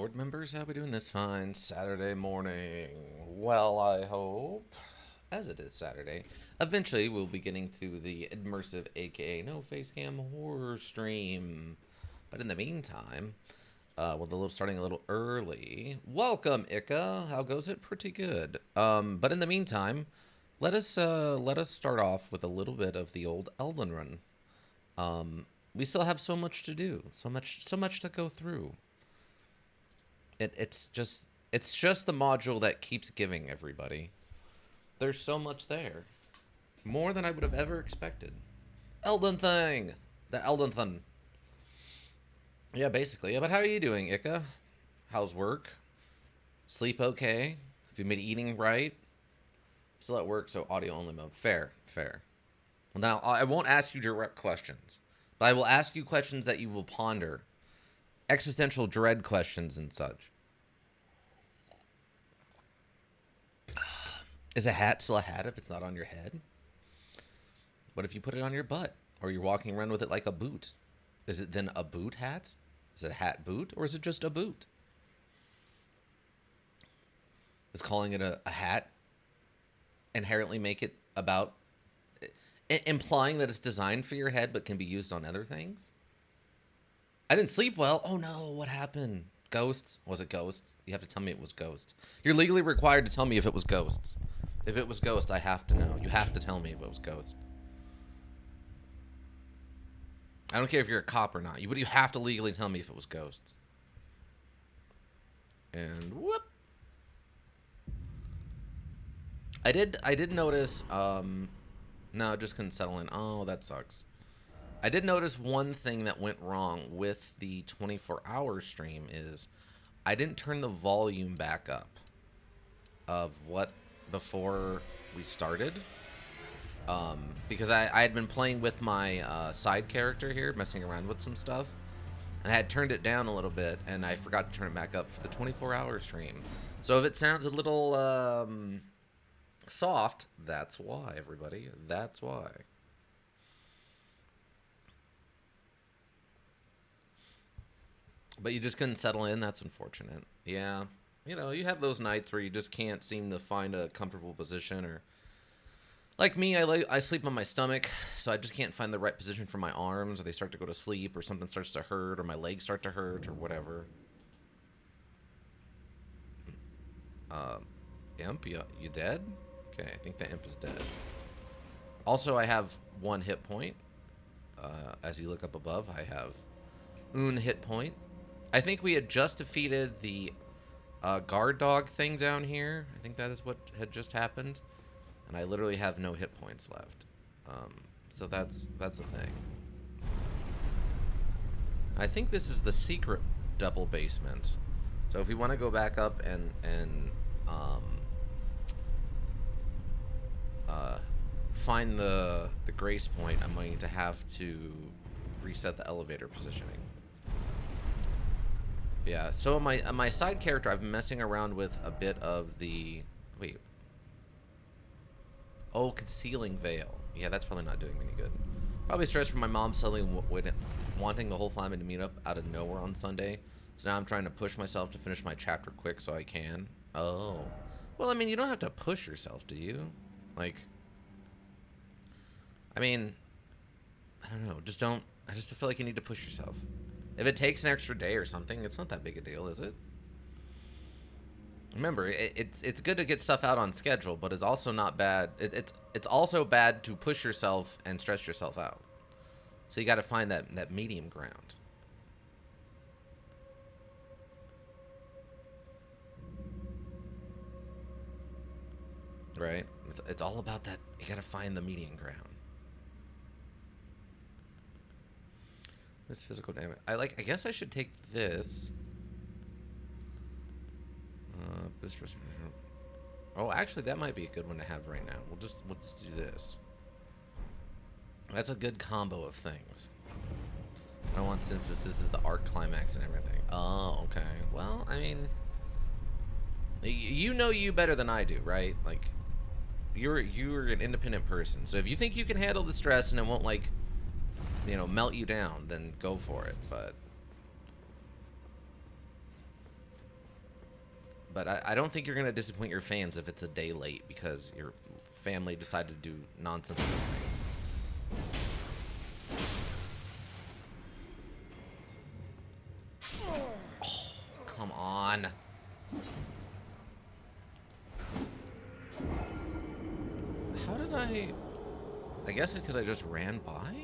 Lord members, how we doing this fine Saturday morning? Well, I hope, as it is Saturday, eventually we'll be getting to the immersive, aka no face cam horror stream. But in the meantime, with a little starting a little early, welcome Ika. How goes it? Pretty good. But in the meantime, let us start off with a little bit of the old Elden Ring. We still have so much to do, so much to go through. It's just the module that keeps giving everybody. There's so much there, more than I would have ever expected. Elden thing, the Elden thing. Yeah, basically. Yeah, but how are you doing, Ika? How's work? Sleep okay? Have you been eating right? Still at work, so audio only mode. Fair, fair. Well, now I won't ask you direct questions, but I will ask you questions that you will ponder, existential dread questions and such. Is a hat still a hat if it's not on your head? What if you put it on your butt? Or you're walking around with it like a boot? Is it then a boot hat? Is it a hat boot? Or is it just a boot? Is calling it a hat inherently make it about implying that it's designed for your head but can be used on other things? I didn't sleep well. Oh no, what happened? Ghosts? Was it ghosts? You have to tell me it was ghosts. You're legally required to tell me if it was ghosts. If it was ghost, I have to know. You have to tell me if it was ghost. I don't care if you're a cop or not. But you have to legally tell me if it was ghosts. And whoop. I did notice, no, just couldn't settle in. Oh, that sucks. I did notice one thing that went wrong with the 24-hour stream is I didn't turn the volume back up of what before we started. Because I had been playing with my side character here, messing around with some stuff. And I had turned it down a little bit, and I forgot to turn it back up for the 24-hour stream. So if it sounds a little soft, that's why, everybody. That's why. But you just couldn't settle in. That's unfortunate. Yeah. You know, you have those nights where you just can't seem to find a comfortable position, or like me, I sleep on my stomach, so I just can't find the right position for my arms, or they start to go to sleep, or something starts to hurt, or my legs start to hurt, or whatever. Imp, you dead? Okay, I think the imp is dead. Also, I have 1 hit point. As you look up above, I have un hit point. I think we had just defeated the guard dog thing down here. I think that is what had just happened. And I literally have no hit points left. So that's a thing. I think this is the secret double basement. So if we want to go back up and find the grace point, I'm going to have to reset the elevator positioning. Yeah, so my side character, I've been messing around with a bit of the... Wait. Oh, concealing veil. Yeah, that's probably not doing me any good. Probably stressed from my mom suddenly wanting the whole family to meet up out of nowhere on Sunday. So now I'm trying to push myself to finish my chapter quick so I can. Oh. Well, I mean, you don't have to push yourself, do you? Like... I mean... I don't know. Just don't... I just feel like you need to push yourself. If it takes an extra day or something, it's not that big a deal, is it? Remember, it's good to get stuff out on schedule, but it's also not bad. It's also bad to push yourself and stress yourself out. So you got to find that medium ground. Right? It's all about that. You got to find the medium ground. This physical damage. I guess I should take this. Oh, actually, that might be a good one to have right now. We'll just do this. That's a good combo of things. I don't want, since this is the arc climax and everything. Oh, okay. Well, I mean, you know you better than I do, right? Like, you're an independent person. So if you think you can handle the stress and it won't, like, you know, melt you down, then go for it. But But I don't think you're gonna disappoint your fans if it's a day late because your family decided to do nonsensical things. Oh, come on. How did I guess because I just ran by?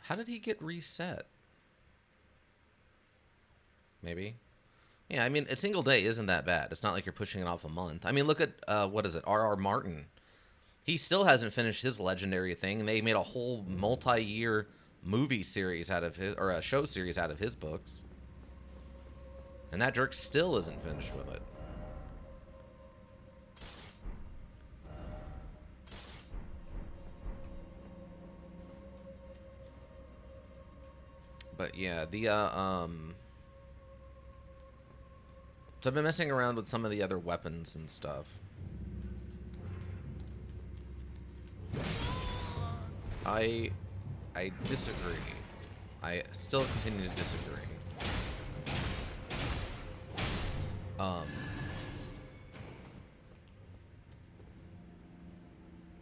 How did he get reset? Maybe. Yeah, I mean, a single day isn't that bad. It's not like you're pushing it off a month. I mean, look at, what is it, R.R. Martin. He still hasn't finished his legendary thing, and they made a whole multi-year movie series out of his, or a show series out of his books. And that jerk still isn't finished with it. But yeah, so I've been messing around with some of the other weapons and stuff. I disagree. I still continue to disagree. But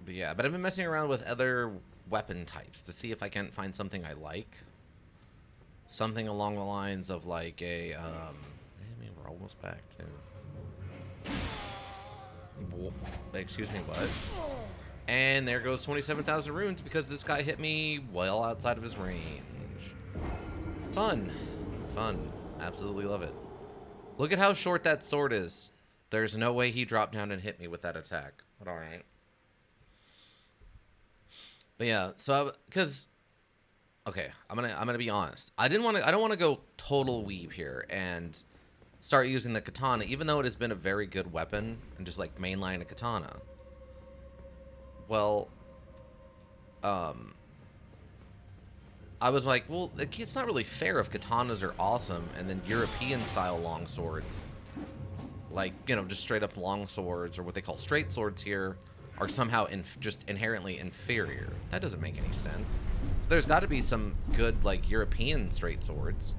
yeah, but I've been messing around with other weapon types to see if I can find something I like. Something along the lines of like a, I mean, we're almost back to... Excuse me, what? And there goes 27,000 runes because this guy hit me well outside of his range. Fun. Fun. Absolutely love it. Look at how short that sword is. There's no way he dropped down and hit me with that attack. But alright. But yeah, so because okay, I'm gonna be honest. I don't want to go total weeb here and start using the katana, even though it has been a very good weapon and just like mainline a katana. Well, I was like, well, it's not really fair if katanas are awesome and then European style long swords, like, you know, just straight up long swords or what they call straight swords here, are somehow just inherently inferior. That doesn't make any sense. So there's got to be some good, like, European straight swords.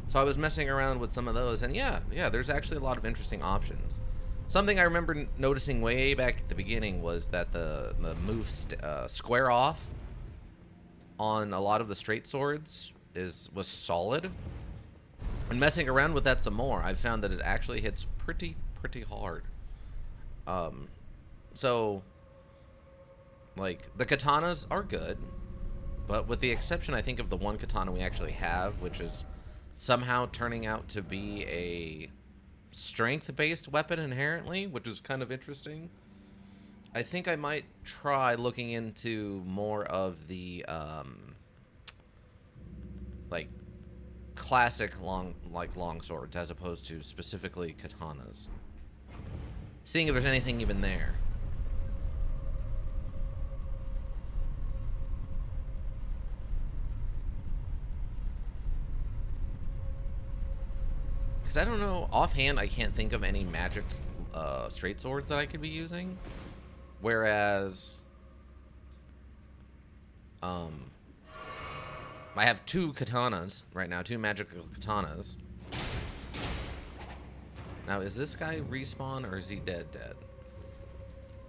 So I was messing around with some of those, and yeah, there's actually a lot of interesting options. Something I remember noticing way back at the beginning was that the move square off on a lot of the straight swords was solid. And messing around with that some more, I've found that it actually hits pretty hard. So, like, the katanas are good, but with the exception, I think, of the one katana we actually have, which is somehow turning out to be a strength-based weapon inherently, which is kind of interesting. I think I might try looking into more of the, like, classic long swords as opposed to specifically katanas. Seeing if there's anything even there. Because I don't know, offhand, I can't think of any magic straight swords that I could be using. Whereas, I have two katanas right now, two magical katanas. Now, is this guy respawn or is he dead?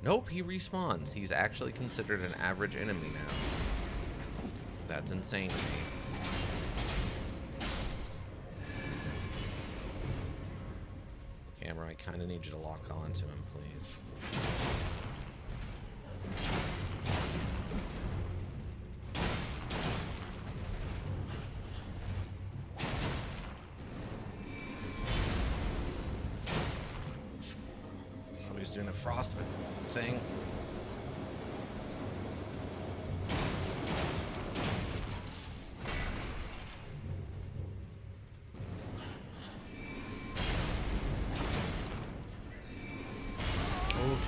Nope, he respawns. He's actually considered an average enemy now. That's insane to me. Camera, I kind of need you to lock on to him, please. Oh, he's doing the frost thing.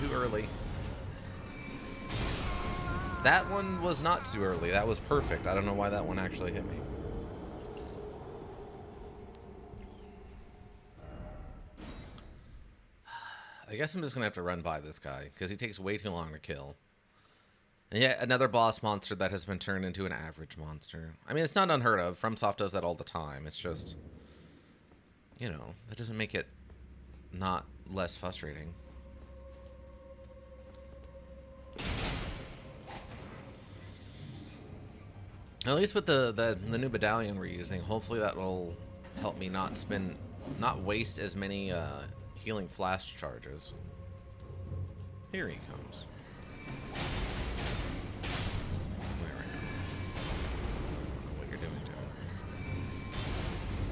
Too early. That one was not too early. That was perfect. I don't know why that one actually hit me. I guess I'm just gonna have to run by this guy because he takes way too long to kill. And yet another boss monster that has been turned into an average monster. I mean, it's not unheard of. FromSoft does that all the time. It's just, you know, that doesn't make it not less frustrating. At least with the new medallion we're using, hopefully that will help me not waste as many healing flash charges. Here he comes. There we go. What you're doing to him.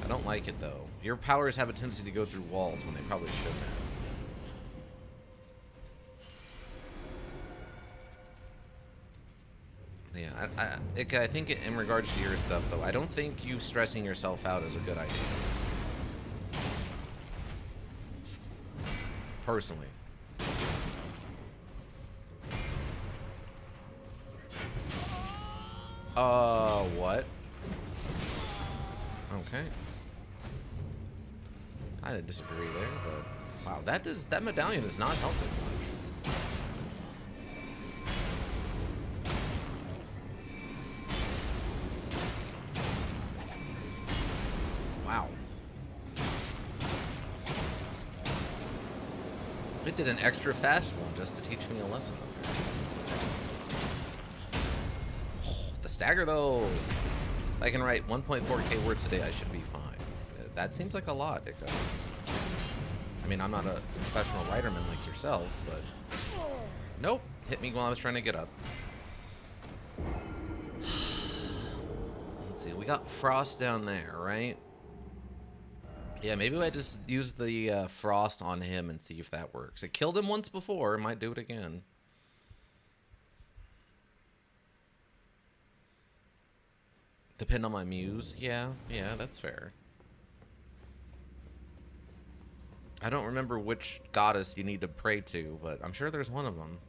I don't like it though. Your powers have a tendency to go through walls when they probably shouldn't have. Yeah, I think in regards to your stuff, though, I don't think you stressing yourself out is a good idea. Personally. What? Okay. I disagree there, but wow, that medallion is not helping much. Wow. It did an extra fast one just to teach me a lesson. Oh, the stagger, though. If I can write 1.4k words a day, I should be fine. That seems like a lot, Ika. I mean, I'm not a professional writerman like yourself, but... Nope. Hit me while I was trying to get up. Let's see. We got Frost down there, right? Yeah, maybe I just use the Frost on him and see if that works. It killed him once before. It might do it again. Depend on my muse? Yeah, that's fair. I don't remember which goddess you need to pray to, but I'm sure there's one of them.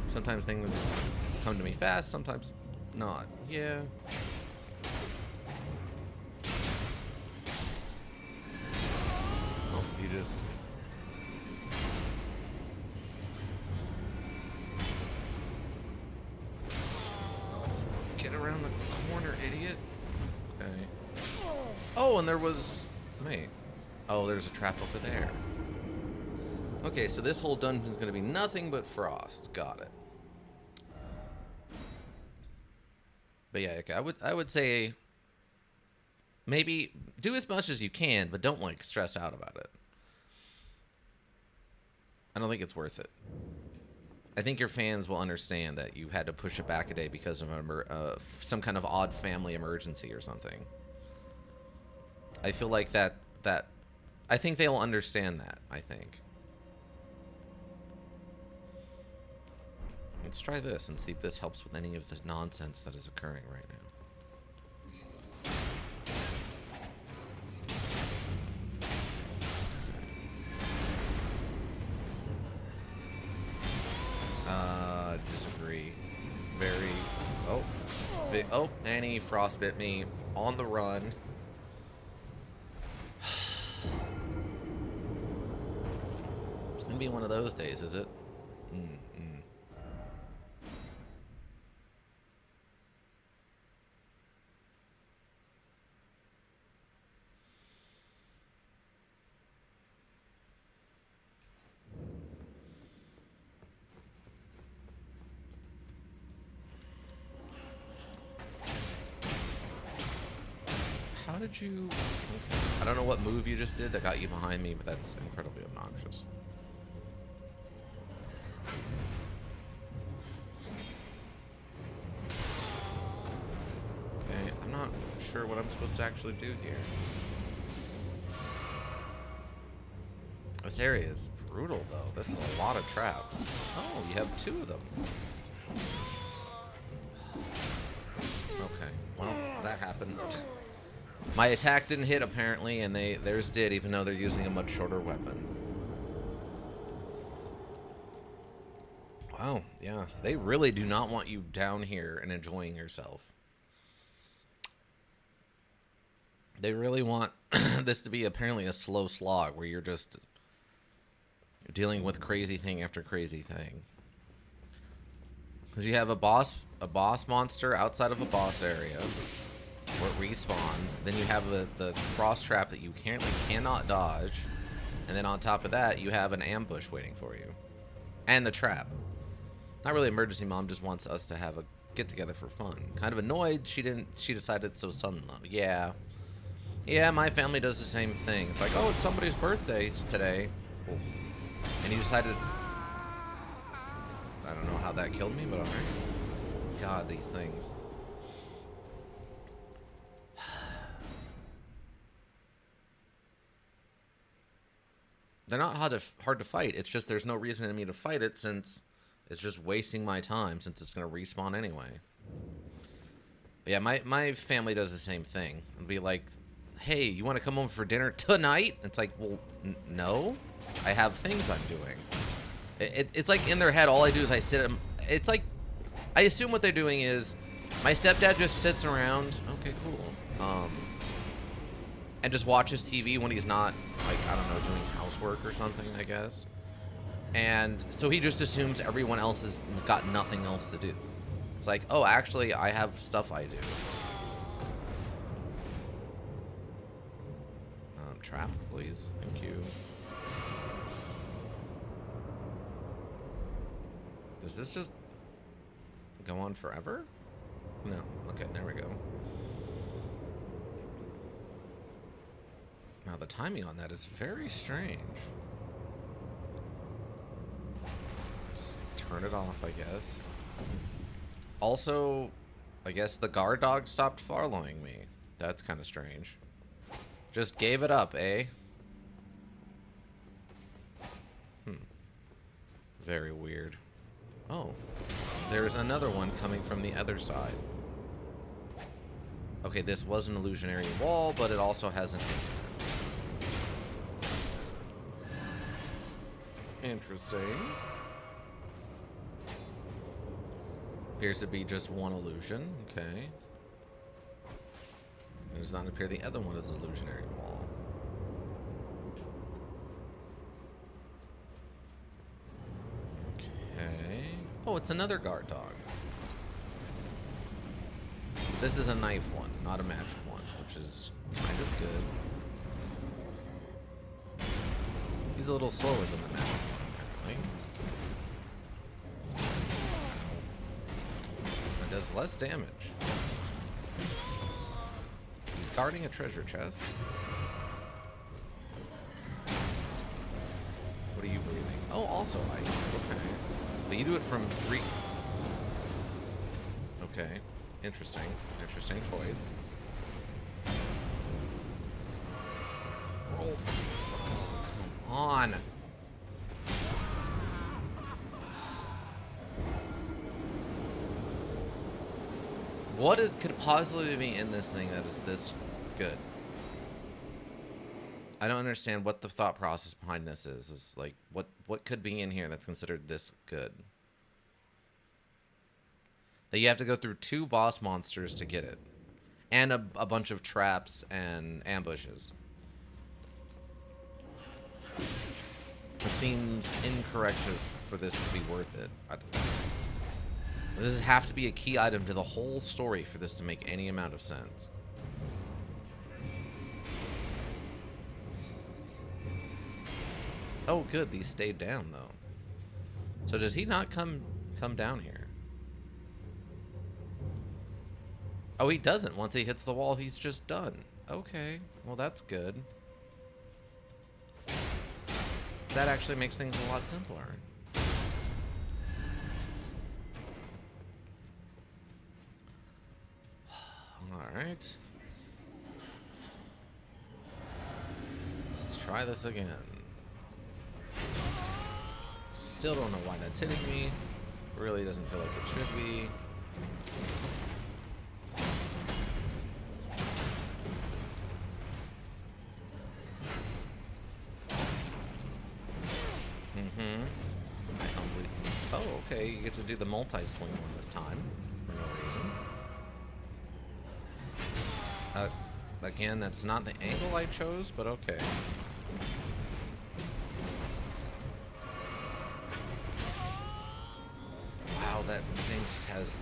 Sometimes things come to me fast, sometimes not. Yeah. Oh, you just... Get around the corner, idiot. Okay. Oh, and there was... Wait. Oh, there's a trap over there. Okay, so this whole dungeon is going to be nothing but frost. Got it. But yeah, okay, I would say maybe do as much as you can, but don't like stress out about it. I don't think it's worth it. I think your fans will understand that you had to push it back a day because of some kind of odd family emergency or something. I feel like that I think they'll understand that, I think. Let's try this and see if this helps with any of the nonsense that is occurring right now. Disagree. Very... Oh, and he frostbit me on the run. It's gonna be one of those days, is it? How did you... Okay. I don't know what move you just did that got you behind me, but that's incredibly obnoxious. Okay, I'm not sure what I'm supposed to actually do here. This area is brutal, though. This is a lot of traps. Oh, you have two of them. Okay, well, that happened. My attack didn't hit, apparently, and theirs did, even though they're using a much shorter weapon. Wow, yeah. They really do not want you down here and enjoying yourself. They really want this to be apparently a slow slog where you're just dealing with crazy thing after crazy thing. Because you have a boss monster outside of a boss area. where it respawns. Then you have the cross trap that you cannot dodge. And then on top of that, you have an ambush waiting for you. And the trap. Not really emergency mom, just wants us to have a get together for fun. Kind of annoyed she decided so sudden though. Yeah. Yeah, my family does the same thing. It's like, oh, it's somebody's birthday today. Cool. And he decided, I don't know how that killed me, but alright. God, these things. They're not hard to fight. It's just there's no reason in me to fight it since it's just wasting my time since it's going to respawn anyway. But yeah, my family does the same thing. It'll be like, hey, you want to come over for dinner tonight? It's like, well, no. I have things I'm doing. It's like in their head, all I do is I sit. It's like, I assume what they're doing is my stepdad just sits around. Okay, cool. And just watches TV when he's not, like, I don't know, doing housework or something, I guess. And so he just assumes everyone else has got nothing else to do. It's like, oh, actually, I have stuff I do. Trap, please. Thank you. Does this just go on forever? No. Okay, there we go. Now, the timing on that is very strange. Just turn it off, I guess. Also, I guess the guard dog stopped following me. That's kind of strange. Just gave it up, eh? Very weird. Oh, there's another one coming from the other side. Okay, this was an illusionary wall, but it also has an interesting. Appears to be just one illusion. Okay. It does not appear the other one is an illusionary wall. Okay. Oh, it's another guard dog. This is a knife one, not a magic one, which is kind of good. He's a little slower than the magic one, apparently. It does less damage. He's guarding a treasure chest. What are you breathing? Oh, also ice. Okay. But you do it from 3. Okay. Interesting. Interesting choice. Roll. Come on. What could possibly be in this thing that is this good? I don't understand what the thought process behind this is. It's like, what could be in here that's considered this good? That you have to go through 2 boss monsters to get it. And a bunch of traps and ambushes. It seems incorrect for this to be worth it. This have to be a key item to the whole story for this to make any amount of sense. Oh, good. These stayed down, though. So does he not come down here? Oh, he doesn't. Once he hits the wall, he's just done. Okay. Well, that's good. That actually makes things a lot simpler. Alright. Let's try this again. Still don't know why that's hitting me. Really doesn't feel like it should be. Oh, okay. You get to do the multi-swing one this time. For no reason. Again, that's not the angle I chose, but okay. Wow, that thing just has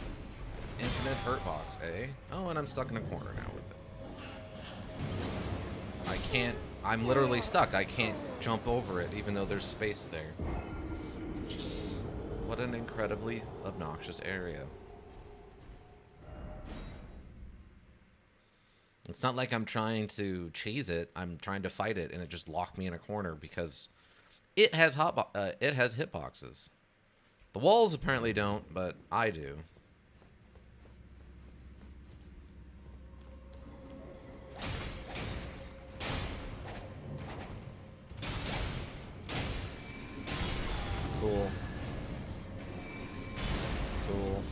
Infinite hurt box, eh? Oh, and I'm stuck in a corner now with it. I can't... I'm literally stuck. I can't jump over it, even though there's space there. What an incredibly obnoxious area. It's not like I'm trying to chase it. I'm trying to fight it, and it just locked me in a corner because it has hitboxes. The walls apparently don't, but I do. Cool. Cool.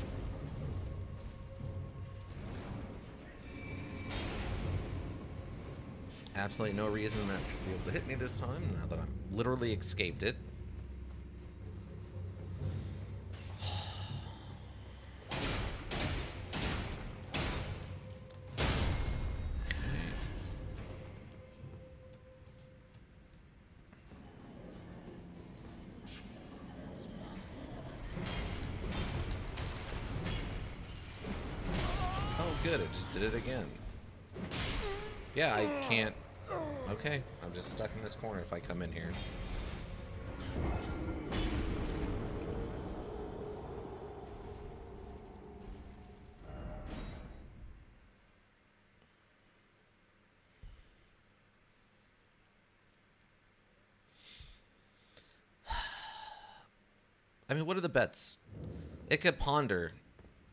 Absolutely no reason that should be able to hit me this time, now that I'm literally escaped it. Oh, good, it just did it again. Yeah, I can't... Okay, I'm just stuck in this corner if I come in here. I mean, what are the bets? It could ponder.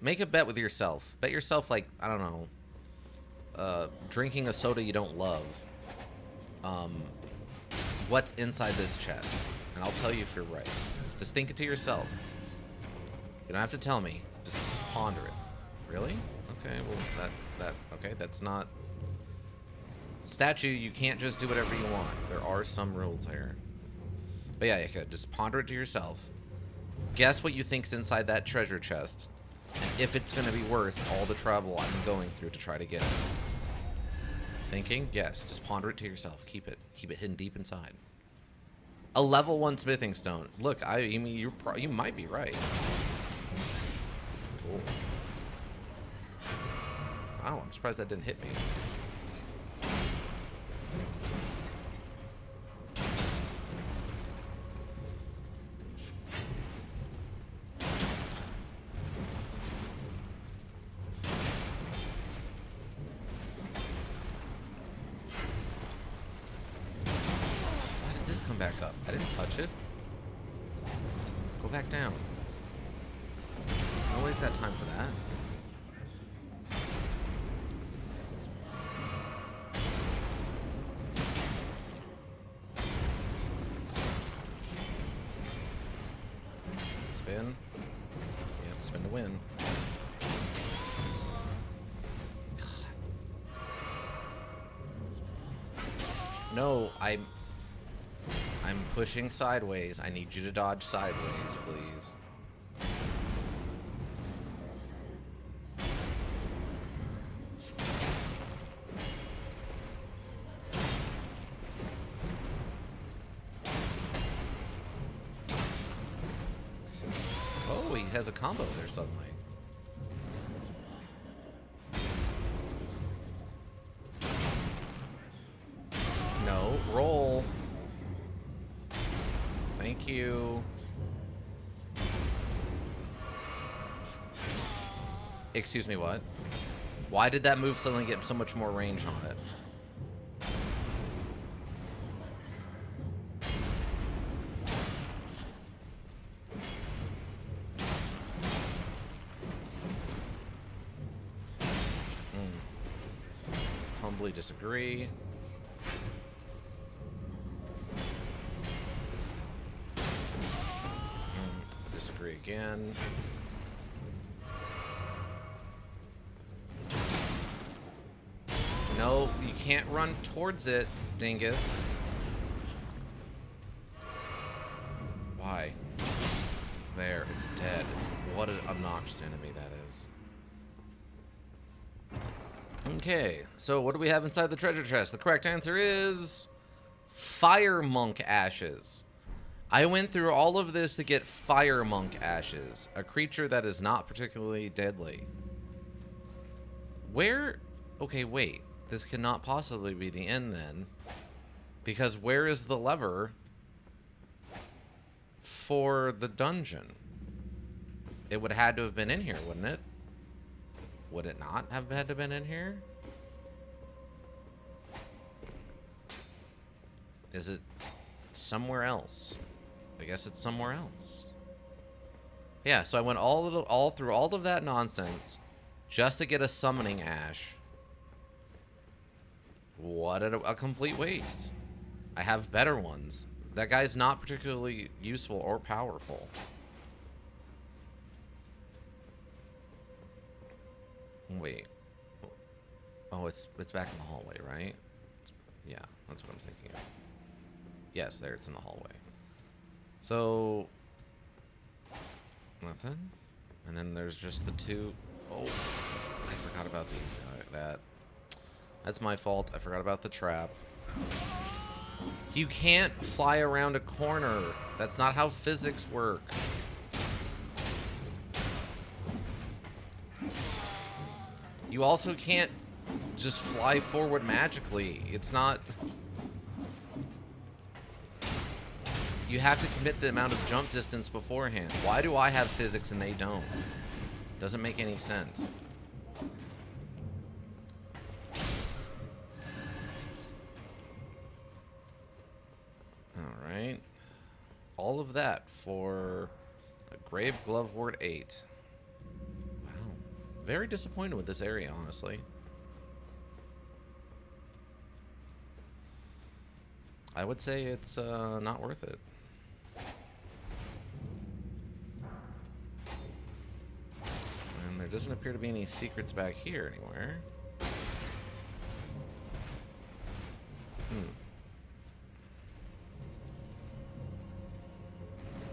Make a bet with yourself. Bet yourself, like, I don't know, drinking a soda you don't love. What's inside this chest? And I'll tell you if you're right. Just think it to yourself. You don't have to tell me. Just ponder it. Really? Okay, well, okay, that's not... Statue, you can't just do whatever you want. There are some rules here. But yeah, you could. Just ponder it to yourself. Guess what you think's inside that treasure chest. And if it's going to be worth all the trouble I'm going through to try to get it. Thinking? Yes. Just ponder it to yourself. Keep it hidden deep inside. A level 1 smithing stone. Look, I mean, you might be right. Cool. Wow, I'm surprised that didn't hit me. Back up. I didn't touch it. Go back down. Nobody's got time for that. Spin. Yep, spin to win. God. No, I'm pushing sideways. I need you to dodge sideways, please. Oh, he has a combo there suddenly. No, roll. Thank you. Excuse me, what? Why did that move suddenly get so much more range on it? Humbly disagree. Disagree again. No, you can't run towards it, dingus. Why? There, it's dead. What an obnoxious enemy that is. Okay, so what do we have inside the treasure chest? The correct answer is... Fire Monk Ashes. I went through all of this to get Fire Monk Ashes, a creature that is not particularly deadly. Where? Okay, wait. This cannot possibly be the end then. Because where is the lever for the dungeon? It would have had to have been in here, wouldn't it? Would it not have had to been in here? Is it somewhere else? I guess it's somewhere else. Yeah, so I went all through all of that nonsense just to get a summoning ash. What a complete waste. I have better ones. That guy's not particularly useful or powerful. Wait. Oh, it's back in the hallway, right? Yeah, that's what I'm thinking of. Yes, there, it's in the hallway. So, nothing. And then there's just the two. Oh, I forgot about these guys. That's my fault. I forgot about the trap. You can't fly around a corner. That's not how physics work. You also can't just fly forward magically. It's not... You have to commit the amount of jump distance beforehand. Why do I have physics and they don't? Doesn't make any sense. Alright. All of that for a Grave Glove Ward 8. Wow. Very disappointed with this area, honestly. I would say it's not worth it. And there doesn't appear to be any secrets back here anywhere.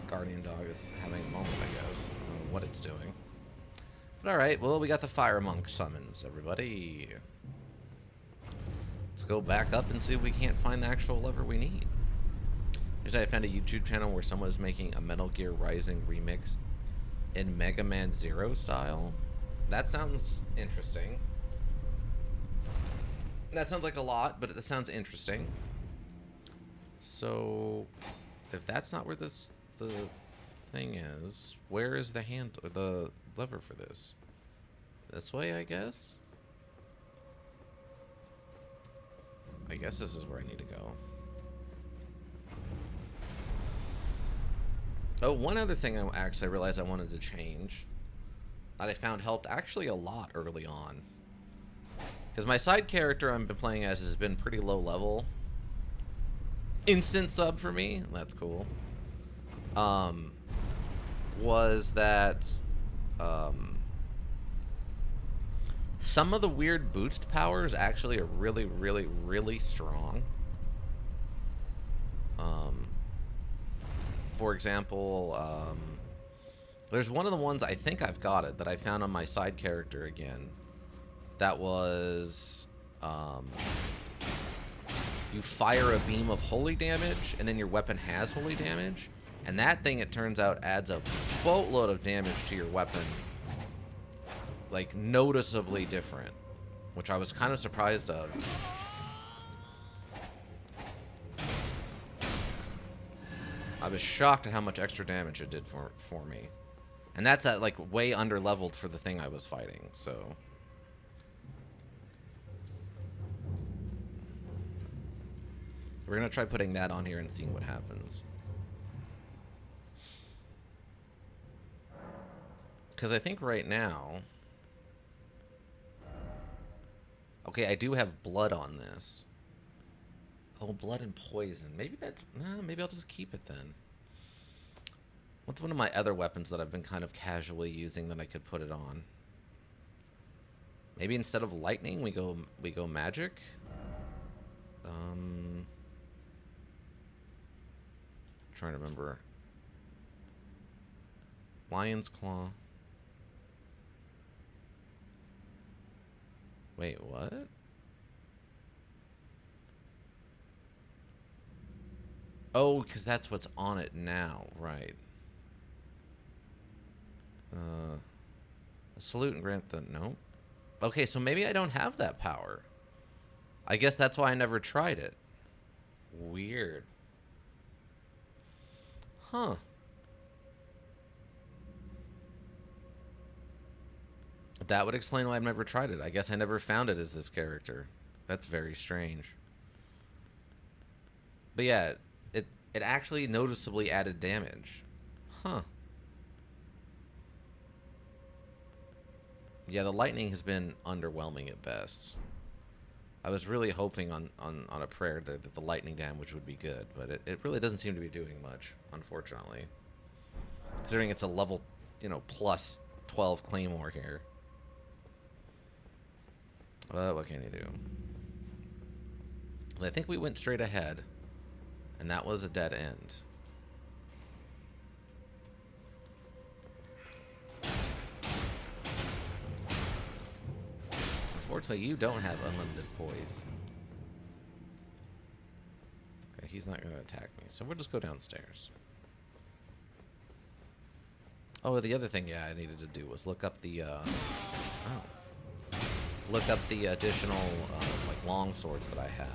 Guardian dog is having a moment, I guess. I don't know what it's doing. But alright, well, we got the Fire Monk summons, everybody. Let's go back up and see if we can't find the actual lever we need. Yesterday I found a YouTube channel where someone is making a Metal Gear Rising remix in Mega Man Zero style. That sounds interesting. That sounds like a lot, but it sounds interesting. So, if that's not where the thing is, where is the the lever for this? This way, I guess? I guess this is where I need to go. Oh, one other thing I realized I wanted to change that I found helped actually a lot early on. Because my side character I've been playing as has been pretty low level. Instant sub for me. That's cool. Was that some of the weird boost powers actually are really, really, really strong. For example, there's one of the ones, I think I've got it, that I found on my side character again. That was, you fire a beam of holy damage, and then your weapon has holy damage. And that thing, it turns out, adds a boatload of damage to your weapon. Like, noticeably different. Which I was kind of surprised of. I was shocked at how much extra damage it did for me. And that's at, like, way under-leveled for the thing I was fighting, so... We're gonna try putting that on here and seeing what happens. Because I think right now... Okay, I do have blood on this. Oh, blood and poison. Maybe that's... Nah, maybe I'll just keep it then. What's one of my other weapons that I've been kind of casually using that I could put it on? Maybe instead of lightning, we go magic? Trying to remember. Lion's Claw. Wait, what? Oh, because that's what's on it now, right. A salute and grant the... Nope. Okay, so maybe I don't have that power. I guess that's why I never tried it. Weird. Huh. That would explain why I've never tried it. I guess I never found it as this character. That's very strange. But yeah, it actually noticeably added damage. Huh. Yeah, the lightning has been underwhelming at best. I was really hoping on a prayer that the lightning damage would be good, but it really doesn't seem to be doing much, unfortunately. Considering it's a level, plus 12 claymore here. But what can you do? I think we went straight ahead, and that was a dead end. Unfortunately, you don't have unlimited poise. Okay, he's not going to attack me, so we'll just go downstairs. Oh, the other thing, I needed to do was look up the, look up the additional, long swords that I have.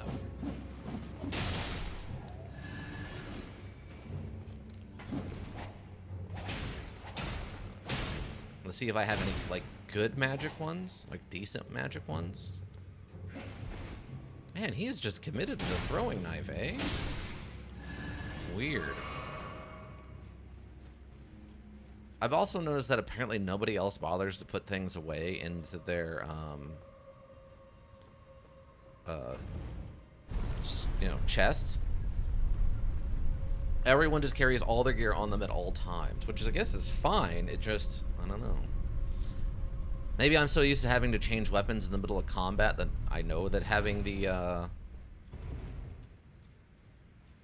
Let's see if I have any, good magic ones, decent magic ones. Man, he is just committed to the throwing knife, eh? Weird. I've also noticed that apparently nobody else bothers to put things away into their, chest. Everyone just carries all their gear on them at all times, which I guess is fine. It just, I don't know. Maybe I'm so used to having to change weapons in the middle of combat that I know that having the,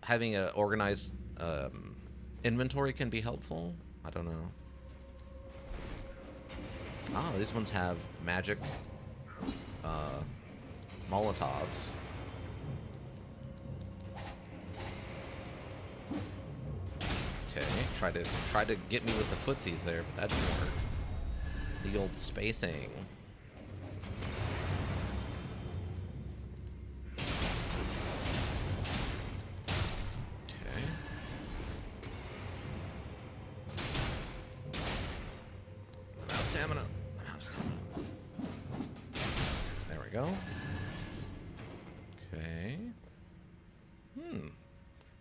having a organized, inventory can be helpful. I don't know. Ah, these ones have magic, Molotovs. Okay, tried to get me with the footsies there, but that didn't work. The old spacing. Okay. I'm out of stamina. There we go. Okay.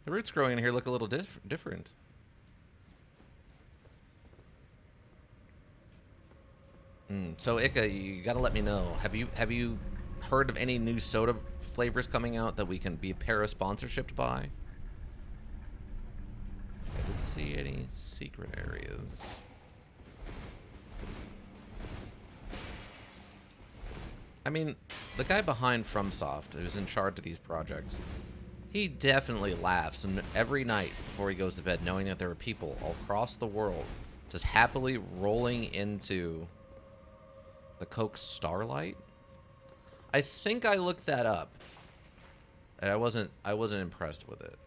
The roots growing in here look a little different. So Ika, you gotta let me know. Have you heard of any new soda flavors coming out that we can be para sponsorship by? I didn't see any secret areas. I mean, the guy behind FromSoft, who's in charge of these projects, he definitely laughs every night before he goes to bed, knowing that there are people all across the world just happily rolling into the Coke Starlight. I think I looked that up, and I wasn't impressed with it,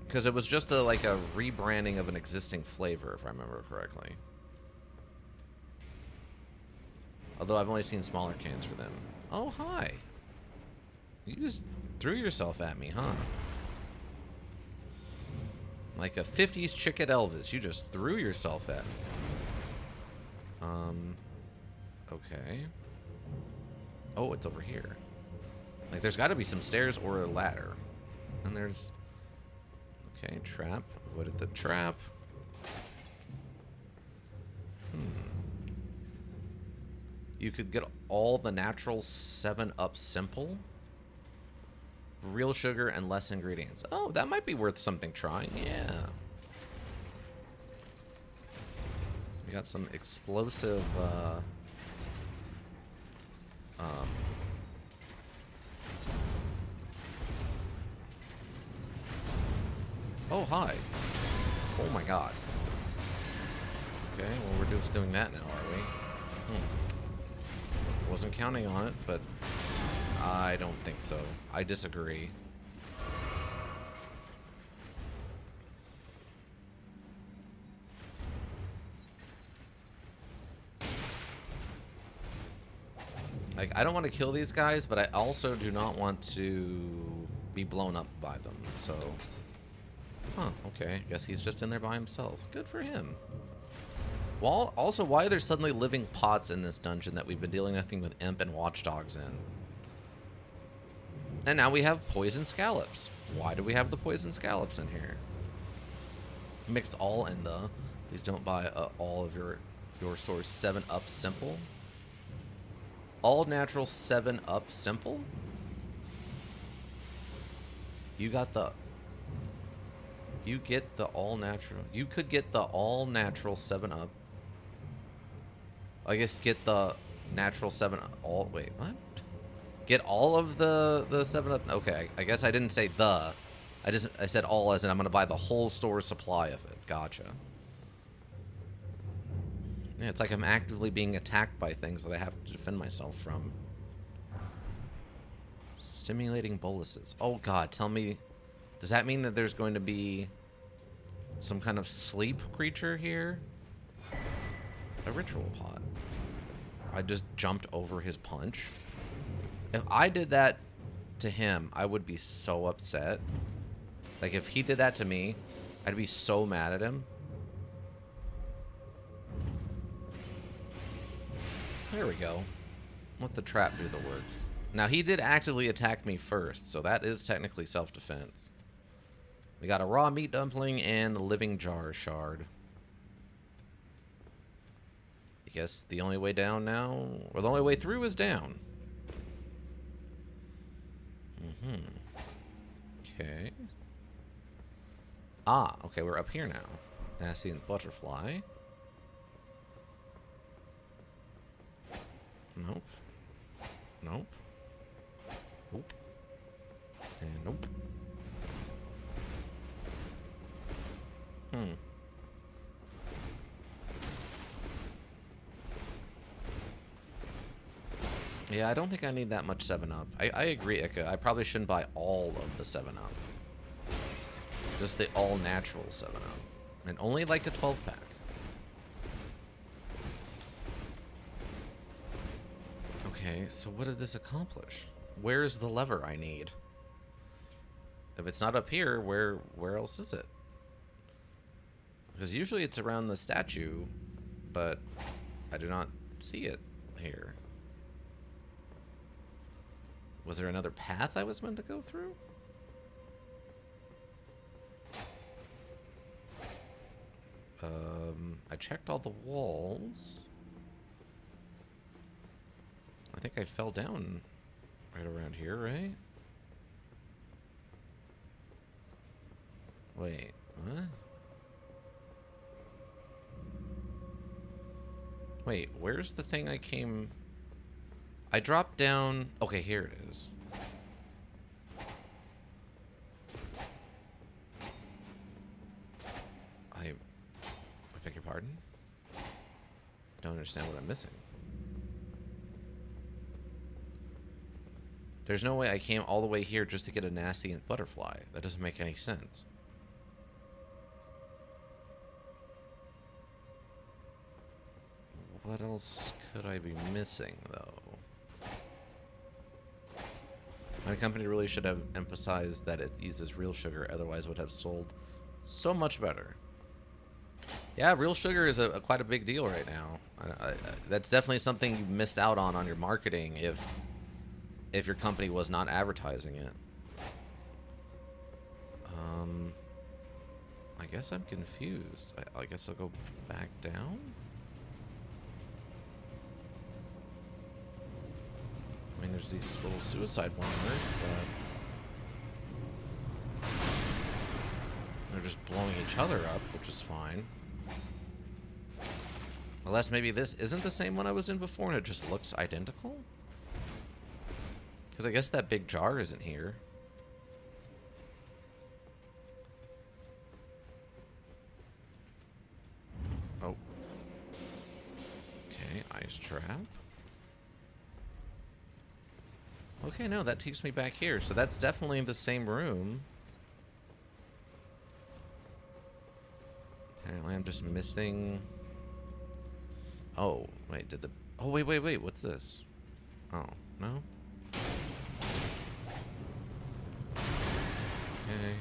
because it was just a rebranding of an existing flavor, if I remember correctly. Although I've only seen smaller cans for them. Oh, hi. You just threw yourself at me, huh? Like a 50s chick at Elvis. You just threw yourself at me. Okay. Oh, it's over here. There's got to be some stairs or a ladder. And there's... Okay, trap. Avoided the trap. You could get all the natural 7-Up Simple. Real sugar and less ingredients. Oh, that might be worth something trying. Yeah. We got some explosive, Oh, hi. Oh my god. Okay, well, we're just doing that now, are we? Wasn't counting on it, but I don't think so. I disagree. Like, I don't want to kill these guys, but I also do not want to be blown up by them, so... Huh, okay. I guess he's just in there by himself. Good for him. Well, also, why are there suddenly living pots in this dungeon that we've been dealing nothing with imp and watchdogs in? And now we have poison scallops. Why do we have the poison scallops in here? Mixed all in the... Please don't buy all of your source 7-Up simple. All natural 7-Up simple? You got the... You get the all natural... You could get the all natural 7-Up. I guess get the natural 7 all... Wait, what? Get all of the 7-Up... Okay, I guess I didn't say the. I said all as in I'm going to buy the whole store supply of it. Gotcha. Yeah, it's like I'm actively being attacked by things that I have to defend myself from. Stimulating boluses. Oh god, tell me... Does that mean that there's going to be some kind of sleep creature here? A ritual pot. I just jumped over his punch. If I did that to him, I would be so upset. Like, if he did that to me, I'd be so mad at him. There we go. Let the trap do the work. Now, he did actively attack me first, so that is technically self-defense. We got a raw meat dumpling and a living jar shard. I guess the only way down now, or the only way through is down. Okay. Ah, okay, we're up here now. Nasty and butterfly. Nope. Nope. Nope. And nope. Yeah, I don't think I need that much 7-Up. I agree, Ika. I probably shouldn't buy all of the 7-Up. Just the all-natural 7-Up. And only like a 12-pack. Okay, so what did this accomplish? Where's the lever I need? If it's not up here, where else is it? Because usually it's around the statue, but I do not see it here. Was there another path I was meant to go through? I checked all the walls. I think I fell down right around here, right? Wait, what? Wait, where's the thing I came... I dropped down... Okay, here it is. I beg your pardon? Don't understand what I'm missing. There's no way I came all the way here just to get a nasty butterfly. That doesn't make any sense. What else could I be missing, though? My company really should have emphasized that it uses real sugar, otherwise would have sold so much better. Yeah, real sugar is quite a big deal right now. That's definitely something you missed out on your marketing if your company was not advertising it. I guess I'm confused. I guess I'll go back down? I mean, there's these little suicide bombers, but they're just blowing each other up, which is fine. Unless maybe this isn't the same one I was in before and it just looks identical? Because I guess that big jar isn't here. Oh. Okay, ice trap. Okay, no, that takes me back here. So that's definitely the same room. Apparently I'm just missing... Oh, wait, did the... Oh, wait, what's this? Oh, no? Okay.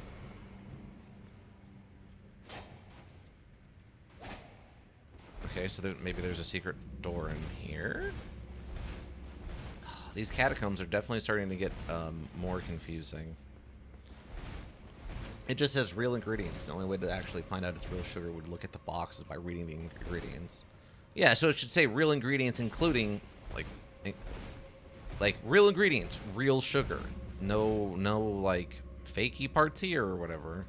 Okay, so maybe there's a secret door in here? These catacombs are definitely starting to get more confusing. It just says real ingredients. The only way to actually find out it's real sugar would look at the boxes by reading the ingredients. Yeah, so it should say real ingredients including, like real ingredients, real sugar. No, like, fakey parts here or whatever.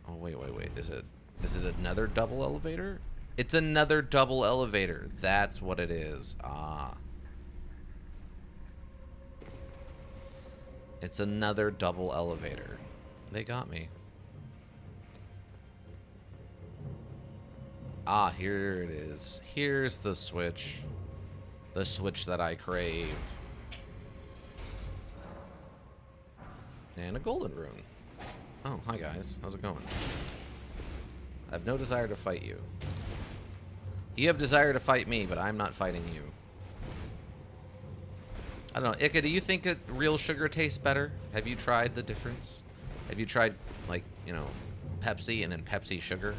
Oh, wait. Is it another double elevator? It's another double elevator. That's what it is. Ah. It's another double elevator. They got me. Ah, here it is. Here's the switch. The switch that I crave. And a golden rune. Oh, hi guys. How's it going? I have no desire to fight you. You have desire to fight me, but I'm not fighting you. I don't know. Ika, do you think that real sugar tastes better? Have you tried the difference? Have you tried, like, you know, Pepsi and then Pepsi sugar?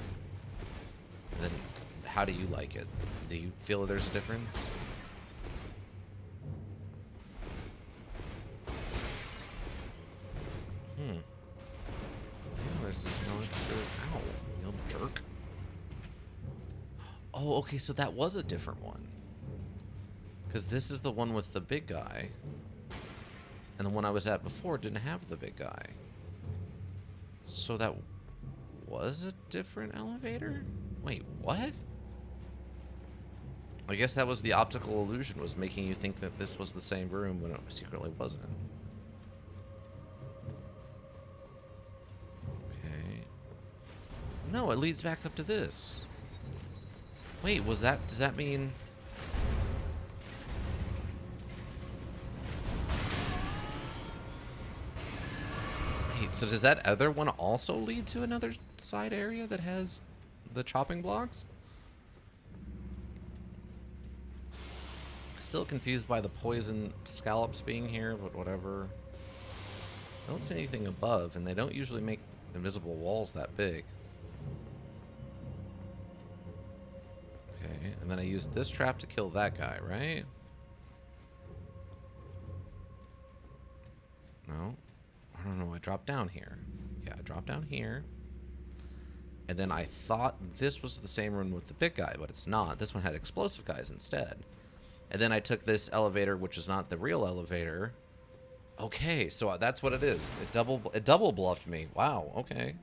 And then how do you like it? Do you feel there's a difference? Yeah, there's this no extra... Ow, you little jerk. Oh, okay, so that was a different one. Because this is the one with the big guy. And the one I was at before didn't have the big guy. So that was a different elevator? Wait, what? I guess that was the optical illusion, was making you think that this was the same room when it secretly wasn't. Okay. No, it leads back up to this. Wait, does that mean... Wait, so does that other one also lead to another side area that has the chopping blocks? Still confused by the poison scallops being here, but whatever. I don't see anything above, and they don't usually make invisible walls that big. Okay, and then I use this trap to kill that guy, right? No. I don't know, I dropped down here. Yeah, I dropped down here. And then I thought this was the same room with the big guy, but it's not. This one had explosive guys instead. And then I took this elevator, which is not the real elevator. Okay, so that's what it is. It double bluffed me. Wow, okay.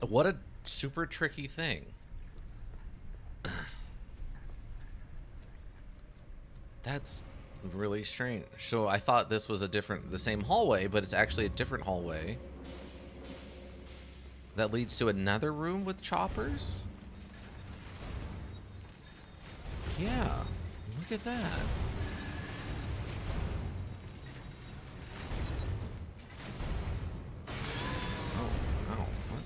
What a super tricky thing. That's really strange. So I thought this was the same hallway, but it's actually a different hallway that leads to another room with choppers. Yeah, look at that. Oh, wow, what?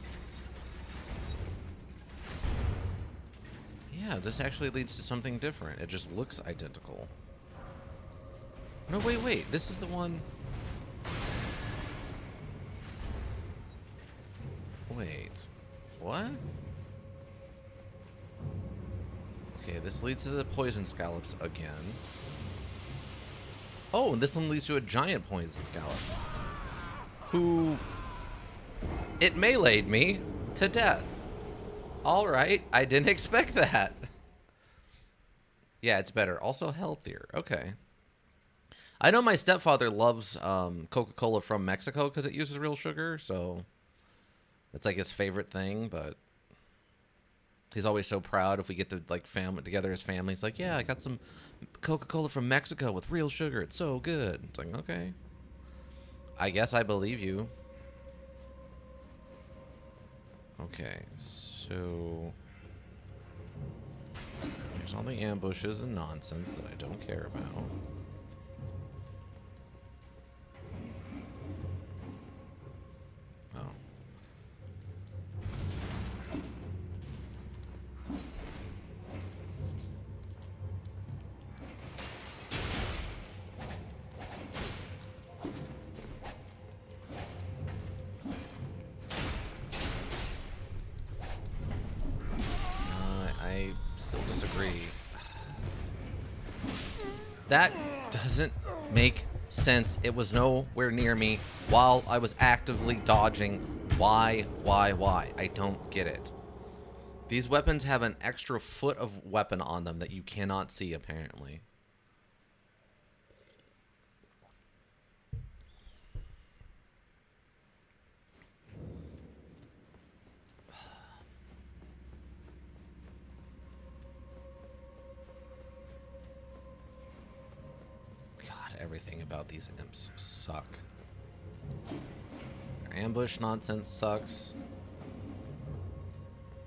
Yeah, this actually leads to something different. It just looks identical. No, wait. This is the one... Wait. What? Okay, this leads to the poison scallops again. Oh, and this one leads to a giant poison scallop. Who... It meleeed me to death. Alright, I didn't expect that. Yeah, it's better. Also healthier. Okay. I know my stepfather loves Coca-Cola from Mexico because it uses real sugar, so it's like his favorite thing, but he's always so proud if we get to like together as family. He's like, yeah, I got some Coca-Cola from Mexico with real sugar. It's so good. It's like, okay. I guess I believe you. Okay, so here's all the ambushes and nonsense that I don't care about. That doesn't make sense. It was nowhere near me while I was actively dodging. Why? I don't get it. These weapons have an extra foot of weapon on them that you cannot see, apparently. God, everything about these imps suck. Their ambush nonsense sucks.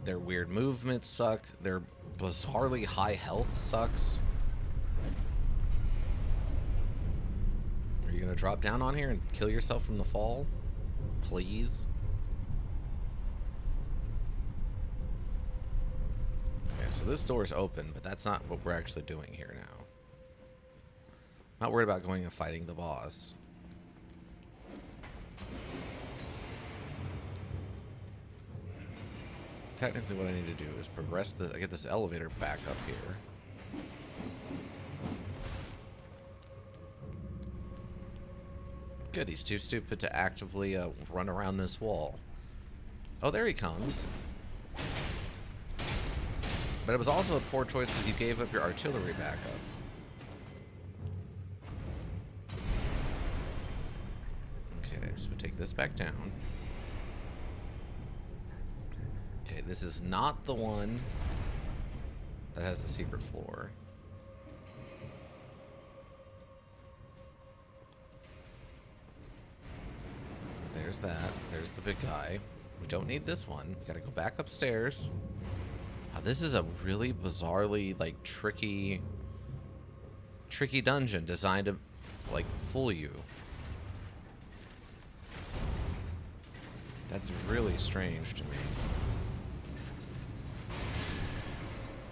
Their weird movements suck. Their bizarrely high health sucks. Are you gonna drop down on here and kill yourself from the fall? Please? Okay, so this door is open, but that's not what we're actually doing here now. Not worried about going and fighting the boss. Technically what I need to do is progress I get this elevator back up here. Good, he's too stupid to actively run around this wall. Oh, there he comes. But it was also a poor choice because you gave up your artillery backup. Okay, so we take this back down. Okay, this is not the one that has the secret floor. There's that. There's the big guy. We don't need this one. We gotta go back upstairs. Oh, this is a really bizarrely, like, tricky dungeon designed to, like, fool you. That's really strange to me.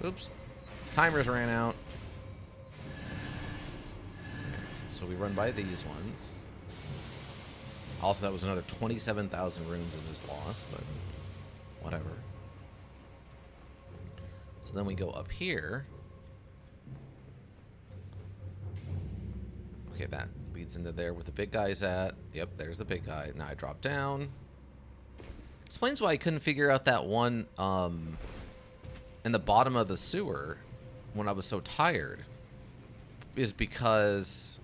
Oops. Timers ran out. So we run by these ones. Also, that was another 27,000 runes I just lost, but whatever. So then we go up here. Okay, that leads into there where the big guy's at. Yep, there's the big guy. Now I drop down. Explains why I couldn't figure out that one in the bottom of the sewer when I was so tired. Is because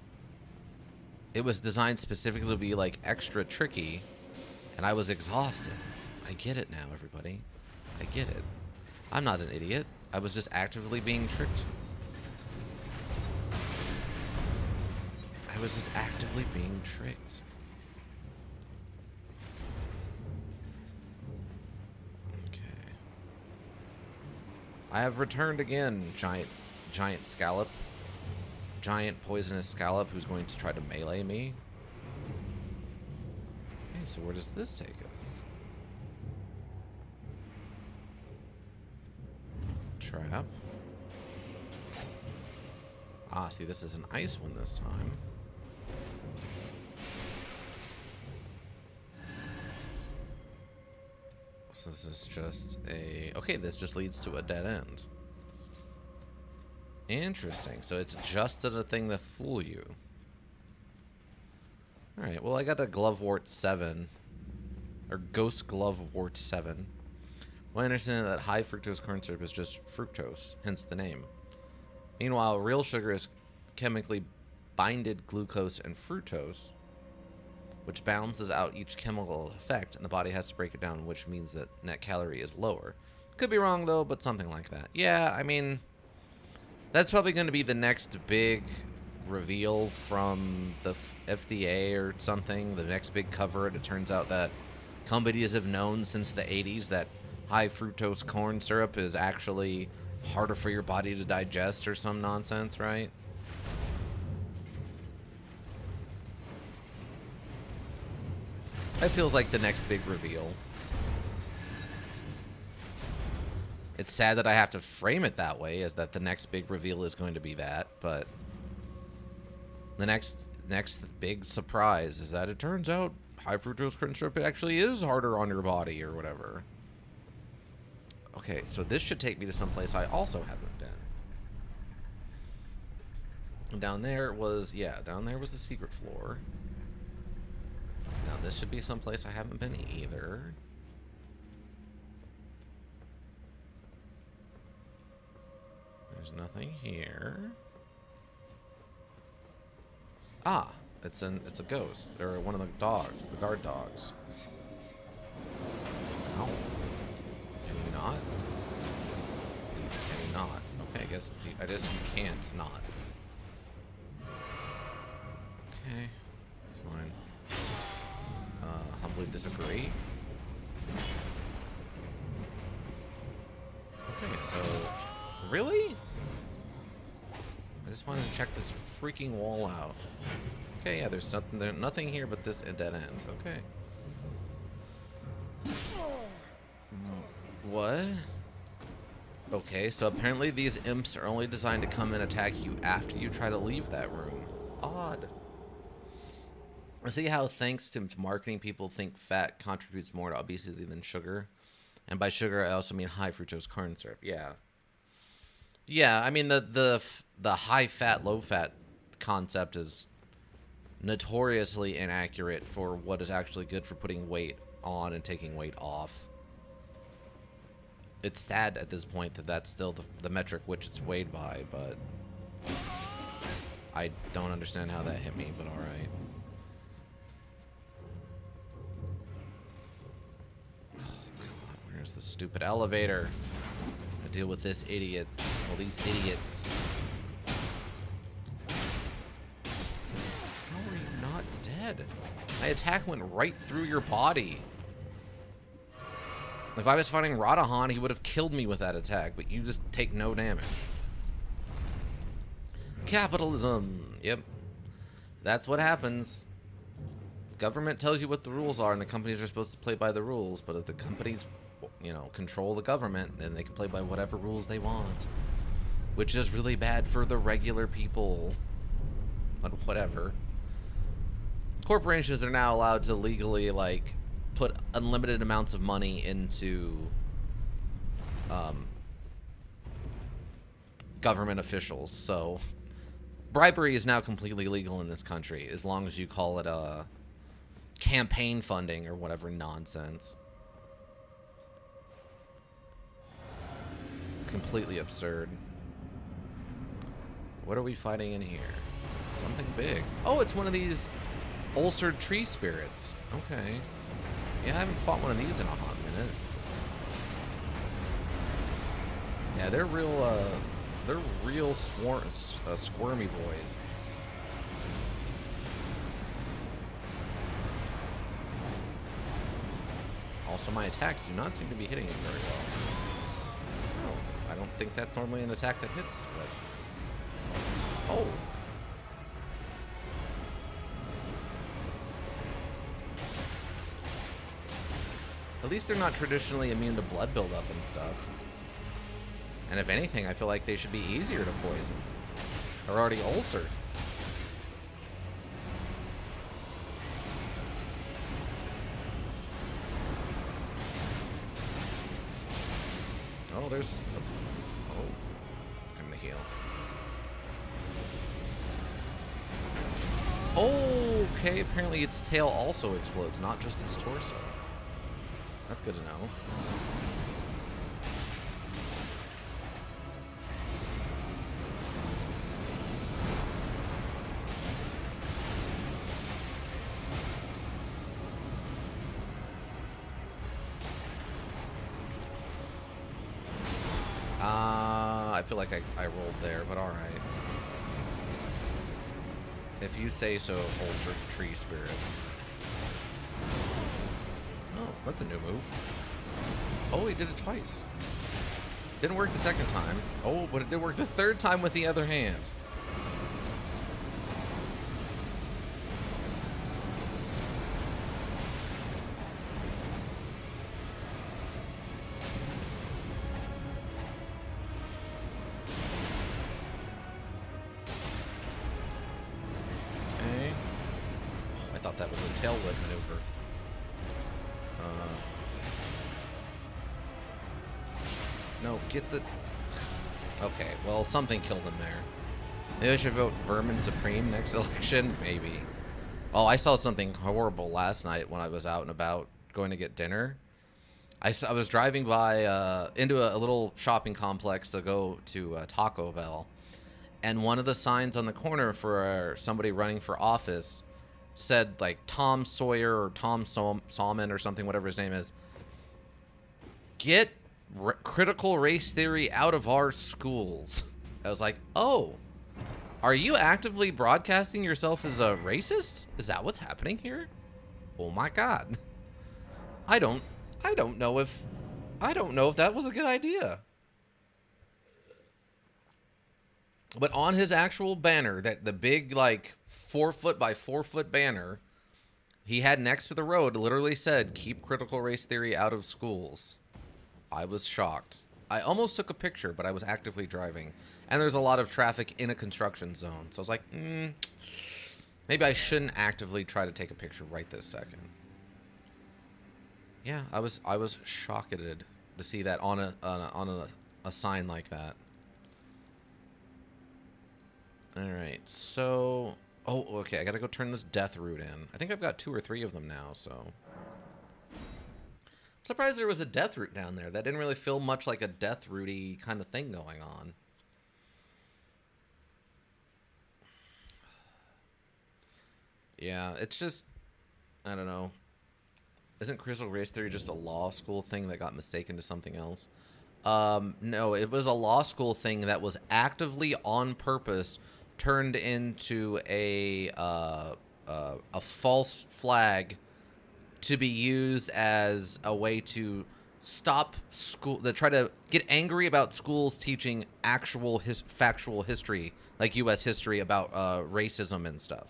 it was designed specifically to be, like, extra tricky, and I was exhausted. I get it now, everybody. I get it. I'm not an idiot. I was just actively being tricked. I was just actively being tricked. Okay. I have returned again, giant scallop. Giant poisonous scallop who's going to try to melee me. Okay, so where does this take us? Trap. Ah, see, this is an ice one this time. So this is just a... Okay, this just leads to a dead end. Interesting. So it's just a thing to fool you. Alright, well, I got a Glovewort 7. Or Ghost Glovewort 7. Well, I understand that high fructose corn syrup is just fructose, hence the name. Meanwhile, real sugar is chemically binded glucose and fructose, which balances out each chemical effect, and the body has to break it down, which means that net calorie is lower. Could be wrong, though, but something like that. Yeah, I mean... That's probably going to be the next big reveal from the FDA or something. The next big cover. It turns out that companies have known since the 80s that high fructose corn syrup is actually harder for your body to digest or some nonsense, right? That feels like the next big reveal. It's sad that I have to frame it that way, as that the next big reveal is going to be that, but the next big surprise is that it turns out high fructose corn syrup actually is harder on your body or whatever. Okay, so this should take me to someplace I also haven't been. And down there was, yeah, down there was the secret floor. Now this should be someplace I haven't been either. There's nothing here. Ah, it's a ghost, or one of the dogs, the guard dogs. Ow. Can you not? Can you not? Okay, I guess you can't not. Okay, it's fine. Humbly disagree. Okay, so really? I just wanted to check this freaking wall out. Okay, yeah, there's nothing here but this dead end. Okay. What? Okay, so apparently these imps are only designed to come and attack you after you try to leave that room. Odd. I see how, thanks to marketing, people think fat contributes more to obesity than sugar. And by sugar, I also mean high fructose corn syrup. Yeah. Yeah, I mean, the high fat, low fat concept is notoriously inaccurate for what is actually good for putting weight on and taking weight off. It's sad at this point that that's still the metric which it's weighed by, but I don't understand how that hit me, but alright. Oh god, where's the stupid elevator? I deal with this idiot. Well, these idiots. How are you not dead? My attack went right through your body. If I was fighting Radahan, he would have killed me with that attack, but you just take no damage. Capitalism. Yep. That's what happens. Government tells you what the rules are, and the companies are supposed to play by the rules, but if the companies, you know, control the government, then they can play by whatever rules they want. Which is really bad for the regular people. But whatever. Corporations are now allowed to legally, like, put unlimited amounts of money into government officials. So bribery is now completely legal in this country, as long as you call it campaign funding or whatever nonsense. It's completely absurd. What are we fighting in here? Something big. Oh, it's one of these ulcered tree spirits. Okay. Yeah, I haven't fought one of these in a hot minute. Yeah, they're real squirmy boys. Also, my attacks do not seem to be hitting it very well. Oh, I don't think that's normally an attack that hits, but... Oh! At least they're not traditionally immune to blood buildup and stuff. And if anything, I feel like they should be easier to poison. They're already ulcered. Oh, there's... Oh. I'm gonna heal. Oh, okay. Apparently its tail also explodes, not just its torso. That's good to know. I feel like I rolled there, but alright. If you say so, Ulcer Tree Spirit. Oh, that's a new move. Oh, he did it twice. Didn't work the second time. Oh, but it did work the third time with the other hand. Okay. Oh, I thought that was a tail whip maneuver. No, get the... Okay, well, something killed him there. Maybe I should vote Vermin Supreme next election. Maybe. Oh, I saw something horrible last night when I was out and about going to get dinner. I was driving by into a little shopping complex to go to Taco Bell, and one of the signs on the corner for somebody running for office said like Tom Sawyer or Tom Salmon or something, whatever his name is. Get critical race theory out of our schools. I was like, oh, are you actively broadcasting yourself as a racist? Is that what's happening here? Oh my God. I don't know if that was a good idea. But on his actual banner, that the big like 4-foot by 4-foot banner he had next to the road literally said, "Keep critical race theory out of schools." I was shocked. I almost took a picture, but I was actively driving. And there's a lot of traffic in a construction zone. So I was like, maybe I shouldn't actively try to take a picture right this second. Yeah, I was shocked to see that on a sign like that. All right, so okay, I gotta go turn this death route in. I think I've got 2 or 3 of them now, so I'm surprised there was a death route down there. That didn't really feel much like a death route-y kind of thing going on. Yeah, it's just, I don't know. Isn't critical race theory just a law school thing that got mistaken to something else? No, it was a law school thing that was actively on purpose turned into a false flag to be used as a way to stop school, to try to get angry about schools teaching actual factual history, like U.S. history about racism and stuff.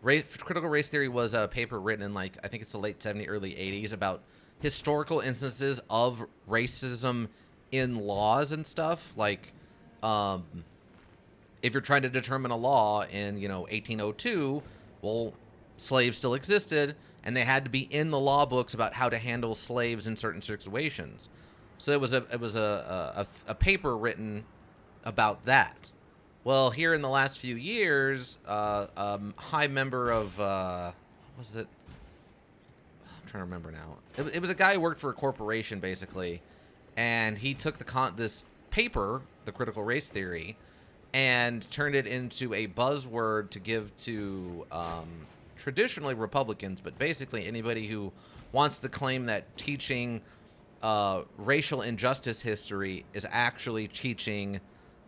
Critical race theory was a paper written in like I think it's the late 70s, early 80s about historical instances of racism in laws and stuff. Like, if you're trying to determine a law in 1802, well, slaves still existed, and they had to be in the law books about how to handle slaves in certain situations. So it was a paper written about that. Well, here in the last few years, high member of what was it? I'm trying to remember now. It was a guy who worked for a corporation basically, and he took this paper, the critical race theory, and turned it into a buzzword to give to traditionally Republicans, but basically anybody who wants to claim that teaching racial injustice history is actually teaching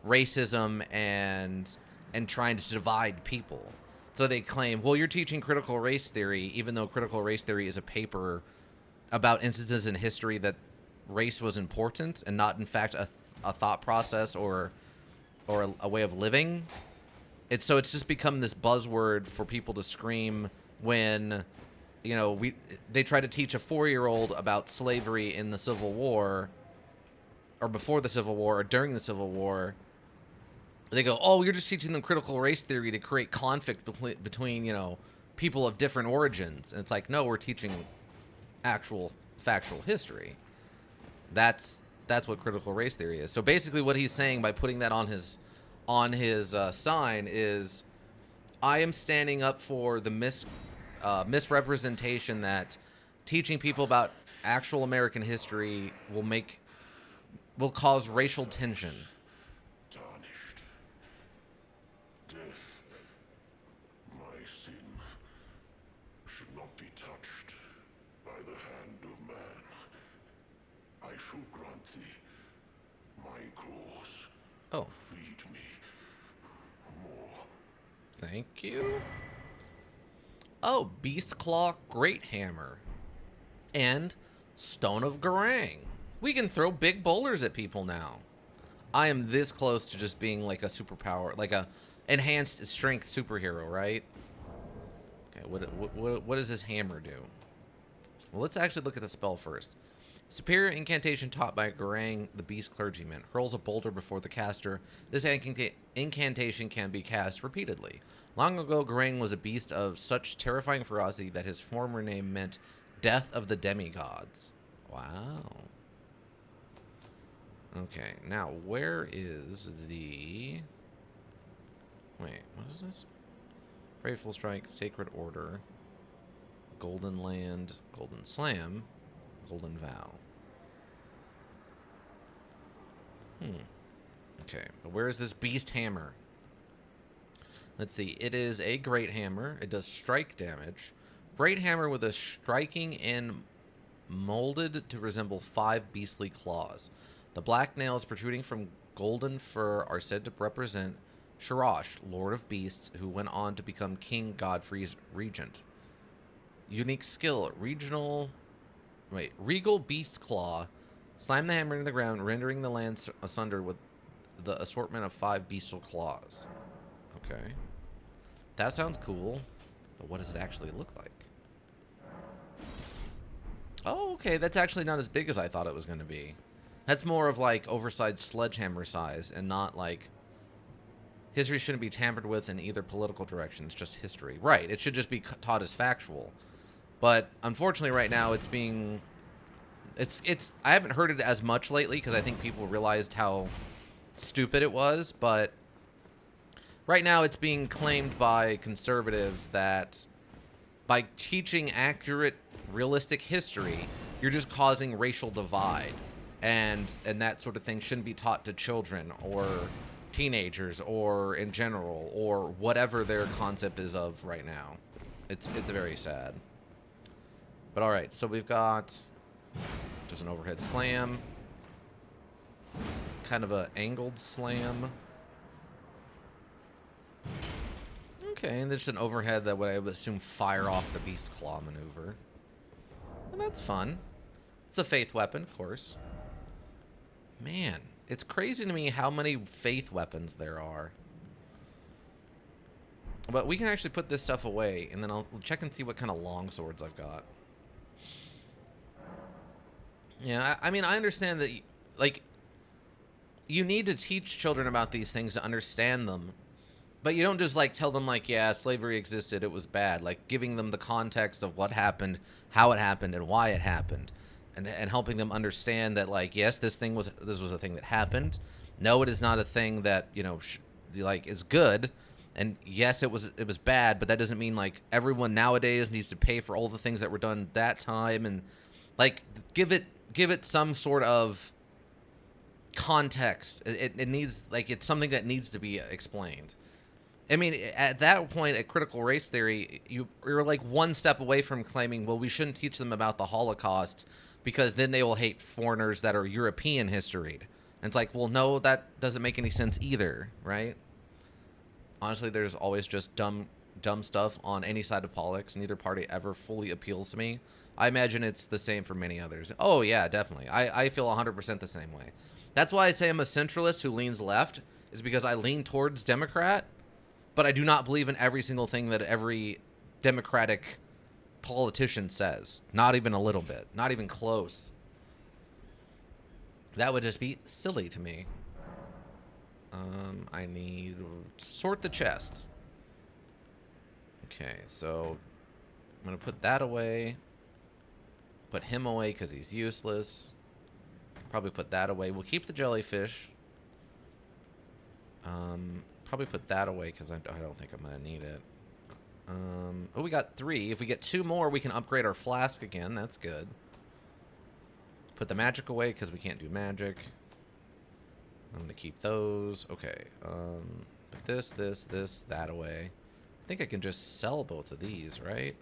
racism and trying to divide people. So they claim, well, you're teaching critical race theory, even though critical race theory is a paper about instances in history that race was important and not, in fact, a thought process or a way of living. It's just become this buzzword for people to scream when, they try to teach a 4-year-old about slavery in the Civil War, or before the Civil War, or during the Civil War. They go, oh, you're just teaching them critical race theory to create conflict between people of different origins. And it's like, no, we're teaching actual factual history. That's what critical race theory is. So basically what he's saying by putting that on his sign is, I am standing up for the misrepresentation that teaching people about actual American history will cause racial tension. Tarnished. Death. My sin should not be touched by the hand of man. I shall grant thee my cause. Oh. Feed me more. Thank you. Oh, Beast Claw Great Hammer. And Stone of Garang. We can throw big boulders at people now. I am this close to just being like a superpower, like a enhanced strength superhero, right? Okay, what does this hammer do? Well, let's actually look at the spell first. Superior incantation taught by Garang, the Beast Clergyman. Hurls a boulder before the caster. This incantation can be cast repeatedly. Long ago, Garang was a beast of such terrifying ferocity that his former name meant Death of the Demigods. Wow. Okay, now where is the... Wait, what is this? Grateful Strike, Sacred Order, Golden Land, Golden Slam, Golden Vow. Okay, but where is this Beast Hammer? Let's see. It is a Great Hammer. It does strike damage. Great Hammer with a striking and molded to resemble 5 beastly claws. The black nails protruding from golden fur are said to represent Sharash, Lord of Beasts, who went on to become King Godfrey's regent. Unique skill, Regal Beast Claw. Slam the hammer into the ground, rendering the land asunder with the assortment of 5 bestial claws. Okay. That sounds cool, but what does it actually look like? Oh, okay, that's actually not as big as I thought it was going to be. That's more of like oversized sledgehammer size and not like... History shouldn't be tampered with in either political direction. It's just history. Right, it should just be taught as factual. But unfortunately right now it's being... I haven't heard it as much lately because I think people realized how stupid it was, but right now it's being claimed by conservatives that by teaching accurate, realistic history, you're just causing racial divide, and that sort of thing shouldn't be taught to children or teenagers or in general or whatever their concept is of right now. It's very sad. But all right, so we've got just an overhead slam, kind of a angled slam. Okay, and there's an overhead that would, I would assume, fire off the Beast Claw maneuver. And that's fun. It's a faith weapon, of course. Man, it's crazy to me how many faith weapons there are. But we can actually put this stuff away, and then I'll check and see what kind of long swords I've got. Yeah, I mean, I understand that, like, you need to teach children about these things to understand them. But you don't just, like, tell them, like, yeah, slavery existed, it was bad. Like, giving them the context of what happened, how it happened, and why it happened. And helping them understand that, like, yes, this was a thing that happened. No, it is not a thing that, you know, like, is good. And yes, it was bad, but that doesn't mean, like, everyone nowadays needs to pay for all the things that were done that time. And, like, give it some sort of context. It needs, like, it's something that needs to be explained. I mean, at that point, at critical race theory, you're like one step away from claiming, well, we shouldn't teach them about the Holocaust because then they will hate foreigners that are European historied. And it's like, well, no, that doesn't make any sense either, right? Honestly, there's always just dumb stuff on any side of politics. Neither party ever fully appeals to me. I imagine it's the same for many others. Oh, yeah, definitely. I feel 100% the same way. That's why I say I'm a centralist who leans left, is because I lean towards Democrat. But I do not believe in every single thing that every Democratic politician says. Not even a little bit. Not even close. That would just be silly to me. I need to sort the chests. Okay, so I'm going to put that away. Put him away because he's useless. Probably put that away. We'll keep the jellyfish. Probably put that away because I don't think I'm going to need it. Oh, we got 3. If we get 2 more, we can upgrade our flask again. That's good. Put the magic away because we can't do magic. I'm going to keep those. Okay. Put this, that away. I think I can just sell both of these, right?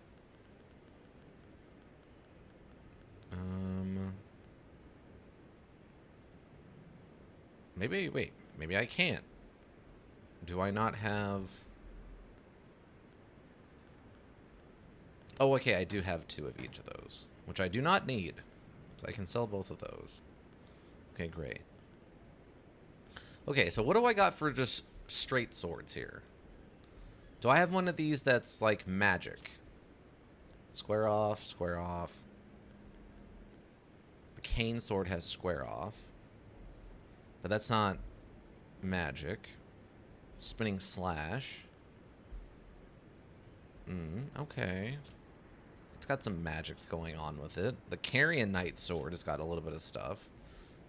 Maybe, wait. Maybe I can't. Do I not have... Oh, okay, I do have 2 of each of those, which I do not need. So I can sell both of those. Okay, great. Okay, so what do I got for just straight swords here? Do I have one of these that's like magic? Square off, square off. The cane sword has square off. But that's not magic. Spinning slash. Okay. It's got some magic going on with it. The Carrion Knight sword has got a little bit of stuff.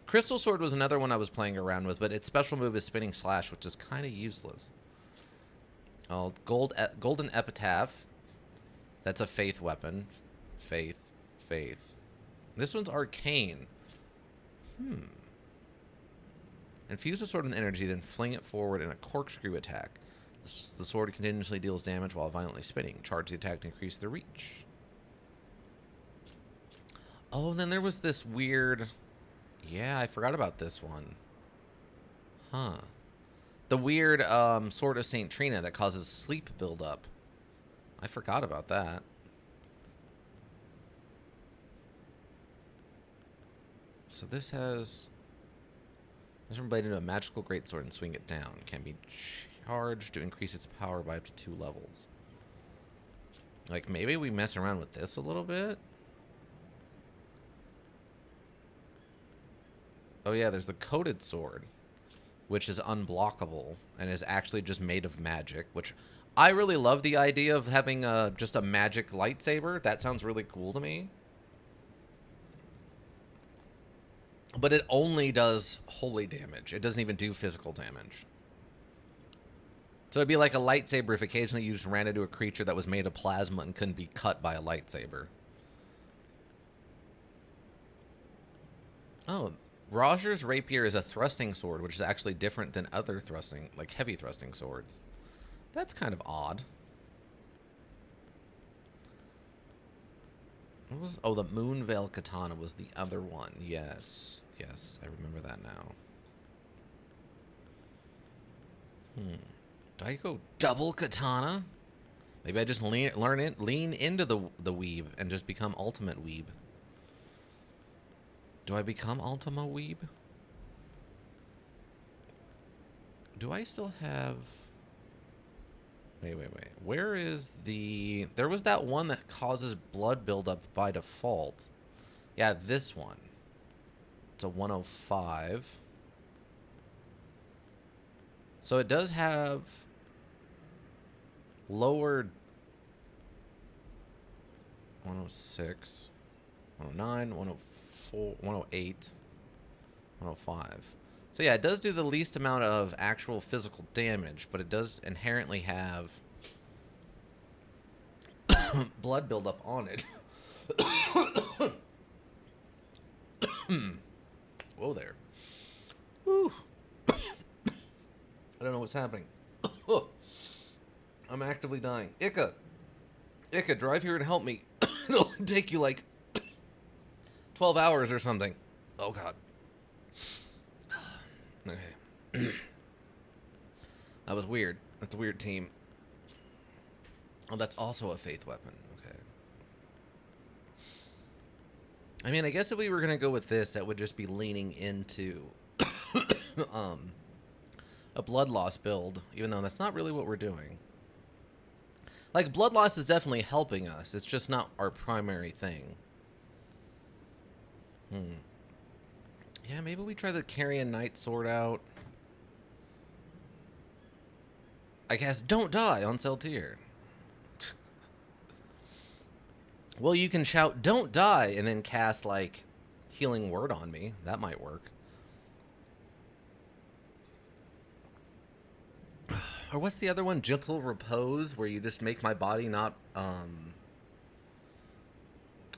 Crystal sword was another one I was playing around with, but its special move is spinning slash, which is kind of useless. Oh, golden epitaph. That's a faith weapon. Faith, faith. This one's arcane. Infuse the sword with energy, then fling it forward in a corkscrew attack. The sword continuously deals damage while violently spinning. Charge the attack to increase the reach. Oh, and then there was this weird... Yeah, I forgot about this one. Huh. The weird Sword of St. Trina that causes sleep buildup. I forgot about that. So this has... This blade into a magical greatsword and swing it down. Can be charged to increase its power by up to 2 levels. Like, maybe we mess around with this a little bit? Oh yeah, there's the coated sword, which is unblockable and is actually just made of magic, which I really love the idea of having just a magic lightsaber. That sounds really cool to me. But it only does holy damage. It doesn't even do physical damage. So it'd be like a lightsaber if occasionally you just ran into a creature that was made of plasma and couldn't be cut by a lightsaber. Oh, Roger's rapier is a thrusting sword, which is actually different than other thrusting, like heavy thrusting swords. That's kind of odd. What was... Oh, the Moonveil Katana was the other one. Yes. Yes, I remember that now. Do I go double katana? Maybe I just lean into the weeb and just become ultimate weeb. Do I become Ultima Weeb? Do I still have... Wait. Where is the... There was that one that causes blood buildup by default. Yeah, this one. It's a 105. So it does have lower 106, 109, 104, 108, 105. So yeah, it does do the least amount of actual physical damage, but it does inherently have blood buildup on it. Whoa there. Whew. I don't know what's happening. I'm actively dying. Ika, drive here and help me. It'll take you like 12 hours or something. Oh, God. Okay. That was weird. That's a weird team. Oh, that's also a faith weapon. Okay. I mean, I guess if we were going to go with this, that would just be leaning into a blood loss build, even though that's not really what we're doing. Like, blood loss is definitely helping us. It's just not our primary thing. Yeah, maybe we try the Carrion Knight sword out. I guess don't die on Seltier. Well, you can shout don't die and then cast, like, healing word on me. That might work. Or what's the other one? Gentle Repose, where you just make my body not,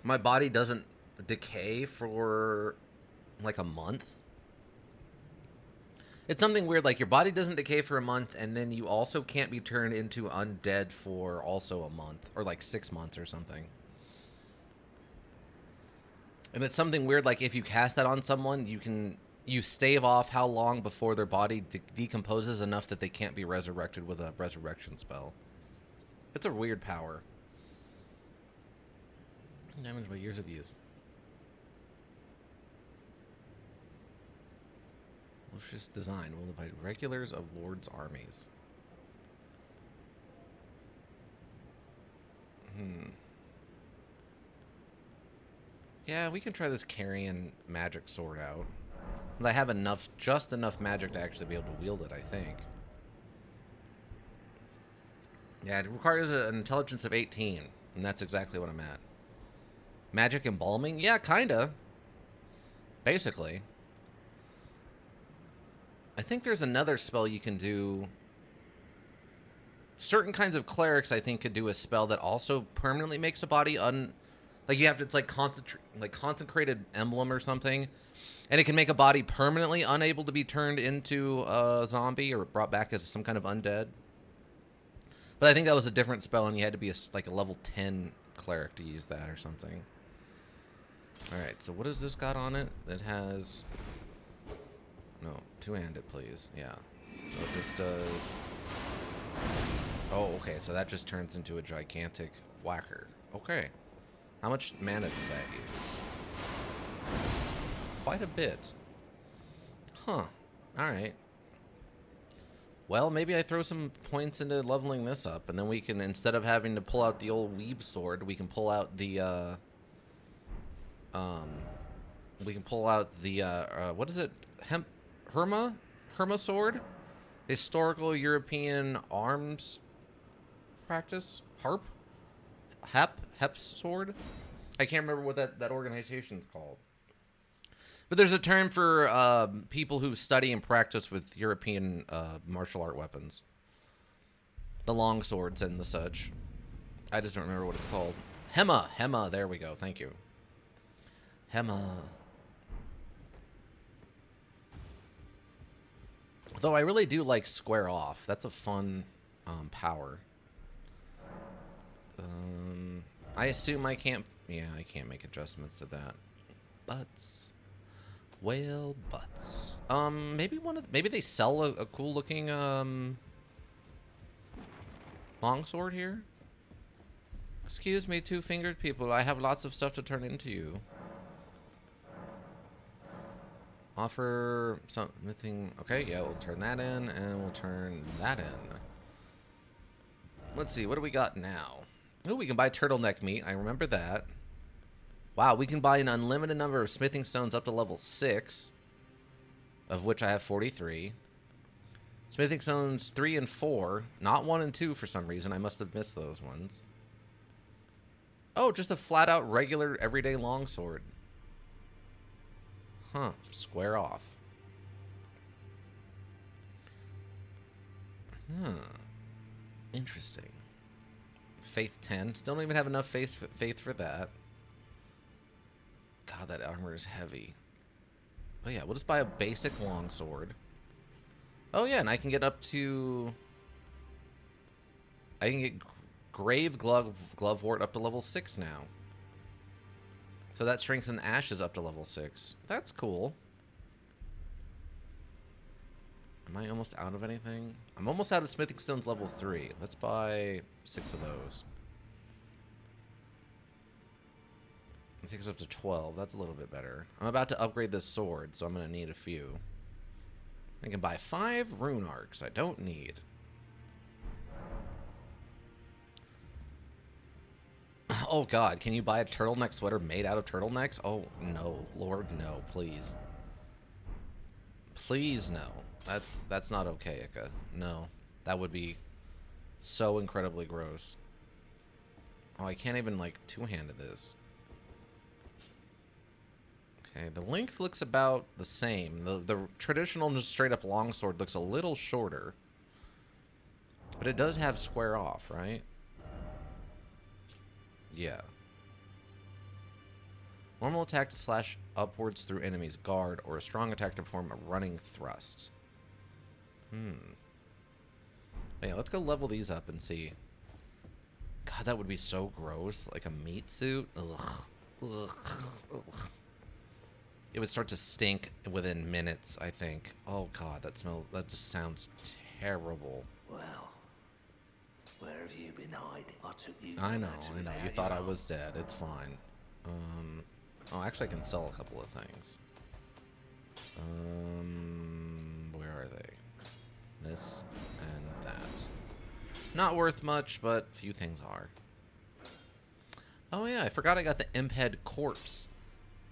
my body doesn't decay for, like, a month. It's something weird, like your body doesn't decay for a month, and then you also can't be turned into undead for also a month, or like 6 months or something. And it's something weird, like if you cast that on someone, you stave off how long before their body decomposes enough that they can't be resurrected with a resurrection spell. It's a weird power. Damaged by years of use. Lucius design wielded by regulars of Lord's armies. Yeah, we can try this Carrion magic sword out. I have just enough magic to actually be able to wield it, I think. Yeah, it requires an intelligence of 18, and that's exactly what I'm at. Magic embalming? Yeah, kinda. Basically. I think there's another spell you can do. certain kinds of clerics, I think, could do a spell that also permanently makes a body like you have to, it's like consecrated emblem or something, and it can make a body permanently unable to be turned into a zombie or brought back as some kind of undead. But I think that was a different spell, and you had to be like a level 10 cleric to use that or something. All right, so what has this got on it? It has no two-handed, please. Yeah. So this does. Oh, okay. So that just turns into a gigantic whacker. Okay. How much mana does that use? Quite a bit. Huh. Alright. Well, maybe I throw some points into leveling this up, and then we can, instead of having to pull out the old weeb sword, we can pull out the, what is it? Herma sword? Historical European arms practice? Hep sword? I can't remember what that organization's called. But there's a term for people who study and practice with European martial art weapons. The long swords and the such. I just don't remember what it's called. Hema, there we go, thank you. Hema. Though I really do like square off. That's a fun power. I assume I can't... Yeah, I can't make adjustments to that. Butts. Whale butts. Maybe they sell a cool looking longsword here. Excuse me, two-fingered people. I have lots of stuff to turn into you. Offer something. Okay, yeah, we'll turn that in, and we'll turn that in. Let's see, what do we got now? Oh, we can buy turtleneck meat. I remember that. Wow, we can buy an unlimited number of smithing stones up to level 6, of which I have 43. Smithing stones 3 and 4, not 1 and 2 for some reason. I must have missed those ones. Oh, just a flat-out regular everyday longsword. Huh, square off. Huh. Interesting. Faith 10. Still don't even have enough faith for that. God, that armor is heavy. Oh yeah, we'll just buy a basic longsword. Oh yeah, and I can get up to... I can get Grave Glovewort up to level 6 now. So that strengthens Ashes up to level 6. That's cool. Am I almost out of anything? I'm almost out of smithing stones level 3. Let's buy 6 of those. It takes up to 12. That's a little bit better. I'm about to upgrade this sword, so I'm going to need a few. I can buy 5 rune arcs I don't need. Oh god, can you buy a turtleneck sweater made out of turtlenecks? Oh no, Lord, no, please. Please no. That's not okay, Ika. No. That would be so incredibly gross. Oh, I can't even like two-handed this. Okay, the length looks about the same. The traditional just straight up longsword looks a little shorter. But it does have square off, right? Yeah. Normal attack to slash upwards through enemies' guard, or a strong attack to perform a running thrust. Yeah, let's go level these up and see. God, that would be so gross. Like a meat suit. Ugh. Ugh. Ugh. It would start to stink within minutes, I think. Oh god, that just sounds terrible. Well, where have you been hiding? I took you. I know. You thought I was dead. It's fine. Oh, actually, I can sell a couple of things. Where are they? This and that. Not worth much, but few things are. Oh yeah, I forgot I got the imp head corpse.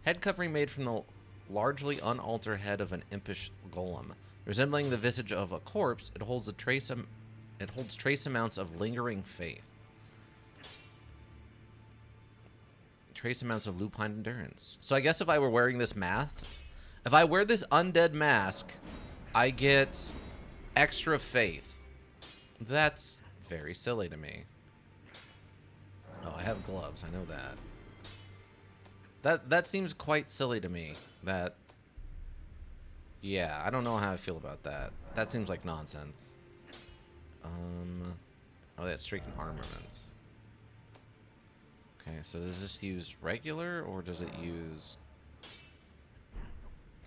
Head covering made from the largely unaltered head of an impish golem. Resembling the visage of a corpse, it holds trace amounts of lingering faith. Trace amounts of lupine endurance. So I guess if I were wearing this if I wear this undead mask, I get extra faith. That's very silly to me. Oh, I have gloves. I know that. That seems quite silly to me. That, yeah, I don't know how I feel about that. That seems like nonsense. Oh, that's streaking armaments. Okay, so does this use regular or does it use?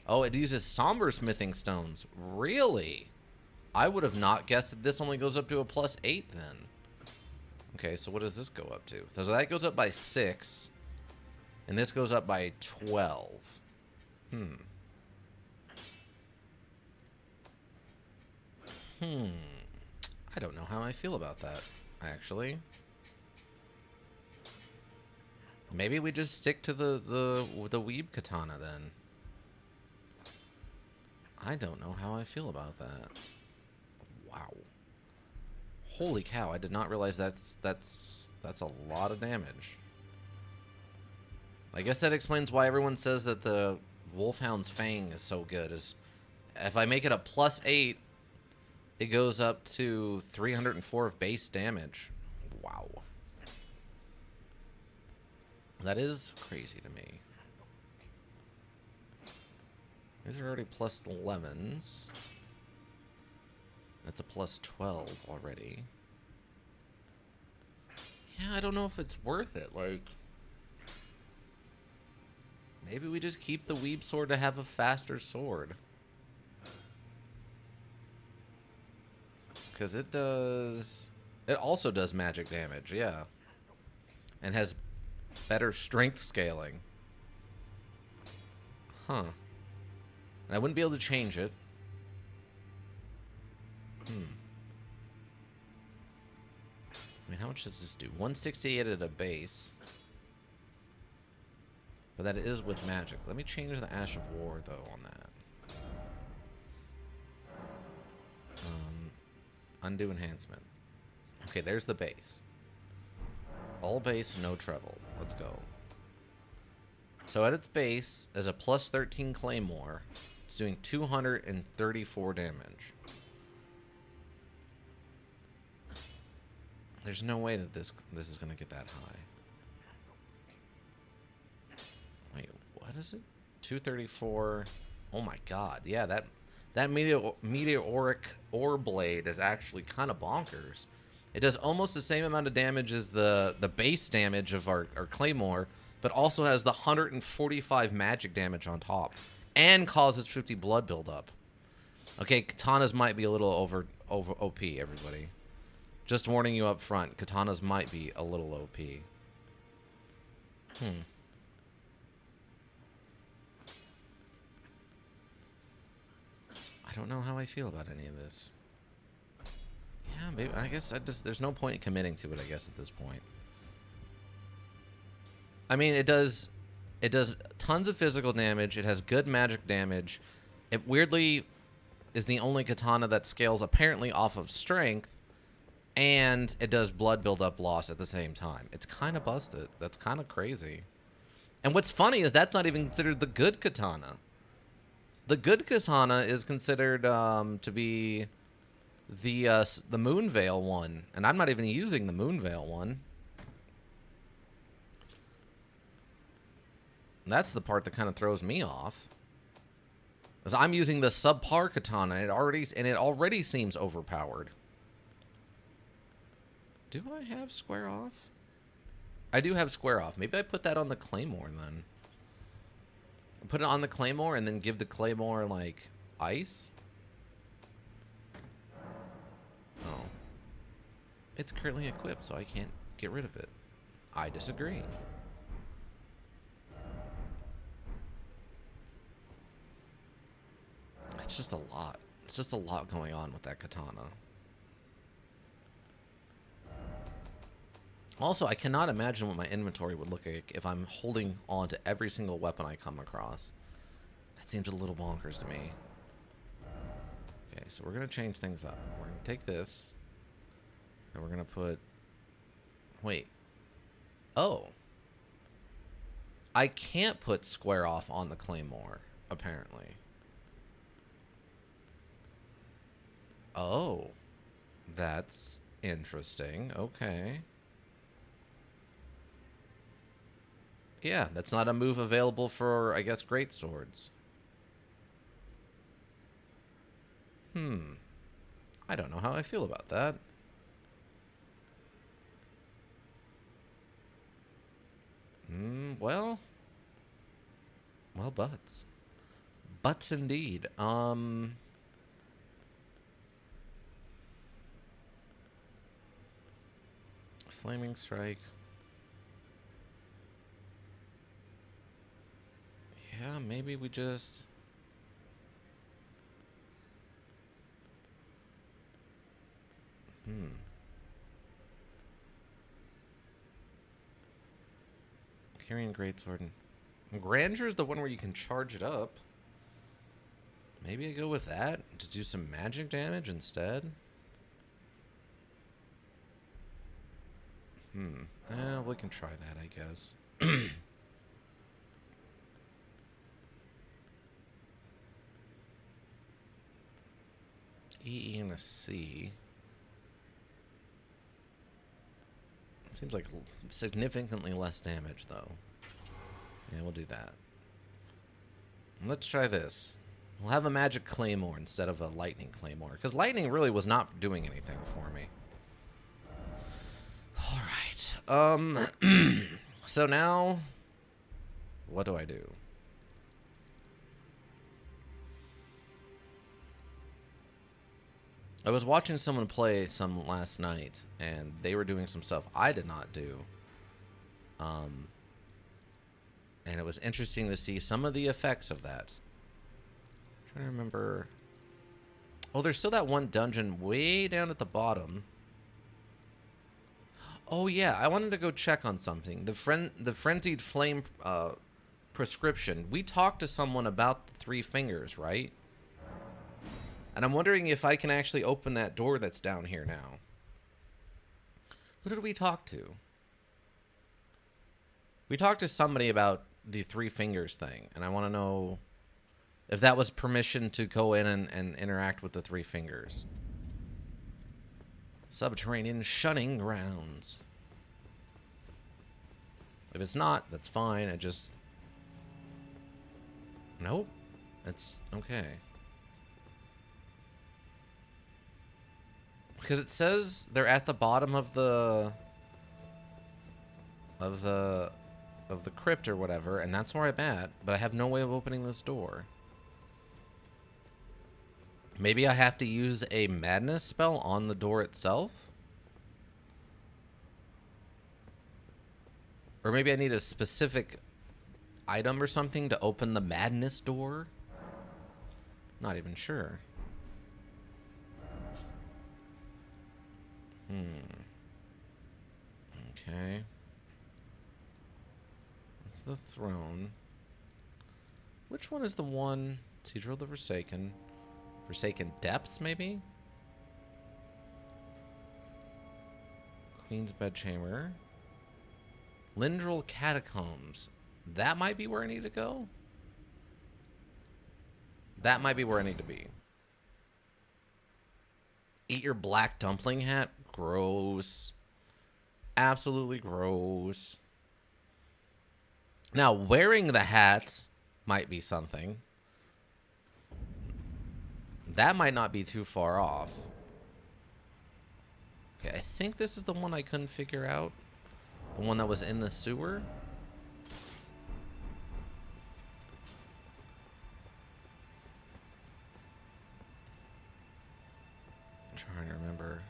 Oh, it uses somber smithing stones. Really? I would have not guessed that this only goes up to a +8 then. Okay, so what does this go up to? So that goes up by 6. And this goes up by 12. I don't know how I feel about that, actually. Maybe we just stick to the weeb katana then. I don't know how I feel about that. Wow. Holy cow, I did not realize that's a lot of damage. I guess that explains why everyone says that the Wolfhound's Fang is so good. Is if I make it a +8, it goes up to 304 of base damage. Wow. That is crazy to me. These are already +11s. That's a +12 already. Yeah, I don't know if it's worth it. Like, maybe we just keep the weeb sword to have a faster sword. Because it does... It also does magic damage, yeah. And has better strength scaling. Huh. And I wouldn't be able to change it. I mean, how much does this do? 168 at a base. But that is with magic. Let me change the Ash of War, though, on that. Undo enhancement. Okay, there's the base. All base, no treble. Let's go. So at its base, as a +13 Claymore, it's doing 234 damage. There's no way that this is going to get that high. Wait, what is it? 234. Oh my god. Yeah, that meteoric ore blade is actually kind of bonkers. It does almost the same amount of damage as the base damage of our Claymore, but also has the 145 magic damage on top and causes 50 blood buildup. Okay, katanas might be a little over OP, everybody. Just warning you up front, katanas might be a little OP. I don't know how I feel about any of this. Yeah, maybe, I guess there's no point in committing to it, I guess, at this point. I mean, it does tons of physical damage. It has good magic damage. It weirdly is the only katana that scales apparently off of strength, and it does blood buildup loss at the same time. It's kind of busted. That's kind of crazy. And what's funny is that's not even considered the good katana. The good katana is considered to be the Moonveil one, and I'm not even using the Moonveil one. That's the part that kind of throws me off. Because I'm using the subpar katana, and it already seems overpowered. Do I have square off? I do have square off. Maybe I put that on the Claymore then. Put it on the Claymore and then give the Claymore, like, ice? Oh. It's currently equipped, so I can't get rid of it. I disagree. It's just a lot. It's just a lot going on with that katana. Also, I cannot imagine what my inventory would look like if I'm holding on to every single weapon I come across. That seems a little bonkers to me. Okay, so we're going to change things up. We're going to take this, and we're going to put... Wait. Oh. I can't put square off on the Claymore, apparently. Oh. That's Interesting. Okay. Yeah, that's not a move available for, I guess, great swords. I don't know how I feel about that. Well, butts. Butts indeed. Flaming strike. Yeah, maybe we just... Carrying greatsword. Grandeur is the one where you can charge it up. Maybe I go with that to do some magic damage instead. We can try that, I guess. E and a C. Seems like significantly less damage, though. Yeah, we'll do that. Let's try this. We'll have a magic claymore instead of a lightning claymore, because lightning really was not doing anything for me. All right. So now, what do I do? I was watching someone play some last night, and they were doing some stuff I did not do. And it was interesting to see some of the effects of that. I'm trying to remember. Oh, there's still that one dungeon way down at the bottom. Oh yeah, I wanted to go check on something. The frenzied flame prescription. We talked to someone about the 3 fingers, right? And I'm wondering if I can actually open that door that's down here now. Who did we talk to? We talked to somebody about the 3 fingers thing, and I want to know if that was permission to go in and interact with the 3 fingers. Subterranean shunning grounds. If it's not, that's fine. I just... Nope. It's okay. Because it says they're at the bottom of the crypt or whatever, and that's where I'm at, but I have no way of opening this door. Maybe I have to use a madness spell on the door itself? Or maybe I need a specific item or something to open the madness door? Not even sure. Okay. That's the throne. Which one is the one? Cathedral of the Forsaken. Forsaken Depths, maybe? Queen's Bedchamber. Lindrel Catacombs. That might be where I need to go? That might be where I need to be. Eat your black dumpling hat? Gross. Absolutely gross. Now, wearing the hat might be something. That might not be too far off. Okay, I think this is the one I couldn't figure out. The one that was in the sewer. I'm trying to remember.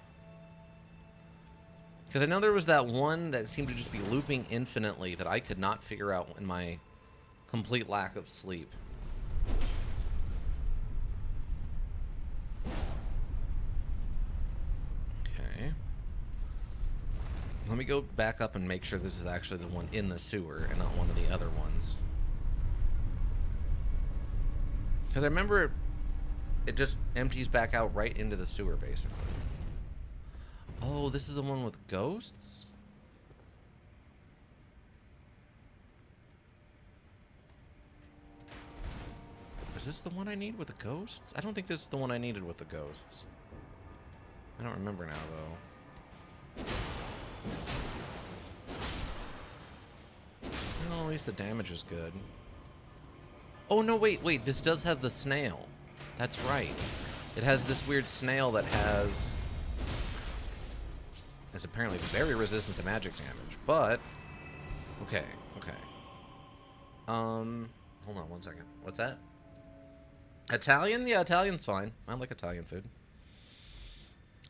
Because I know there was that one that seemed to just be looping infinitely that I could not figure out in my complete lack of sleep. Okay. Let me go back up and make sure this is actually the one in the sewer and not one of the other ones. Because I remember it just empties back out right into the sewer, basically. Oh, this is the one with ghosts? Is this the one I need with the ghosts? I don't think this is the one I needed with the ghosts. I don't remember now, though. Well, at least the damage is good. Oh, no, wait. This does have the snail. That's right. It has this weird snail that is apparently very resistant to magic damage, but... Okay. Hold on one second. What's that? Italian? Yeah, Italian's fine. I like Italian food.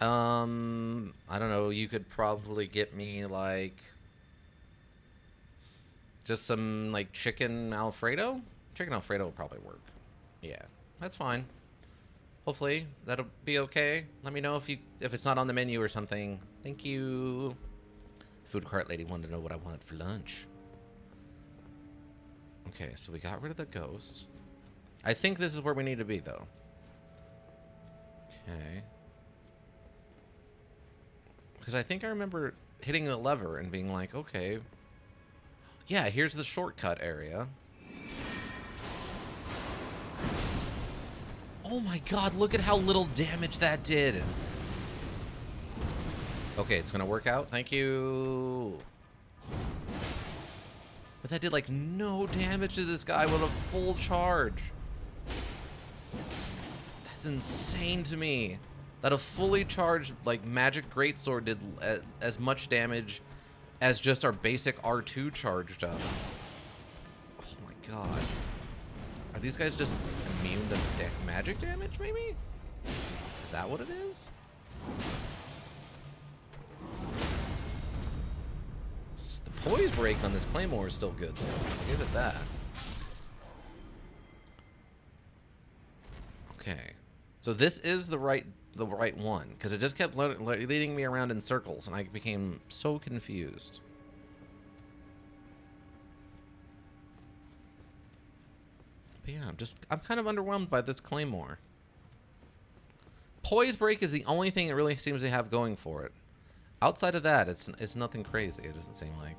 I don't know. You could probably get me, like... just some, like, chicken Alfredo? Chicken Alfredo will probably work. Yeah, that's fine. Hopefully, that'll be okay. Let me know if it's not on the menu or something. Thank you. Food cart lady wanted to know what I wanted for lunch. Okay, so we got rid of the ghost. I think this is where we need to be, though. Okay. Because I think I remember hitting a lever and being like, okay. Yeah, here's the shortcut area. Oh my god, look at how little damage that did. Okay, it's gonna work out. Thank you. But that did, like, no damage to this guy with a full charge. That's insane to me. That a fully charged, like, magic greatsword did as much damage as just our basic R2 charged up. Oh my god. Are these guys just immune to magic damage, maybe? Is that what it is? The poise break on this claymore is still good, though. I'll give it that. Okay. So this is the right one, because it just kept leading me around in circles, and I became so confused. But yeah, I'm kind of underwhelmed by this claymore. Poise break is the only thing it really seems to have going for it. Outside of that, it's nothing crazy. It doesn't seem like.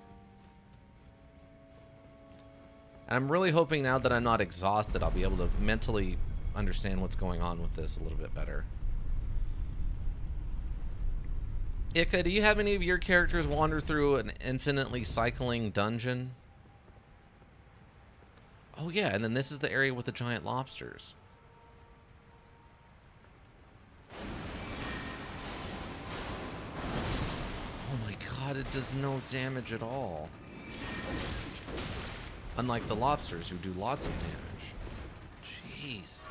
And I'm really hoping now that I'm not exhausted, I'll be able to mentally understand what's going on with this a little bit better. Ika, do you have any of your characters wander through an infinitely cycling dungeon? Oh yeah, and then this is the area with the giant lobsters. Oh my god, it does no damage at all. Unlike the lobsters, who do lots of damage. Jeez.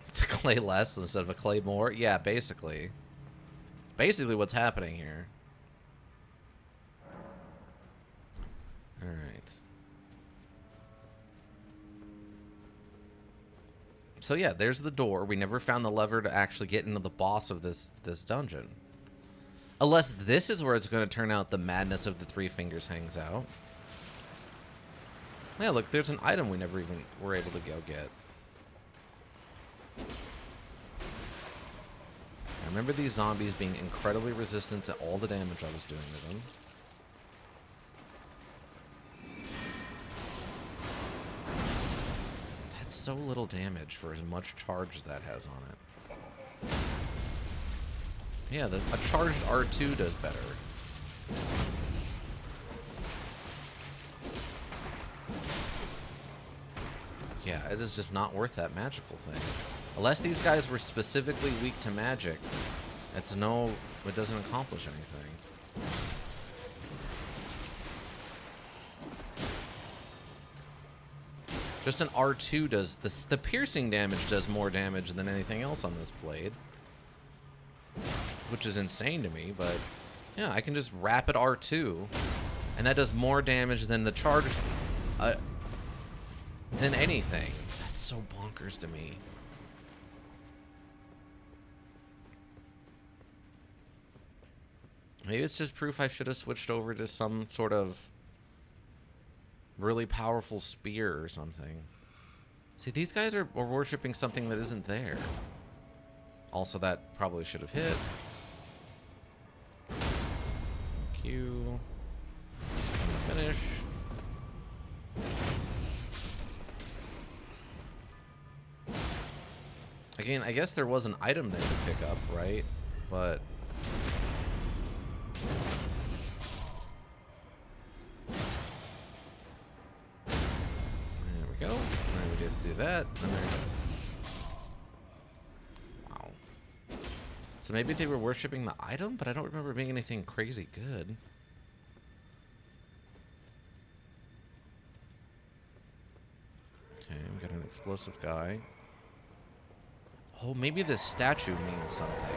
It's a clay less instead of a clay more? Yeah, basically. Basically what's happening here. Alright. So yeah, there's the door. We never found the lever to actually get into the boss of this dungeon. Unless this is where it's going to turn out the madness of the three fingers hangs out. Yeah, look, there's an item we never even were able to go get. I remember these zombies being incredibly resistant to all the damage I was doing to them. That's so little damage for as much charge as that has on it. Yeah, a charged R2 does better. Yeah, it is just not worth that magical thing. Unless these guys were specifically weak to magic, it doesn't accomplish anything. Just an R2 does, the piercing damage does more damage than anything else on this blade. Which is insane to me, but yeah, I can just rapid R2, and that does more damage than the charge, than anything. That's so bonkers to me. Maybe it's just proof I should have switched over to some sort of really powerful spear or something. See, these guys are worshipping something that isn't there. Also, that probably should have hit. Thank you. Finish. Again, I guess there was an item there to pick up, right? But go. And we just do that. And there we go. Wow. So maybe they were worshipping the item, but I don't remember being anything crazy good. Okay, we got an explosive guy. Oh, maybe this statue means something.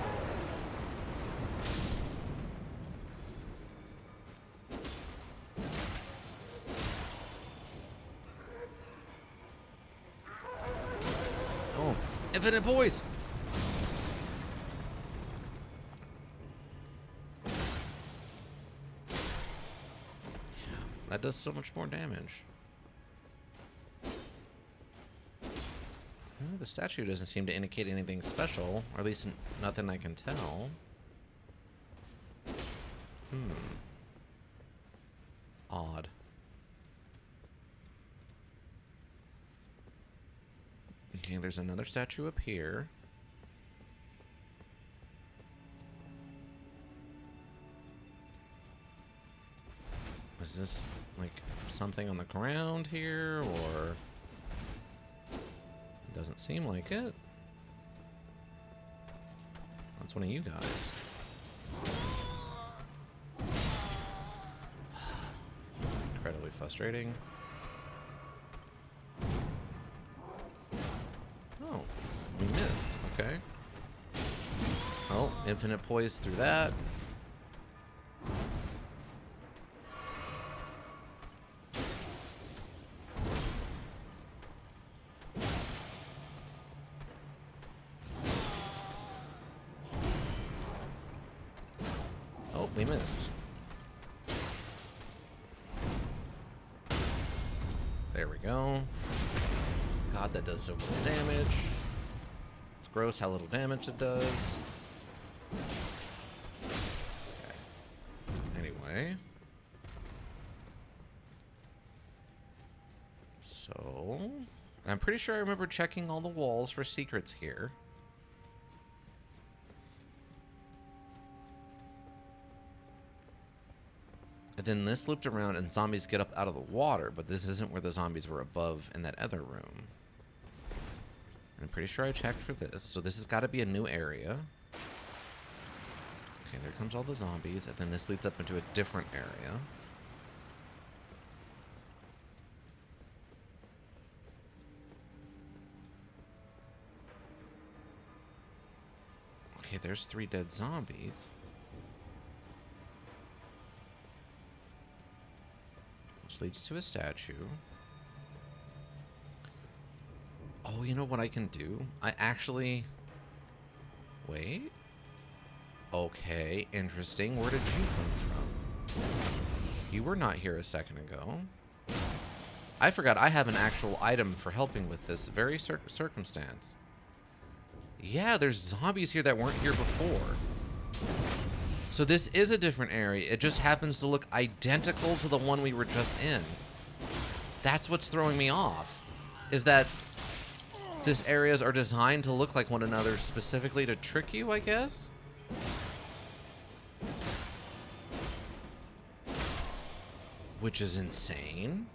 Oh, infinite poise! Yeah, that does so much more damage. Well, the statue doesn't seem to indicate anything special, or at least nothing I can tell. Odd. Okay, there's another statue up here. Is this, like, something on the ground here, or... It doesn't seem like it. That's one of you guys. Incredibly frustrating. Oh, we missed. Okay. Oh, infinite poise through that. Oh, we missed. There we go. God, that does so little damage. It's gross how little damage it does. Okay. Anyway. So, I'm pretty sure I remember checking all the walls for secrets here. And then this looped around and zombies get up out of the water, but this isn't where the zombies were above in that other room. And I'm pretty sure I checked for this, so this has got to be a new area. Okay, there comes all the zombies, and then this leads up into a different area. Okay, there's 3 dead zombies. Which leads to a statue. Oh, you know what I can do? I actually... Wait. Okay, interesting. Where did you come from? You were not here a second ago. I forgot I have an actual item for helping with this very circumstance. Yeah, there's zombies here that weren't here before. So this is a different area. It just happens to look identical to the one we were just in. That's what's throwing me off. Is that these areas are designed to look like one another specifically to trick you, I guess? Which is insane.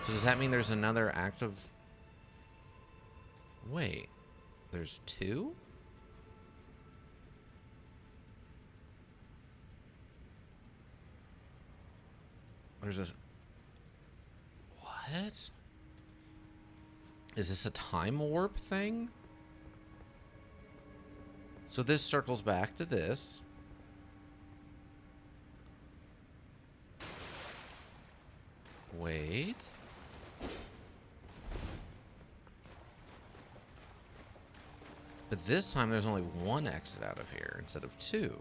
So does that mean there's another active... Wait. There's 2? There's this... What? Is this a time warp thing? So this circles back to this. Wait. But this time there's only 1 exit out of here instead of 2.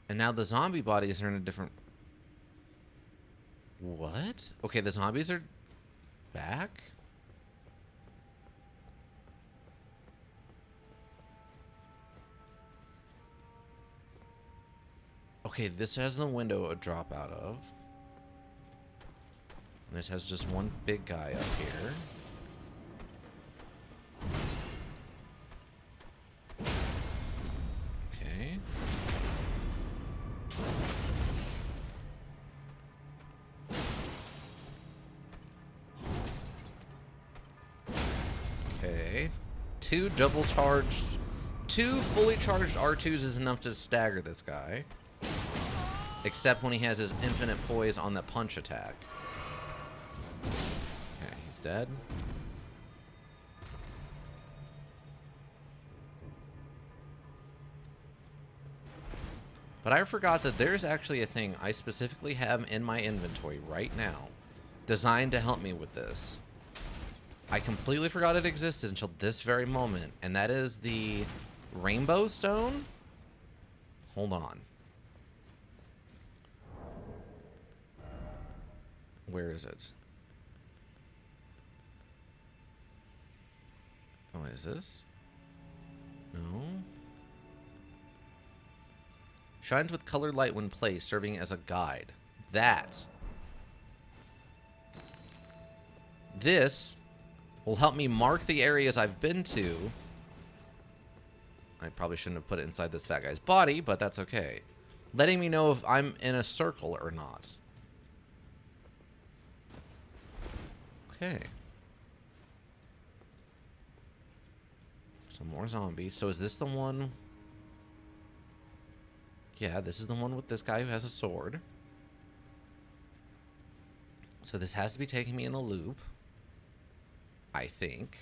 And now the zombie bodies are in a different... What? Okay, the zombies are back? Okay, this has the window to drop out of. And this has just one big guy up here. Okay. Okay. Two double charged... Two fully charged R2s is enough to stagger this guy. Except when he has his infinite poise on the punch attack. Okay, he's dead. But I forgot that there's actually a thing I specifically have in my inventory right now designed to help me with this. I completely forgot it existed until this very moment, and that is the rainbow stone. Hold on. Where is it? Oh, is this? No. Shines with colored light when placed, serving as a guide. That. This will help me mark the areas I've been to. I probably shouldn't have put it inside this fat guy's body, but that's okay. Letting me know if I'm in a circle or not. Okay. Some more zombies. So is this the one? Yeah, this is the one with this guy who has a sword. So this has to be taking me in a loop. I think.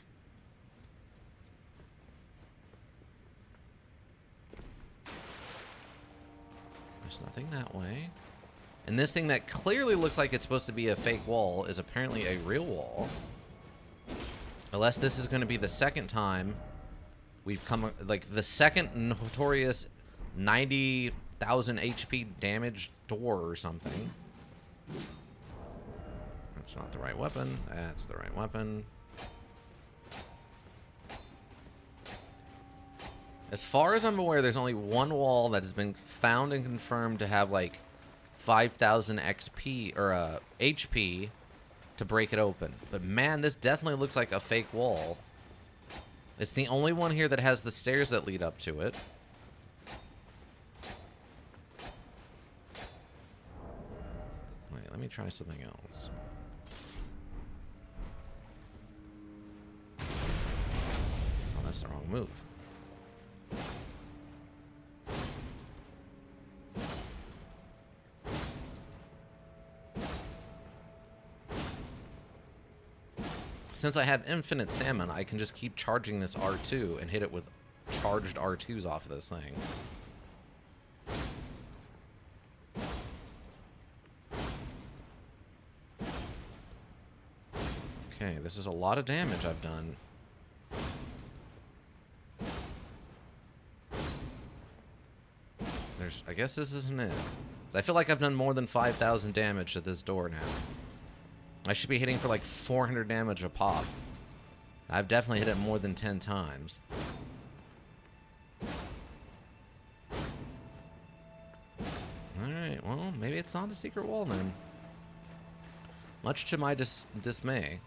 There's nothing that way. And this thing that clearly looks like it's supposed to be a fake wall is apparently a real wall. Unless this is going to be the second time we've come, like the second notorious 90,000 HP damage door or something. That's not the right weapon. That's the right weapon. As far as I'm aware, there's only one wall that has been found and confirmed to have like 5,000 XP or HP to break it open. But man, this definitely looks like a fake wall. It's the only one here that has the stairs that lead up to it. Wait, let me try something else. Oh, that's the wrong move. Since I have infinite stamina, I can just keep charging this R2 and hit it with charged R2s off of this thing. Okay, this is a lot of damage I've done. I guess this isn't it. I feel like I've done more than 5,000 damage to this door now. I should be hitting for like 400 damage a pop. I've definitely hit it more than 10 times. Alright, well, maybe it's not a secret wall then. Much to my dismay.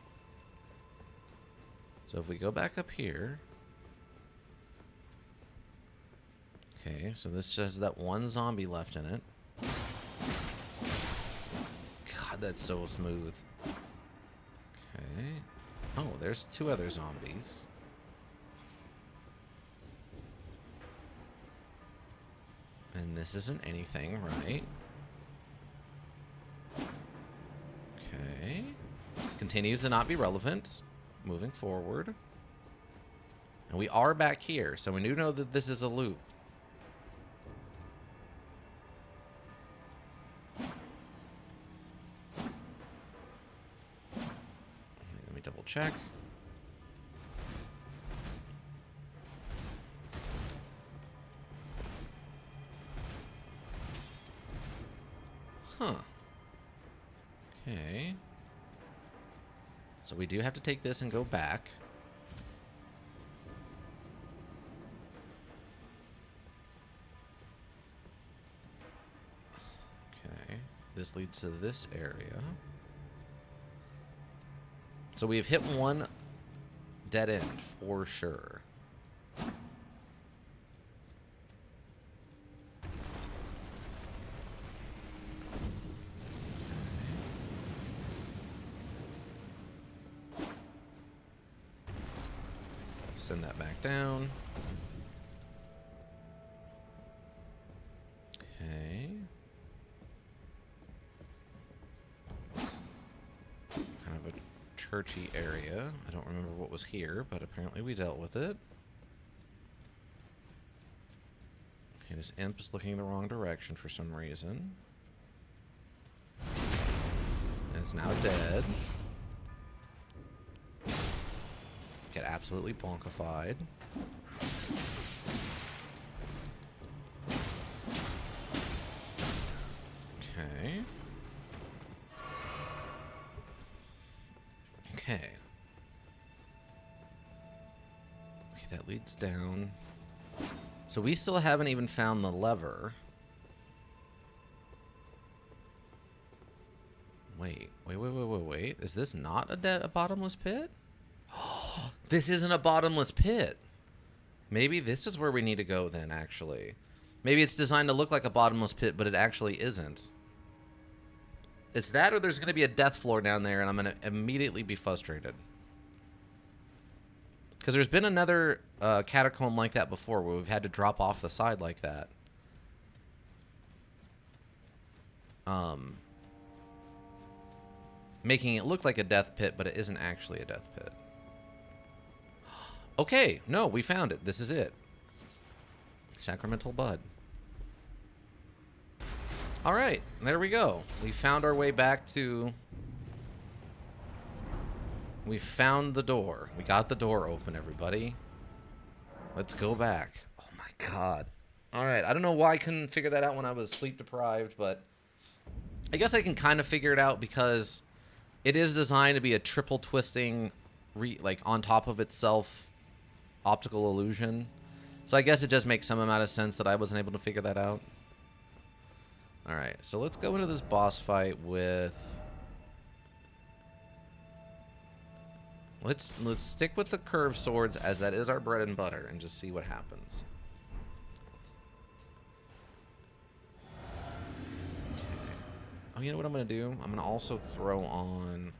So if we go back up here... Okay, so this has that one zombie left in it. God, that's so smooth. Okay. Oh, there's two other zombies. And this isn't anything, right? Okay. Continues to not be relevant. Moving forward. And we are back here, so we do know that this is a loop. Let me double check. Huh. Okay. So we do have to take this and go back. Okay. This leads to this area. So we've hit one dead end for sure. send that back down. Okay. Kind of a churchy area. I don't remember what was here, but apparently we dealt with it. Okay, this imp is looking in the wrong direction for some reason. And it's now dead. Get absolutely bonkified. Okay. Okay. Okay, that leads down. So we still haven't even found the lever. Wait. Is this not a bottomless pit? This isn't a bottomless pit. Maybe this is where we need to go then, actually. Maybe it's designed to look like a bottomless pit, but it actually isn't. It's that or there's going to be a death floor down there, and I'm going to immediately be frustrated. Because there's been another catacomb like that before where we've had to drop off the side like that. Making it look like a death pit, but it isn't actually a death pit. Okay, no, we found it. This is it. Sacramental Bud. All right, there we go. We found our way back to... We found the door. We got the door open, everybody. Let's go back. Oh my god. All right, I don't know why I couldn't figure that out when I was sleep deprived, but I guess I can kind of figure it out because it is designed to be a triple twisting, like on top of itself, optical illusion. So I guess it just makes some amount of sense that I wasn't able to figure that out. All right, so let's go into this boss fight with... Let's stick with the curved swords as that is our bread and butter and just see what happens. Okay. Oh, you know what I'm going to do? I'm going to also throw on... I'm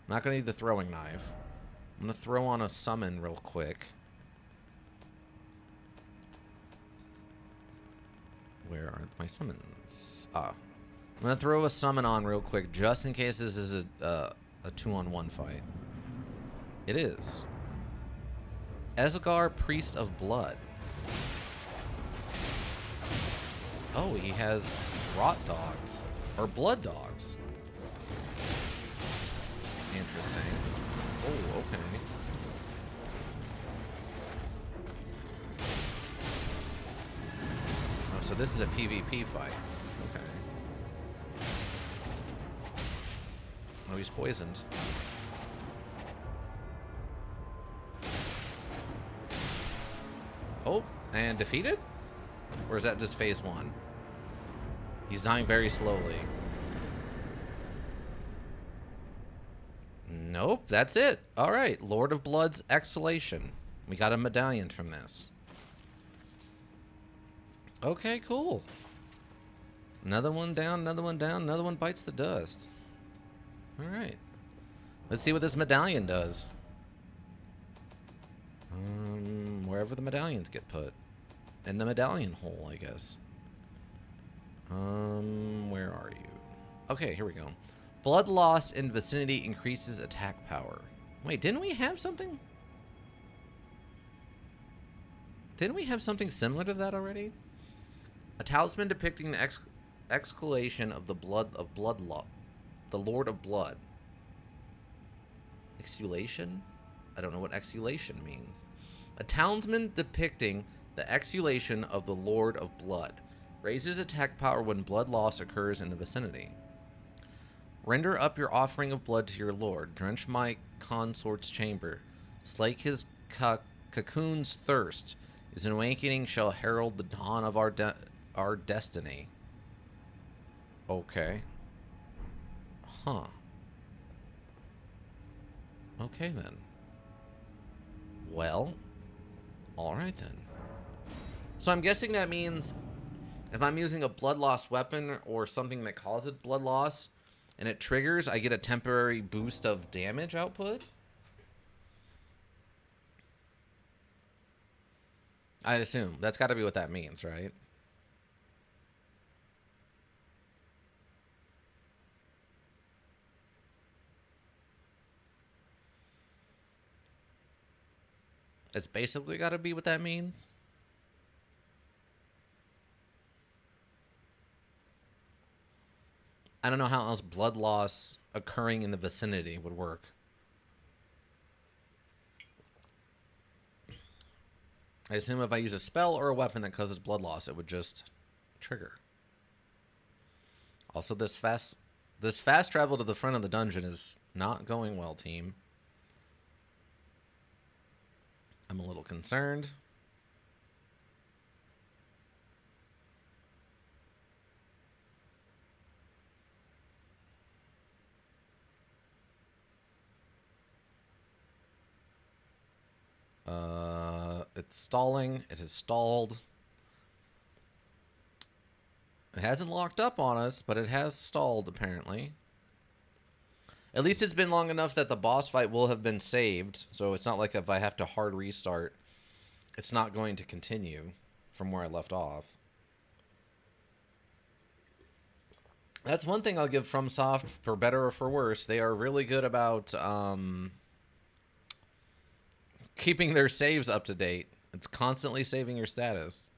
not going to need the throwing knife. I'm going to throw on a summon real quick. Where are my summons? Ah. I'm going to throw a summon on real quick just in case this is a 2-on-1 fight. It is. Esgar, Priest of Blood. Oh, he has rot dogs. Or blood dogs. Interesting. Oh, okay. Oh, so this is a PvP fight. Okay. Oh, he's poisoned. Oh, and defeated? Or is that just phase 1? He's dying very slowly. Nope, that's it. All right, Lord of Blood's Exhalation. We got a medallion from this. Okay, cool. Another one down, another one down, another one bites the dust. All right. Let's see what this medallion does. Wherever the medallions get put. In the medallion hole, I guess. Where are you? Okay, here we go. Blood loss in vicinity increases attack power. Wait, didn't we have something? Didn't we have something similar to that already? A talisman depicting the exhalation of the blood of the Lord of Blood. Exhalation? I don't know what exhalation means. A talisman depicting the exhalation of the Lord of Blood. Raises attack power when blood loss occurs in the vicinity. Render up your offering of blood to your lord. Drench my consort's chamber. Slake his cocoon's thirst. His awakening shall herald the dawn of our destiny. Okay. Huh. Okay then. Well, alright then. So I'm guessing that means if I'm using a blood loss weapon or something that causes blood loss and it triggers, I get a temporary boost of damage output. I assume. That's got to be what that means, right? It's basically got to be what that means. I don't know how else blood loss occurring in the vicinity would work. I assume if I use a spell or a weapon that causes blood loss, it would just trigger. Also, this fast travel to the front of the dungeon is not going well, team. I'm a little concerned. It's stalling. It has stalled. It hasn't locked up on us, but it has stalled, apparently. At least it's been long enough that the boss fight will have been saved, so it's not like if I have to hard restart, it's not going to continue from where I left off. That's one thing I'll give FromSoft, for better or for worse. They are really good about keeping their saves up to date. It's constantly saving your status.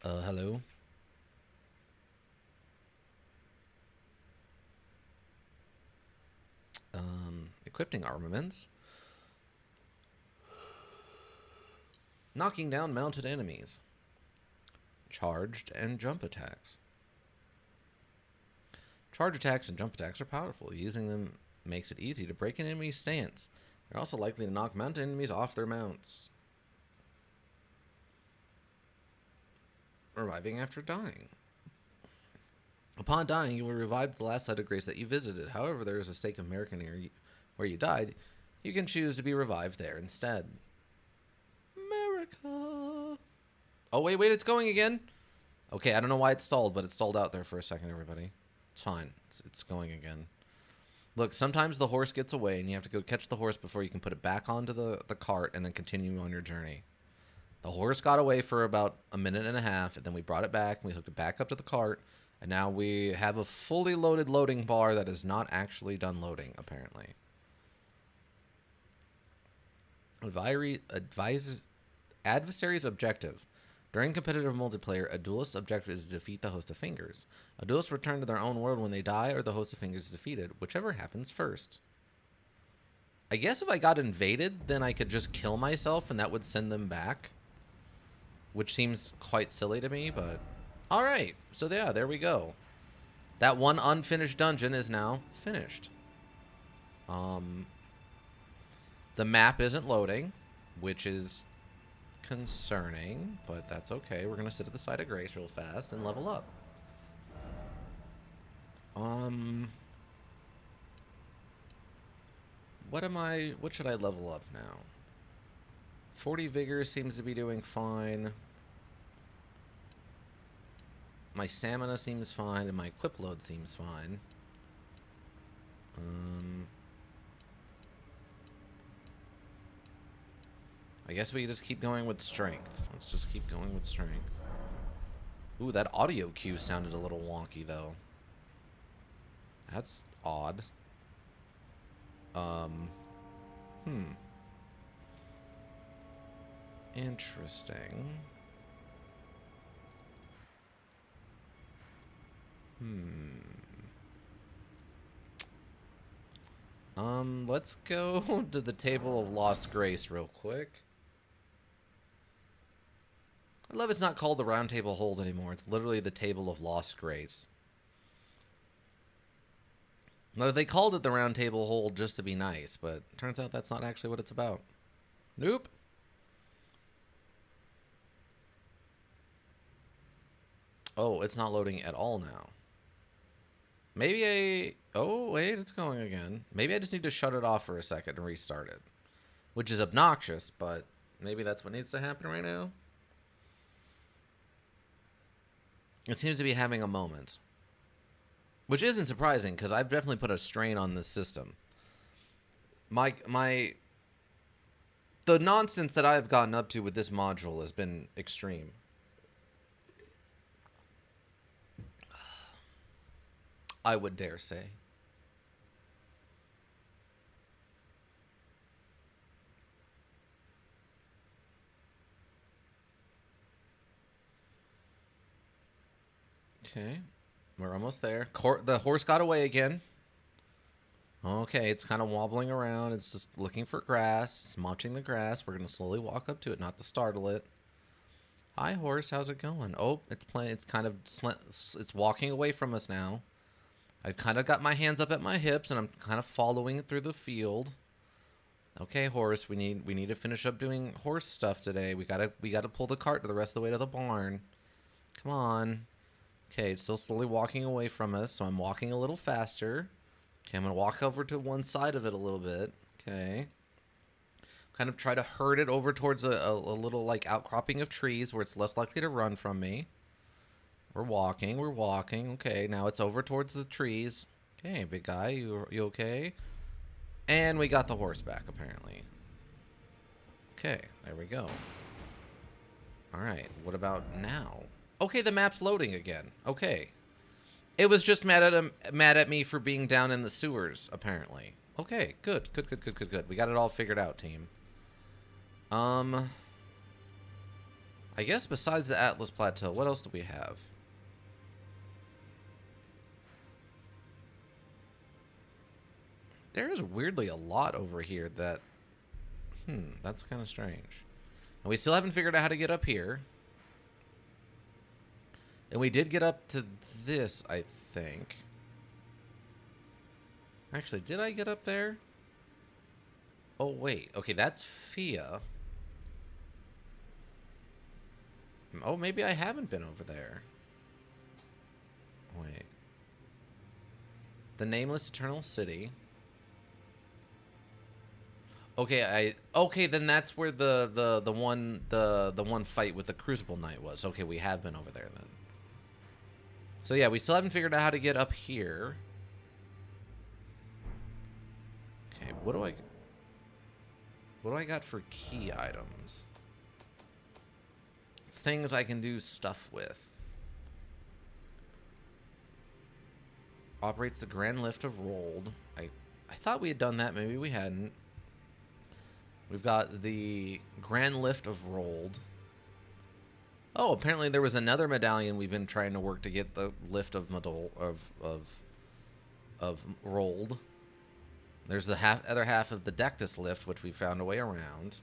Hello? Equipping armaments. Knocking down mounted enemies. Charged and jump attacks. Charge attacks and jump attacks are powerful. Using them makes it easy to break an enemy's stance. They're also likely to knock mounted enemies off their mounts. Reviving after dying. Upon dying, you will revive the last site of grace that you visited. However, there is a stake of merit near where you died. You can choose to be revived there instead. America. Oh, wait, it's going again. Okay, I don't know why it stalled, but it stalled out there for a second, everybody. It's fine. It's going again. Look, sometimes the horse gets away, and you have to go catch the horse before you can put it back onto the cart and then continue on your journey. The horse got away for about a minute and a half, and then we brought it back, and we hooked it back up to the cart, and now we have a fully loaded loading bar that is not actually done loading, apparently. Adversary's objective. During competitive multiplayer, a duelist's objective is to defeat the host of fingers. A duelist returns to their own world when they die or the host of fingers is defeated, whichever happens first. I guess if I got invaded, then I could just kill myself and that would send them back. Which seems quite silly to me, but... Alright, so yeah, there we go. That one unfinished dungeon is now finished. The map isn't loading, which is concerning, but that's okay. We're gonna sit at the side of grace real fast and level up. What should I level up now? 40 vigor seems to be doing fine. My stamina seems fine, and my equip load seems fine. I guess we just keep going with strength. Let's just keep going with strength. Ooh, that audio cue sounded a little wonky, though. That's odd. Interesting. Let's go to the Table of Lost Grace real quick. I love it's not called the Round Table Hold anymore. It's literally the Table of Lost Grace. No, they called it the Round Table Hold just to be nice, but turns out that's not actually what it's about. Nope. Oh, it's not loading at all now. Maybe oh, wait, it's going again. Maybe I just need to shut it off for a second and restart it. Which is obnoxious, but maybe that's what needs to happen right now. It seems to be having a moment. Which isn't surprising, because I've definitely put a strain on this system. My The nonsense that I've gotten up to with this module has been extreme. I would dare say. Okay. We're almost there. The horse got away again. Okay, it's kind of wobbling around. It's just looking for grass. It's munching the grass. We're going to slowly walk up to it, not to startle it. Hi, horse. How's it going? Oh, it's playing. It's kind of it's walking away from us now. I've kind of got my hands up at my hips, and I'm kind of following it through the field. Okay, horse. We need to finish up doing horse stuff today. We gotta pull the cart the rest of the way to the barn. Come on. Okay, it's still slowly walking away from us, so I'm walking a little faster. Okay, I'm gonna walk over to one side of it a little bit. Okay. Kind of try to herd it over towards a little like outcropping of trees where it's less likely to run from me. We're walking, we're walking. Okay, now it's over towards the trees. Okay, big guy, you okay? And we got the horse back, apparently. Okay, there we go. Alright, what about now? Okay, the map's loading again. Okay. It was just mad at me for being down in the sewers, apparently. Okay, good. We got it all figured out, team. I guess besides the Atlas Plateau, what else do we have? There is weirdly a lot over here that... that's kind of strange. And we still haven't figured out how to get up here. And we did get up to this, I think. Actually, did I get up there? Oh, wait. Okay, that's Fia. Oh, maybe I haven't been over there. Wait. The Nameless Eternal City. Okay, okay, then that's where the one fight with the Crucible Knight was. Okay, we have been over there then. So yeah, we still haven't figured out how to get up here. Okay, what do I got for key items? Things I can do stuff with. Operates the Grand Lift of Rolled. I thought we had done that. Maybe we hadn't. We've got the Grand Lift of Rolled. Oh, apparently there was another medallion we've been trying to work to get the lift of Rolled. There's the other half of the Dectus lift, which we found a way around.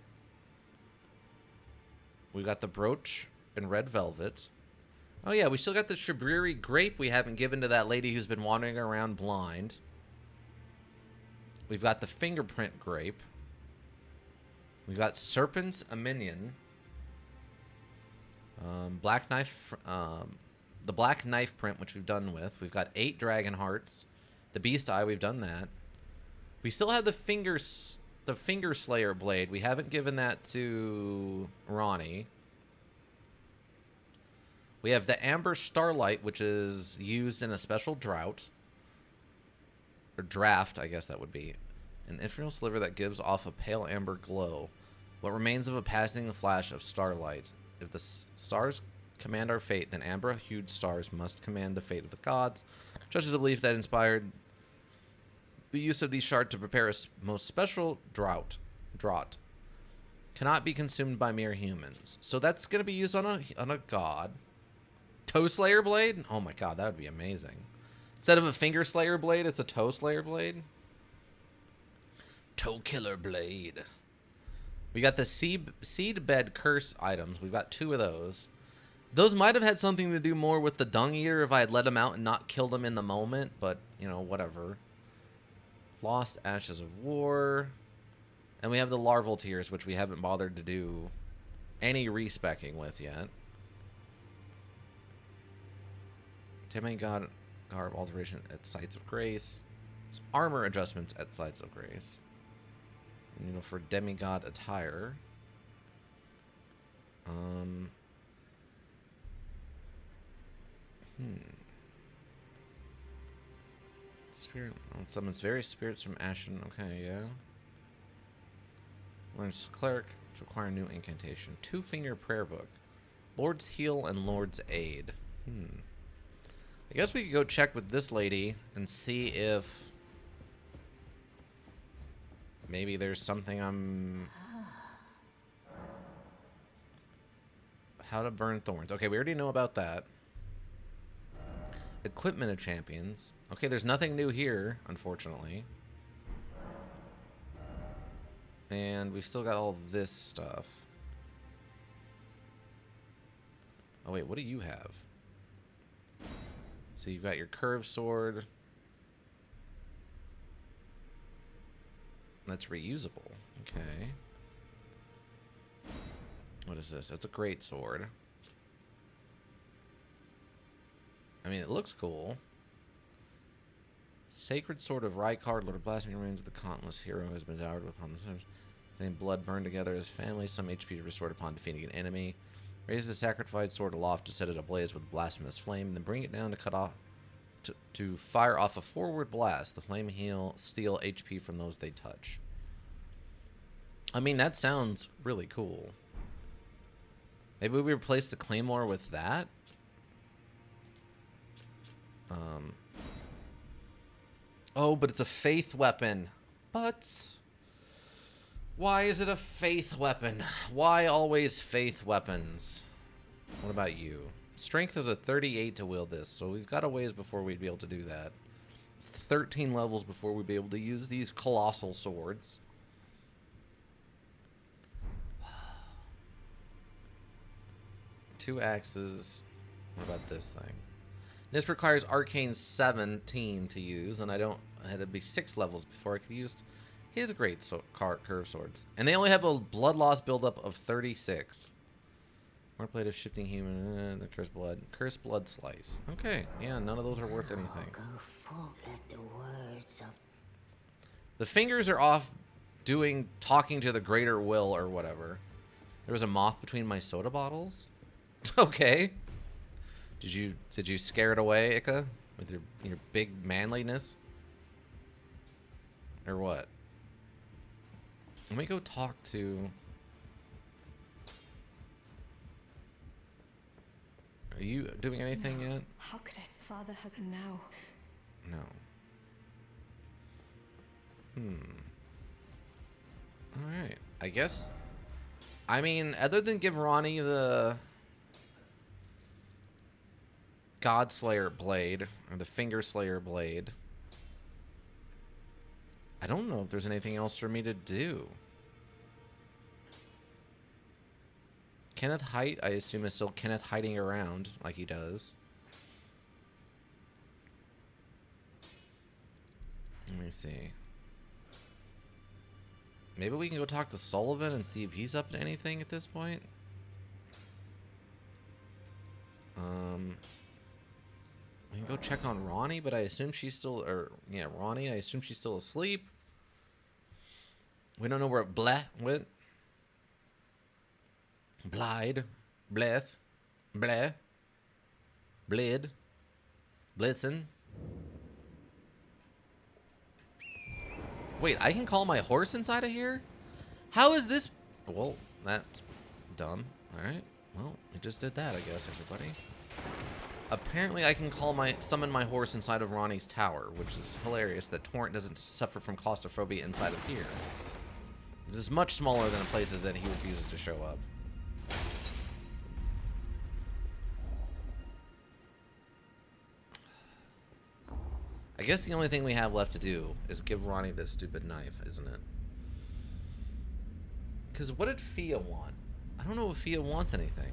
We got the brooch in red velvet. Oh yeah, we still got the Shabriri grape we haven't given to that lady who's been wandering around blind. We've got the fingerprint grape. We've got Serpent's a minion. Black knife, the black knife print, which we've done with. We've got 8 dragon hearts. The beast eye, we've done that. We still have the finger slayer blade. We haven't given that to Ronnie. We have the amber starlight, which is used in a special drought. Or draft, I guess that would be. An infernal sliver that gives off a pale amber glow. What remains of a passing flash of starlight. If the stars command our fate, then amber-hued stars must command the fate of the gods. Such is a belief that inspired the use of these shards to prepare a most special draught. Cannot be consumed by mere humans. So that's going to be used on a god. Toe Slayer blade? Oh my god, that would be amazing. Instead of a Finger Slayer blade, it's a Toe Slayer blade. Toe Killer blade. We got the seed bed curse items. We've got 2 of those. Those might have had something to do more with the Dung Eater if I had let him out and not killed him in the moment, but, you know, whatever. Lost Ashes of War. And we have the Larval Tears, which we haven't bothered to do any respecking with yet. Demigod Garb alteration at Sites of Grace. Some armor adjustments at Sites of Grace. And, you know, for demigod attire. Spirit summons various spirits from Ashen. Okay, yeah. Learns cleric to acquire a new incantation. 2-finger prayer book. Lord's heal and Lord's aid. I guess we could go check with this lady and see if maybe there's something I'm... How to burn thorns. Okay, we already know about that. Equipment of champions. Okay, there's nothing new here, unfortunately. And we've still got all this stuff. Oh, wait, what do you have? So you've got your curved sword. That's reusable. Okay. What is this? That's a great sword. I mean, it looks cool. Sacred Sword of Rykard, Lord of Blasphemy, remains the countless hero who has been devoured upon the surface. Then blood burned together as family. Some HP restored upon defeating an enemy. Raise the sacrificed sword aloft to set it ablaze with blasphemous flame. Then bring it down to cut off, to fire off a forward blast. The flame steal HP from those they touch. I mean, that sounds really cool. Maybe we replace the claymore with that. Oh, but it's a faith weapon. But why is it a faith weapon? Why always faith weapons? What about you? Strength is a 38 to wield this, so we've got a ways before we'd be able to do that. It's 13 levels before we'd be able to use these colossal swords. Two axes. What about this thing? This requires Arcane 17 to use, and I had to be 6 levels before I could use his great curved swords. And they only have a blood loss buildup of 36. More plate of shifting human, the cursed blood slice. Okay, yeah, none of those are worth anything. The fingers are off talking to the greater will or whatever. There was a moth between my soda bottles. Okay. Did you scare it away, Ika? With your big manliness? Or what? Let me go talk to... Are you doing anything yet? How could I? Father has him now. No. Alright. I guess... I mean, other than give Ronnie the... Godslayer blade, or the Finger Slayer blade. I don't know if there's anything else for me to do. Kenneth Height, I assume, is still Kenneth hiding around like he does. Let me see. Maybe we can go talk to Sullivan and see if he's up to anything at this point. We can go check on Ronnie, but I assume she's still, Ronnie, I assume she's still asleep. We don't know where Bleh went. Blide, Bleth, Bleh, Blid, Blitzen. Wait, I can call my horse inside of here? How is this? Well, that's dumb. Alright, well, we just did that, I guess, everybody. Apparently, I can summon my horse inside of Ronnie's tower, which is hilarious that Torrent doesn't suffer from claustrophobia inside of here. This is much smaller than the places that he refuses to show up. I guess the only thing we have left to do is give Ronnie this stupid knife, isn't it? Because what did Fia want? I don't know if Fia wants anything.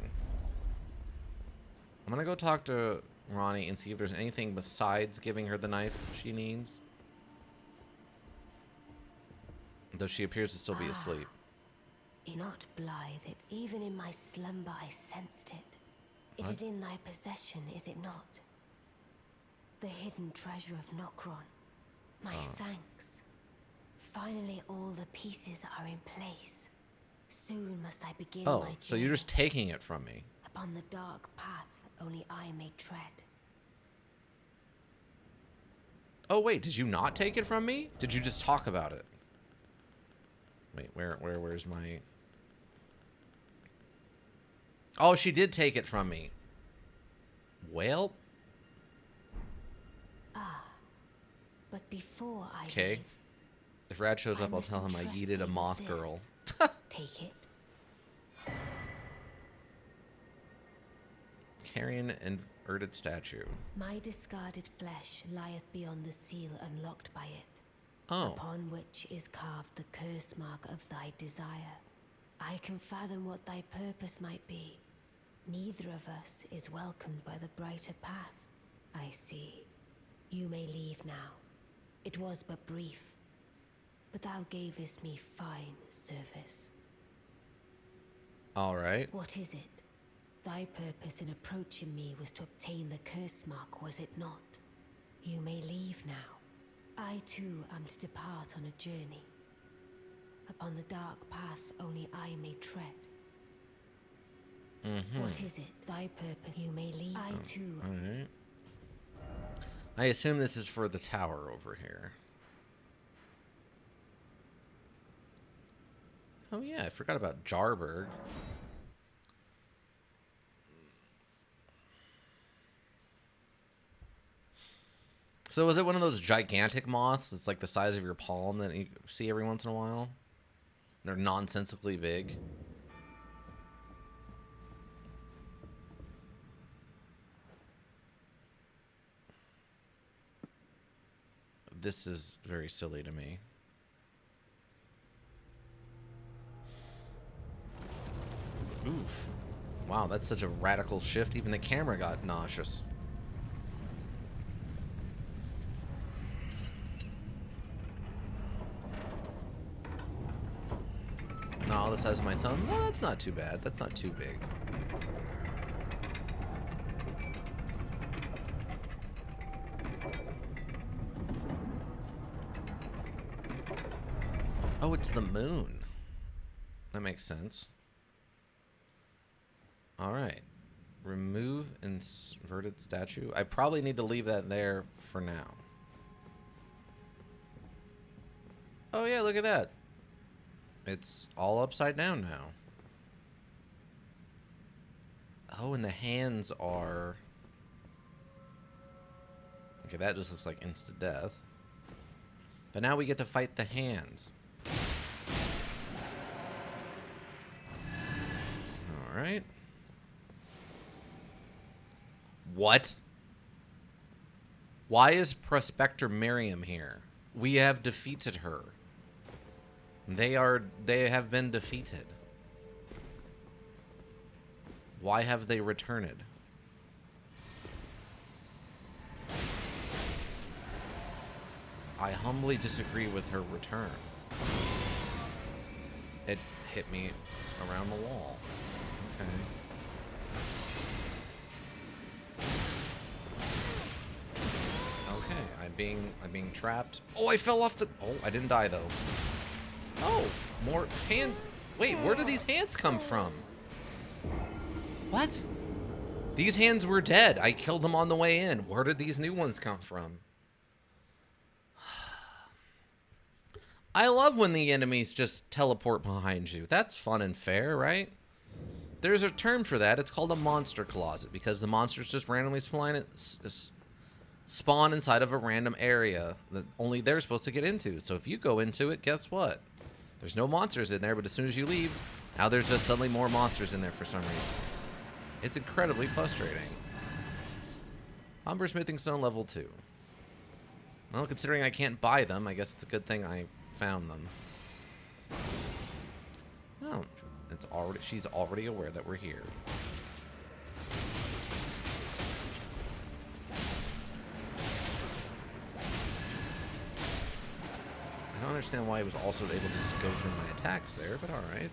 I'm gonna go talk to Ronnie and see if there's anything besides giving her the knife she needs. Though she appears to still be asleep. Not blithe, it's even in my slumber I sensed it. It is in thy possession, is it not? The hidden treasure of Nokron. My thanks. Finally all the pieces are in place. Soon must I begin my journey. So you're just taking it from me. Upon the dark path only I may tread. Oh wait, did you not take it from me? Did you just talk about it? Wait, where's my... Oh, she did take it from me. Well. But before I Okay. leave, If Rad shows I up, I'll must tell him I entrust yeeted thee a with moth this. girl. Take it. Carrying an inverted statue. My discarded flesh lieth beyond the seal unlocked by it, Oh. upon which is carved the curse mark of thy desire. I can fathom what thy purpose might be. Neither of us is welcomed by the brighter path. I see. You may leave now. It was but brief, but thou gavest me fine service. All right. What is it? Thy purpose in approaching me was to obtain the curse mark, was it not? You may leave now. I too am to depart on a journey. Upon the dark path only I may tread. What is it? Thy purpose. You may leave. I too. All right. I assume this is for the tower over here. Oh yeah, I forgot about Jarberg. So is it one of those gigantic moths? It's like the size of your palm that you see every once in a while? They're nonsensically big. This is very silly to me. Oof. Wow, that's such a radical shift. Even the camera got nauseous. No, the size of my thumb? Well, that's not too bad. That's not too big. Oh, it's the moon. That makes sense. All right. Remove inverted statue. I probably need to leave that there for now. Oh, yeah, look at that. It's all upside down now. Oh, and the hands are... Okay, that just looks like insta-death. But now we get to fight the hands. Alright. What? Why is Prospector Miriam here? We have defeated her. They have been defeated. Why have they returned? I humbly disagree with her return. It hit me around the wall. Okay. Okay, I'm being trapped. Oh, I fell off the... Oh, I didn't die though. Oh, more hand... Wait, where did these hands come from? What? These hands were dead. I killed them on the way in. Where did these new ones come from? I love when the enemies just teleport behind you. That's fun and fair, right? There's a term for that. It's called a monster closet because the monsters just randomly spawn inside of a random area that only they're supposed to get into. So if you go into it, guess what? There's no monsters in there, but as soon as you leave, now there's just suddenly more monsters in there for some reason. It's incredibly frustrating. Umber Smithing Stone level 2. Well, considering I can't buy them, I guess it's a good thing I found them. Oh, she's already aware that we're here. I don't understand why I was also able to just go through my attacks there, but alright.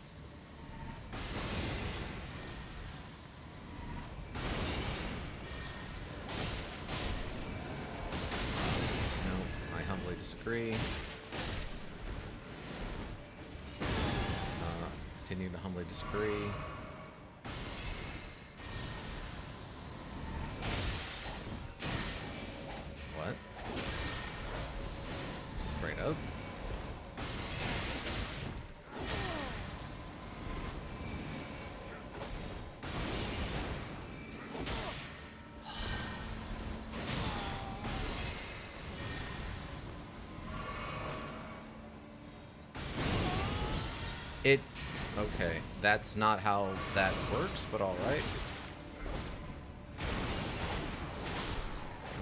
No, I humbly disagree. Continue to humbly disagree. What? Straight up. Okay, that's not how that works, but alright.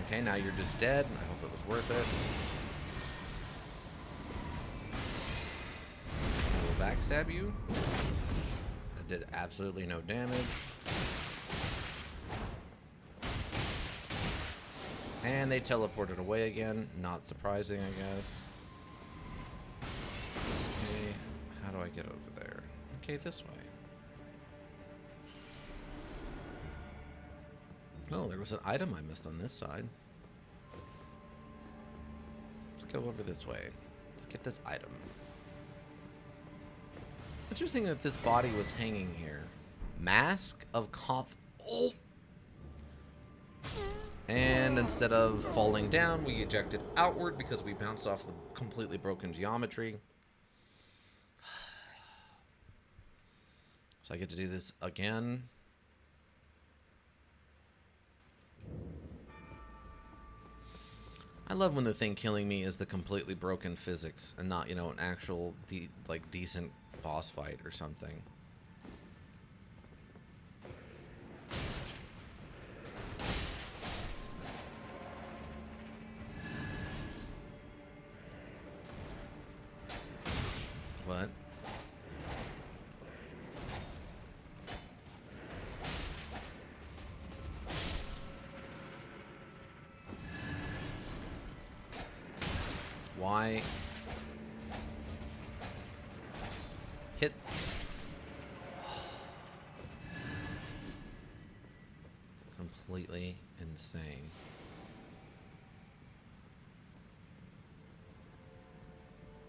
Okay, now you're just dead. I hope it was worth it. I will backstab you. That did absolutely no damage. And they teleported away again. Not surprising, I guess. Okay, how do I get over there? Okay, this way. Oh, there was an item I missed on this side. Let's go over this way. Let's get this item. Interesting that this body was hanging here. Mask of Cough. Oh! And instead of falling down, we ejected outward because we bounced off the completely broken geometry. So I get to do this again. I love when the thing killing me is the completely broken physics and not, you know, an actual decent boss fight or something. What? Why? Hit. Completely insane.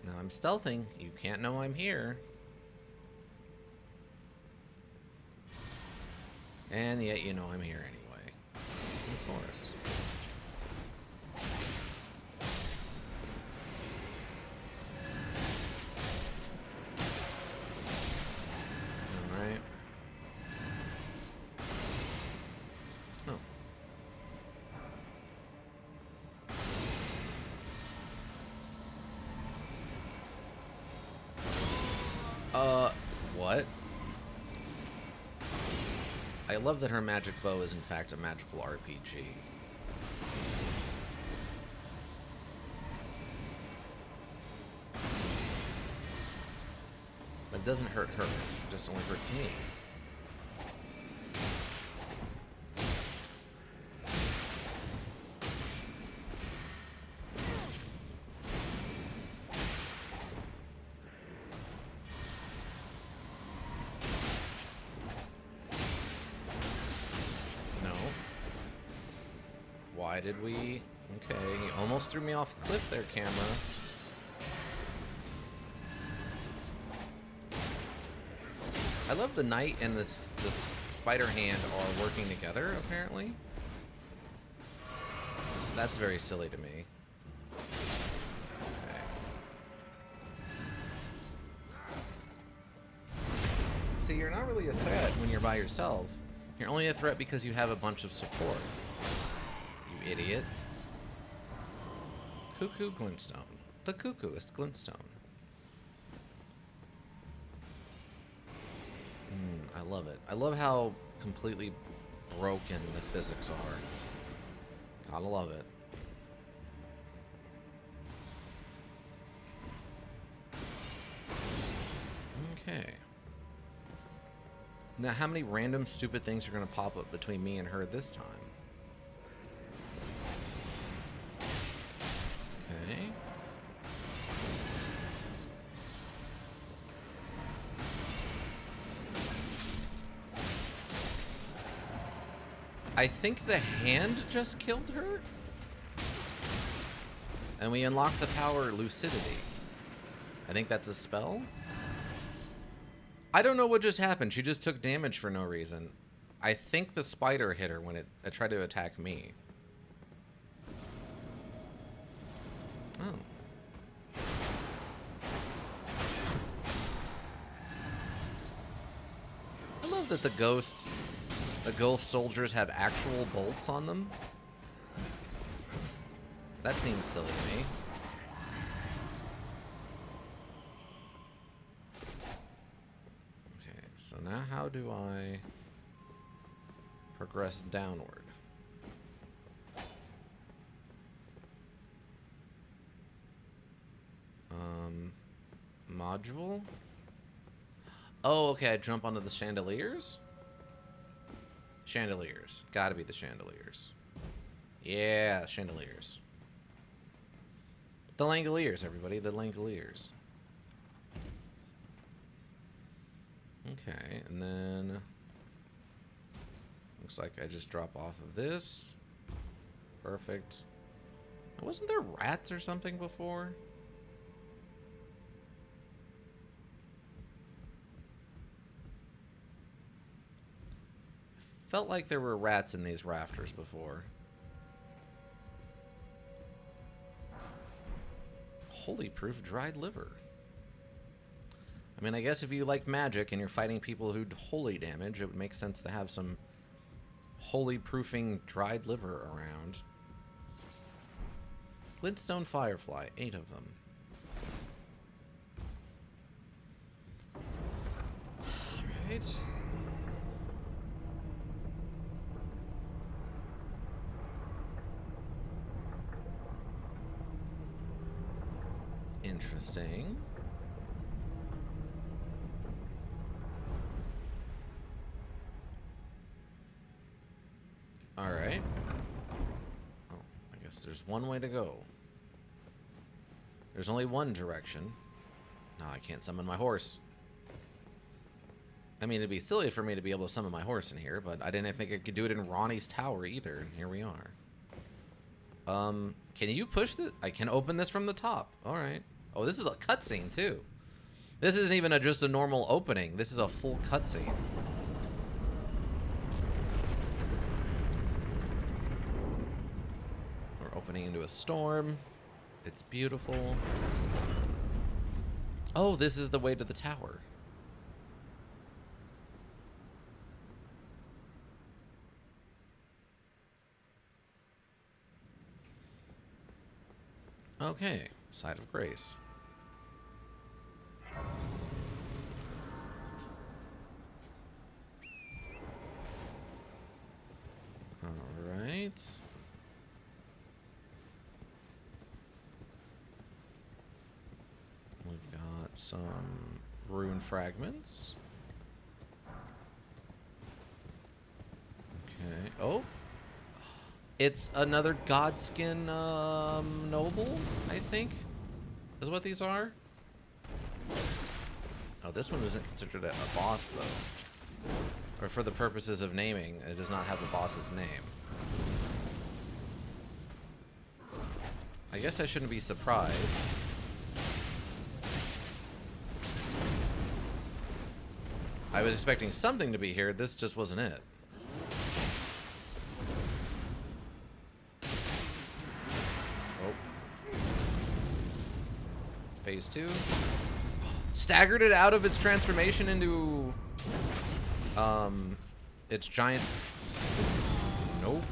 Now I'm stealthing. You can't know I'm here. And yet you know I'm here anyway. Of course. Alright. Oh. What? I love that her magic bow is in fact a magical RPG. But it doesn't hurt her, it just only hurts me. Why did we? Okay, you almost threw me off a cliff there, camera. I love the knight and this spider hand are working together, apparently. That's very silly to me. Okay. See, you're not really a threat when you're by yourself. You're only a threat because you have a bunch of support. You idiot. Cuckoo glintstone. The cuckooist glintstone. I love it. I love how completely broken the physics are. Gotta love it. Okay. Now, how many random stupid things are going to pop up between me and her this time? Okay. I think the hand just killed her? And we unlocked the power Lucidity. I think that's a spell? I don't know what just happened. She just took damage for no reason. I think the spider hit her when it tried to attack me. Oh. I love that the ghost soldiers have actual bolts on them. That seems silly to me. now how do I progress downward? Module? Oh, okay, I jump onto the chandeliers? Chandeliers. Gotta be the chandeliers. Yeah, chandeliers. The Langoliers, everybody. The Langoliers. Okay, and then... looks like I just drop off of this. Perfect. Wasn't there rats or something before? Felt like there were rats in these rafters before. Holy proof dried liver. I mean, I guess if you like magic and you're fighting people who holy damage, it would make sense to have some holy proofing dried liver around. Glintstone firefly, 8 of them. Alright. Interesting. Alright. Oh, I guess there's one way to go. There's only one direction. No, I can't summon my horse. I mean, it'd be silly for me to be able to summon my horse in here, but I didn't think I could do it in Ronnie's tower either, and here we are. Can you push this? I can open this from the top. Alright. Oh, this is a cutscene, too. This isn't even just a normal opening. This is a full cutscene. We're opening into a storm. It's beautiful. Oh, this is the way to the tower. Okay, Side of Grace. All right. We've got some rune fragments. Okay. Oh. It's another Godskin noble, I think, is what these are. Oh, this one isn't considered a boss, though. Or for the purposes of naming, it does not have the boss's name. I guess I shouldn't be surprised. I was expecting something to be here. This just wasn't it. Phase 2. Staggered it out of its transformation into its giant. Nope.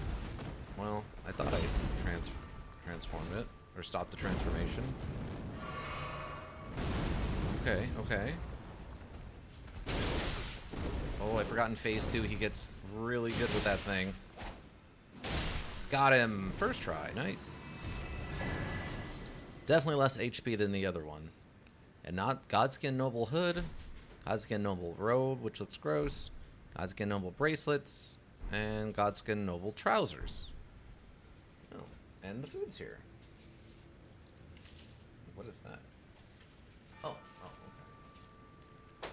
Well, I thought I transformed it or stopped the transformation. Okay, okay. Oh, I forgot in phase 2 he gets really good with that thing. Got him first try. Nice. Definitely less HP than the other one. And not Godskin Noble Hood, Godskin Noble Robe, which looks gross, Godskin Noble Bracelets, and Godskin Noble Trousers. Oh, and the food's here. What is that? Oh, okay.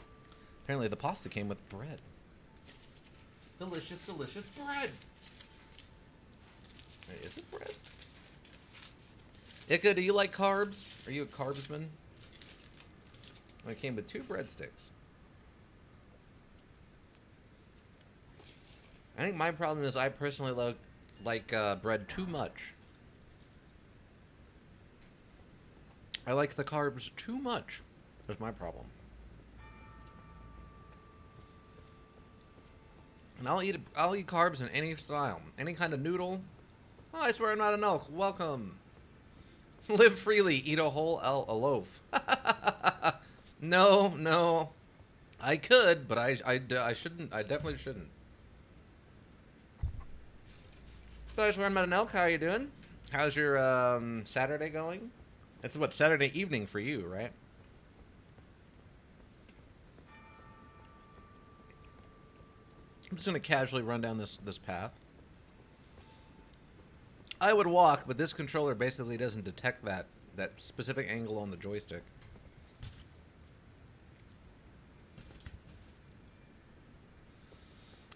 Apparently the pasta came with bread. Delicious, delicious bread! Wait, is it bread? Ika, do you like carbs? Are you a carbsman? It came with 2 breadsticks. I think my problem is I personally like bread too much. I like the carbs too much. That's my problem. And I'll eat carbs in any style, any kind of noodle. Oh, I swear I'm not an elk. Welcome. Live freely, eat a whole a loaf. No, no. I could, but I shouldn't. I definitely shouldn't. But I just learned about an elk. How are you doing? How's your Saturday going? It's what, Saturday evening for you, right? I'm just gonna casually run down this path. I would walk, but this controller basically doesn't detect that specific angle on the joystick.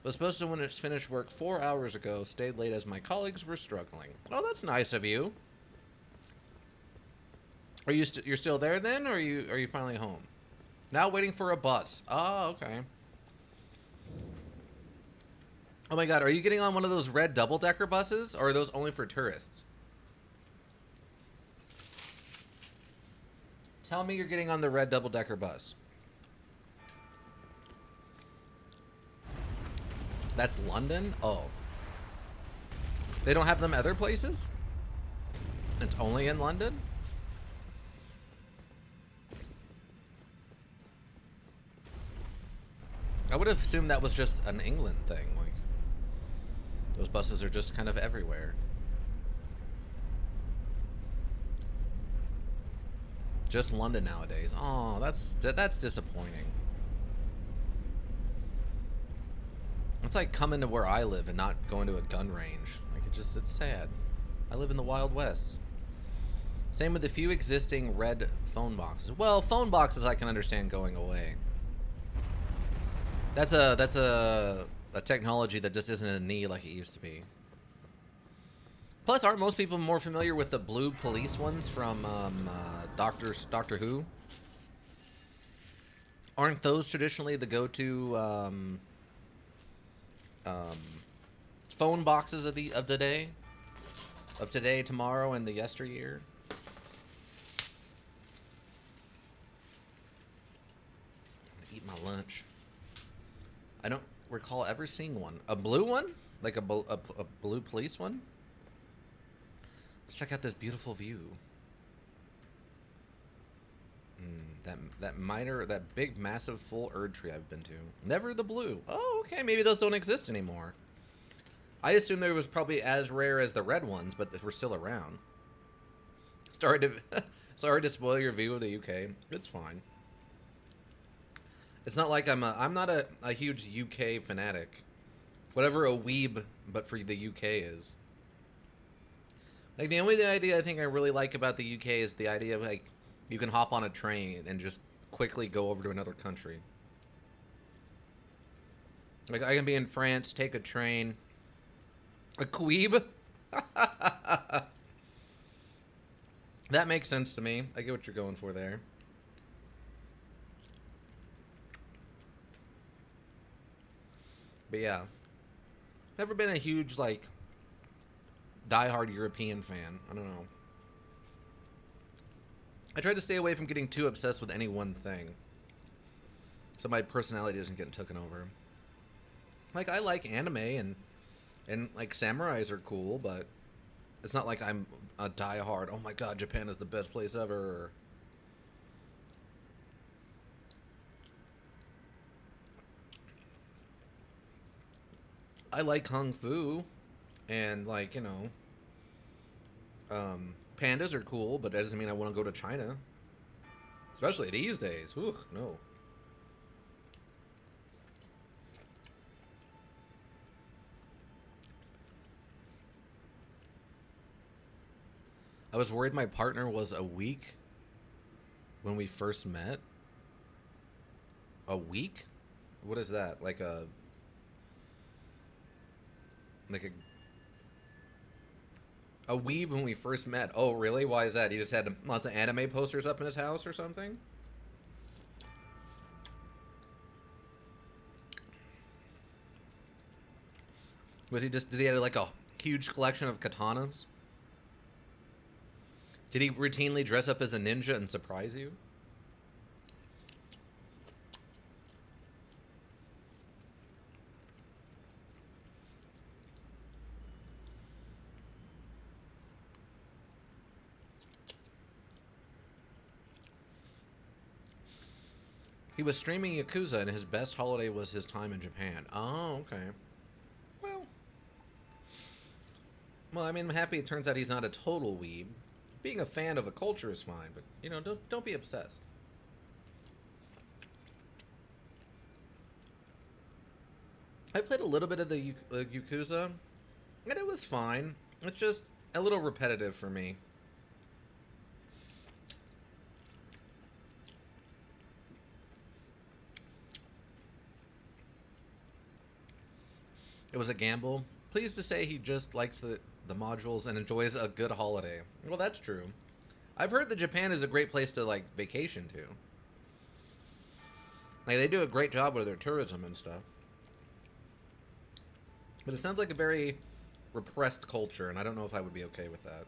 Was supposed to finish work 4 hours ago. Stayed late as my colleagues were struggling. Oh, that's nice of you. Are you you're still there then, or are you finally home? Now waiting for a bus. Oh, okay. Oh my god, are you getting on one of those red double-decker buses, or are those only for tourists? Tell me you're getting on the red double-decker bus. That's London? Oh. They don't have them other places? It's only in London? I would have assumed that was just an England thing. Like, those buses are just kind of everywhere. Just London nowadays. Oh, that's disappointing. It's like coming to where I live and not going to a gun range. Like, it's sad. I live in the Wild West. Same with the few existing red phone boxes. Well, phone boxes I can understand going away. That's a technology that just isn't a need like it used to be. Plus, aren't most people more familiar with the blue police ones from Doctor Who? Aren't those traditionally the go-to phone boxes of the day, of today, tomorrow, and the yesteryear? I'm gonna eat my lunch. I don't recall ever seeing one. A blue one? Like a blue police one? Let's check out this beautiful view. That big, massive, full Erd tree I've been to. Never the blue. Oh, okay. Maybe those don't exist anymore. I assume there was probably as rare as the red ones, but we're still around. Sorry to spoil your view of the UK. It's fine. It's not like I'm not a huge UK fanatic. Whatever a weeb, but for the UK is. Like, the only idea I think I really like about the UK is the idea of, like, you can hop on a train and just quickly go over to another country. Like, I can be in France, take a train. A queeb? That makes sense to me. I get what you're going for there. But yeah. Never been a huge, like, diehard European fan. I don't know. I try to stay away from getting too obsessed with any one thing, so my personality doesn't get taken over. Like, I like anime and like samurais are cool, but it's not like I'm a diehard. Oh my god, Japan is the best place ever. I like kung fu, and, like, you know, pandas are cool, but that doesn't mean I want to go to China. Especially these days. Whew, no. I was worried my partner was a week when we first met. A week? What is that? Like a weeb when we first met. Oh, really? Why is that? He just had lots of anime posters up in his house or something? Did he have like a huge collection of katanas? Did he routinely dress up as a ninja and surprise you? He was streaming Yakuza, and his best holiday was his time in Japan. Oh, okay. Well, I mean, I'm happy it turns out he's not a total weeb. Being a fan of a culture is fine, but you know, don't be obsessed. I played a little bit of the Yakuza, and it was fine. It's just a little repetitive for me. It was a gamble. Pleased to say he just likes the modules and enjoys a good holiday. Well, that's true. I've heard that Japan is a great place to, like, vacation to. Like, they do a great job with their tourism and stuff. But it sounds like a very repressed culture, and I don't know if I would be okay with that.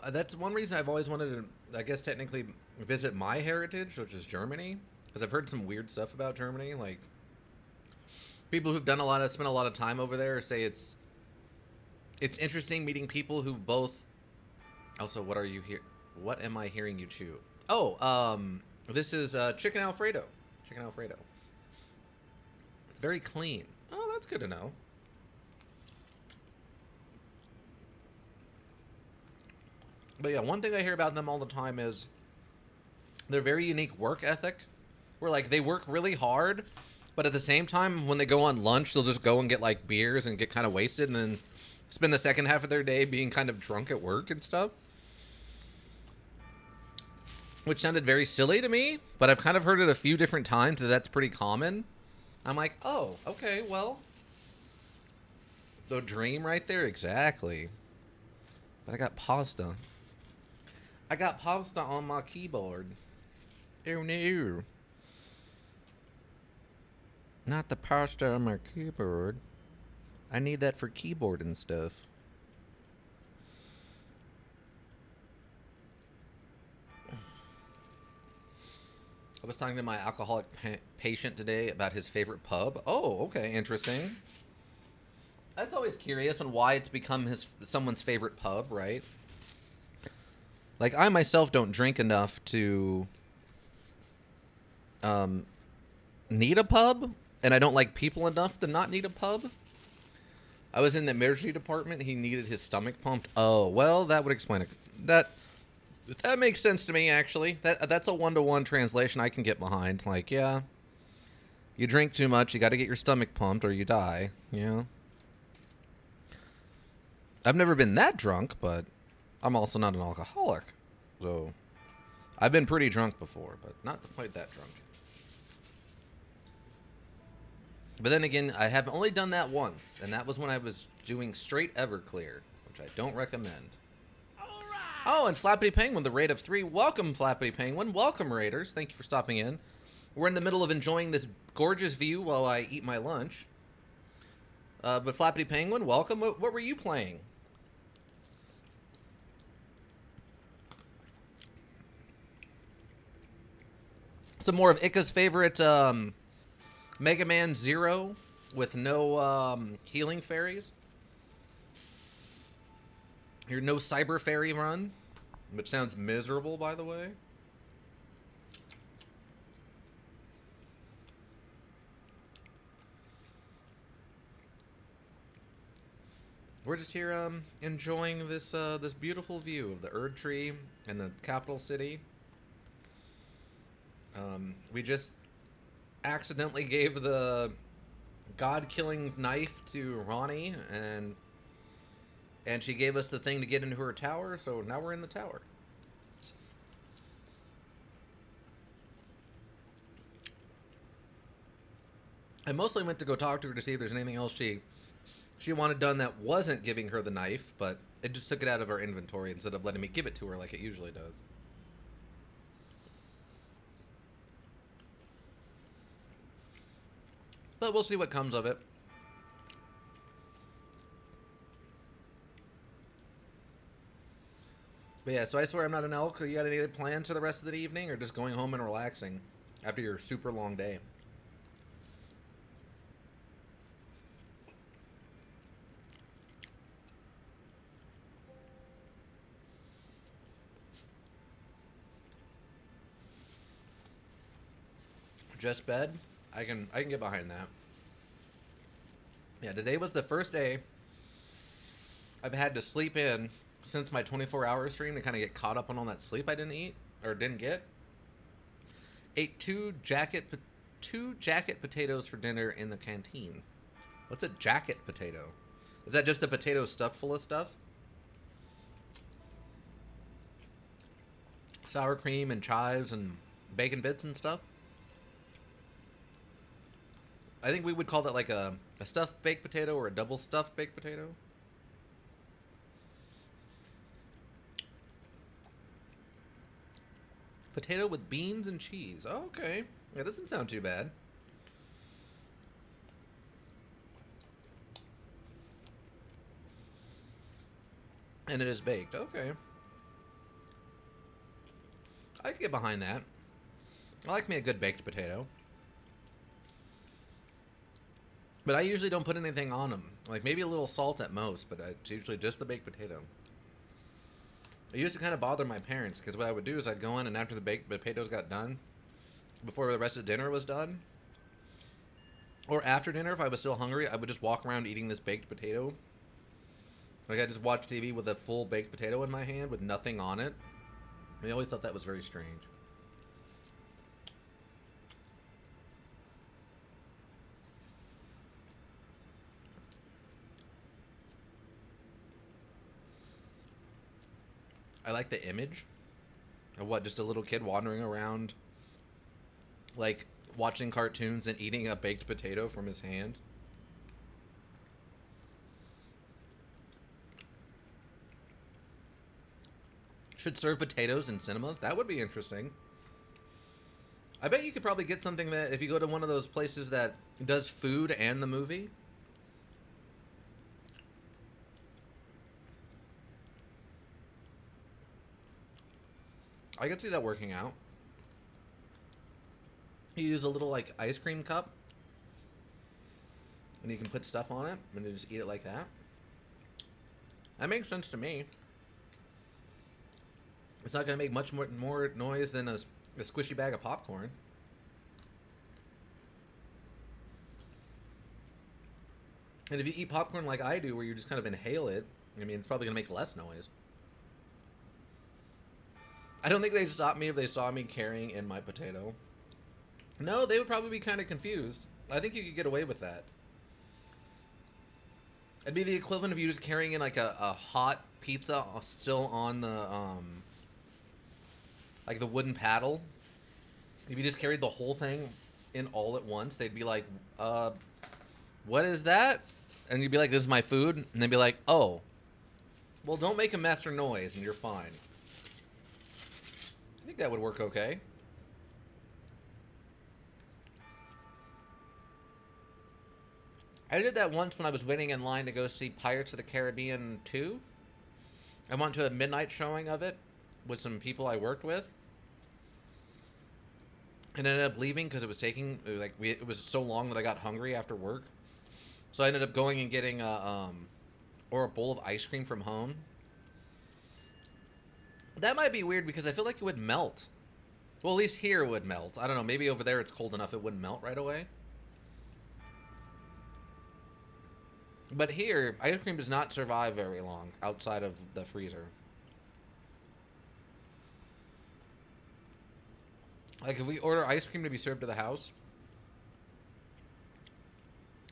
That's one reason I've always wanted to, I guess, technically visit my heritage, which is Germany, because I've heard some weird stuff about Germany. Like, people who've spent a lot of time over there say it's interesting meeting people who both. Also, what are you here? What am I hearing you chew? Oh, this is chicken Alfredo. Chicken Alfredo. It's very clean. Oh, that's good to know. But yeah, one thing I hear about them all the time is their very unique work ethic, where like they work really hard, but at the same time, when they go on lunch, they'll just go and get like beers and get kind of wasted, and then spend the second half of their day being kind of drunk at work and stuff. Which sounded very silly to me, but I've kind of heard it a few different times that that's pretty common. I'm like, oh, okay, well, the dream right there, exactly. But I got pasta. I got pasta on my keyboard. Oh no. Not the pasta on my keyboard. I need that for keyboard and stuff. I was talking to my alcoholic patient today about his favorite pub. Oh, okay, interesting. That's always curious on why it's become someone's favorite pub, right? Like, I myself don't drink enough to need a pub, and I don't like people enough to not need a pub. I was in the emergency department. He needed his stomach pumped. Oh, well, that would explain it. That makes sense to me, actually. That's a one-to-one translation I can get behind. Like, yeah, you drink too much, you got to get your stomach pumped, or you die. You know. I've never been that drunk, but I'm also not an alcoholic, so I've been pretty drunk before, but not quite that drunk. But then again, I have only done that once, and that was when I was doing straight Everclear, which I don't recommend. Oh, and Flappity Penguin, the raid of 3. Welcome, Flappity Penguin. Welcome, Raiders. Thank you for stopping in. We're in the middle of enjoying this gorgeous view while I eat my lunch. But Flappity Penguin, welcome. What were you playing? Some more of Ika's favorite Mega Man Zero with no healing fairies. Your no cyber fairy run, which sounds miserable, by the way. We're just here enjoying this this beautiful view of the Erd Tree and the capital city. We just accidentally gave the god-killing knife to Ronnie, and she gave us the thing to get into her tower, so now we're in the tower. I mostly went to go talk to her to see if there's anything else she wanted done that wasn't giving her the knife, but it just took it out of our inventory instead of letting me give it to her like it usually does. But we'll see what comes of it. But yeah, so I swear I'm not an elk. You got any plans for the rest of the evening, or just going home and relaxing after your super long day? Just bed. I can get behind that. Yeah, today was the first day I've had to sleep in since my 24-hour stream to kind of get caught up on all that sleep I didn't eat or didn't get. Ate two jacket potatoes for dinner in the canteen. What's a jacket potato? Is that just a potato stuck full of stuff? Sour cream and chives and bacon bits and stuff? I think we would call that like a stuffed baked potato or a double stuffed baked potato. Potato with beans and cheese. Oh, okay. Yeah, that doesn't sound too bad. And it is baked. Okay. I could get behind that. I like me a good baked potato. But I usually don't put anything on them. Like maybe a little salt at most, but it's usually just the baked potato. It used to kind of bother my parents because what I would do is I'd go in and after the baked potatoes got done, before the rest of dinner was done, or after dinner if I was still hungry, I would just walk around eating this baked potato. Like I just watch TV with a full baked potato in my hand with nothing on it. And I always thought that was very strange. I like the image of what, just a little kid wandering around, like watching cartoons and eating a baked potato from his hand. Should serve potatoes in cinemas. That would be interesting. I bet you could probably get something that if you go to one of those places that does food and the movie. I could see that working out. You use a little like ice cream cup and you can put stuff on it and you just eat it like that. That makes sense to me. It's not going to make much more noise than a squishy bag of popcorn. And if you eat popcorn like I do, where you just kind of inhale it, I mean, it's probably going to make less noise. I don't think they'd stop me if they saw me carrying in my potato. No, they would probably be kind of confused. I think you could get away with that. It'd be the equivalent of you just carrying in like a hot pizza still on the, like the wooden paddle. If you just carried the whole thing in all at once, they'd be like, what is that? And you'd be like, this is my food. And they'd be like, oh, well, don't make a mess or noise and you're fine. I think that would work okay. I did that once when I was waiting in line to go see Pirates of the Caribbean 2. I went to a midnight showing of it with some people I worked with. And ended up leaving because it was taking, like, it was so long that I got hungry after work. So I ended up going and getting a bowl of ice cream from home. That might be weird because I feel like it would melt. Well, at least here it would melt. I don't know, maybe over there it's cold enough it wouldn't melt right away. But here, ice cream does not survive very long outside of the freezer. Like, if we order ice cream to be served to the house,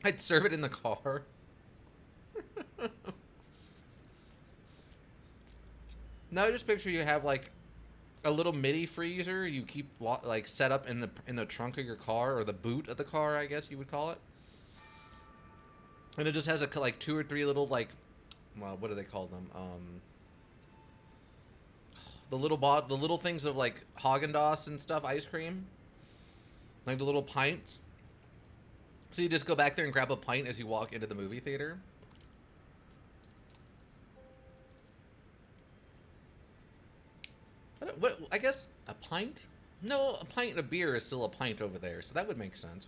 I'd serve it in the car. Now just picture you have, like, a little mini freezer you keep, like, set up in the trunk of your car, or the boot of the car, I guess you would call it. And it just has like 2 or 3 little, like, well, what do they call them? The little things of like Haagen-Dazs and stuff, ice cream, like the little pints. So you just go back there and grab a pint as you walk into the movie theater. I guess a pint? No, a pint of beer is still a pint over there, so that would make sense.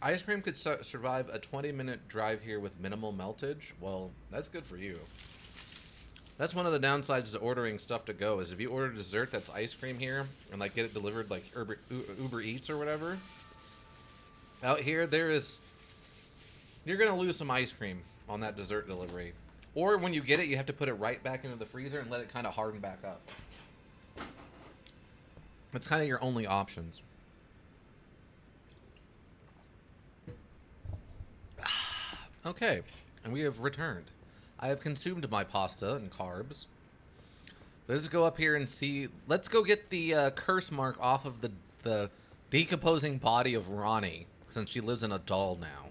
Ice cream could survive a 20-minute drive here with minimal meltage. Well, that's good for you. That's one of the downsides to ordering stuff to go is if you order dessert that's ice cream here and like get it delivered like Uber Eats or whatever. Out here, you're gonna lose some ice cream on that dessert delivery. Or when you get it, you have to put it right back into the freezer and let it kind of harden back up. That's kind of your only options. Okay, and we have returned. I have consumed my pasta and carbs. Let's go up here and see. Let's go get the curse mark off of the decomposing body of Ronnie, since she lives in a doll now.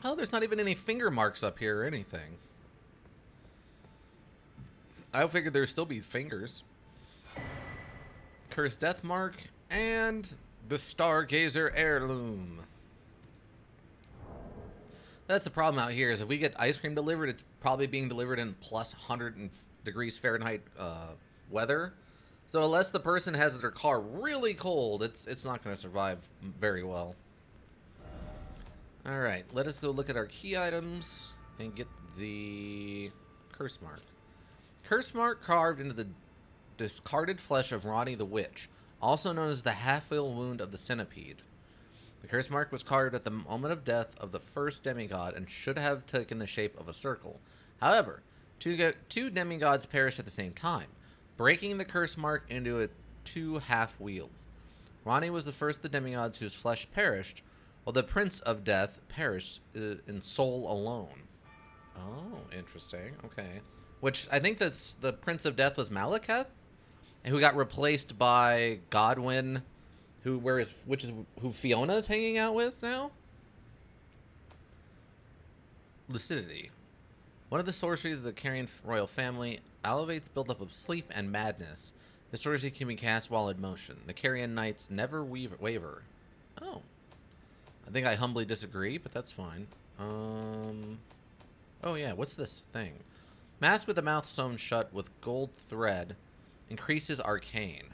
Oh, there's not even any finger marks up here or anything. I figured there'd still be fingers. Cursed death mark and the Stargazer heirloom. That's the problem out here is if we get ice cream delivered, it's probably being delivered in plus 100 degrees Fahrenheit weather. So unless the person has their car really cold, it's not going to survive very well. All right, let us go look at our key items and get the curse mark. Curse mark carved into the discarded flesh of Ronnie the Witch, also known as the half-wheel wound of the centipede. The curse mark was carved at the moment of death of the first demigod and should have taken the shape of a circle. However, two demigods perished at the same time, breaking the curse mark into two half-wheels. Ronnie was the first of the demigods whose flesh perished, while the Prince of Death perished in soul alone. Oh, interesting. Okay. Which, I think that's the Prince of Death was Malekith, who got replaced by Godwyn, which is who Fiona's hanging out with now? Lucidity. One of the sorceries of the Carrion royal family elevates buildup of sleep and madness. The sorcery can be cast while in motion. The Carrion Knights never waver. Oh. I think I humbly disagree, but that's fine. Oh yeah, what's this thing? Mask with the mouth sewn shut with gold thread increases arcane.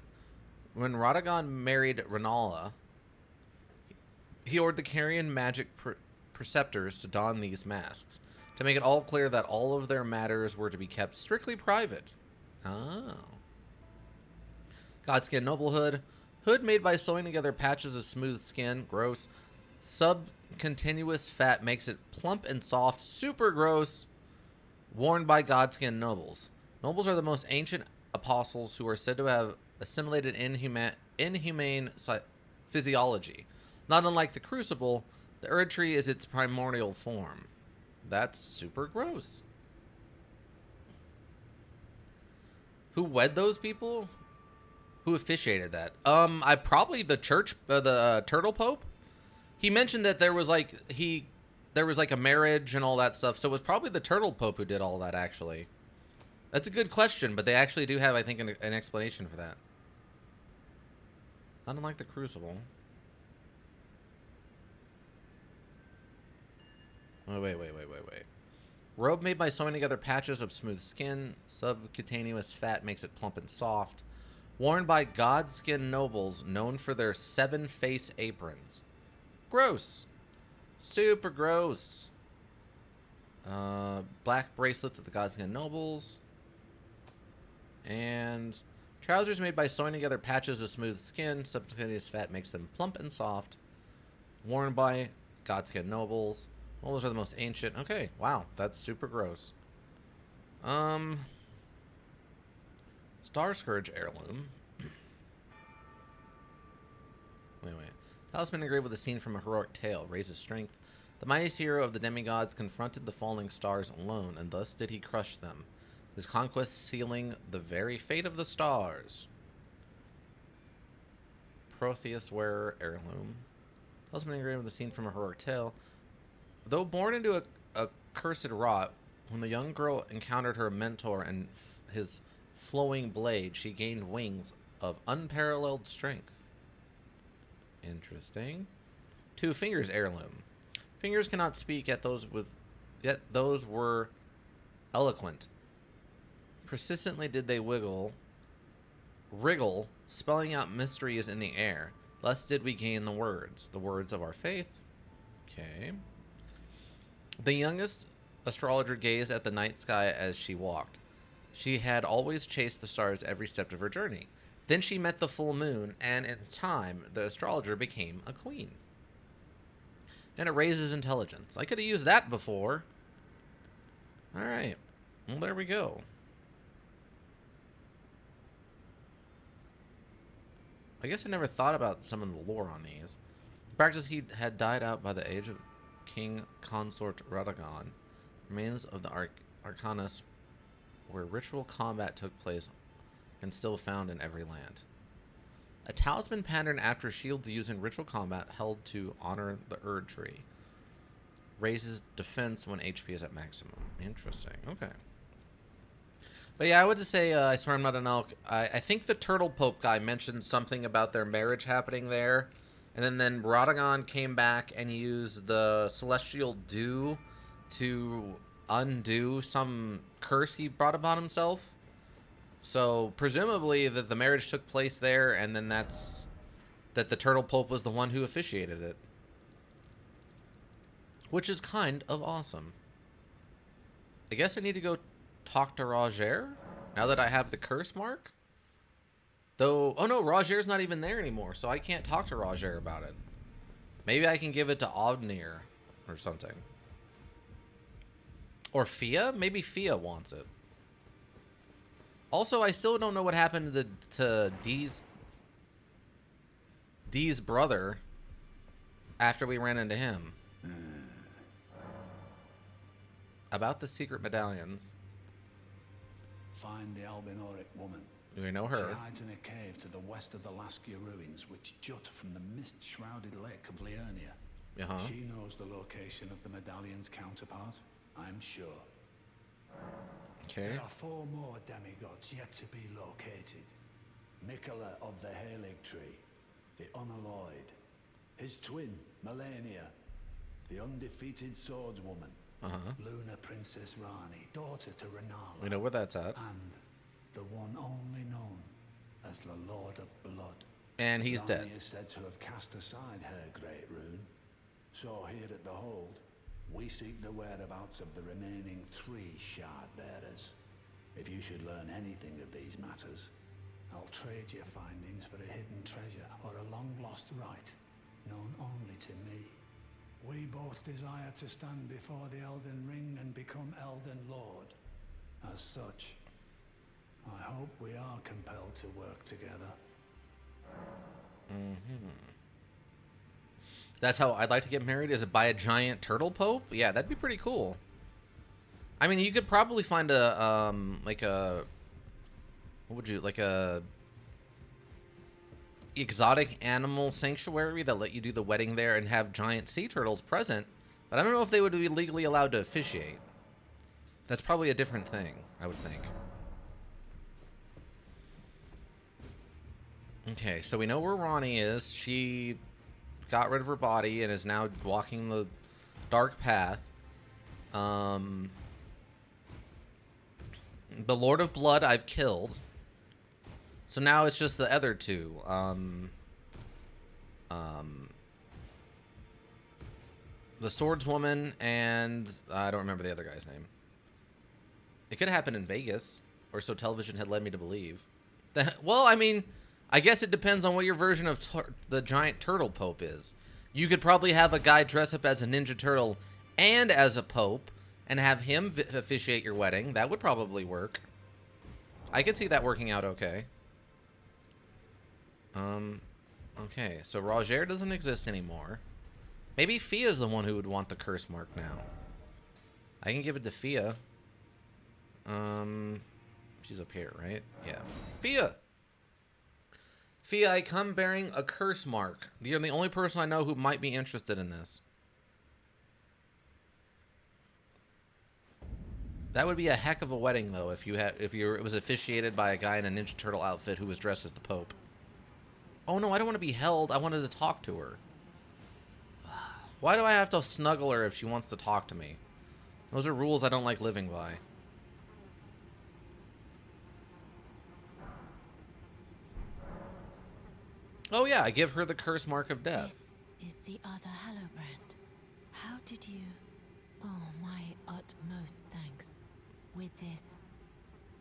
When Radagon married Renala, he ordered the Carrion magic preceptors to don these masks, to make it all clear that all of their matters were to be kept strictly private. Oh. Godskin Noble Hood. Hood made by sewing together patches of smooth skin. Gross. Subcontinuous fat makes it plump and soft. Super gross. Worn by Godskin Nobles. Nobles are the most ancient apostles who are said to have assimilated inhumane physiology. Not unlike the Crucible, the Erd Tree is its primordial form. That's super gross. Who wed those people? Who officiated that? I probably the church, the Turtle Pope. He mentioned that there was like a marriage and all that stuff. So it was probably the Turtle Pope who did all that. Actually, that's a good question, but they actually do have, I think, an explanation for that. Not unlike the Crucible. Oh, wait. Robe made by sewing together patches of smooth skin. Subcutaneous fat makes it plump and soft. Worn by Godskin nobles known for their 7-face aprons. Gross. Super gross. Black bracelets of the Godskin nobles. And trousers made by sewing together patches of smooth skin. Subcutaneous fat makes them plump and soft. Worn by Godskin nobles. Nobles are the most ancient. Okay, wow, that's super gross. Star Scourge heirloom. Wait. Talisman engraved with a scene from a heroic tale. Raises strength. The mightiest hero of the demigods confronted the falling stars alone, and thus did he crush them. His conquest sealing the very fate of the stars. Protheus wearer heirloom. Talisman engraved with a scene from a heroic tale. Though born into a cursed rot, when the young girl encountered her mentor and his flowing blade, she gained wings of unparalleled strength. Interesting. 2 fingers heirloom. Fingers cannot speak, yet those were eloquent. Persistently did they wriggle, spelling out mysteries in the air. Thus did we gain the words of our faith. Okay. The youngest astrologer gazed at the night sky as she walked. She had always chased the stars every step of her journey. Then she met the full moon, and in time, the astrologer became a queen. And it raises intelligence. I could have used that before. Alright. Well, there we go. I guess I never thought about some of the lore on these. The practice he had died out by the age of King Consort Radagon. Remains of the Arcanus where ritual combat took place and still found in every land. A talisman pattern after shields used in ritual combat held to honor the Erd tree. Raises defense when HP is at maximum. Interesting. Okay. But yeah, I would just say, I swear I'm not an elk. I think the Turtle Pope guy mentioned something about their marriage happening there. And then Radagon came back and used the Celestial Dew to undo some curse he brought upon himself. So presumably that the marriage took place there, and then that the Turtle Pope was the one who officiated it. Which is kind of awesome. I guess I need to go talk to Roger now that I have the curse mark. Though, oh no, Roger's not even there anymore, so I can't talk to Roger about it. Maybe I can give it to Ovnir or something. Or Fia? Maybe Fia wants it. Also, I still don't know what happened to Dee's brother after we ran into him. About the secret medallions. Find the Albinoric woman. Do we know her? She hides in a cave to the west of the Laskia ruins, which jut from the mist-shrouded lake of Liurnia. Uh-huh. She knows the location of the medallion's counterpart, I'm sure. Okay. There are 4 more demigods yet to be located. Mikola of the Halig Tree, the Unalloyed, his twin, Melania, the undefeated swordswoman, Luna Princess Rani, daughter to Renala. We know where that's at. And the one only known as the Lord of Blood. And he's Rani dead. is said to have cast aside her great rune. So here at the Hold, we seek the whereabouts of the remaining 3 shard bearers. If you should learn anything of these matters, I'll trade your findings for a hidden treasure or a long-lost right, known only to me. We both desire to stand before the Elden Ring and become Elden Lord. As such, I hope we are compelled to work together. That's how I'd like to get married, is by a giant turtle pope? Yeah, that'd be pretty cool. I mean, you could probably find a, like a, what would you, like a exotic animal sanctuary that let you do the wedding there and have giant sea turtles present, but I don't know if they would be legally allowed to officiate. That's probably a different thing, I would think. Okay, so we know where Ronnie is. She got rid of her body and is now walking the dark path. The Lord of Blood I've killed. So now it's just the other 2. The swordswoman and I don't remember the other guy's name. It could happen in Vegas, or so television had led me to believe. Well, I mean, I guess it depends on what your version of the giant turtle pope is. You could probably have a guy dress up as a ninja turtle and as a pope and have him officiate your wedding. That would probably work. I could see that working out okay. Okay, so Roger doesn't exist anymore. Maybe Fia's the one who would want the curse mark now. I can give it to Fia. She's up here, right? Yeah. Fia! Fia, I come bearing a curse mark. You're the only person I know who might be interested in this. That would be a heck of a wedding, though, if it was officiated by a guy in a Ninja Turtle outfit who was dressed as the Pope. Oh no, I don't want to be held. I wanted to talk to her. Why do I have to snuggle her if she wants to talk to me? Those are rules I don't like living by. Oh yeah, I give her the curse mark of death. This is the other Hallowbrand. How did you... Oh, my utmost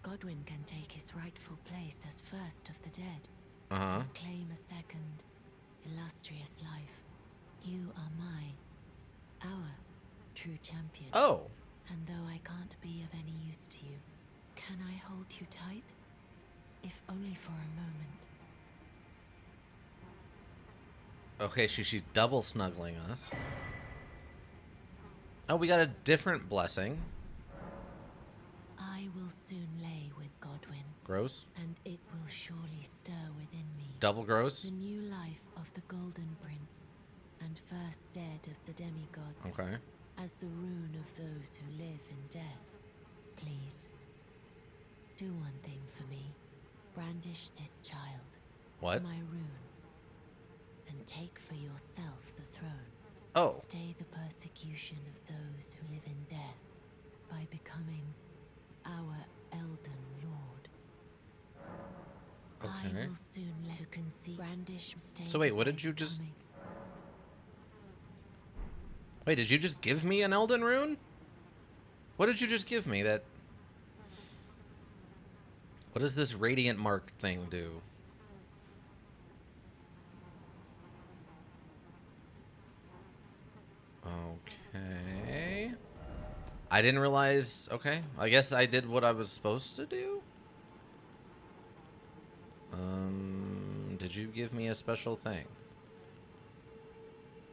Godwin can take his rightful place as first of the dead, Uh-huh. and claim a second, illustrious life, you are our true champion. Oh. And though I can't be of any use to you, can I hold you tight? If only for a moment. Okay, she's double snuggling us. Oh, we got a different blessing. I will soon lay with Godwin, Gross. and it will surely stir within me Double gross. the new life of the Golden Prince, and first dead of the demigods. Okay. As the rune of those who live in death. Please, do one thing for me. Brandish this child. What? My rune. And take for yourself the throne. Oh. Stay the persecution of those who live in death by becoming our Elden Lord. I Okay. will soon let you conceive. Brandish. So wait, what did you just... Wait, did you just give me an Elden Rune? What did you just give me? That... What does this Radiant Mark thing do? Okay. I didn't realize... Okay. I guess I did what I was supposed to do? Did you give me a special thing?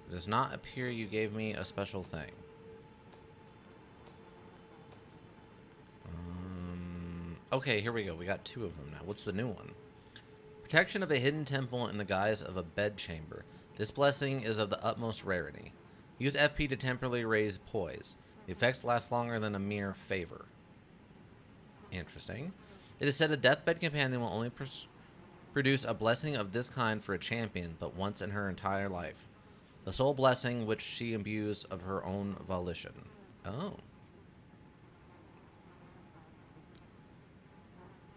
It does not appear you gave me a special thing. Okay, here we go. We got 2 of them now. What's the new one? Protection of a hidden temple in the guise of a bedchamber. This blessing is of the utmost rarity. Use FP to temporarily raise poise. The effects last longer than a mere favor. Interesting. It is said a deathbed companion will only produce a blessing of this kind for a champion, but once in her entire life. The sole blessing which she imbues of her own volition. Oh.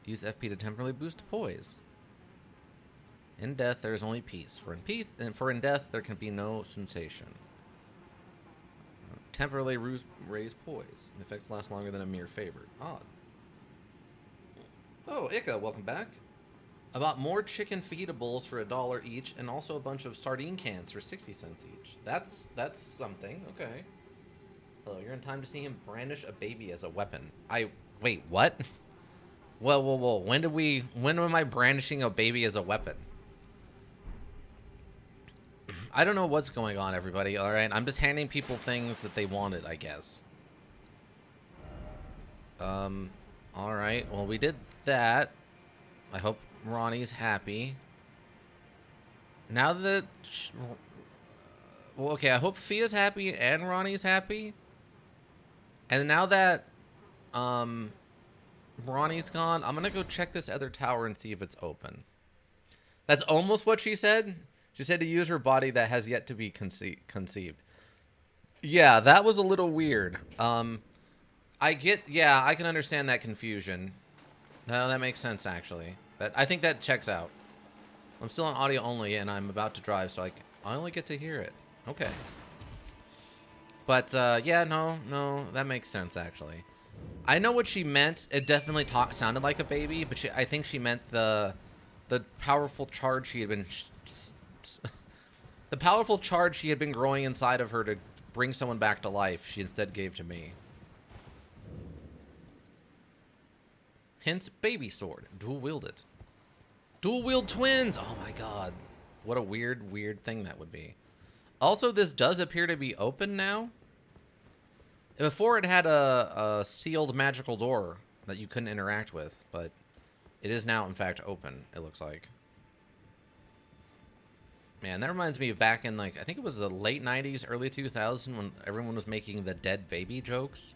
Use FP to temporarily boost poise. In death, there is only peace. For in death, there can be no sensation. Temporarily raise poise. The effects last longer than a mere favor. Odd. Oh, Ika, welcome back. I bought more chicken feedables for $1 each, and also a bunch of sardine cans for 60 cents each. That's something. Okay. Hello, you're in time to see him brandish a baby as a weapon. Wait, what? Whoa. When am I brandishing a baby as a weapon? I don't know what's going on, everybody, alright? I'm just handing people things that they wanted, I guess. Alright. Well, we did that. I hope Ronnie's happy. Now that... Well, okay, I hope Fia's happy and Ronnie's happy. And now that... Ronnie's gone, I'm gonna go check this other tower and see if it's open. That's almost what she said. She said to use her body that has yet to be conceived. Yeah, that was a little weird. I can understand that confusion. No, that makes sense, actually. I think that checks out. I'm still on audio only, and I'm about to drive, so I only get to hear it. Okay. But, yeah, no, that makes sense, actually. I know what she meant. It definitely sounded like a baby, but I think she meant the powerful charge she had been... The powerful charge she had been growing inside of her to bring someone back to life, she instead gave to me. Hence, baby sword. Dual wield it. Dual wield twins! Oh my god. What a weird thing that would be. Also, this does appear to be open now. Before it had a sealed magical door that you couldn't interact with, but it is now, in fact, open, it looks like. Man, that reminds me of back in, like, I think it was the late 90s, early 2000s, when everyone was making the dead baby jokes.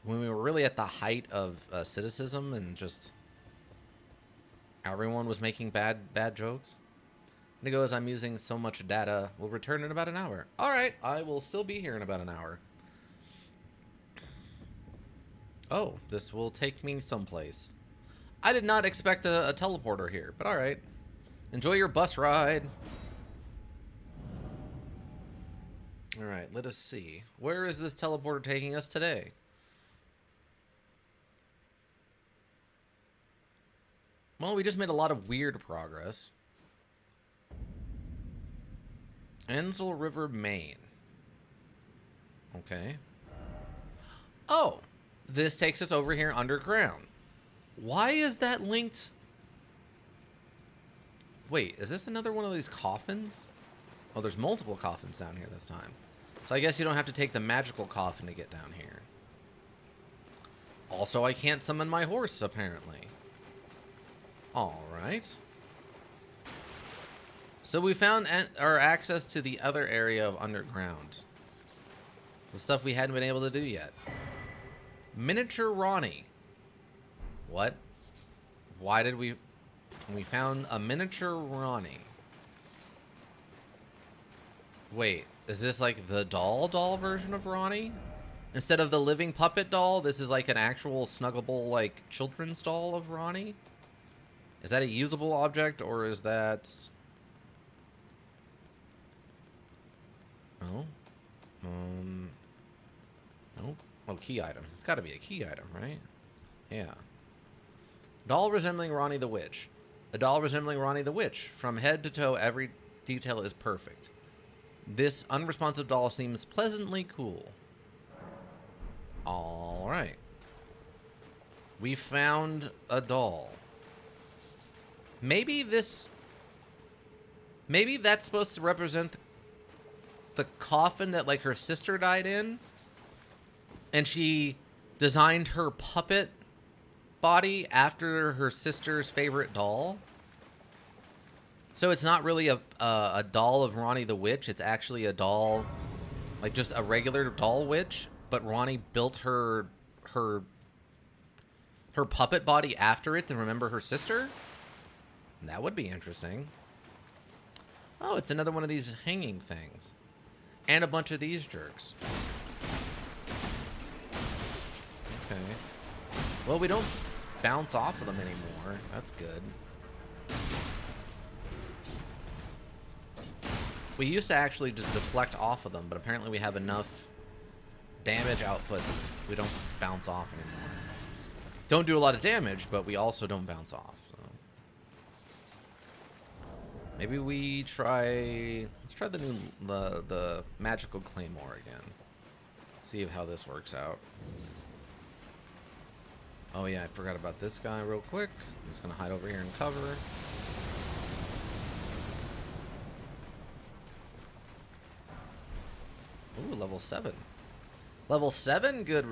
When we were really at the height of cynicism and just everyone was making bad jokes. And it goes, I'm using so much data. We'll return in about an hour. All right, I will still be here in about an hour. Oh, this will take me someplace. I did not expect a teleporter here, but all right. Enjoy your bus ride. All right, let us see. Where is this teleporter taking us today? Well, we just made a lot of weird progress. Enzel River, Maine. Okay. Oh, this takes us over here underground. Why is that linked? Wait, is this another one of these coffins? Oh, there's multiple coffins down here this time. So I guess you don't have to take the magical coffin to get down here. Also, I can't summon my horse, apparently. Alright. So we found our access to the other area of underground. The stuff we hadn't been able to do yet. Miniature Ronnie. What? Why did we found a miniature Ronnie? Wait, is this like the doll version of Ronnie? Instead of the living puppet doll, this is like an actual snuggable, like, children's doll of Ronnie? Is that a usable object, or is that... Oh? Nope. Oh, key item. It's gotta be a key item, right? Yeah. Doll resembling Ronnie the Witch. A doll resembling Ronnie the Witch. From head to toe, every detail is perfect. This unresponsive doll seems pleasantly cool. Alright. We found a doll. Maybe that's supposed to represent the coffin that, like, her sister died in? And she designed her puppet body after her sister's favorite doll? So it's not really a doll of Ronnie the Witch. It's actually a doll, like just a regular doll witch. But Ronnie built her puppet body after it to remember her sister? That would be interesting. Oh, it's another one of these hanging things. And a bunch of these jerks. Okay. Well, we don't bounce off of them anymore. That's good. We used to actually just deflect off of them, but apparently we have enough damage output that we don't bounce off anymore. Don't do a lot of damage, but we also don't bounce off. So. Maybe we try... Let's try the magical claymore again. See how this works out. Oh yeah, I forgot about this guy real quick. I'm just gonna hide over here and cover. Ooh, level 7. Level 7? Good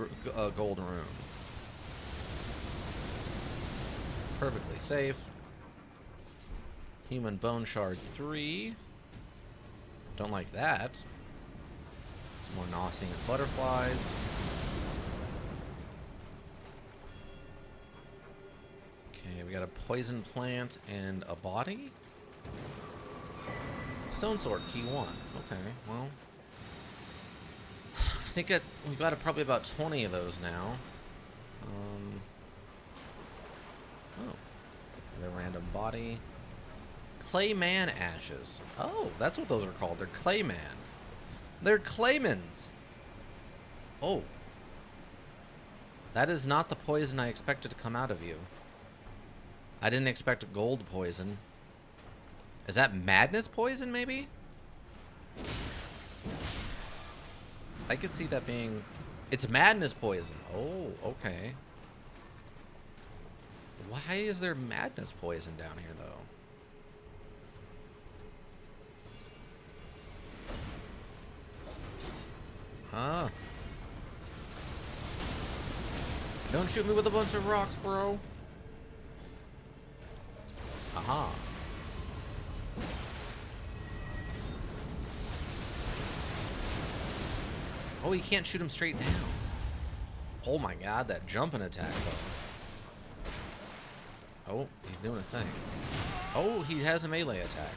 gold rune. Perfectly safe. Human bone shard 3. Don't like that. Some more Nosing and butterflies. Okay, we got a poison plant and a body. Stone sword, key 1. Okay, well. I think we've got probably about 20 of those now. Oh. The random body. Clayman ashes. Oh, that's what those are called. They're Clayman. They're Claymans. Oh. That is not the poison I expected to come out of you. I didn't expect gold poison. Is that madness poison, maybe? I could see that being... It's madness poison. Oh, okay. Why is there madness poison down here, though? Huh. Don't shoot me with a bunch of rocks, bro. Aha. Oh, you can't shoot him straight down. Oh my god, that jumping attack, though. Oh, he's doing a thing. Oh, he has a melee attack.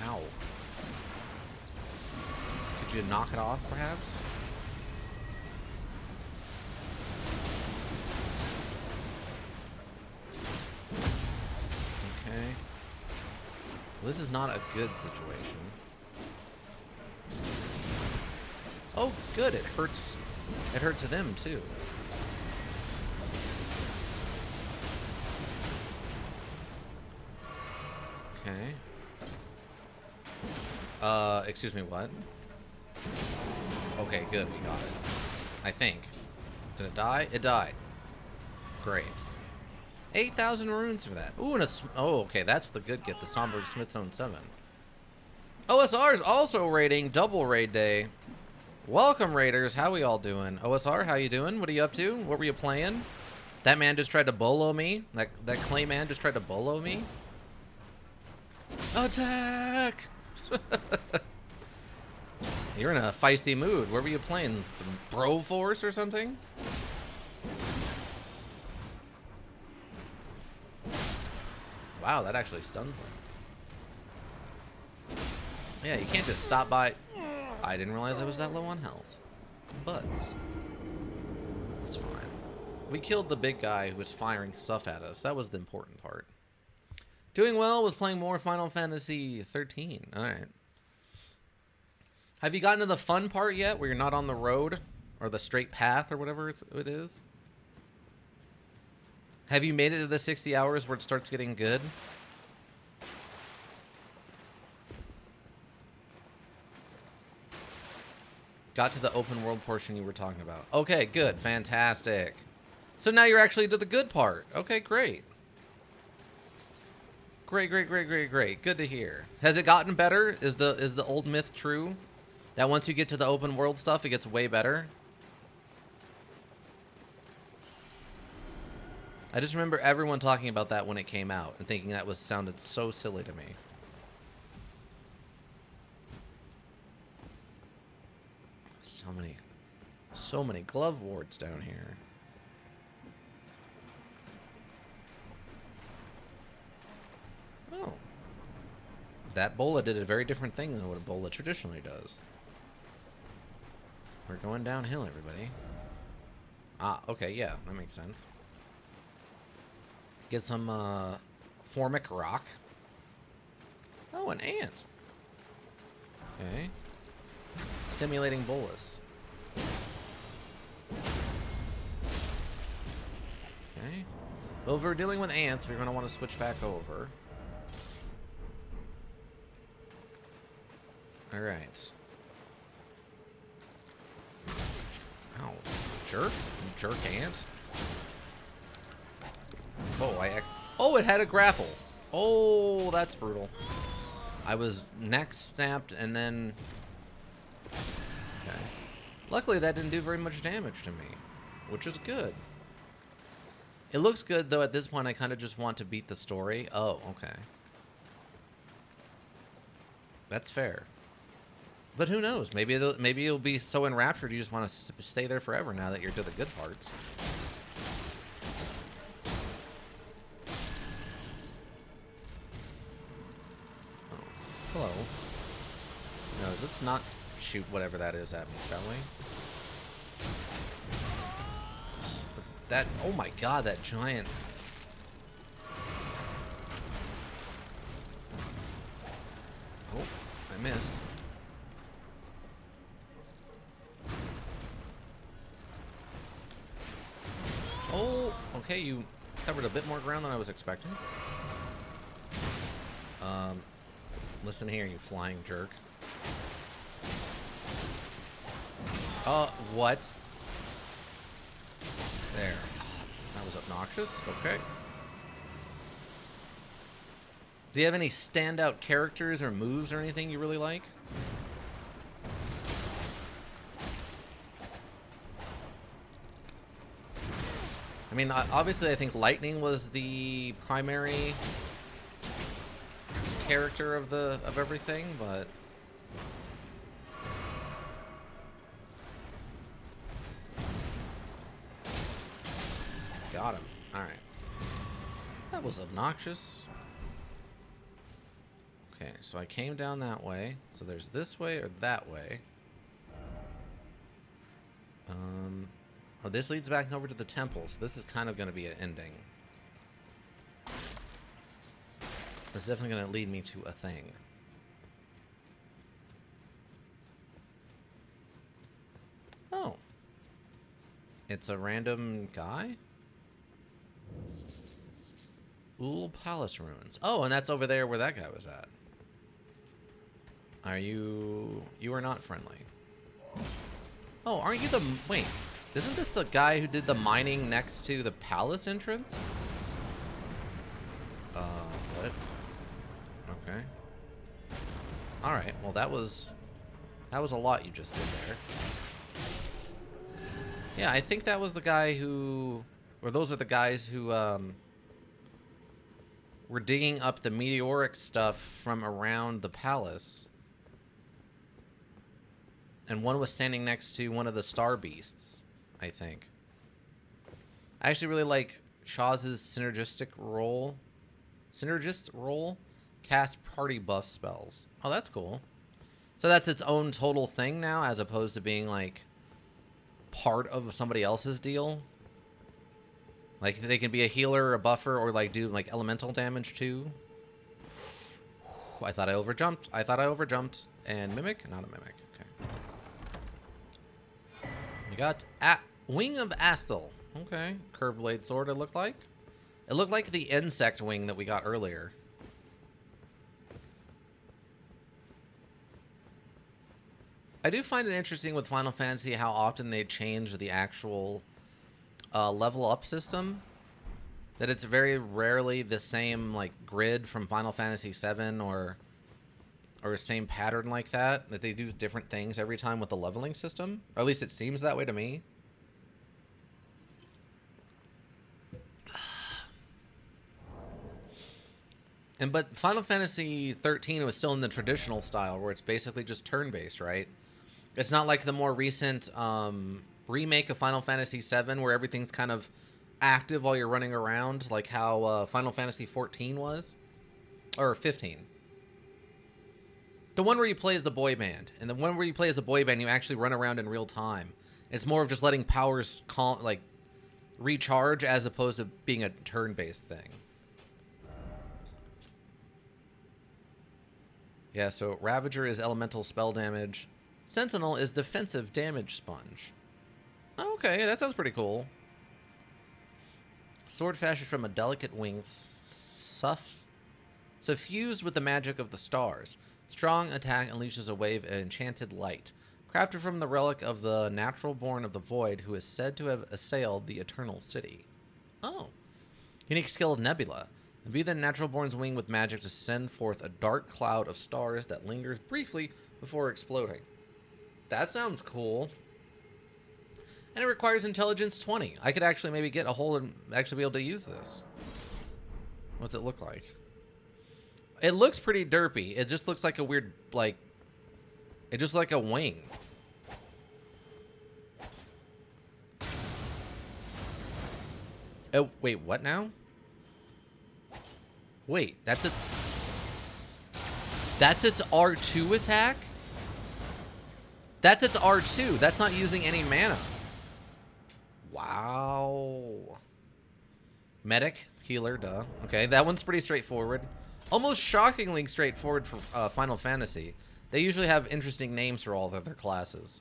Ow. Could you knock it off, perhaps? Okay. Well, this is not a good situation. Oh, good. It hurts. It hurts them too. Excuse me, what? Okay, good, we got it. I think. Did it die? It died. Great. 8,000 runes for that. Ooh, and oh, okay, that's the good get. The Somberg Smithstone 7. OSR is also raiding. Double raid day. Welcome, raiders. How we all doing? OSR, how you doing? What are you up to? What were you playing? That man just tried to bolo me. That clay man just tried to bolo me. Attack! You're in a feisty mood. Where were you playing? Some Bro Force or something? Wow, that actually stuns them. Yeah, you can't just stop by. I didn't realize I was that low on health. But it's fine. We killed the big guy who was firing stuff at us. That was the important part. Doing well, was playing more Final Fantasy 13. Alright. Have you gotten to the fun part yet where you're not on the road? Or the straight path or whatever it is? Have you made it to the 60 hours where it starts getting good? Got to the open world portion you were talking about. Okay, good. Fantastic. So now you're actually to the good part. Okay, great. Great, great, great, great, great. Good to hear. Has it gotten better? Is the old myth true? That once you get to the open world stuff, it gets way better? I just remember everyone talking about that when it came out and thinking that sounded so silly to me. So many glove wards down here. Oh. That bola did a very different thing than what a bola traditionally does. We're going downhill, everybody. Ah, okay, yeah, that makes sense. Get some, formic rock. Oh, an ant. Okay. Stimulating bolus. Okay. Well, if we're dealing with ants, we're going to want to switch back over. Alright. Ow. Jerk? Jerk ant? Oh, oh, it had a grapple. Oh, that's brutal. I was neck snapped and then... Okay. Luckily, that didn't do very much damage to me, which is good. It looks good, though, at this point, I kind of just want to beat the story. Oh, okay. That's fair. But who knows? Maybe you'll be so enraptured you just want to stay there forever now that you're to the good parts. Oh, hello. No, let's not shoot whatever that is at me, shall we? That, oh my god, that giant... Oh, I missed. Oh, okay, you covered a bit more ground than I was expecting. Listen here, you flying jerk. What? There. That was obnoxious. Okay. Do you have any standout characters or moves or anything you really like? I mean, obviously I think Lightning was the primary character of everything, but... Got him. Alright. That was obnoxious. Okay, so I came down that way. So there's this way or that way. Oh, this leads back over to the temple, so this is kind of going to be an ending. It's definitely going to lead me to a thing. Oh. It's a random guy? Ool Palace Ruins. Oh, and that's over there where that guy was at. Are you... You are not friendly. Oh, aren't you the... Wait. Isn't this the guy who did the mining next to the palace entrance? What? Okay. Alright, well that was a lot you just did there. Yeah, I think that was the guy who... Or those are the guys who, were digging up the meteoric stuff from around the palace. And one was standing next to one of the star beasts, I think. I actually really like Shaw's synergist role. Cast party buff spells. Oh, that's cool. So that's its own total thing now, as opposed to being like part of somebody else's deal. Like they can be a healer or a buffer or like do like elemental damage too. I thought I overjumped. And mimic? Not a mimic. Okay. We got Wing of Astel. Okay. Curved blade sword, it looked like. It looked like the insect wing that we got earlier. I do find it interesting with Final Fantasy how often they change the actual level up system. That it's very rarely the same like grid from Final Fantasy VII or same pattern like that. That they do different things every time with the leveling system. Or at least it seems that way to me. But Final Fantasy 13 was still in the traditional style where it's basically just turn-based, right? It's not like the more recent remake of Final Fantasy VII where everything's kind of active while you're running around, like how Final Fantasy 14 was. Or 15. The one where you play as the boy band. And the one where you play as the boy band, you actually run around in real time. It's more of just letting powers recharge as opposed to being a turn-based thing. Yeah, so Ravager is elemental spell damage. Sentinel is defensive damage sponge. Okay, that sounds pretty cool. Sword fashioned from a delicate wing suffused with the magic of the stars. Strong attack unleashes a wave of enchanted light. Crafted from the relic of the natural born of the void who is said to have assailed the eternal city. Oh. Unique skill of Nebula. Imbue the natural born's wing with magic to send forth a dark cloud of stars that lingers briefly before exploding. That sounds cool. And it requires intelligence 20. I could actually maybe get a hold and actually be able to use this. What's it look like? It looks pretty derpy. It just looks like a weird, like... It just like a wing. Oh, wait, what now? Wait, that's its R2 attack? That's its R2. That's not using any mana. Wow. Medic, healer, duh. Okay, that one's pretty straightforward. Almost shockingly straightforward for Final Fantasy. They usually have interesting names for all of their classes.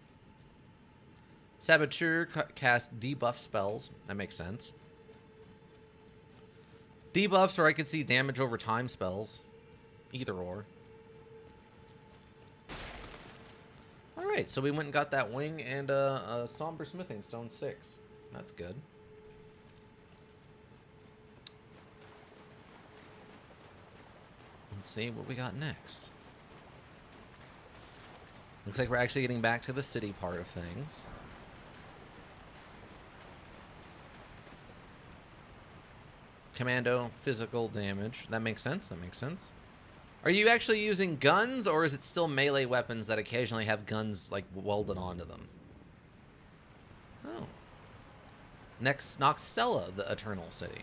Saboteur casts debuff spells. That makes sense. Debuffs, or I could see damage over time spells. Either or. Alright, so we went and got that wing and a Somber Smithing Stone 6. That's good. Let's see what we got next. Looks like we're actually getting back to the city part of things. Commando, physical damage. That makes sense. That makes sense. Are you actually using guns, or is it still melee weapons that occasionally have guns, like, welded onto them? Oh. Next, Noxtella, the Eternal City.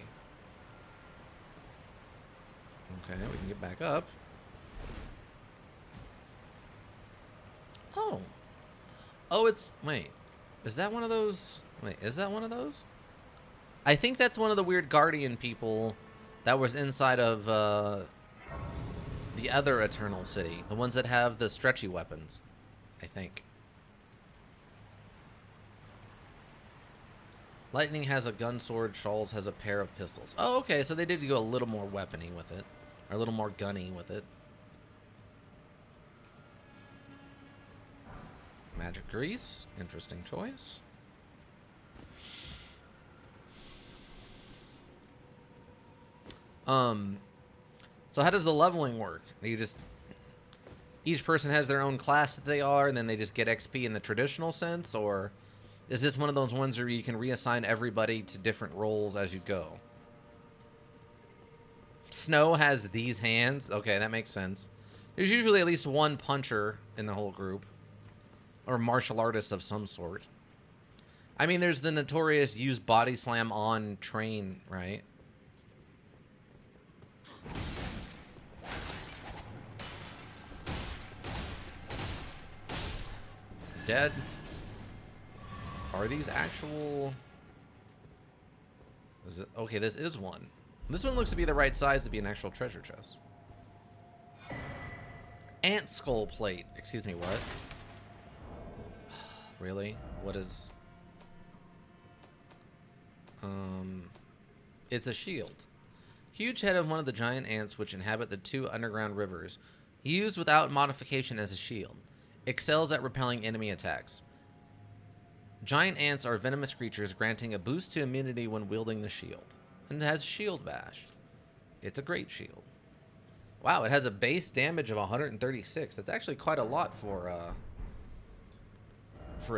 Okay, we can get back up. Oh. Oh, it's... Wait. Is that one of those... Wait, is that one of those? I think that's one of the weird Guardian people that was inside of the other Eternal City. The ones that have the stretchy weapons, I think. Lightning has a gun, sword. Shawls has a pair of pistols. Oh, okay, so they did go a little more weapony with it. Or a little more gunny with it. Magic grease. Interesting choice. So how does the leveling work? You just each person has their own class that they are, and then they just get XP in the traditional sense, or is this one of those ones where you can reassign everybody to different roles as you go? Snow has these hands. Okay, that makes sense. There's usually at least one puncher in the whole group, or martial artist of some sort. I mean, there's the notorious use body slam on train, right? Dead. Are these actual... Is it... Okay, this is one. This one looks to be the right size to be an actual treasure chest. Ant skull plate. Excuse me, what? Really? What is... It's a shield. Huge head of one of the giant ants which inhabit the 2 underground rivers. Used without modification as a shield. Excels at repelling enemy attacks. Giant ants are venomous creatures, granting a boost to immunity when wielding the shield. And it has shield bash. It's a great shield. Wow, it has a base damage of 136. That's actually quite a lot for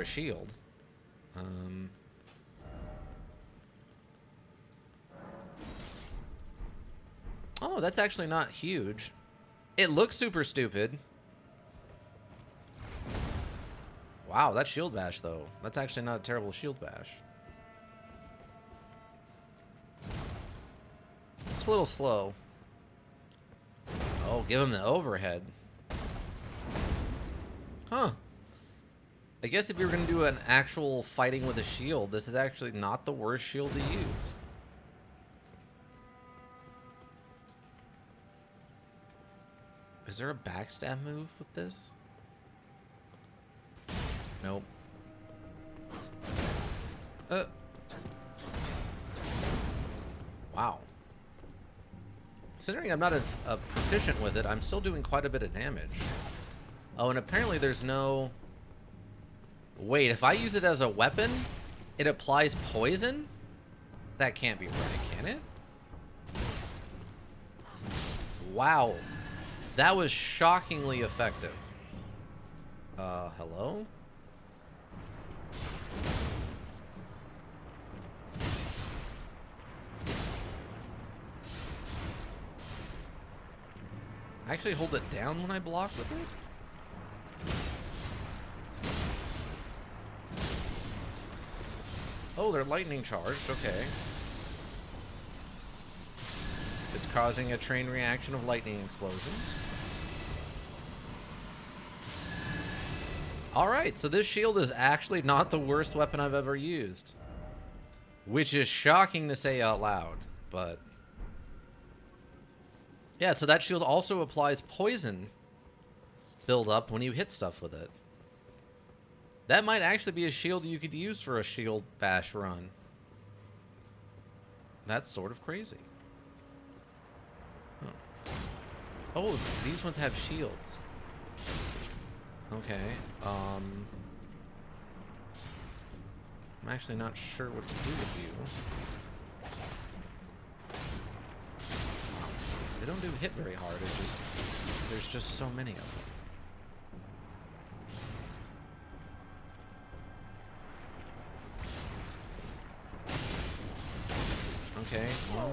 a shield. Oh, that's actually not huge. It looks super stupid. Wow, that shield bash, though. That's actually not a terrible shield bash. It's a little slow. Oh, give him the overhead. Huh. I guess if you were going to do an actual fighting with a shield, this is actually not the worst shield to use. Is there a backstab move with this? Nope. Wow. Considering I'm not a proficient with it, I'm still doing quite a bit of damage. Oh, and apparently there's no... Wait, if I use it as a weapon, it applies poison? That can't be right, can it? Wow. That was shockingly effective. Hello? I actually hold it down when I block with it? Oh, they're lightning charged. Okay. It's causing a train reaction of lightning explosions. Alright, so this shield is actually not the worst weapon I've ever used. Which is shocking to say out loud, but... Yeah, so that shield also applies poison build-up when you hit stuff with it. That might actually be a shield you could use for a shield bash run. That's sort of crazy. Huh. Oh, these ones have shields. Okay. I'm actually not sure what to do with you. They don't do hit very hard. It's just there's just so many of them. Okay. Well,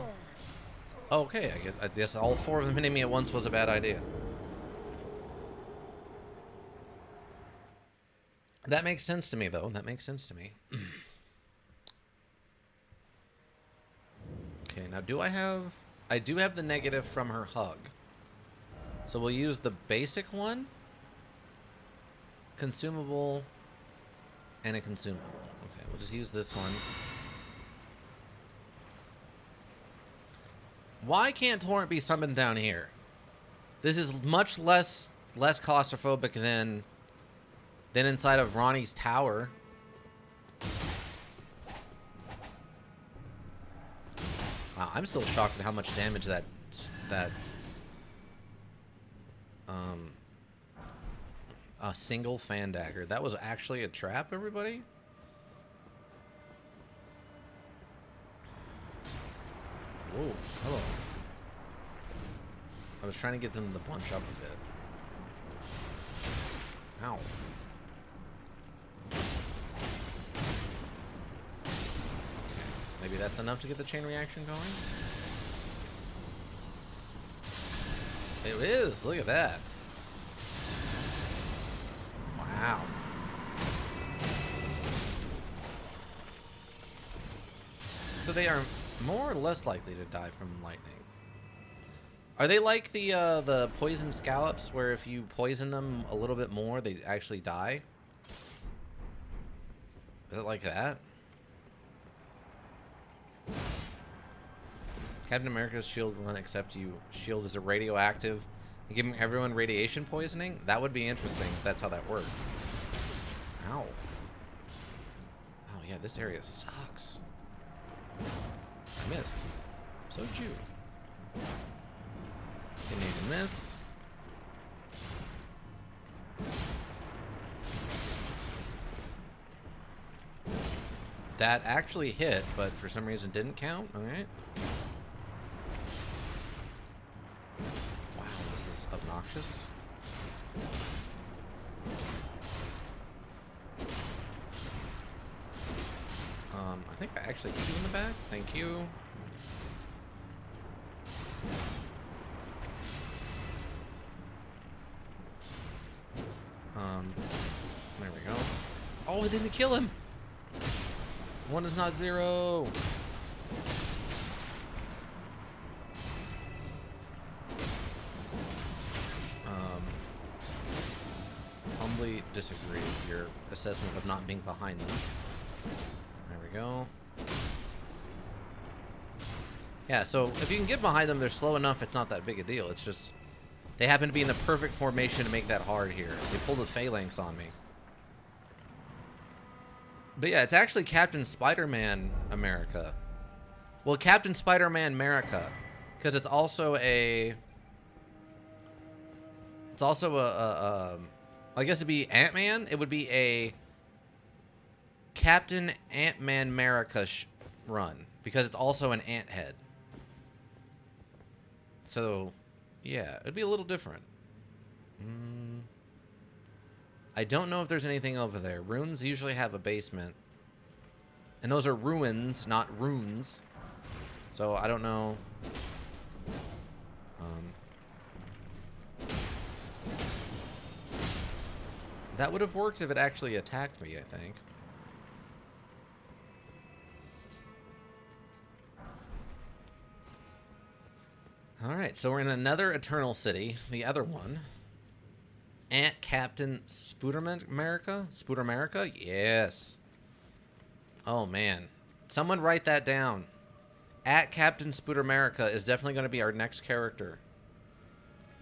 okay. I guess all 4 of them hitting me at once was a bad idea. That makes sense to me, though. That makes sense to me. Okay, now do I have... I do have the negative from her hug. So we'll use the basic one. Consumable. And a consumable. Okay, we'll just use this one. Why can't Torrent be summoned down here? This is much less claustrophobic than inside of Ronnie's tower. Wow, I'm still shocked at how much damage A single fan dagger. That was actually a trap, everybody? Whoa, hello. I was trying to get them to bunch up a bit. Ow. Maybe that's enough to get the chain reaction going? It is! Look at that. Wow. So they are more or less likely to die from lightning. Are they like the poison scallops, where if you poison them a little bit more, they actually die? Is it like that? Captain America's shield run except you. Shield is a radioactive. You giving everyone radiation poisoning? That would be interesting if that's how that works. Ow. Oh yeah, this area sucks. I missed. So did you. Didn't even miss. That actually hit, but for some reason didn't count. Alright. Wow, this is obnoxious. I think I actually hit you in the back. Thank you. There we go. Oh, it didn't kill him. One is not zero. Humbly disagree with your assessment of not being behind them. There we go. Yeah, so if you can get behind them, they're slow enough, it's not that big a deal. It's just, they happen to be in the perfect formation to make that hard here. They pulled a phalanx on me. But yeah, it's actually Captain Spider-Man America. Well, Captain Spider-Man America. Because it's also a... It's also I guess it'd be Ant-Man. It would be a Captain Ant-Man America run. Because it's also an ant head. So, yeah, it'd be a little different. I don't know if there's anything over there. Runes usually have a basement. And those are ruins, not runes. So, I don't know. That would have worked if it actually attacked me, I think. Alright, so we're in another Eternal City. The other one. Ant Captain Spoodermerica? Spoodermerica? Yes. Oh, man. Someone write that down. At Captain Spoodermerica is definitely going to be our next character.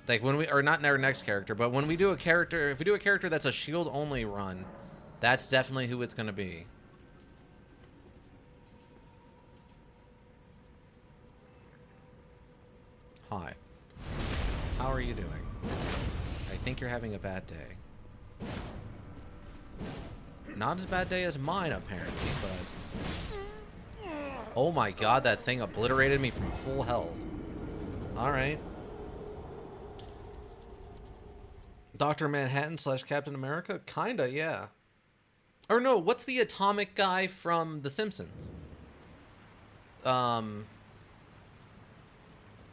Like, when we... Or not our next character, but when we do a character... If we do a character that's a shield-only run, that's definitely who it's going to be. Hi. How are you doing? I think you're having a bad day. Not as bad day as mine, apparently, but... Oh my god, that thing obliterated me from full health. Alright. Dr. Manhattan / Captain America? Kinda, yeah. Or no, what's the atomic guy from The Simpsons?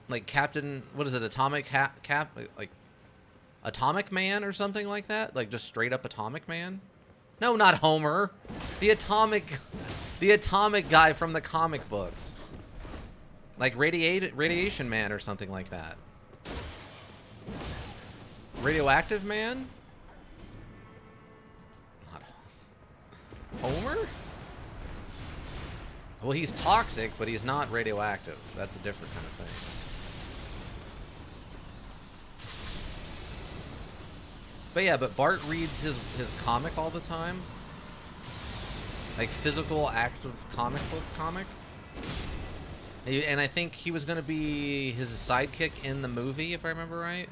Like Captain... What is it? Atomic like... Atomic Man or something like that? Like just straight up Atomic Man? No, not Homer. The atomic guy from the comic books. Like Radiation Man or something like that. Radioactive Man? Not Homer? Well, he's toxic, but he's not radioactive. That's a different kind of thing. But yeah, but Bart reads his comic all the time. Like physical, active comic book comic. And I think he was going to be his sidekick in the movie, if I remember right.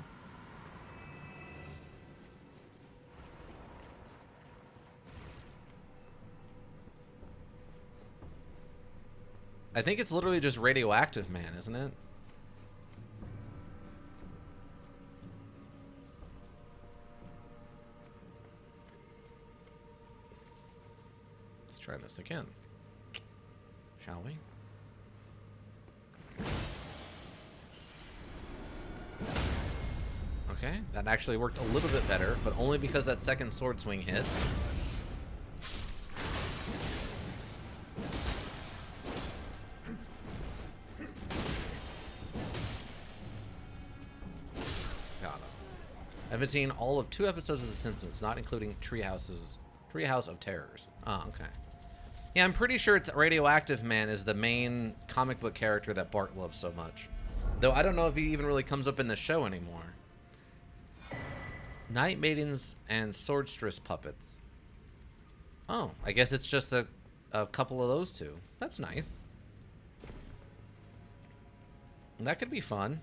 I think it's literally just radioactive man, isn't it? Let's try this again. Shall we? Okay, that actually worked a little bit better, but only because that second sword swing hit. Got him. I haven't seen all of 2 episodes of The Simpsons, not including Treehouse of Terrors. Oh, okay. Yeah, I'm pretty sure it's Radioactive Man is the main comic book character that Bart loves so much. Though I don't know if he even really comes up in the show anymore. Night Maidens and Swordstress puppets. Oh, I guess it's just a couple of those two. That's nice. That could be fun.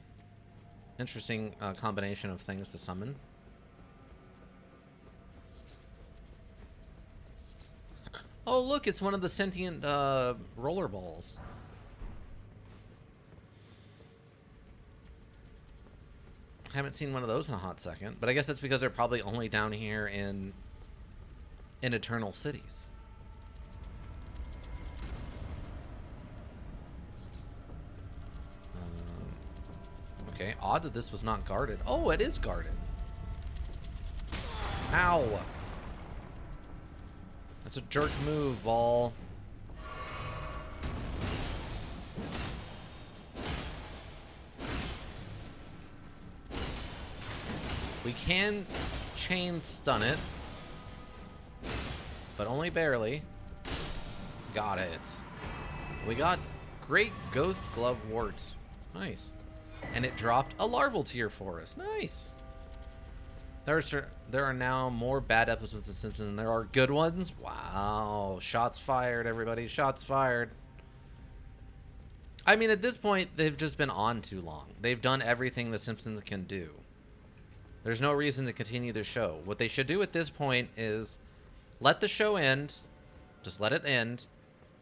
Interesting combination of things to summon. Oh, look, it's one of the sentient roller balls. Haven't seen one of those in a hot second, but I guess that's because they're probably only down here in Eternal Cities. Okay, odd that this was not guarded. Oh, it is guarded. Ow. That's a jerk move, ball. We can chain stun it, but only barely. Got it. We got Great Ghost Glove Wart. Nice. And it dropped a larval tier for us. Nice. There are now more bad episodes of Simpsons than there are good ones. Wow. Shots fired, everybody. Shots fired. I mean, at this point, they've just been on too long. They've done everything The Simpsons can do. There's no reason to continue the show. What they should do at this point is let the show end. Just let it end.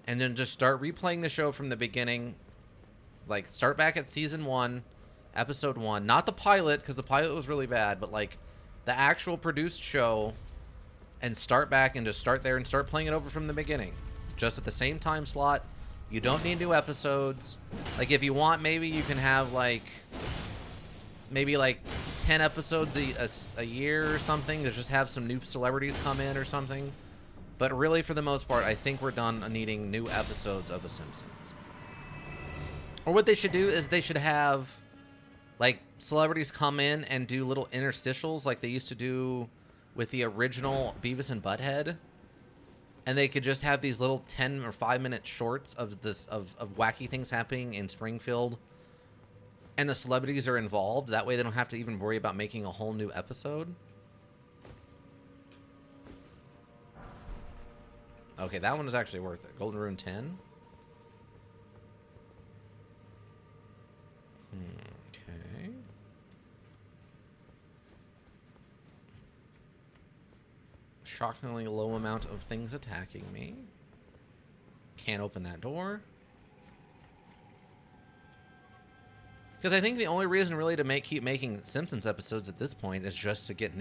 And then just start replaying the show from the beginning. Like, start back at season 1, episode 1. Not the pilot, because the pilot was really bad. But, like, the actual produced show. And start back and just start there and start playing it over from the beginning. Just at the same time slot. You don't need new episodes. Like, if you want, maybe you can have, like... maybe like 10 episodes a year or something to just have some new celebrities come in or something. But really, for the most part, I think we're done needing new episodes of The Simpsons. Or what they should do is they should have like celebrities come in and do little interstitials like they used to do with the original Beavis and Butthead. And they could just have these little 10 or 5-minute shorts of this of wacky things happening in Springfield. And the celebrities are involved. That way they don't have to even worry about making a whole new episode. Okay, that one is actually worth it. Golden Rune 10. Okay. Shockingly low amount of things attacking me. Can't open that door. Because I think the only reason really to keep making Simpsons episodes at this point is just to get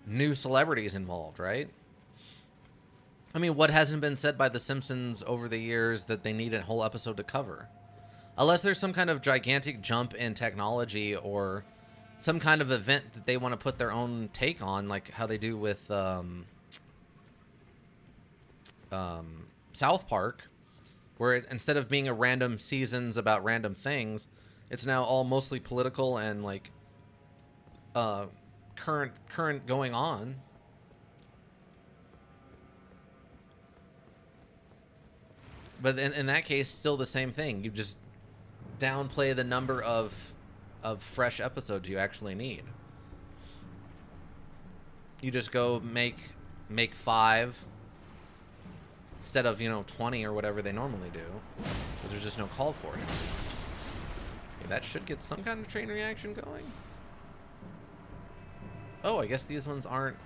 new celebrities involved, right? I mean, what hasn't been said by The Simpsons over the years that they need a whole episode to cover? Unless there's some kind of gigantic jump in technology or some kind of event that they want to put their own take on, like how they do with South Park, where instead of being a random seasons about random things, it's now all mostly political and like current going on. But in that case, still the same thing. You just downplay the number of fresh episodes you actually need. You just go make 5 instead of 20 or whatever they normally do, because there's just no call for it. Okay, that should get some kind of chain reaction going. Oh, I guess these ones aren't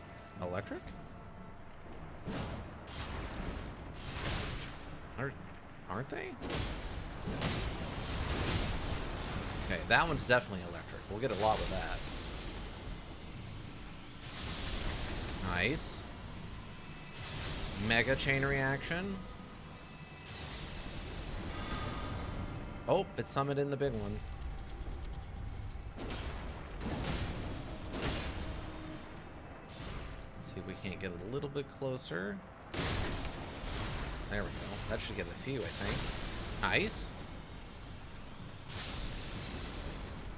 electric? Aren't they? Okay, that one's definitely electric. We'll get a lot with that. Nice. Mega chain reaction. Oh, it summoned in the big one. Let's see if we can't get a little bit closer. There we go. That should get a few, I think. Nice.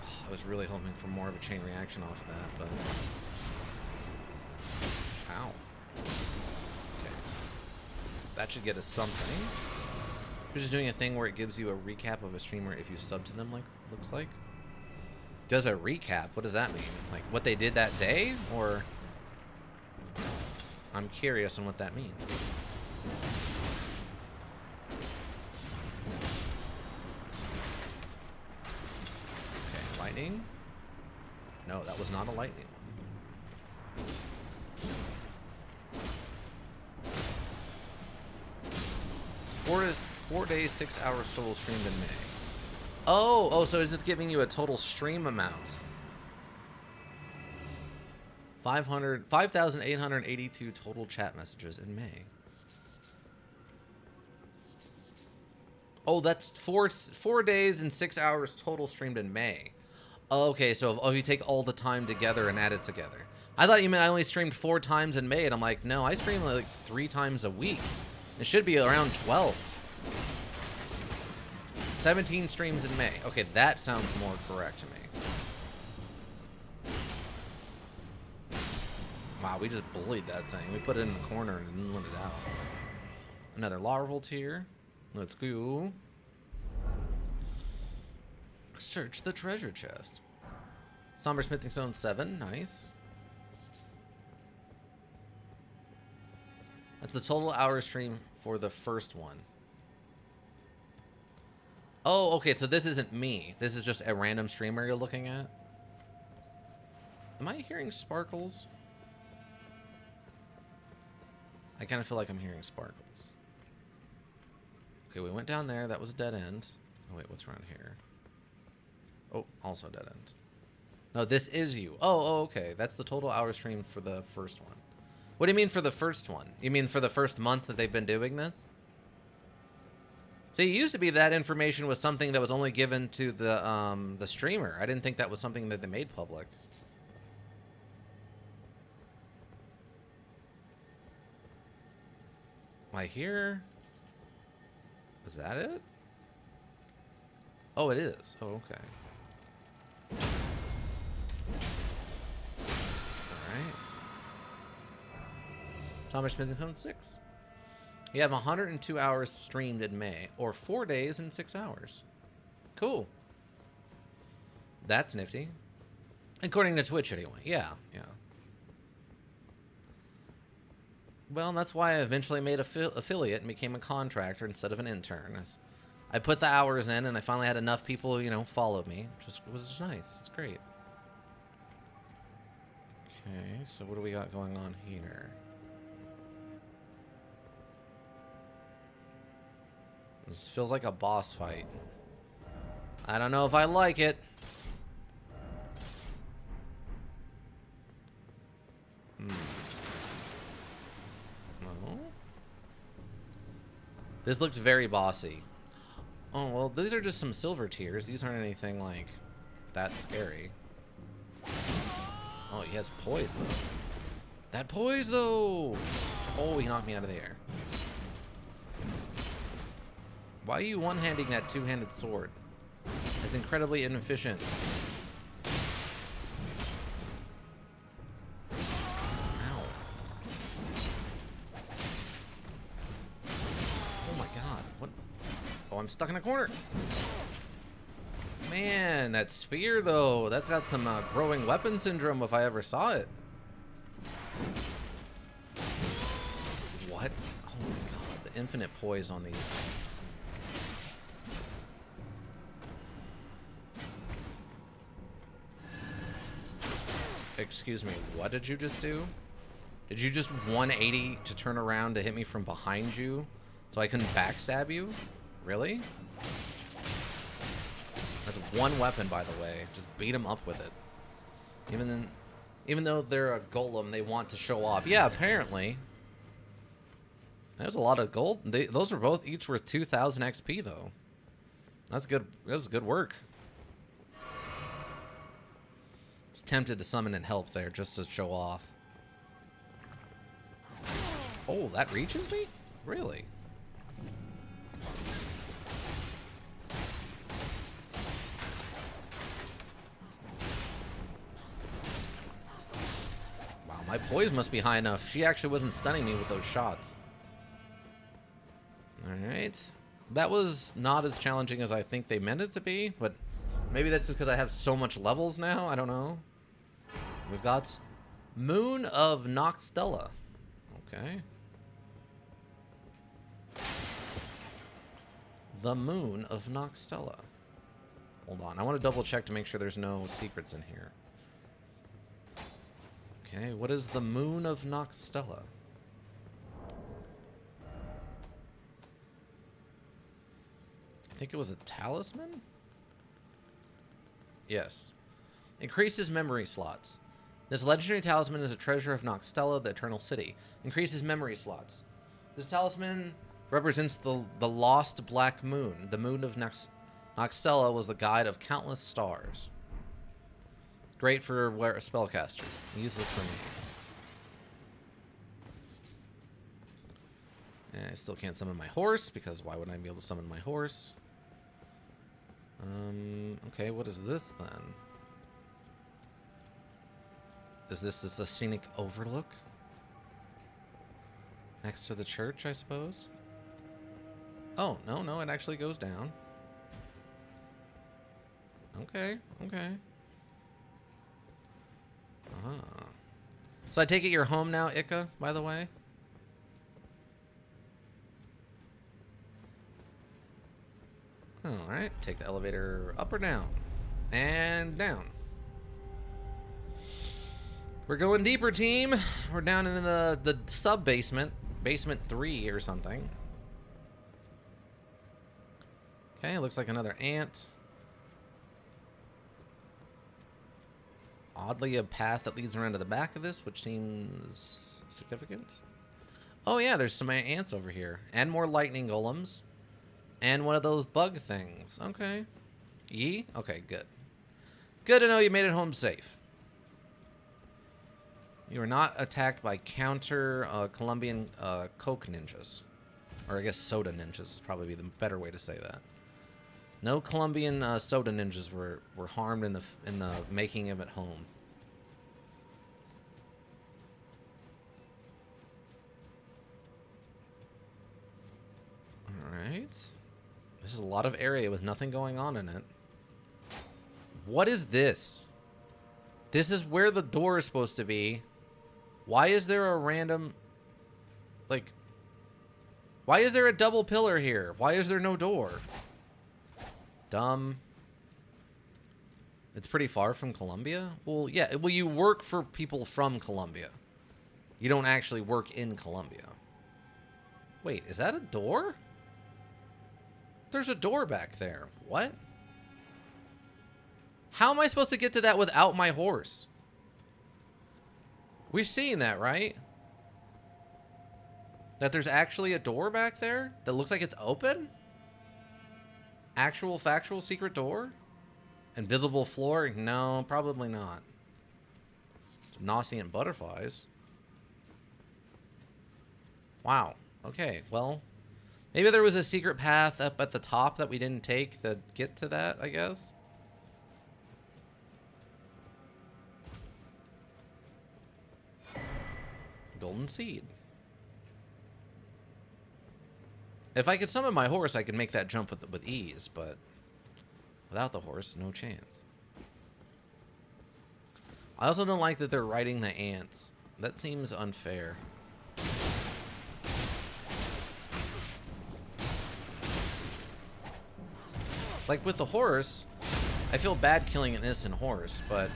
Oh, I was really hoping for more of a chain reaction off of that, but... Ow. Okay. That should get us something. We're just doing a thing where it gives you a recap of a streamer if you sub to them, like, looks like. Does a recap? What does that mean? Like, what they did that day? Or... I'm curious on what that means. Okay, lightning? No, that was not a lightning one. 4 days, 6 hours total streamed in May. Oh, so is it giving you a total stream amount? 5,882 total chat messages in May. Oh, that's 4 days and 6 hours total streamed in May. Okay, so if you take all the time together and add it together. I thought you meant I only streamed 4 times in May, and I'm like, no, I stream like 3 times a week. It should be around 12. 17 streams in May. Okay, that sounds more correct to me. Wow, we just bullied that thing. We put it in the corner and didn't let it out. Another larval tier. Let's go. Search the treasure chest. Somber Smithing Stone 7. Nice. That's the total hour stream for the first one. Oh, okay, so this isn't me. This is just a random streamer you're looking at? Am I hearing sparkles? I kind of feel like I'm hearing sparkles. Okay, we went down there. That was a dead end. Oh, wait, what's around here? Oh, also dead end. No, this is you. Oh, okay. That's the total hour stream for the first one. What do you mean for the first one? You mean for the first month that they've been doing this? See, it used to be that information was something that was only given to the streamer. I didn't think that was something that they made public. Am I here? Is that it? Oh, it is. Oh, okay. Alright. Thomas Smithington 6. You have 102 hours streamed in May, or 4 days and 6 hours. Cool. That's nifty. According to Twitch, anyway. Yeah, yeah. Well, that's why I eventually made an affiliate and became a contractor instead of an intern. I put the hours in, and I finally had enough people, you know, follow me. Just was nice. It's great. Okay, so what do we got going on here? This feels like a boss fight. I don't know if I like it. No. This looks very bossy. Oh, well, these are just some silver tiers. These aren't anything, like, that scary. Oh, he has poise, though. That poise, though! Oh, he knocked me out of the air. Why are you one-handing that two-handed sword? It's incredibly inefficient. Ow. Oh my god. What? Oh, I'm stuck in a corner. Man, that spear, though. That's got some growing weapon syndrome if I ever saw it. What? Oh my god. The infinite poise on these. Excuse me, what did you just do? Did you just 180 to turn around to hit me from behind you so I couldn't backstab you? Really? That's one weapon, by the way. Just beat him up with it. Even though they're a golem, they want to show off. Yeah, apparently. There's a lot of gold. Those were both each worth 2,000 XP, though. That's good. That was good work. I was tempted to summon and help there just to show off. Oh, that reaches me? Really? Wow, my poise must be high enough. She actually wasn't stunning me with those shots. Alright. That was not as challenging as I think they meant it to be, but maybe that's just because I have so much levels now. I don't know. We've got Moon of Noxtella. Okay. The Moon of Noxtella. Hold on. I want to double check to make sure there's no secrets in here. Okay, what is the Moon of Noxtella? I think it was a talisman? Yes. Increases memory slots. This legendary talisman is a treasure of Noxtella, the Eternal City. Increases memory slots. This talisman represents the lost black moon. The moon of Noxtella was the guide of countless stars. Great for spellcasters. Useless for me. And I still can't summon my horse, because why would I be able to summon my horse? Okay, what is this then? Is this a scenic overlook? Next to the church, I suppose? Oh, no, it actually goes down. Okay. Ah. So I take it you're home now, Ika, by the way? Alright, take the elevator up or down? And down. We're going deeper, team. We're down in the sub-basement. Basement 3 or something. Okay, looks like another ant. Oddly, a path that leads around to the back of this, which seems significant. Oh yeah, there's some ants over here. And more lightning golems. And one of those bug things. Okay. Okay, good. Good to know you made it home safe. You were not attacked by counter Colombian Coke ninjas. Or I guess soda ninjas is probably the better way to say that. No Colombian soda ninjas were harmed in the making of it home. All right. This is a lot of area with nothing going on in it. What is this? This is where the door is supposed to be. Why is there a random... Like... Why is there a double pillar here? Why is there no door? Dumb. It's pretty far from Colombia? Well, yeah. Well, you work for people from Colombia. You don't actually work in Colombia. Wait, is that a door? There's a door back there. What? How am I supposed to get to that without my horse? We're seeing that, right? That there's actually a door back there that looks like it's open? Actual, factual, secret door? Invisible floor? No, probably not. Nauseant butterflies. Wow. Okay, well... Maybe there was a secret path up at the top that we didn't take to get to that, I guess. Golden seed. If I could summon my horse, I could make that jump with ease, but without the horse, no chance. I also don't like that they're riding the ants. That seems unfair. Like with the horse, I feel bad killing an innocent horse, but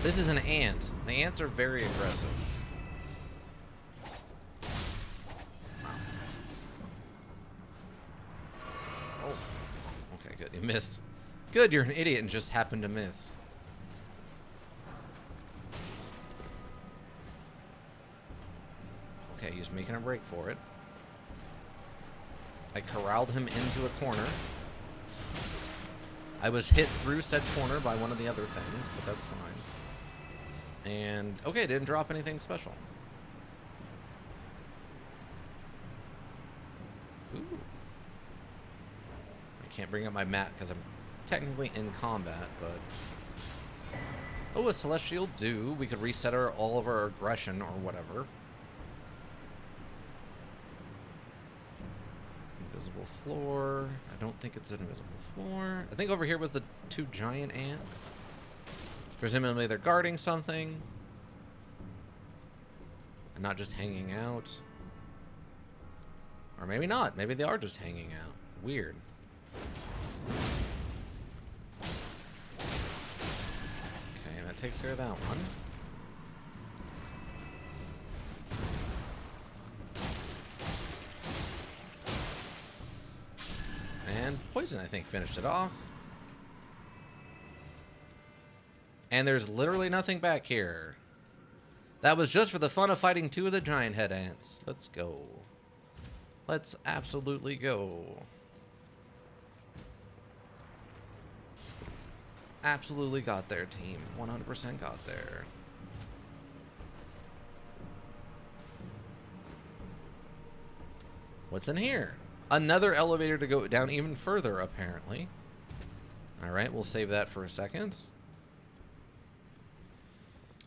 this is an ant. The ants are very aggressive. Oh. Okay, good. You missed. good, you're an idiot and just happened to miss. Okay, he's making a break for it. I corralled him into a corner. I was hit through said corner by one of the other things, but that's fine. And, okay, didn't drop anything special. Ooh. I can't bring up my mat because I'm technically in combat, but... Oh, a Celestial Dew. We could reset all of our aggression or whatever. Invisible floor. I don't think it's an invisible floor. I think over here was the 2 giant ants. Presumably they're guarding something. And not just hanging out. Or maybe not. Maybe they are just hanging out. Weird. Okay, that takes care of that one. And poison, I think, finished it off. And there's literally nothing back here. That was just for the fun of fighting 2 of the giant head ants. Let's go. Let's absolutely go. Absolutely got there, team. 100% got there. What's in here? Another elevator to go down even further, apparently. Alright, we'll save that for a second.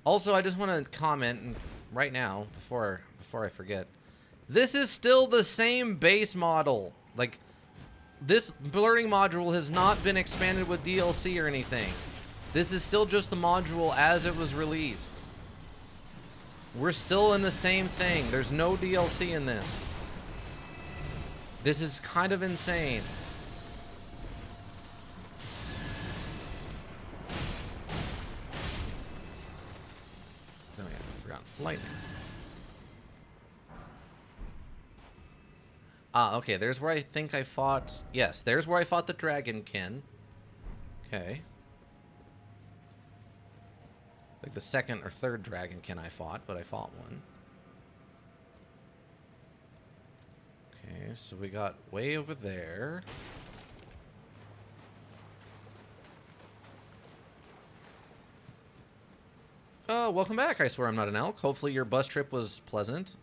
Also, I just want to comment right now, before I forget. This is still the same base model. Like, this blurring module has not been expanded with DLC or anything. This is still just the module as it was released. We're still in the same thing. There's no DLC in this. This is kind of insane. Oh yeah, I forgot. Lightning. Ah, okay, there's where I think I fought... Yes, there's where I fought the Dragonkin. Okay. Like the 2nd or 3rd Dragonkin I fought, but I fought one. Okay, so we got way over there. Oh, welcome back. I swear I'm not an elk. Hopefully your bus trip was pleasant.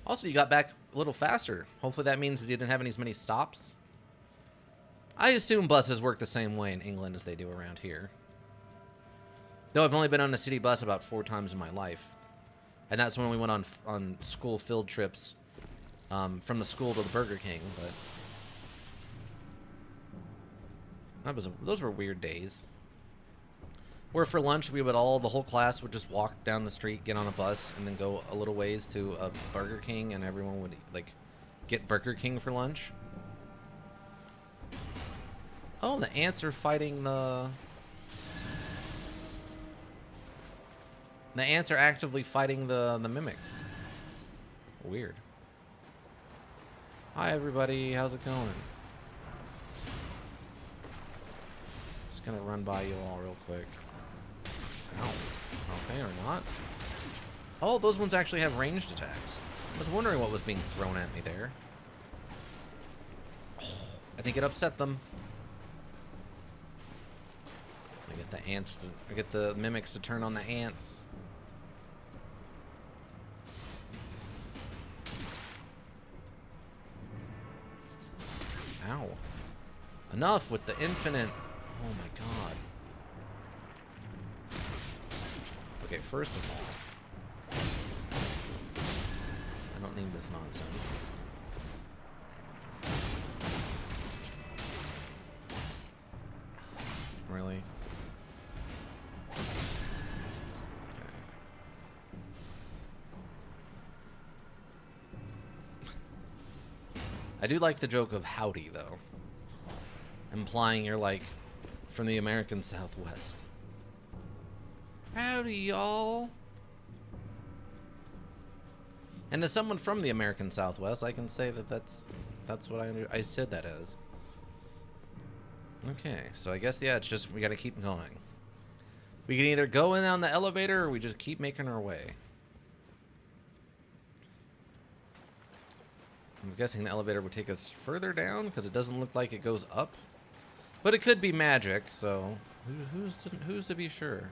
Also, you got back a little faster. Hopefully that means you didn't have as many stops. I assume buses work the same way in England as they do around here. Though I've only been on a city bus about 4 times in my life. And that's when we went on school field trips. From the school to the Burger King, but those were weird days. Where for lunch the whole class would just walk down the street, get on a bus, and then go a little ways to a Burger King, and everyone would like get Burger King for lunch. Oh, the ants are fighting the ants are actively fighting the mimics. Weird. Hi everybody, how's it going? Just gonna run by you all real quick. Ow. Okay, or not. Oh, those ones actually have ranged attacks. I was wondering what was being thrown at me there. Oh, I think it upset them. I get the ants to, I get the mimics to turn on the ants. Ow. Enough with the infinite. Oh my god. Okay, first of all, I don't need this nonsense. Really? Okay. I do like the joke of howdy, though. Implying you're, like, from the American Southwest. Howdy, y'all. And as someone from the American Southwest, I can say that that's what I said that as. Okay, so I guess, yeah, it's just we gotta keep going. We can either go in on the elevator or we just keep making our way. I'm guessing the elevator would take us further down because it doesn't look like it goes up. But it could be magic, so who's to be sure?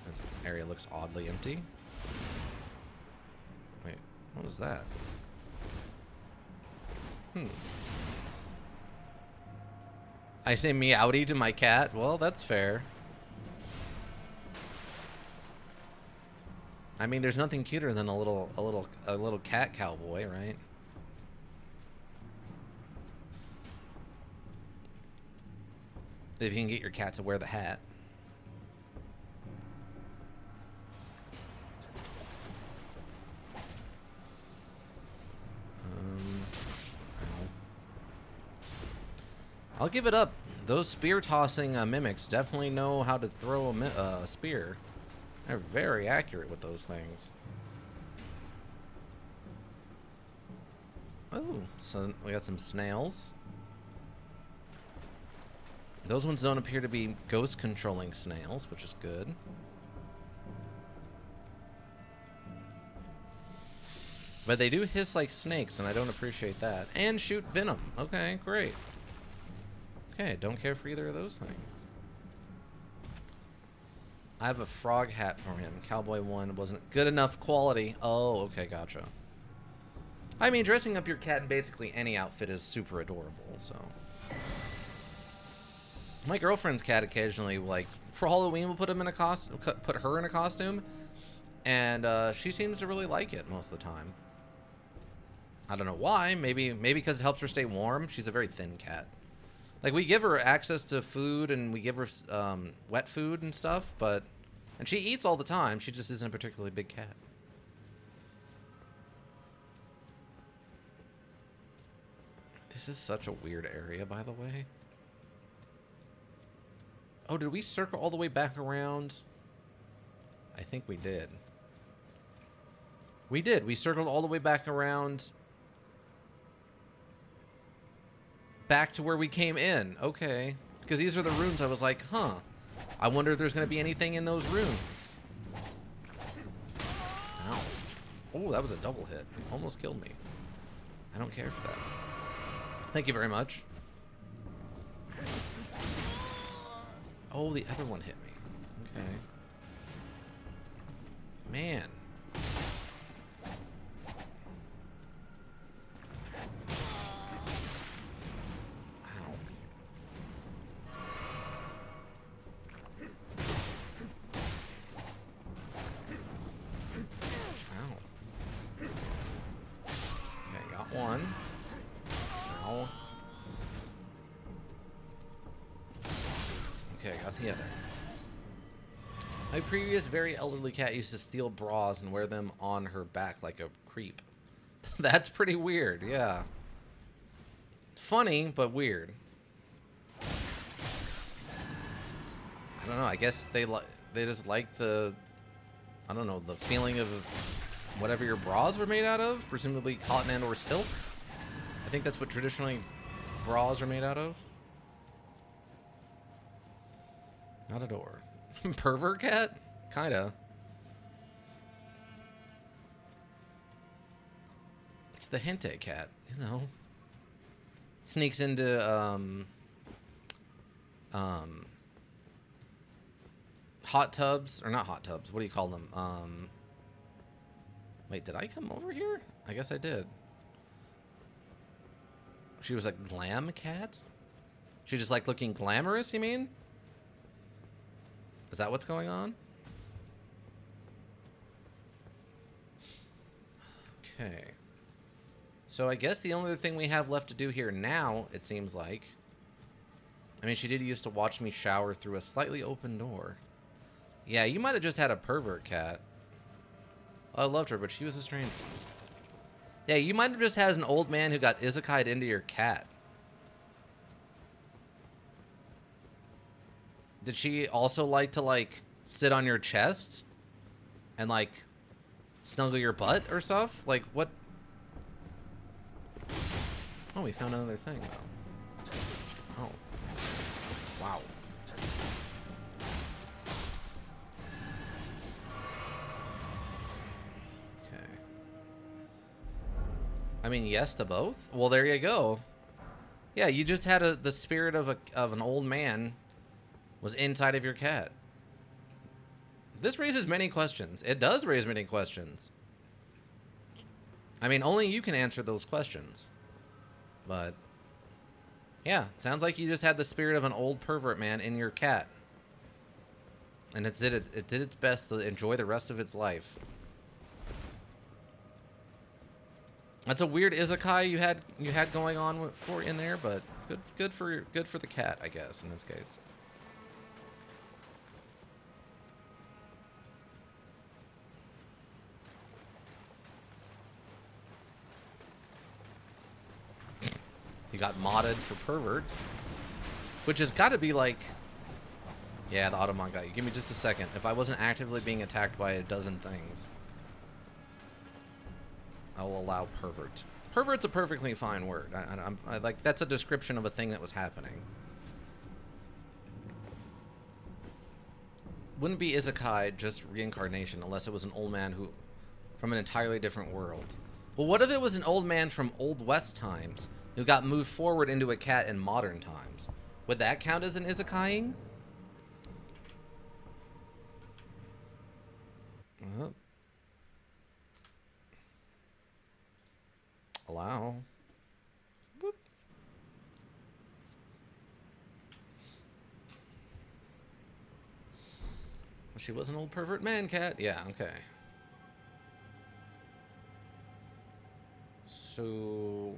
This area looks oddly empty. Wait, what was that? I say meowdy to my cat. Well, that's fair. I mean, there's nothing cuter than a little cat cowboy, right? If you can get your cat to wear the hat. I'll give it up. Those spear tossing mimics definitely know how to throw a spear. They're very accurate with those things. Oh, so we got some snails. Those ones don't appear to be ghost controlling snails, which is good. But they do hiss like snakes, and I don't appreciate that. And shoot venom. Okay, great. Okay, don't care for either of those things. I have a frog hat for him. Cowboy 1 wasn't good enough quality. Oh, okay, gotcha. I mean, dressing up your cat in basically any outfit is super adorable, so. My girlfriend's cat occasionally, like, for Halloween, we'll put her in a costume, and she seems to really like it most of the time. I don't know why. Maybe because it helps her stay warm. She's a very thin cat. Like, we give her access to food, and we give her wet food and stuff, and she eats all the time. She just isn't a particularly big cat. This is such a weird area, by the way. Oh, did we circle all the way back around? I think we did. We did. We circled all the way back around. Back to where we came in. Okay. Because these are the runes. I was like, huh. I wonder if there's going to be anything in those runes. Ow. Oh, that was a double hit. Almost killed me. I don't care for that. Thank you very much. Oh, the other one hit me. Okay. Man. Ow. Ow. Okay, got one. Ow. Okay, got the other. My previous very elderly cat used to steal bras and wear them on her back like a creep. That's pretty weird, yeah. Funny, but weird. I don't know, I guess they just like the, I don't know, the feeling of whatever your bras were made out of, presumably cotton and or silk. I think that's what traditionally bras are made out of. Not a door. Pervert cat? Kinda. It's the hentai cat, you know. Sneaks into, hot tubs, or not hot tubs, what do you call them? Wait, did I come over here? I guess I did. She was a glam cat? She just like looking glamorous, you mean? Is that what's going on? Okay. So I guess the only other thing we have left to do here now, it seems like. I mean, she did used to watch me shower through a slightly open door. Yeah, you might have just had a pervert cat. I loved her, but she was a stranger. Yeah, you might have just had an old man who got isekai'd into your cat. Did she also like to, like, sit on your chest and, like, snuggle your butt or stuff? Like, what? Oh, we found another thing, though. Oh. Wow. Okay. I mean, yes to both? Well, there you go. Yeah, you just had the spirit of an old man was inside of your cat. This raises many questions. It does raise many questions. I mean, only you can answer those questions. But yeah, sounds like you just had the spirit of an old pervert man in your cat. And it did its best to enjoy the rest of its life. That's a weird isekai you had going on for in there, but good for the cat, I guess, in this case. You got modded for pervert, which has got to be like, yeah, the Automon guy. Give me just a second. If I wasn't actively being attacked by a dozen things, I will allow pervert. Pervert's a perfectly fine word. I like, that's a description of a thing that was happening. Wouldn't be isekai just reincarnation unless it was an old man who from an entirely different world. Well, what if it was an old man from Old West times who got moved forward into a cat in modern times? Would that count as an isekaiing? Allow. Whoop. Well, she was an old pervert man cat. Yeah, okay. So,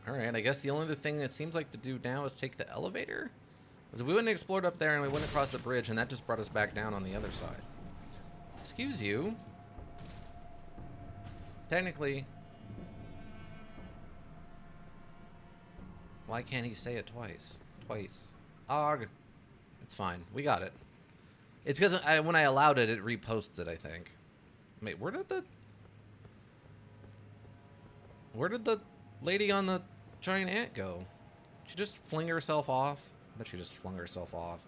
alright, I guess the only other thing it seems like to do now is take the elevator? Because we went and explored up there and we went across the bridge and that just brought us back down on the other side. Excuse you. Technically, why can't he say it twice? Og. It's fine. We got it. It's because when I allowed it, it reposts it, I think. Wait, where did the lady on the giant ant go? She just fling herself off? I bet she just flung herself off.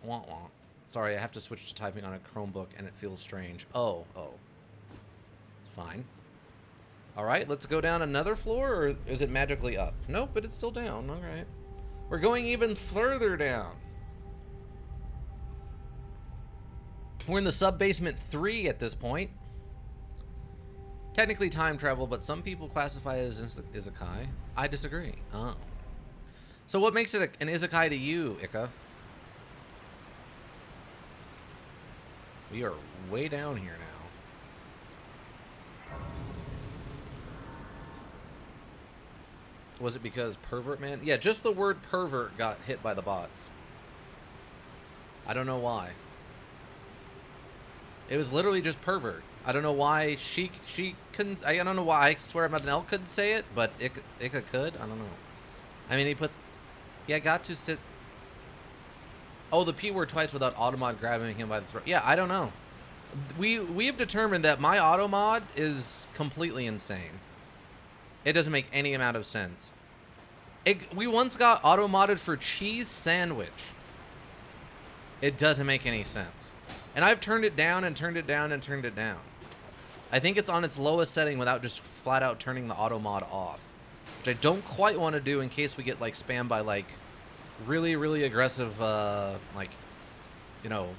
Wah wah. Sorry, I have to switch to typing on a Chromebook and it feels strange. Oh. Fine. Alright, let's go down another floor, or is it magically up? Nope, but it's still down. Alright. We're going even further down. We're in the sub-basement 3 at this point. Technically time travel, but some people classify it as isekai. I disagree. Oh. So what makes it an isekai to you, Ika? We are way down here now. Was it because pervert man? Yeah, just the word pervert got hit by the bots. I don't know why. It was literally just pervert. I don't know why she couldn't. I don't know why. I swear I'm not an elk couldn't say it, but Ika could. I don't know. I mean, yeah, got to sit. Oh, the P word twice without Automod grabbing him by the throat. Yeah, I don't know. We have determined that my Automod is completely insane. It doesn't make any amount of sense. We once got auto-modded for cheese sandwich. It doesn't make any sense. And I've turned it down and turned it down and turned it down. I think it's on its lowest setting without just flat out turning the auto-mod off. Which I don't quite want to do in case we get like spammed by like really, really aggressive like, you know,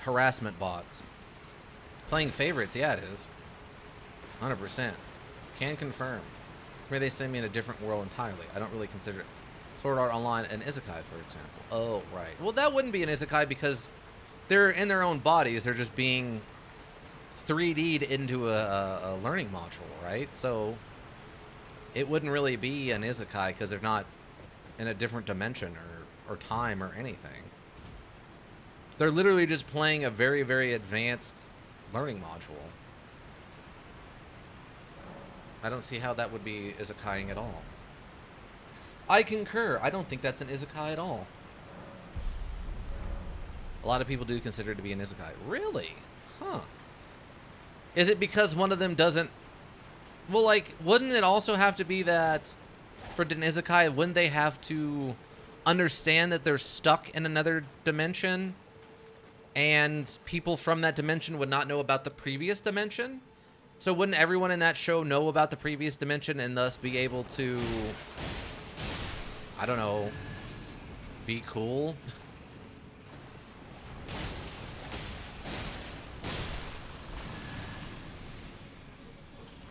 harassment bots. Playing favorites, yeah it is. 100%. Can confirm. Maybe they send me in a different world entirely. I don't really consider Sword Art Online an isekai, for example. Oh, right. Well, that wouldn't be an isekai because they're in their own bodies. They're just being 3D'd into a learning module, right? So it wouldn't really be an isekai because they're not in a different dimension or time or anything. They're literally just playing a very, very advanced learning module. I don't see how that would be isekaiing at all. I concur. I don't think that's an isekai at all. A lot of people do consider it to be an isekai. Really? Huh. Is it because one of them doesn't... Well, like, wouldn't it also have to be that for an isekai, wouldn't they have to understand that they're stuck in another dimension and people from that dimension would not know about the previous dimension? So wouldn't everyone in that show know about the previous dimension and thus be able to, I don't know, be cool?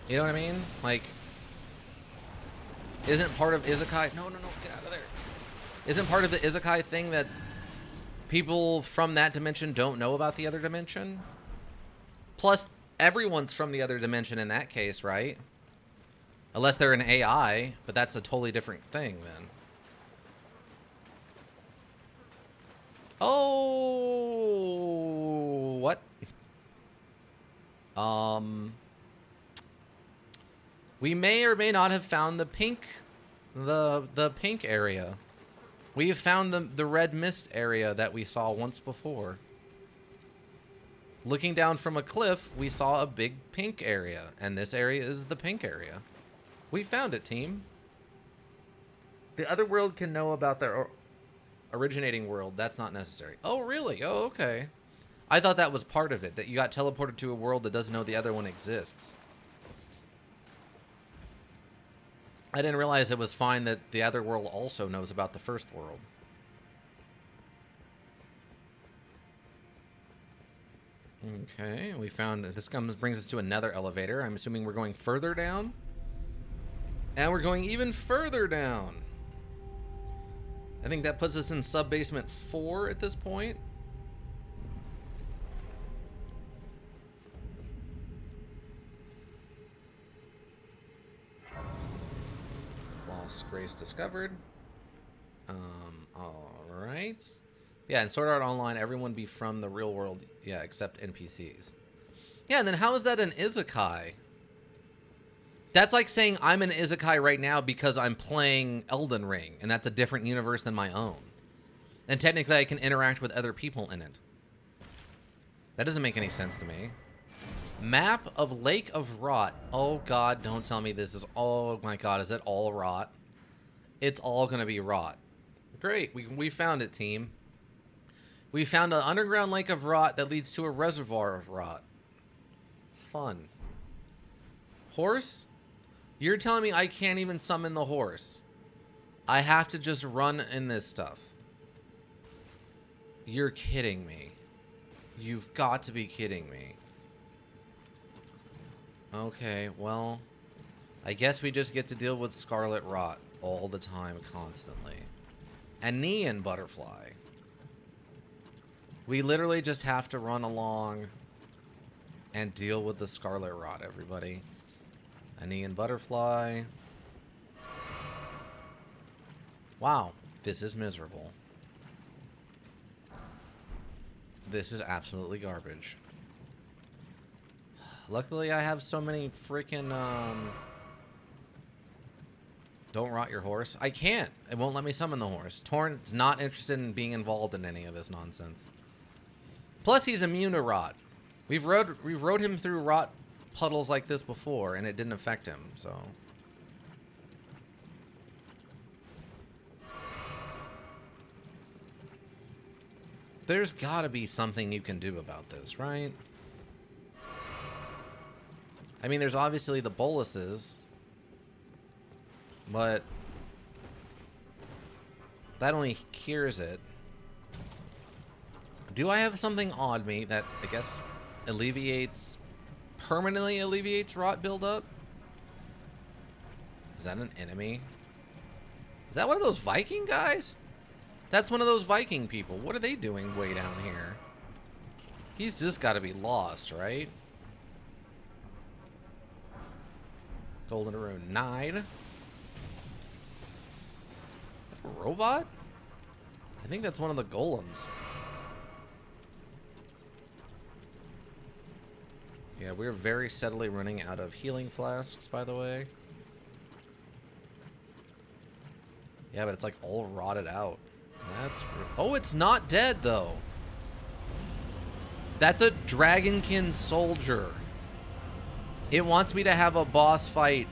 You know what I mean? Like, isn't part of isekai... No, get out of there. Isn't part of the isekai thing that people from that dimension don't know about the other dimension? Plus, everyone's from the other dimension in that case, right? Unless they're an AI, but that's a totally different thing then. Oh, what? We may or may not have found the pink area. We have found the red mist area that we saw once before. Looking down from a cliff, we saw a big pink area, and this area is the pink area. We found it, team. The other world can know about their originating world. That's not necessary. Oh, really? Oh, okay. I thought that was part of it, that you got teleported to a world that doesn't know the other one exists. I didn't realize it was fine that the other world also knows about the first world. Okay, we found... This brings us to another elevator. I'm assuming we're going further down. And we're going even further down. I think that puts us in sub-basement 4 at this point. Lost Grace discovered. Alright. Yeah, in Sword Art Online, everyone be from the real world. Yeah, except NPCs. Yeah, and then how is that an isekai? That's like saying I'm an isekai right now because I'm playing Elden Ring, and that's a different universe than my own. And technically I can interact with other people in it. That doesn't make any sense to me. Map of Lake of Rot. Oh god, don't tell me this is... Oh my god, is it all rot? It's all gonna be rot. Great, we found it, team. We found an underground lake of rot that leads to a reservoir of rot. Fun. Horse? You're telling me I can't even summon the horse. I have to just run in this stuff. You're kidding me. You've got to be kidding me. Okay, well, I guess we just get to deal with scarlet rot all the time, constantly. And Neon Butterfly. We literally just have to run along and deal with the scarlet rot, everybody. A Neon Butterfly. Wow, this is miserable. This is absolutely garbage. Luckily, I have so many freaking, Don't rot your horse. I can't. It won't let me summon the horse. Torrent's not interested in being involved in any of this nonsense. Plus, he's immune to rot. We rode him through rot puddles like this before, and it didn't affect him, so... There's gotta be something you can do about this, right? I mean, there's obviously the boluses, but that only cures it. Do I have something on me that I guess permanently alleviates rot buildup? Is that an enemy? Is that one of those Viking guys? That's one of those Viking people. What are they doing way down here? He's just got to be lost, right? Golden Rune 9. A robot? I think that's one of the golems. Yeah, we're very steadily running out of healing flasks, by the way. Yeah, but it's like all rotted out. That's... Oh, it's not dead, though. That's a Dragonkin soldier. It wants me to have a boss fight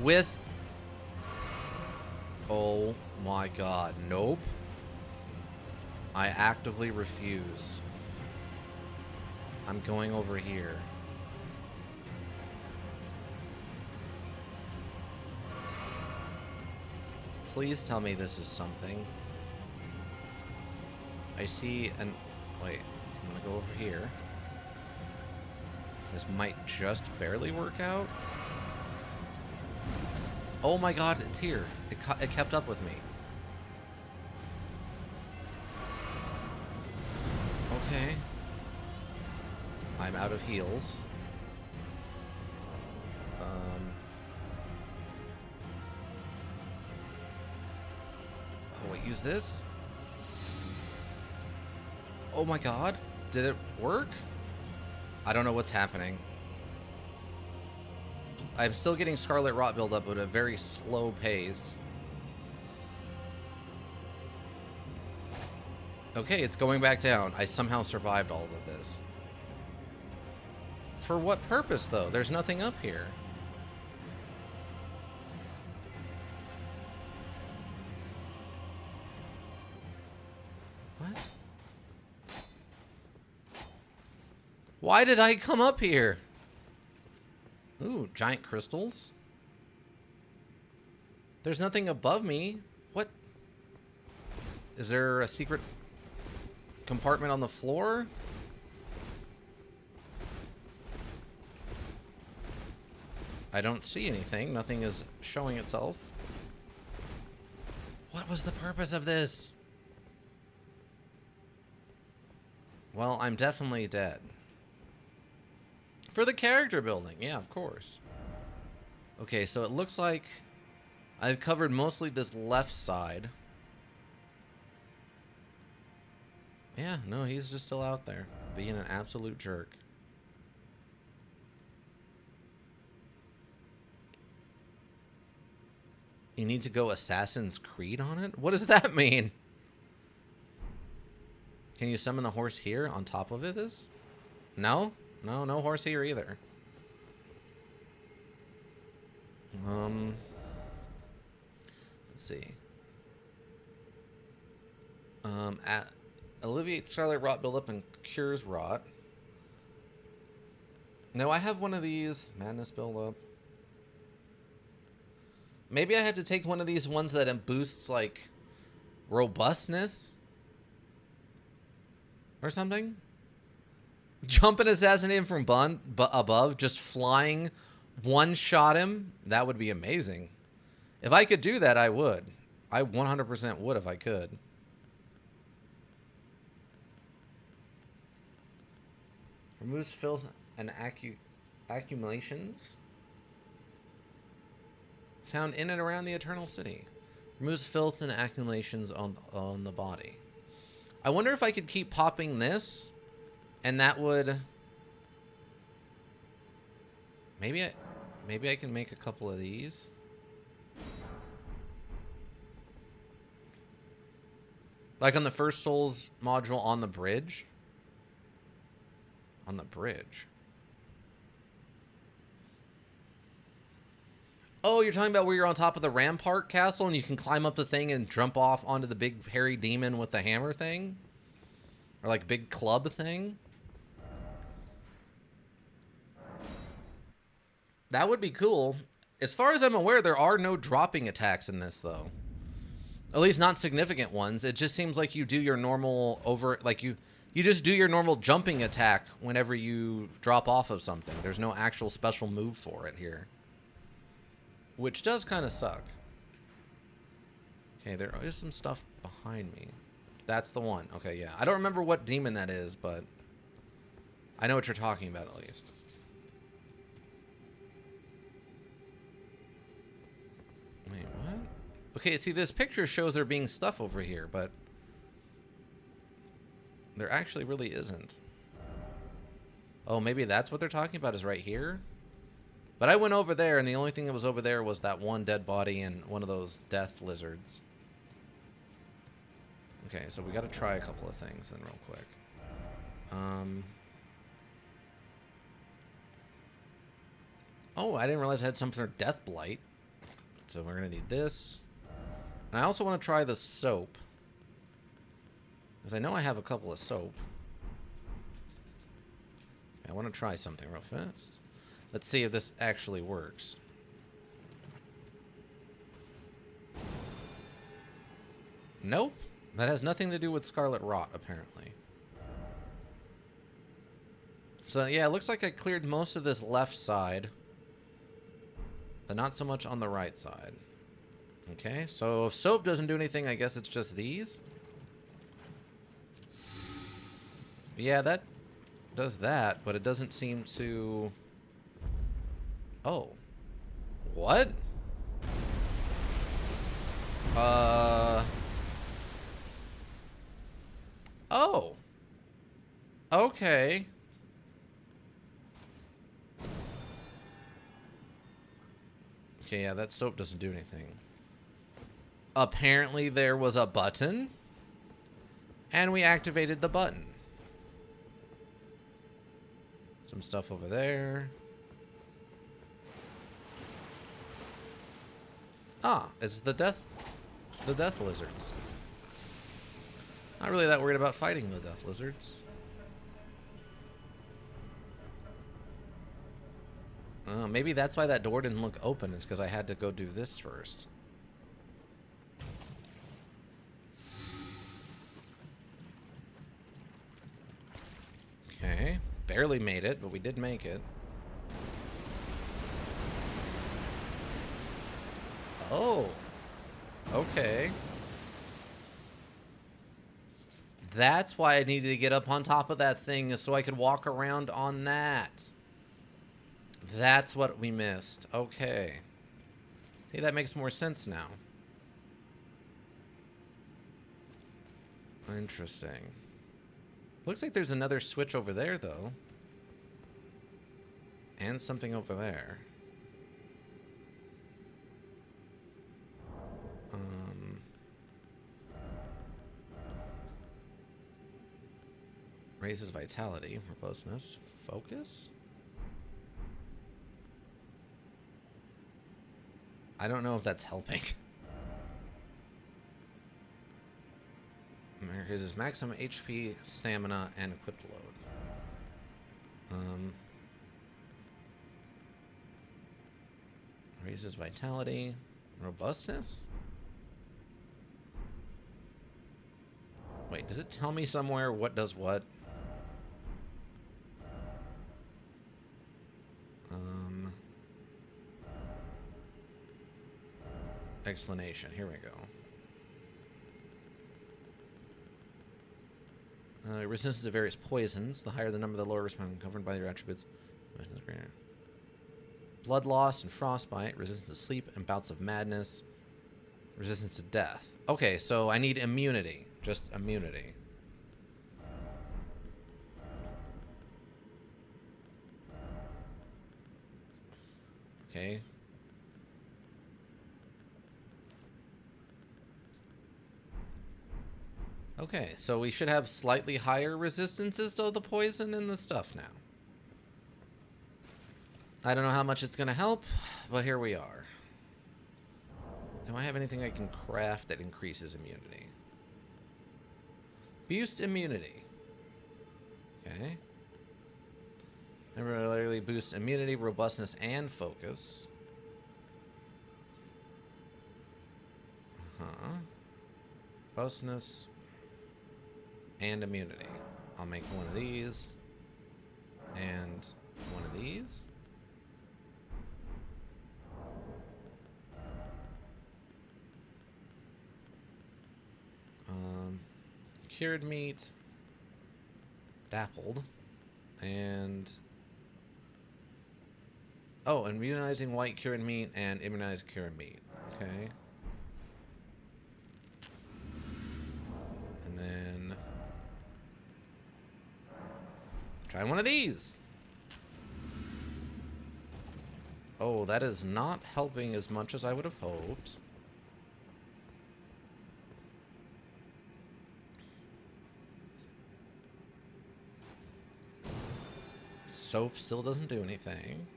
with... Oh my god. Nope. I actively refuse. I'm going over here. Please tell me this is something. I see an... Wait, I'm gonna go over here. This might just barely work out. Oh my god, it's here. It kept up with me. Okay. I'm out of heals. Oh, wait, use this? Oh my god. Did it work? I don't know what's happening. I'm still getting Scarlet Rot buildup at a very slow pace. Okay, it's going back down. I somehow survived all of this. For what purpose, though? There's nothing up here. What? Why did I come up here? Ooh, giant crystals. There's nothing above me. What? Is there a secret compartment on the floor? I don't see anything. Nothing is showing itself. What was the purpose of this? Well, I'm definitely dead. For the character building, yeah, of course. Okay, so it looks like I've covered mostly this left side. Yeah, no, he's just still out there, being an absolute jerk. You need to go Assassin's Creed on it? What does that mean? Can you summon the horse here on top of it? No? No horse here either. Let's see. Alleviates Scarlet Rot buildup and cures rot. No, I have one of these. Madness buildup. Maybe I have to take one of these ones that boosts, like, robustness? Or something? Jump and assassinate him from above, just flying, one-shot him. That would be amazing. If I could do that, I would. I 100% would if I could. Removes filth and accumulations found in and around the Eternal City. Removes filth and accumulations on the body. I wonder if I could keep popping this, and that would... Maybe I can make a couple of these. Like on the first Souls module on the bridge. On the bridge. Oh, you're talking about where you're on top of the Rampart Castle and you can climb up the thing and jump off onto the big hairy demon with the hammer thing? Or like big club thing? That would be cool. As far as I'm aware, there are no dropping attacks in this, though. At least not significant ones. It just seems like you do your normal you just do your normal jumping attack whenever you drop off of something. There's no actual special move for it here. Which does kind of suck. Okay, there is some stuff behind me. That's the one. Okay, yeah. I don't remember what demon that is, but I know what you're talking about at least. Wait, what? Okay, see, this picture shows there being stuff over here, but there actually really isn't. Oh, maybe that's what they're talking about is right here? But I went over there, and the only thing that was over there was that one dead body and one of those death lizards. Okay, so we got to try a couple of things then real quick. Oh, I didn't realize I had something for Death Blight. So we're gonna need this. And I also want to try the soap. Because I know I have a couple of soap. I want to try something real fast. Let's see if this actually works. Nope. That has nothing to do with Scarlet Rot, apparently. So, yeah, it looks like I cleared most of this left side. But not so much on the right side. Okay, so if soap doesn't do anything, I guess it's just these. Yeah, that does that, but it doesn't seem to... Oh. What? Oh. Okay. Okay, yeah, that soap doesn't do anything. Apparently there was a button, and we activated the button. Some stuff over there. Ah, it's the death lizards. Not really that worried about fighting the death lizards. Maybe that's why that door didn't look open. It's because I had to go do this first. Okay. Barely made it, but we did make it. Oh. Okay. That's why I needed to get up on top of that thing, is so I could walk around on that. That's what we missed. Okay. See, that makes more sense now. Interesting. Looks like there's another switch over there, though. And something over there. Raises vitality, robustness, focus? I don't know if that's helping. Increases maximum HP, stamina, and equipped load. Raises vitality, robustness? Wait, does it tell me somewhere what does what? Explanation. Here we go. Resistance to various poisons. The higher the number, the lower response governed by your attributes. Blood loss and frostbite. Resistance to sleep and bouts of madness. Resistance to death. Okay, so I need immunity. Just immunity. Okay. Okay, so we should have slightly higher resistances to the poison and the stuff now. I don't know how much it's going to help, but here we are. Do I have anything I can craft that increases immunity? Boost immunity. Okay. Temporarily boost immunity, robustness, and focus. Robustness and immunity. I'll make one of these and one of these. Cured meat, dappled, and oh, immunizing white cured meat and immunized cured meat. Okay. And then try one of these. Oh, that is not helping as much as I would have hoped. Soap still doesn't do anything.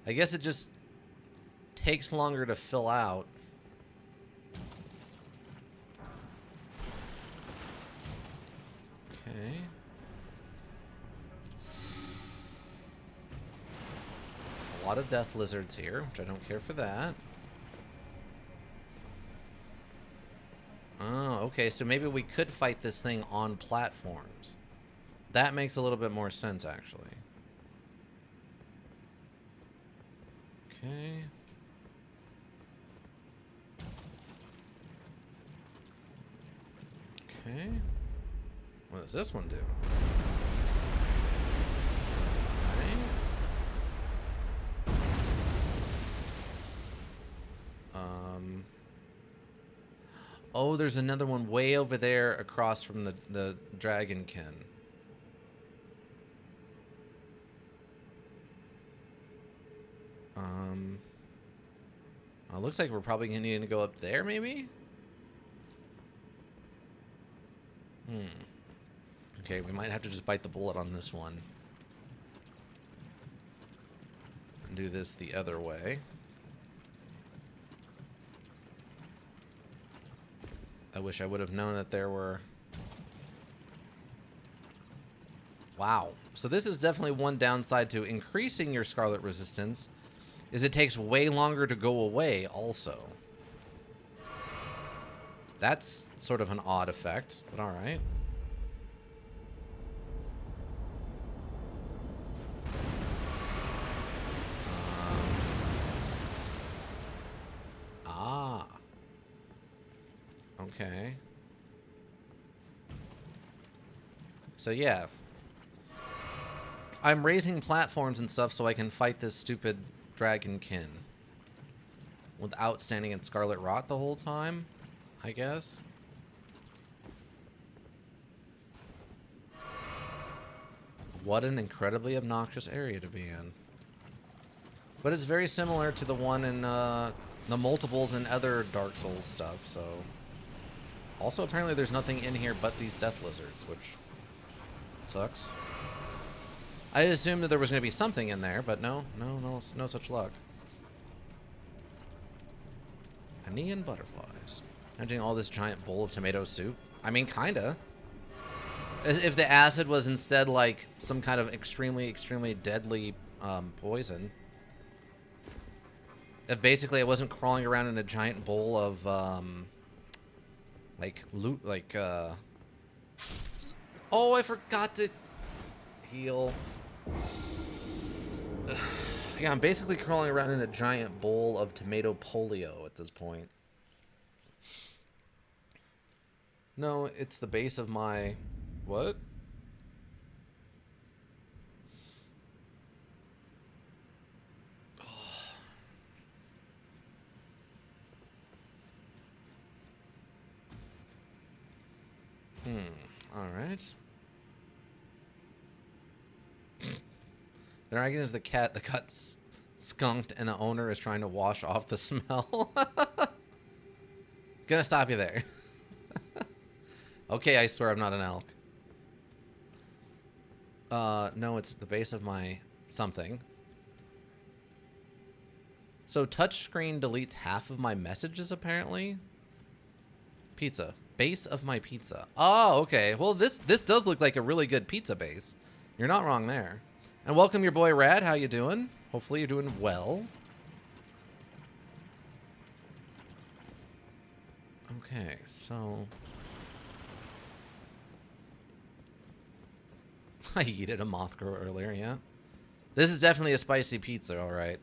I guess it just takes longer to fill out. Okay. A lot of death lizards here, which I don't care for that. Oh, okay, so maybe we could fight this thing on platforms. That makes a little bit more sense, actually. Okay. Okay. What does this one do? Oh, there's another one way over there across from the dragonkin. Looks like we're probably gonna need to go up there, maybe? Okay, we might have to just bite the bullet on this one. And do this the other way. I wish I would have known that there were... Wow. So this is definitely one downside to increasing your Scarlet resistance, is it takes way longer to go away also. That's sort of an odd effect, but alright. Okay. So yeah. I'm raising platforms and stuff so I can fight this stupid dragonkin without standing in Scarlet Rot the whole time, I guess. What an incredibly obnoxious area to be in. But it's very similar to the one in the multiples and other Dark Souls stuff, so... Also, apparently there's nothing in here but these death lizards, which sucks. I assumed that there was going to be something in there, but no such luck. Aenean butterflies. Imagine all this giant bowl of tomato soup. I mean, kinda. As if the acid was instead like some kind of extremely, extremely deadly poison. If basically I wasn't crawling around in a giant bowl of oh, I forgot to heal. Yeah, I'm basically crawling around in a giant bowl of tomato polio at this point. No, it's the base of my... What? Alright. The dragon is the cat that got skunked and the owner is trying to wash off the smell. Gonna stop you there. Okay, I swear I'm not an elk. No, it's the base of my something. So touchscreen deletes half of my messages, apparently. Pizza. Base of my pizza. Oh, okay. Well, this does look like a really good pizza base. You're not wrong there. And welcome your boy Rad. How you doing? Hopefully you're doing well. Okay, so... I yeeted a moth grower earlier, yeah. This is definitely a spicy pizza, alright.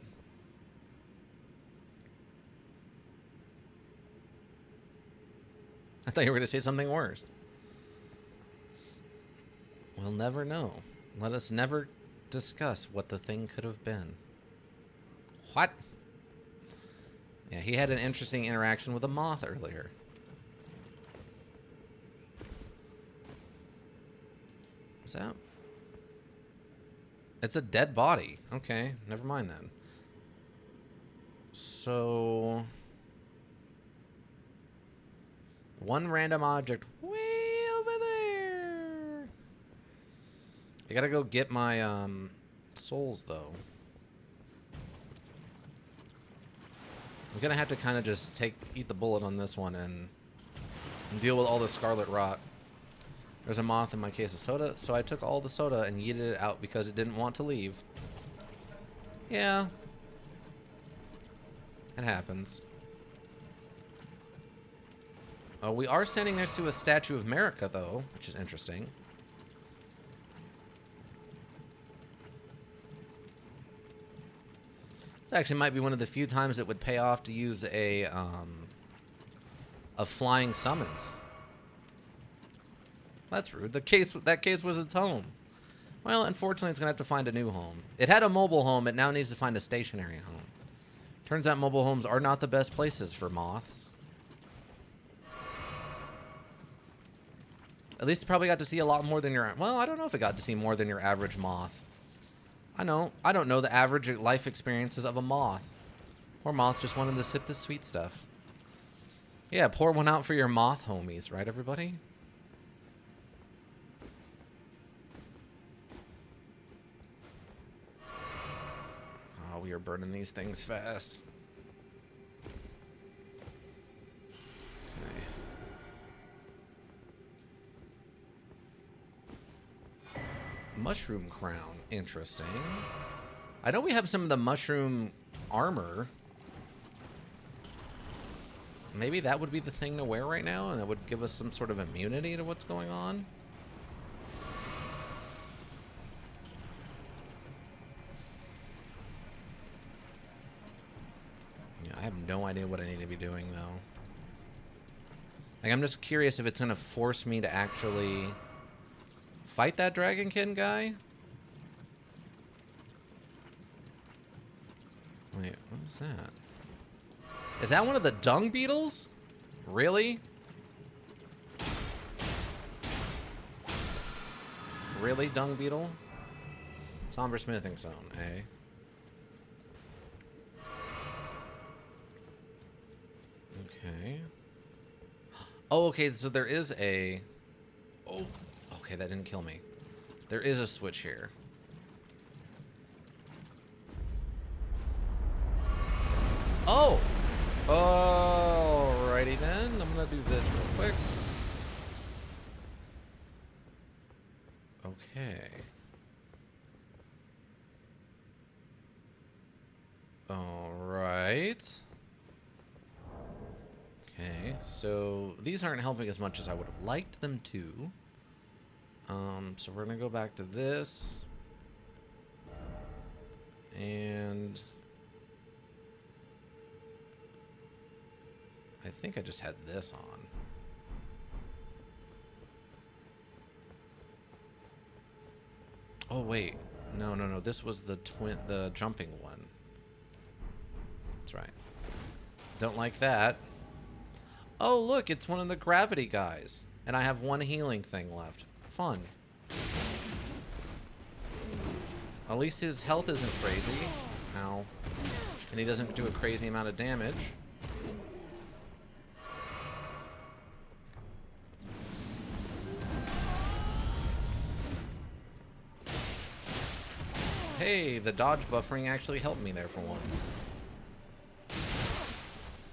I thought you were going to say something worse. We'll never know. Let us never discuss what the thing could have been. What? Yeah, he had an interesting interaction with a moth earlier. What's that? It's a dead body. Okay, never mind then. So... one random object way over there. I gotta go get my souls though. I'm gonna have to kind of just eat the bullet on this one and deal with all the scarlet rot. There's a moth in my case of soda, so I took all the soda and yeeted it out because it didn't want to leave. Yeah. It happens. We are standing next to a statue of America, though, which is interesting. This actually might be one of the few times it would pay off to use a flying summons. That's rude. That case was its home. Well, unfortunately, it's gonna have to find a new home. It had a mobile home. It now needs to find a stationary home. Turns out mobile homes are not the best places for moths. At least it probably got to see a lot more than your... Well, I don't know if it got to see more than your average moth. I don't know the average life experiences of a moth. Poor moth just wanted to sip the sweet stuff. Yeah, pour one out for your moth homies, right, everybody? Oh, we are burning these things fast. Mushroom crown. Interesting. I know we have some of the mushroom armor. Maybe that would be the thing to wear right now, and that would give us some sort of immunity to what's going on. Yeah, I have no idea what I need to be doing, though. Like, I'm just curious if it's going to force me to actually... fight that dragonkin guy? Wait, what was that? Is that one of the dung beetles? Really? Really, dung beetle? Somber smithing stone, eh? Okay. Oh, okay, so there is a... Oh, okay, that didn't kill me. There is a switch here. Oh! Alrighty then. I'm gonna do this real quick. Okay. Alright. Okay, so these aren't helping as much as I would have liked them to. So we're gonna go back to this. And I think I just had this on. Oh wait, no, this was the jumping one. That's right. Don't like that. Oh look, it's one of the gravity guys. And I have one healing thing left. Fun. At least his health isn't crazy. Ow. And he doesn't do a crazy amount of damage. Hey, the dodge buffering actually helped me there for once.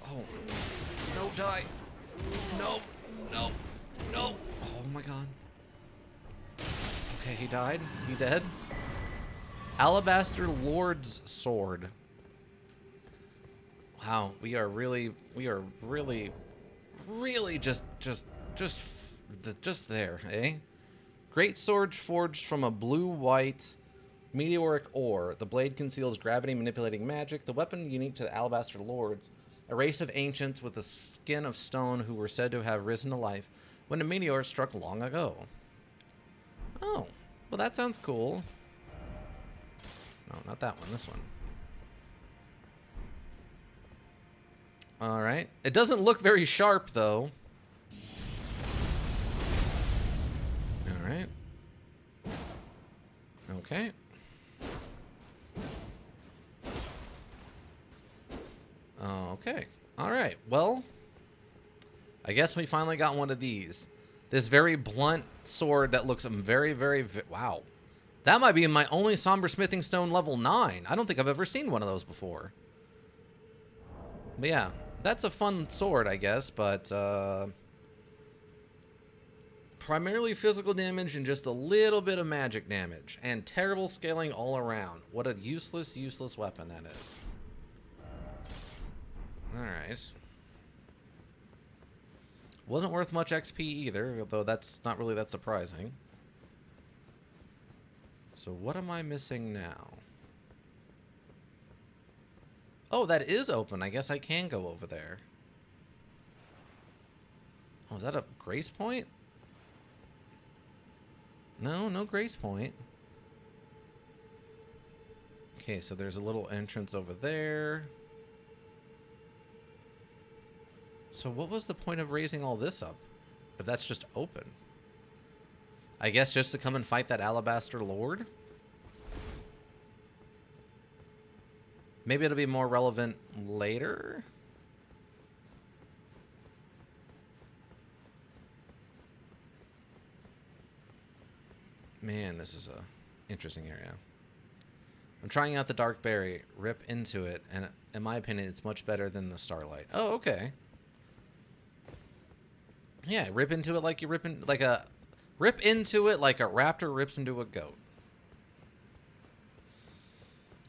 Oh. No, die. No. No. No. Oh my god. Okay, he died. He dead. Alabaster Lord's Sword. Wow, we are really just there, eh? Great sword forged from a blue-white meteoric ore. The blade conceals gravity manipulating magic. The weapon unique to the Alabaster Lords, a race of ancients with the skin of stone who were said to have risen to life when a meteor struck long ago. Oh, well that sounds cool. No, not that one, this one. Alright. It doesn't look very sharp, though. Alright. Okay. Okay. Alright, well, I guess we finally got one of these. This very blunt sword that looks very, wow. That might be my only Somber Smithing Stone level 9. I don't think I've ever seen one of those before. But yeah, that's a fun sword, I guess, but primarily physical damage and just a little bit of magic damage. And terrible scaling all around. What a useless, useless weapon that is. Alright. Wasn't worth much XP either, though that's not really that surprising. So what am I missing now? Oh, that is open. I guess I can go over there. Oh, is that a grace point? No, no grace point. Okay, so there's a little entrance over there. So what was the point of raising all this up? If that's just open. I guess just to come and fight that Alabaster Lord? Maybe it'll be more relevant later? Man, this is a interesting area. I'm trying out the Dark Berry. Rip into it, and in my opinion, it's much better than the Starlight. Oh, okay. Yeah, rip into it like you rip in, like a rip into it like a raptor rips into a goat.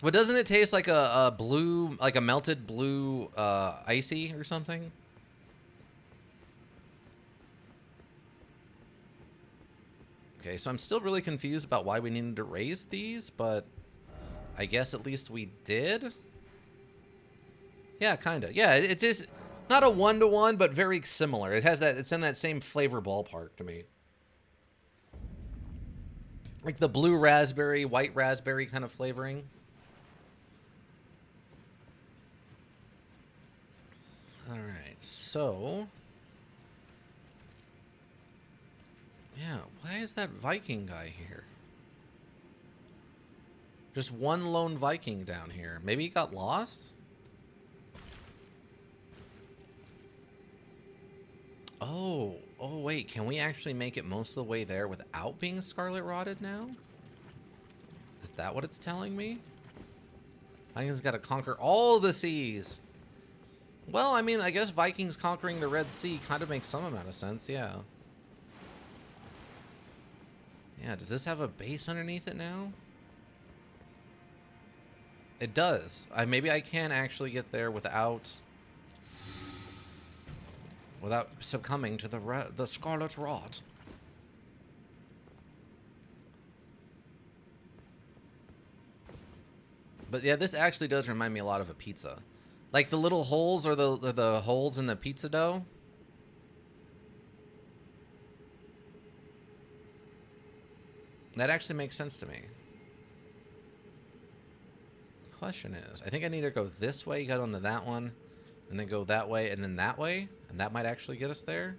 But doesn't it taste like a blue, like a melted blue icy or something? Okay, so I'm still really confused about why we needed to raise these, but I guess at least we did. Yeah, kind of. Yeah, it is not a one-to-one, but very similar. It has that, it's in that same flavor ballpark to me. Like the blue raspberry, white raspberry kind of flavoring. All right, so yeah, why is that Viking guy here? Just one lone Viking down here. Maybe he got lost? Oh, wait, can we actually make it most of the way there without being scarlet rotted now? Is that what it's telling me? I think it's got to conquer all the seas. Well, I mean, I guess Vikings conquering the Red Sea kind of makes some amount of sense, yeah. Yeah, does this have a base underneath it now? It does. Maybe I can actually get there without succumbing to the Scarlet Rot. But yeah, this actually does remind me a lot of a pizza. Like the little holes or the holes in the pizza dough. That actually makes sense to me. Question is, I think I need to go this way, get onto that one, and then go that way, and then that way, and that might actually get us there.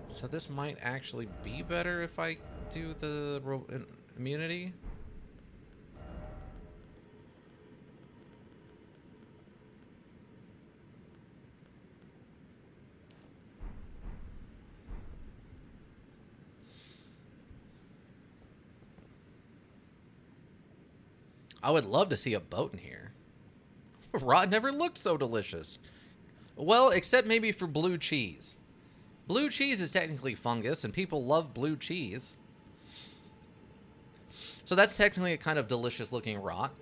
So this might actually be better if I do the immunity. I would love to see a boat in here. Rot never looked so delicious. Well, except maybe for blue cheese. Blue cheese is technically fungus, and people love blue cheese. So that's technically a kind of delicious looking rot.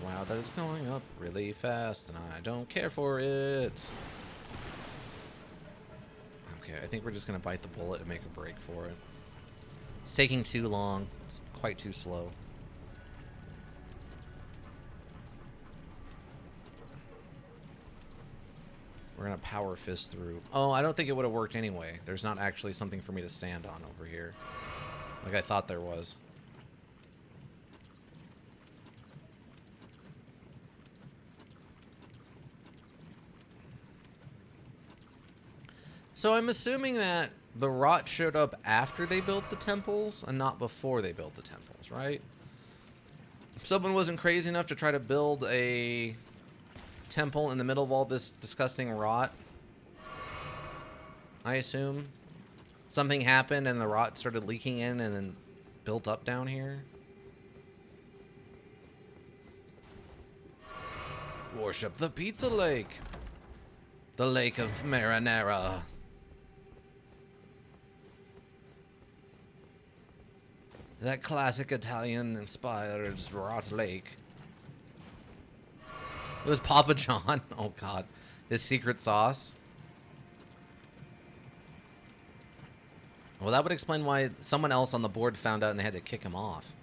Wow, that is going up really fast, and I don't care for it. Okay, I think we're just going to bite the bullet and make a break for it. It's taking too long. It's quite too slow. We're going to power fist through. Oh, I don't think it would have worked anyway. There's not actually something for me to stand on over here. Like I thought there was. So I'm assuming that the rot showed up after they built the temples and not before they built the temples, right? Someone wasn't crazy enough to try to build a temple in the middle of all this disgusting rot. I assume something happened and the rot started leaking in, and then built up down here. Worship the pizza lake. The lake of marinara. That classic Italian-inspired rot lake. It was Papa John. Oh, God. His secret sauce. Well, that would explain why someone else on the board found out and they had to kick him off.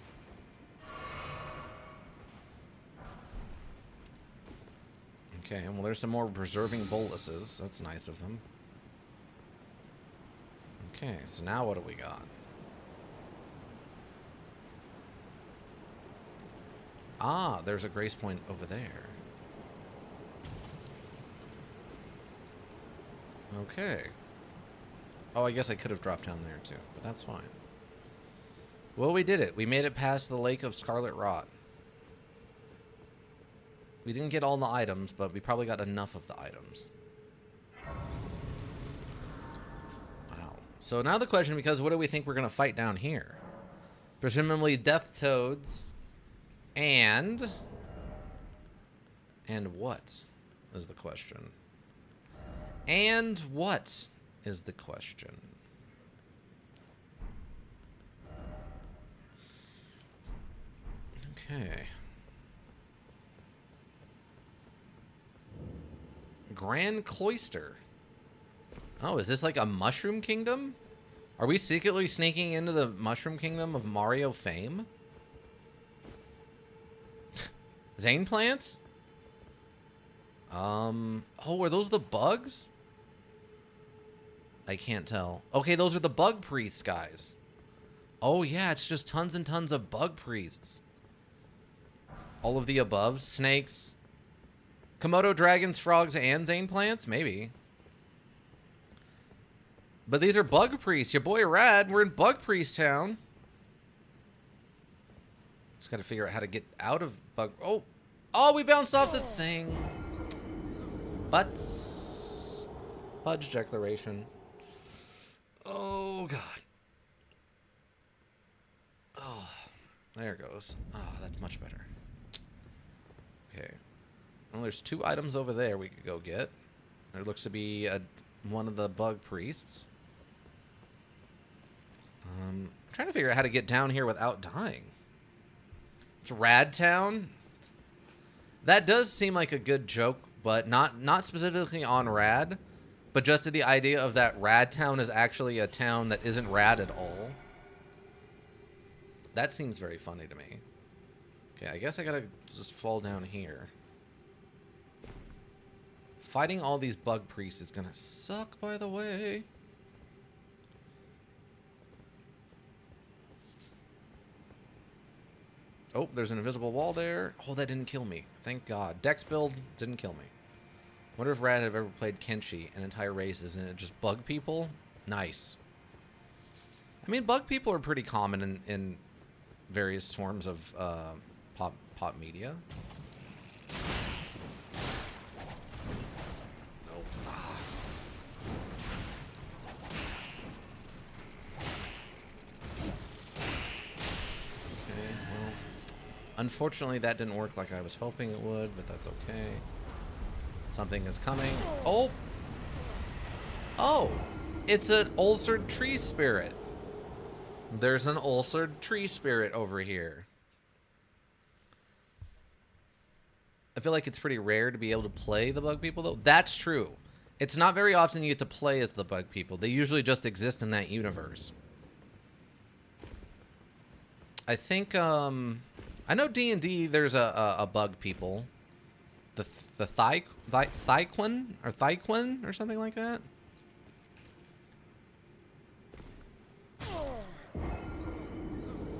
Okay, well, there's some more preserving boluses. That's nice of them. Okay, so now what do we got? Ah, there's a grace point over there. Okay. Oh, I guess I could have dropped down there too, but that's fine. Well, we did it. We made it past the Lake of Scarlet Rot. We didn't get all the items, but we probably got enough of the items. Wow. So now the question becomes, what do we think we're going to fight down here? Presumably death toads. And what is the question? And what is the question? Okay. Grand Cloister. Oh, is this like a mushroom kingdom? Are we secretly sneaking into the mushroom kingdom of Mario fame? Zane plants? Oh, are those the bugs? I can't tell. Okay, those are the bug priests, guys. Oh, yeah, it's just tons and tons of bug priests. All of the above. Snakes. Komodo dragons, frogs, and Zane plants? Maybe. But these are bug priests. Your boy Rad, we're in bug priest town. Just got to figure out how to get out of bug... Oh, we bounced off the thing. Butts. Fudge declaration. Oh, God. Oh, there it goes. Oh, that's much better. Okay. Well, there's 2 items over there we could go get. There looks to be one of the bug priests. I'm trying to figure out how to get down here without dying. It's Rad Town. That does seem like a good joke, but not specifically on Rad, but just to the idea of that Rad Town is actually a town that isn't rad at all. That seems very funny to me. Okay, I guess I gotta just fall down here. Fighting all these bug priests is gonna suck, by the way. Oh, there's an invisible wall there. Oh, that didn't kill me. Thank God. Dex build didn't kill me. Wonder if Rad have ever played Kenshi, an entire race, isn't it just bug people? Nice. I mean, bug people are pretty common in various forms of pop media. Nope. Okay, well, unfortunately that didn't work like I was hoping it would, but that's okay. Something is coming. Oh! Oh! It's an ulcered tree spirit. There's an ulcered tree spirit over here. I feel like it's pretty rare to be able to play the bug people, though. That's true. It's not very often you get to play as the bug people. They usually just exist in that universe. I think, I know D&D, there's a bug people. The Thyquin or something like that.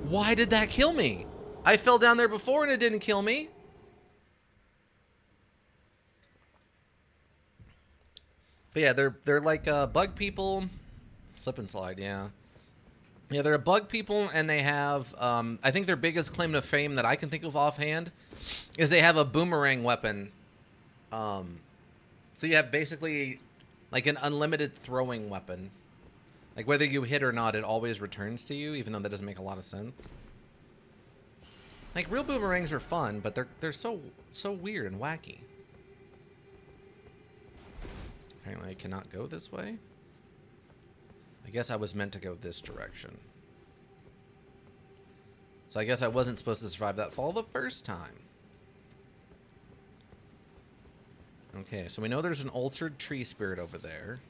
Why did that kill me? I fell down there before and it didn't kill me. But yeah, they're like bug people. Slip and slide, yeah. Yeah, they're a bug people, and they have, I think their biggest claim to fame that I can think of offhand is they have a boomerang weapon. So you have basically like an unlimited throwing weapon. Like, whether you hit or not, it always returns to you, even though that doesn't make a lot of sense. Like, real boomerangs are fun, but they're so weird and wacky. Apparently I cannot go this way. I guess I was meant to go this direction. So I guess I wasn't supposed to survive that fall the first time. Okay, so we know there's an altered tree spirit over there.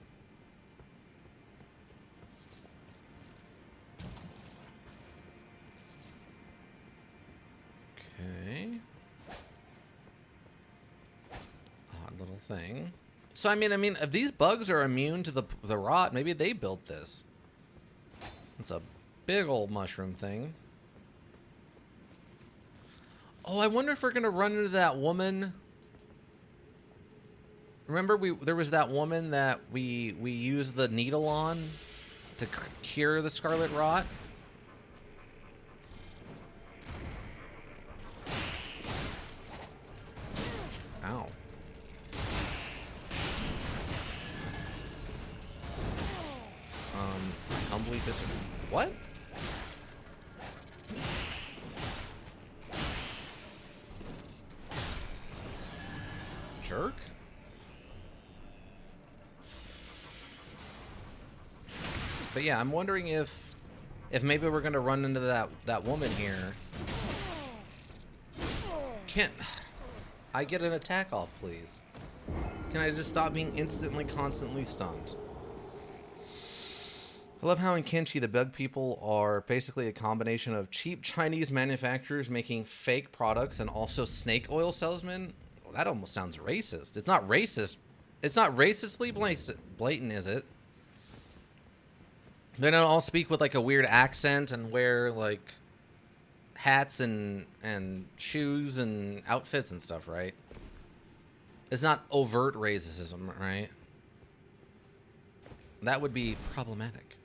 Okay. Odd little thing. So I mean, if these bugs are immune to the rot, maybe they built this. It's a big old mushroom thing. Oh, I wonder if we're gonna run into that woman. Remember, there was that woman that we used the needle on to cure the scarlet rot. Ow. Humbly disagree. What? Jerk? But yeah, I'm wondering if maybe we're gonna run into that woman here. Can't I get an attack off, please? Can I just stop being constantly stunned? I love how in Kenshi the bug people are basically a combination of cheap Chinese manufacturers making fake products and also snake oil salesmen. Well, that almost sounds racist. It's not racist. It's not racistly blatant, is it? They don't all speak with like a weird accent and wear like hats and shoes and outfits and stuff, right? It's not overt racism, right? That would be problematic.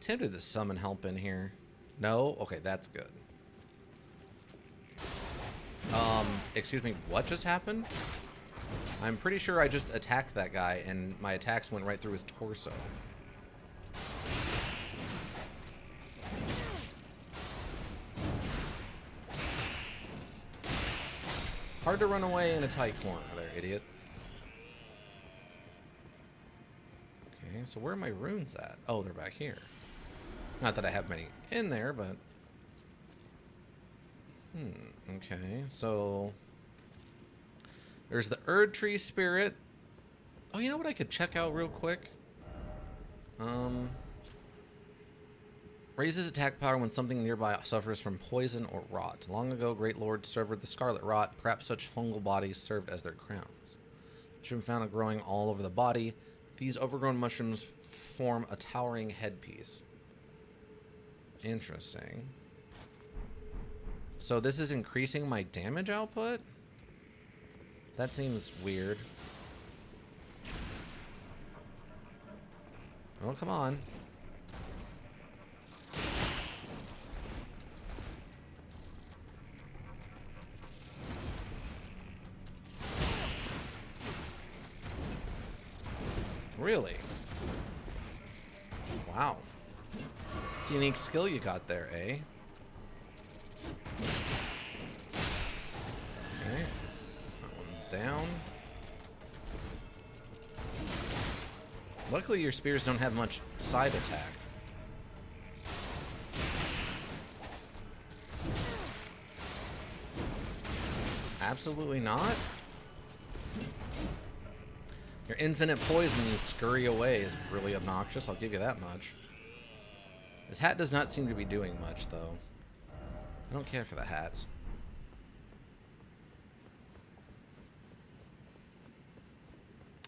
Tempted to summon help in here. No? Okay, that's good. Excuse me, what just happened? I'm pretty sure I just attacked that guy and my attacks went right through his torso. Hard to run away in a tight corner there, idiot. Okay, so where are my runes at? Oh, they're back here. Not that I have many in there, but... okay, so... There's the Erd Tree Spirit. Oh, you know what I could check out real quick? Raises attack power when something nearby suffers from poison or rot. Long ago, Great Lord severed the scarlet rot. Perhaps such fungal bodies served as their crowns. Mushroom found growing all over the body. These overgrown mushrooms form a towering headpiece. Interesting. So this is increasing my damage output? That seems weird. Oh, come on. Really? Wow. It's a unique skill you got there, eh? Okay. That one down. Luckily, your spears don't have much side attack. Absolutely not. Your infinite poise when you scurry away is really obnoxious, I'll give you that much. This hat does not seem to be doing much, though. I don't care for the hats.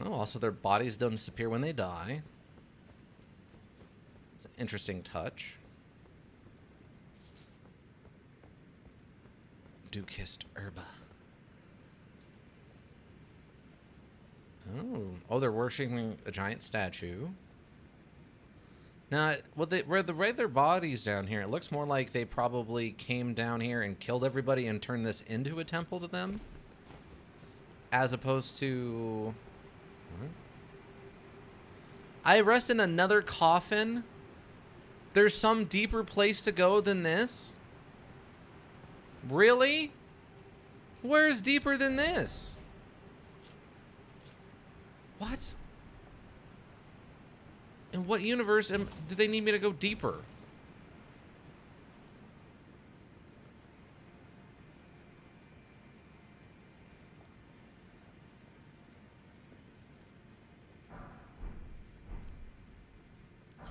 Oh, also their bodies don't disappear when they die. It's an interesting touch. Dukist Herba. Oh, they're worshiping a giant statue. Now, where their bodies down here, it looks more like they probably came down here and killed everybody and turned this into a temple to them, as opposed to I rest in another coffin? There's some deeper place to go than this? Really? Where's deeper than this? What? In what universe do they need me to go deeper?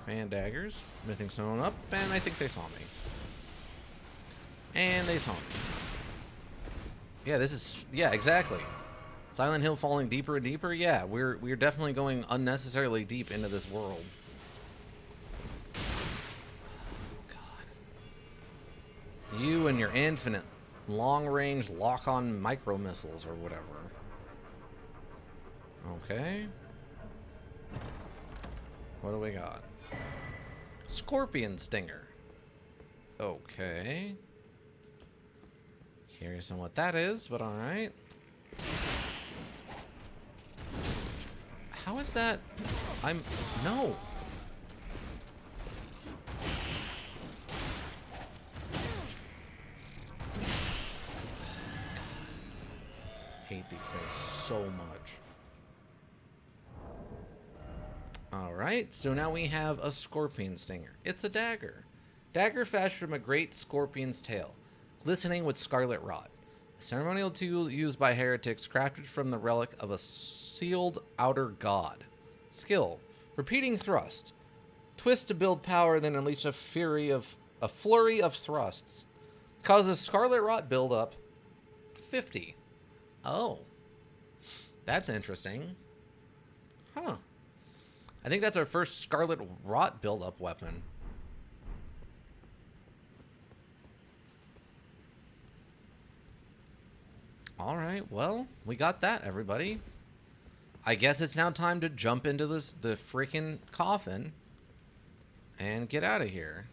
Fan daggers. Mything someone up, and I think they saw me. And they saw me. Yeah, this is... Yeah, exactly. Silent Hill falling deeper and deeper? Yeah, we're definitely going unnecessarily deep into this world. God. You and your infinite long-range lock-on micro-missiles or whatever. Okay. What do we got? Scorpion Stinger. Okay. Curious on what that is, but alright. How is that? No. Hate these things so much. Alright, so now we have a scorpion stinger. It's a dagger. Dagger fashioned from a great scorpion's tail, glistening with scarlet rot. A ceremonial tool used by heretics, crafted from the relic of a sealed outer god. Skill: repeating thrust. Twist to build power, then unleash a flurry of thrusts. Causes scarlet rot buildup. 50. Oh. That's interesting. Huh. I think that's our first scarlet rot buildup weapon. Alright, well, we got that, everybody. I guess it's now time to jump into the freaking coffin and get out of here.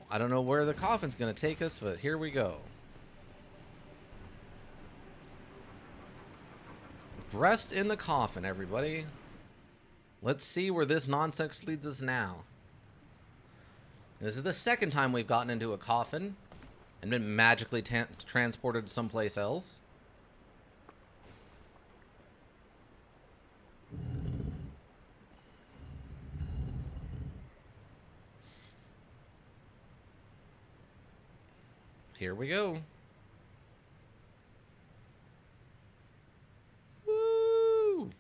I don't know where the coffin's going to take us, but here we go. Rest in the coffin, everybody. Let's see where this nonsense leads us now. This is the second time we've gotten into a coffin and been magically transported someplace else. Here we go. Woo!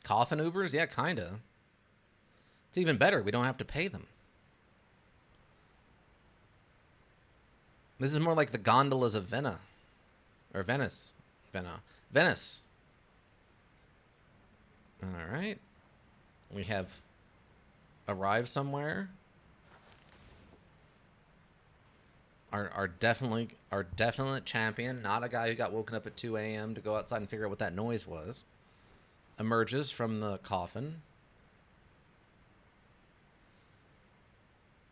Coffin Ubers? Yeah, kinda. It's even better. We don't have to pay them. This is more like the gondolas of Venice. Or Venice. Venice. Alright. We have arrived somewhere. Our definite champion, not a guy who got woken up at 2 a.m. to go outside and figure out what that noise was, emerges from the coffin.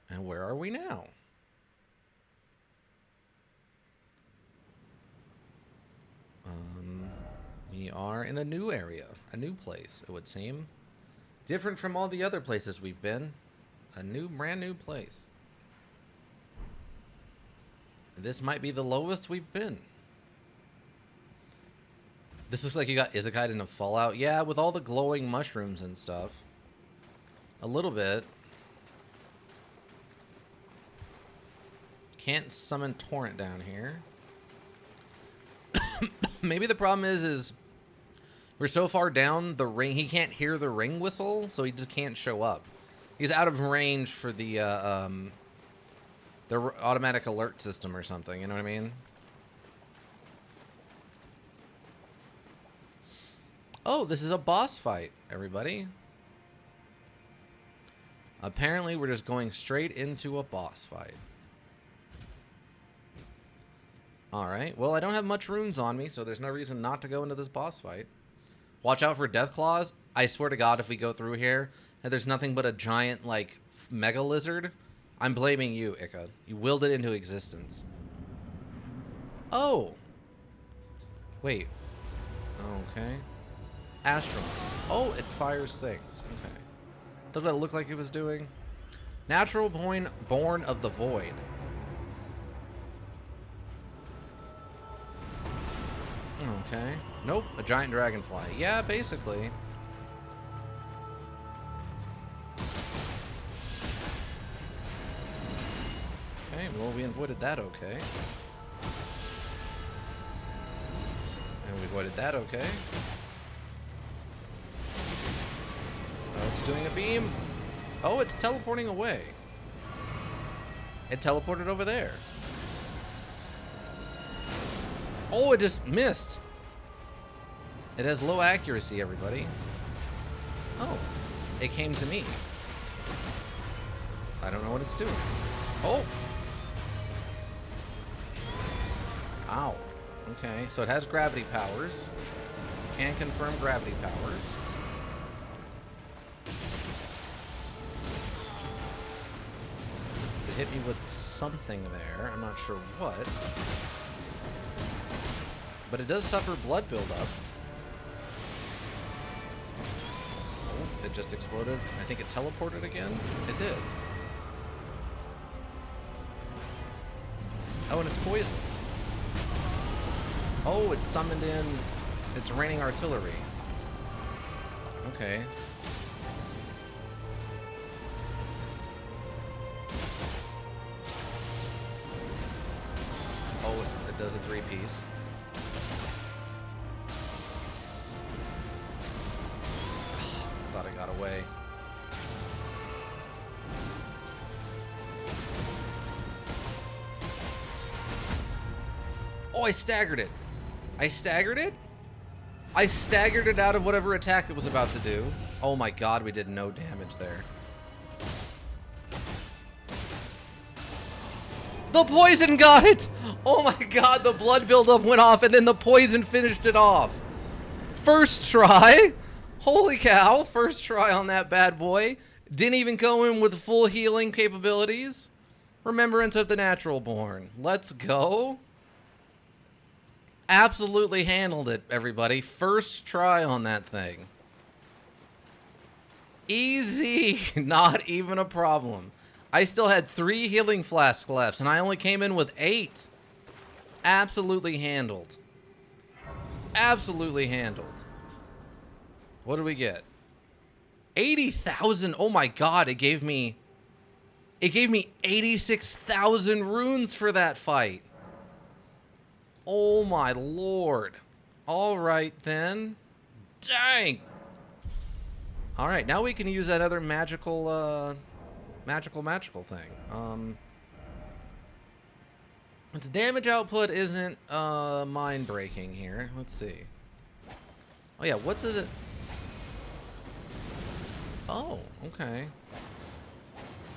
And where are we now? We are in a new area, a new place, it would seem. Different from all the other places we've been. A brand new place. This might be the lowest we've been. This looks like you got Isekai in a Fallout. Yeah, with all the glowing mushrooms and stuff. A little bit. Can't summon Torrent down here. Maybe the problem is we're so far down the ring, he can't hear the ring whistle, so he just can't show up. He's out of range for the automatic alert system or something, you know what I mean? Oh, this is a boss fight, everybody. Apparently, we're just going straight into a boss fight. Alright, well, I don't have much runes on me, so there's no reason not to go into this boss fight. Watch out for death claws. I swear to God, if we go through here and there's nothing but a giant, like, mega lizard, I'm blaming you, Ika. You willed it into existence. Oh. Wait. Okay. Astron. Oh, it fires things. Okay. That's what it looked like it was doing. Natural born of the void. Okay. Nope. A giant dragonfly. Yeah, basically. Okay, well, we avoided that okay. And we avoided that okay. Oh, it's doing a beam. Oh, it's teleporting away. It teleported over there. Oh, it just missed. It has low accuracy, everybody. Oh, it came to me. I don't know what it's doing. Oh. Ow. Okay, so it has gravity powers. Can confirm gravity powers. It hit me with something there. I'm not sure what. But it does suffer blood buildup. Oh, it just exploded. I think it teleported again. It did. Oh, and it's poisoned. Oh, it's summoned in. It's raining artillery. Okay. Oh, it does a 3-piece. Thought I got away. Oh, I staggered it. I staggered it? I staggered it out of whatever attack it was about to do. Oh my god, we did no damage there. The poison got it! Oh my god, the blood buildup went off and then the poison finished it off. First try. Holy cow, first try on that bad boy. Didn't even go in with full healing capabilities. Remembrance of the natural born. Let's go. Absolutely handled it, everybody. First try on that thing. Easy. Not even a problem. I still had 3 healing flasks left, and I only came in with 8. Absolutely handled. Absolutely handled. What do we get? 80,000. Oh my god, it gave me 86,000 runes for that fight. Oh my lord. All right then. Dang. All right, now we can use that other magical magical thing. Its damage output isn't mind breaking here. Let's see. Oh yeah, what's it? Oh, okay.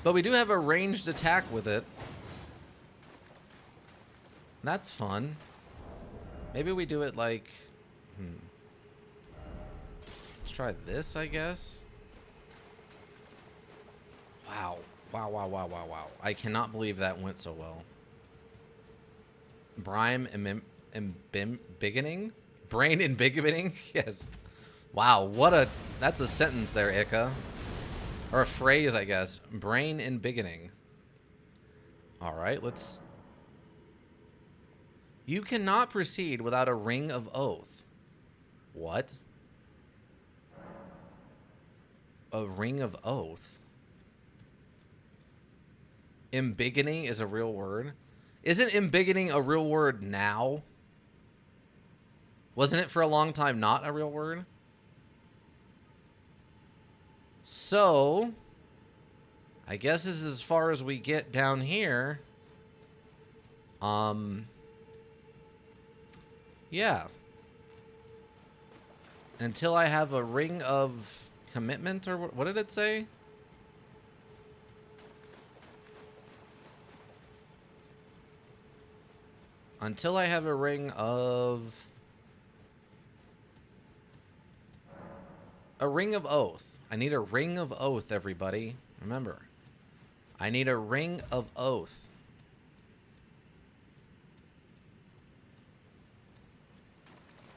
But we do have a ranged attack with it. That's fun. Maybe we do it like... Let's try this, I guess. Wow. Wow. I cannot believe that went so well. Brime embiggening? Brain embiggening? Yes. Wow, what a... That's a sentence there, Ika. Or a phrase, I guess. Brain embiggening. Alright, let's... You cannot proceed without a ring of oath. What? A ring of oath? Embiggening is a real word? Isn't embiggening a real word now? Wasn't it for a long time not a real word? So, I guess this is as far as we get down here. Yeah. Until I have a ring of commitment, or what did it say? Until I have a ring of... A ring of oath. I need a ring of oath, everybody. Remember. I need a ring of oath.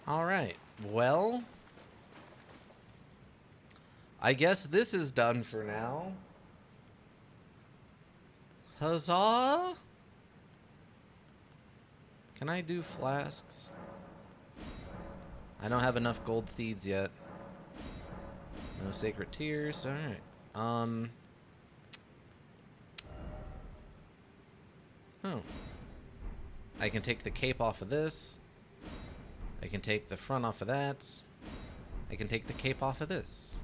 All right. Well, I guess this is done for now. Huzzah! Can I do flasks? I don't have enough gold seeds yet. No sacred tears. All right. Oh. I can take the cape off of this. I can take the front off of that. I can take the cape off of this.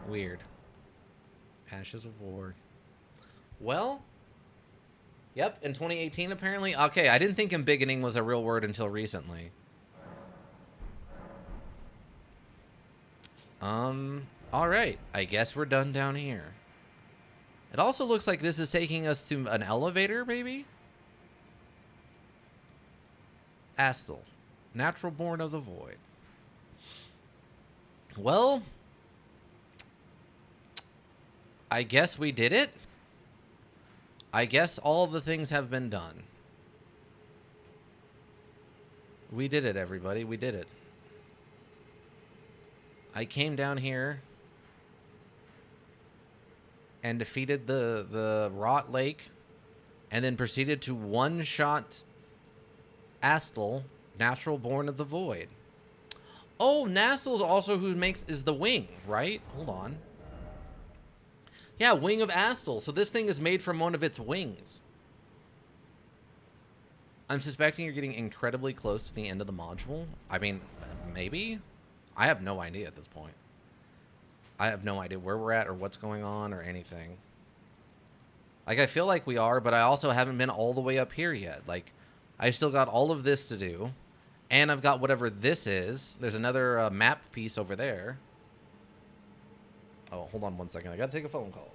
Weird. Ashes of War. Well, yep, in 2018 apparently. Okay, I didn't think embiggening was a real word until recently. Alright, I guess we're done down here. It also looks like this is taking us to an elevator, maybe? Astel, natural born of the void. Well, I guess we did it. I guess all the things have been done. We did it, everybody. We did it. I came down here and defeated the Rot Lake and then proceeded to one-shot Astel, natural born of the void. Oh, Nastel's also who is the wing, right? Hold on. Yeah, wing of Astel. So this thing is made from one of its wings. I'm suspecting you're getting incredibly close to the end of the module. I mean, maybe? I have no idea at this point. I have no idea where we're at or what's going on or anything. Like, I feel like we are, but I also haven't been all the way up here yet. Like, I've still got all of this to do. And I've got whatever this is. There's another map piece over there. Oh, hold on one second. I gotta take a phone call.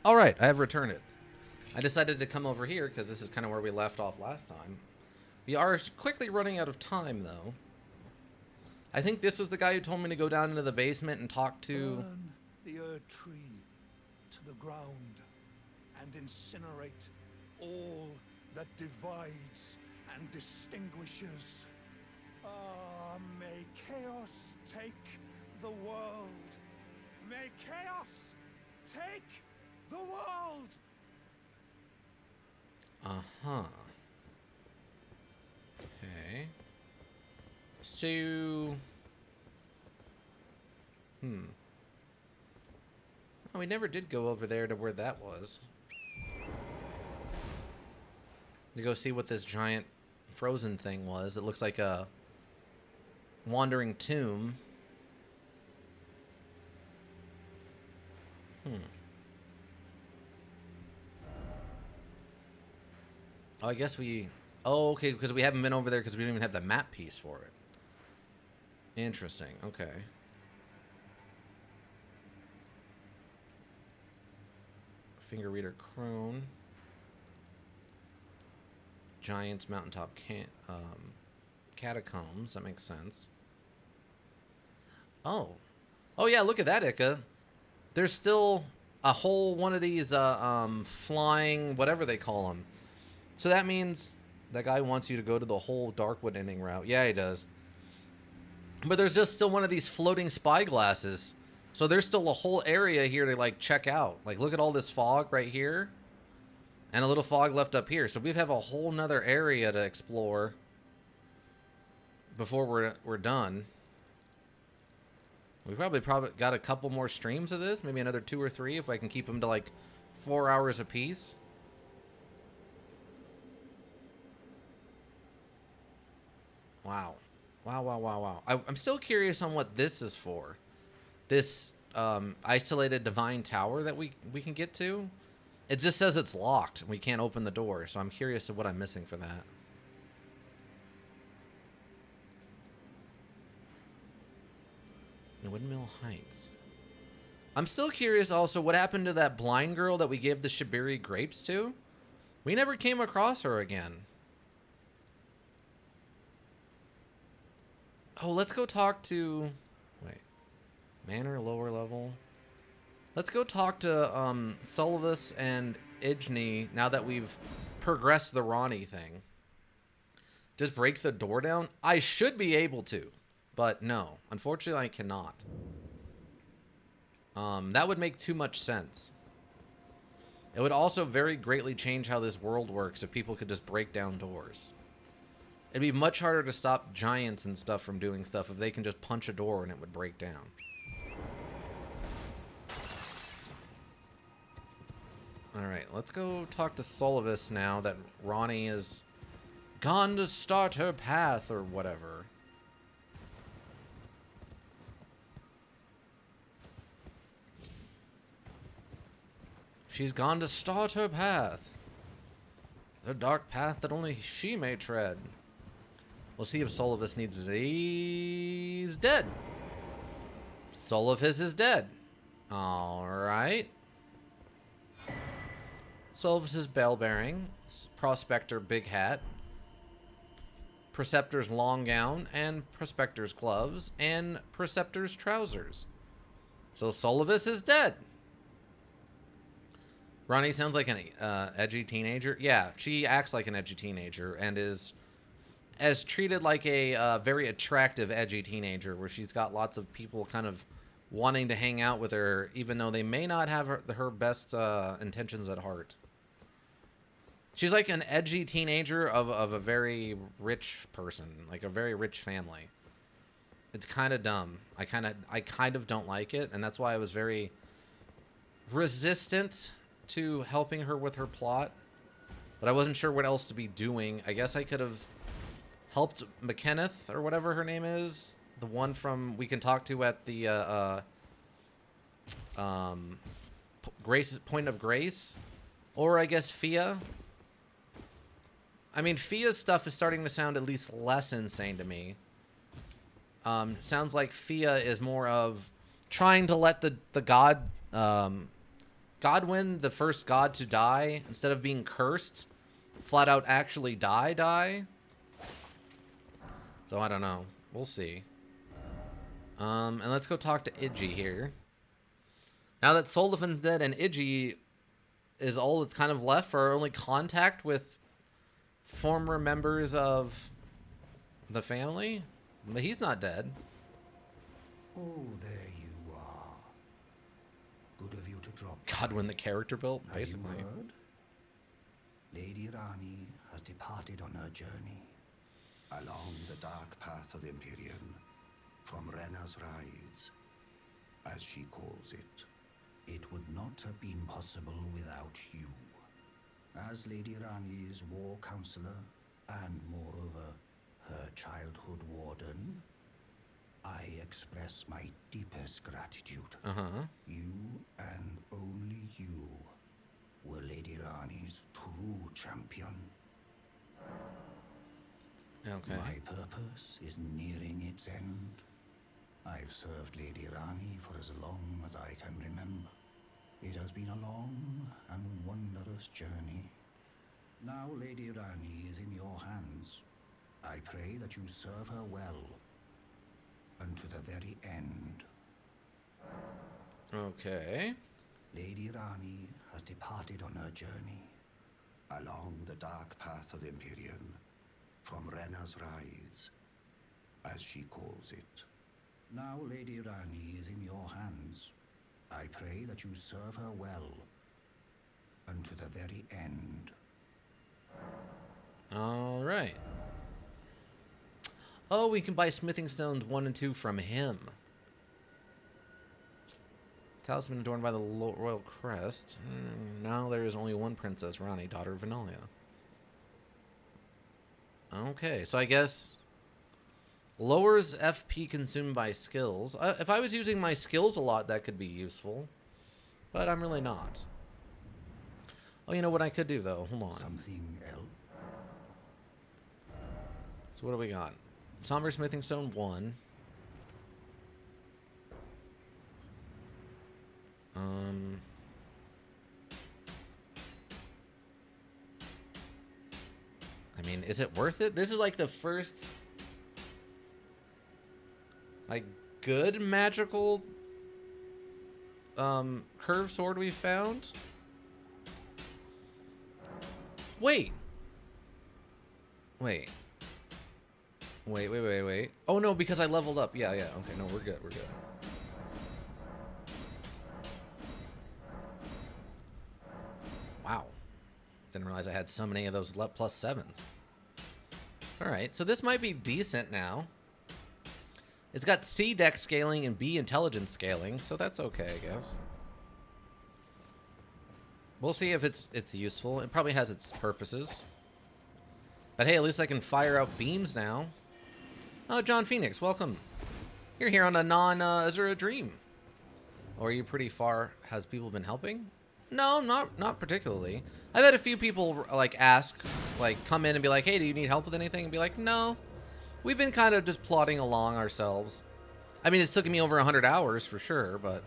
All right, I have returned it. I decided to come over here because this is kind of where we left off last time. We are quickly running out of time, though. I think this was the guy who told me to go down into the basement and talk to... Burn the Erd Tree to the ground and incinerate all that divides and distinguishes. Ah, may chaos take the world. May chaos take the world. Uh-huh. Okay. So... Oh, we never did go over there to where that was. To go see what this giant frozen thing was. It looks like a wandering tomb. Oh, I guess we... Oh, okay, because we haven't been over there because we don't even have the map piece for it. Interesting, okay. Finger Reader Crone. Giants Mountaintop Catacombs. That makes sense. Oh. Oh, yeah, look at that, Ika. There's still a whole one of these flying, whatever they call them. So that means that guy wants you to go to the whole Darkwood ending route. Yeah, he does. But there's just still one of these floating spyglasses. So there's still a whole area here to, like, check out. Like, look at all this fog right here. And a little fog left up here. So we have a whole nother area to explore before we're done. We probably got a couple more streams of this. Maybe another 2 or 3 if I can keep them to, like, 4 hours apiece. Wow. Wow, wow, wow, wow. I'm still curious on what this is for. This isolated divine tower that we can get to. It just says it's locked. We can't open the door, so I'm curious of what I'm missing for that. Windmill Heights. I'm still curious also what happened to that blind girl that we gave the Shibiri grapes to. We never came across her again. Oh, let's go talk to... Wait. Manor, lower level. Let's go talk to Sullivan and Igni now that we've progressed the Ronnie thing. Just break the door down? I should be able to. But no. Unfortunately, I cannot. That would make too much sense. It would also very greatly change how this world works if people could just break down doors. It'd be much harder to stop giants and stuff from doing stuff if they can just punch a door and it would break down. Alright, let's go talk to Sullivan now that Ronnie is gone to start her path or whatever. She's gone to start her path. The dark path that only she may tread. We'll see if Sullivan needs... He's dead. Sullivan is dead. Alright. Sullivan's bell bearing. Prospector big hat. Preceptor's long gown. And Prospector's gloves. And Preceptor's trousers. So Sullivan is dead. Ronnie sounds like an edgy teenager. Yeah, she acts like an edgy teenager and is treated like a very attractive edgy teenager where she's got lots of people kind of wanting to hang out with her even though they may not have her best intentions at heart. She's like an edgy teenager of a very rich person, like a very rich family. It's kind of dumb. I kind of don't like it, and that's why I was very resistant to helping her with her plot, but I wasn't sure what else to be doing. I guess I could have helped McKenneth or whatever her name is, the one from we can talk to at the Grace Point of Grace, or I guess Fia. I mean, Fia's stuff is starting to sound at least less insane to me. Sounds like Fia is more of trying to let the god Godwyn, the first god to die, instead of being cursed, flat out actually die. So I don't know. We'll see. And let's go talk to Idji here. Now that Soldifan's dead and Idji is all that's kind of left for our only contact with former members of the family. But he's not dead. Oh, there you are. Good of you to drop. Godwyn, the character built, Have basically. you heard? Lady Rani has departed on her journey along the dark path of Empyrean, from Rena's Rise, as she calls it. It would not have been possible without you. As Lady Rani's war counselor, and moreover, her childhood warden, I express my deepest gratitude. You and only you were Lady Rani's true champion. Okay. My purpose is nearing its end. I've served Lady Rani for as long as I can remember. It has been a long and wondrous journey. Now Lady Rani is in your hands. I pray that you serve her well unto the very end. Okay. Lady Rani has departed on her journey along the dark path of Empyrean, from Rena's Rise, as she calls it. Now Lady Rani is in your hands. I pray that you serve her well unto the very end. All right. Oh, we can buy smithing stones 1 and 2 from him. Talisman adorned by the royal crest. Now there is only one princess, Rani, daughter of Vanalia. Okay, so I guess lowers FP consumed by skills. If I was using my skills a lot, that could be useful. But I'm really not. Oh, you know what I could do, though? Hold on. Something else? So what do we got? Somber smithing stone 1. I mean, is it worth it? This is like the first, like, good magical curved sword we found. Wait. Oh no, because I leveled up. Yeah. Okay, no, we're good. Wow. Didn't realize I had so many of those +7s. Alright, so this might be decent now. It's got C dex scaling and B intelligence scaling, so that's okay, I guess. We'll see if it's useful. It probably has its purposes. But hey, at least I can fire out beams now. Oh, John Phoenix, welcome. You're here on a non-Azura Dream. Or are you pretty far? Has people been helping? No, not particularly. I've had a few people like ask, like come in and be like, hey, do you need help with anything? And be like, no. We've been kind of just plodding along ourselves. I mean, it's taken me over 100 hours for sure, but...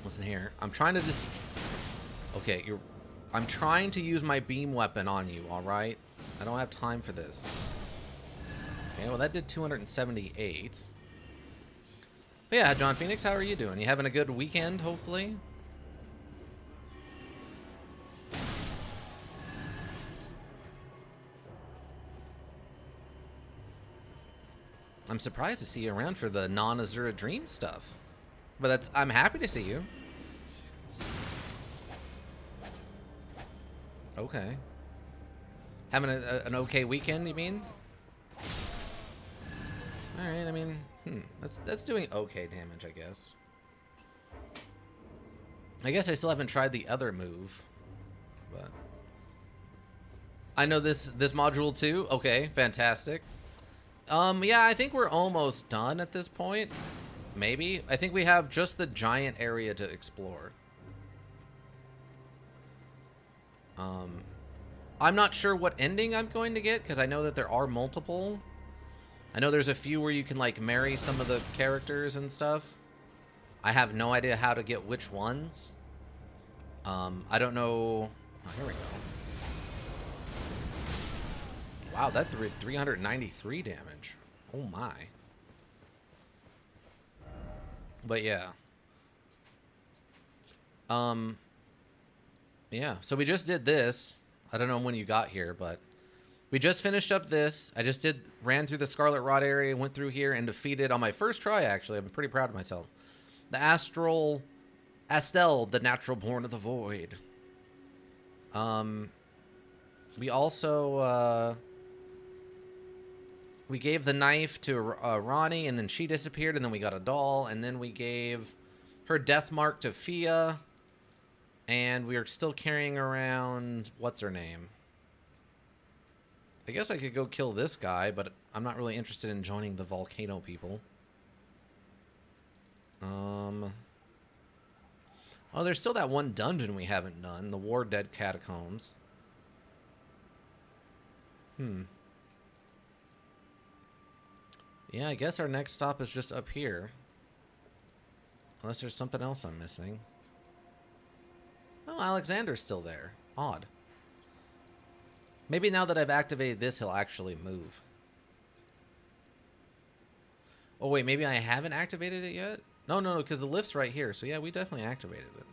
Listen here. I'm trying to just... Okay, I'm trying to use my beam weapon on you, alright? I don't have time for this. Okay, well that did 278. But yeah, John Phoenix, how are you doing? You having a good weekend, hopefully? I'm surprised to see you around for the non-Azura Dream stuff. But I'm happy to see you. Okay. Having an okay weekend, you mean? Alright, I mean, that's doing okay damage, I guess. I guess I still haven't tried the other move, but... I know this module too. Okay, fantastic. Yeah, I think we're almost done at this point. Maybe. I think we have just the giant area to explore. I'm not sure what ending I'm going to get, because I know that there are multiple. I know there's a few where you can, like, marry some of the characters and stuff. I have no idea how to get which ones. I don't know. Oh, here we go. Wow, that did 393 damage. Oh my. But yeah. Yeah, so we just did this. I don't know when you got here, but we just finished up this. I just ran through the Scarlet Rot area, went through here, and defeated, on my first try, actually, I'm pretty proud of myself, the Astel, the natural born of the void. We also, we gave the knife to Ronnie, and then she disappeared, and then we got a doll, and then we gave her death mark to Fia, and we are still carrying around, what's her name? I guess I could go kill this guy, but I'm not really interested in joining the volcano people. Oh, there's still that one dungeon we haven't done, the War Dead Catacombs. Yeah, I guess our next stop is just up here. Unless there's something else I'm missing. Oh, Alexander's still there. Odd. Maybe now that I've activated this, he'll actually move. Oh, wait, maybe I haven't activated it yet? No, because the lift's right here. So, yeah, we definitely activated it.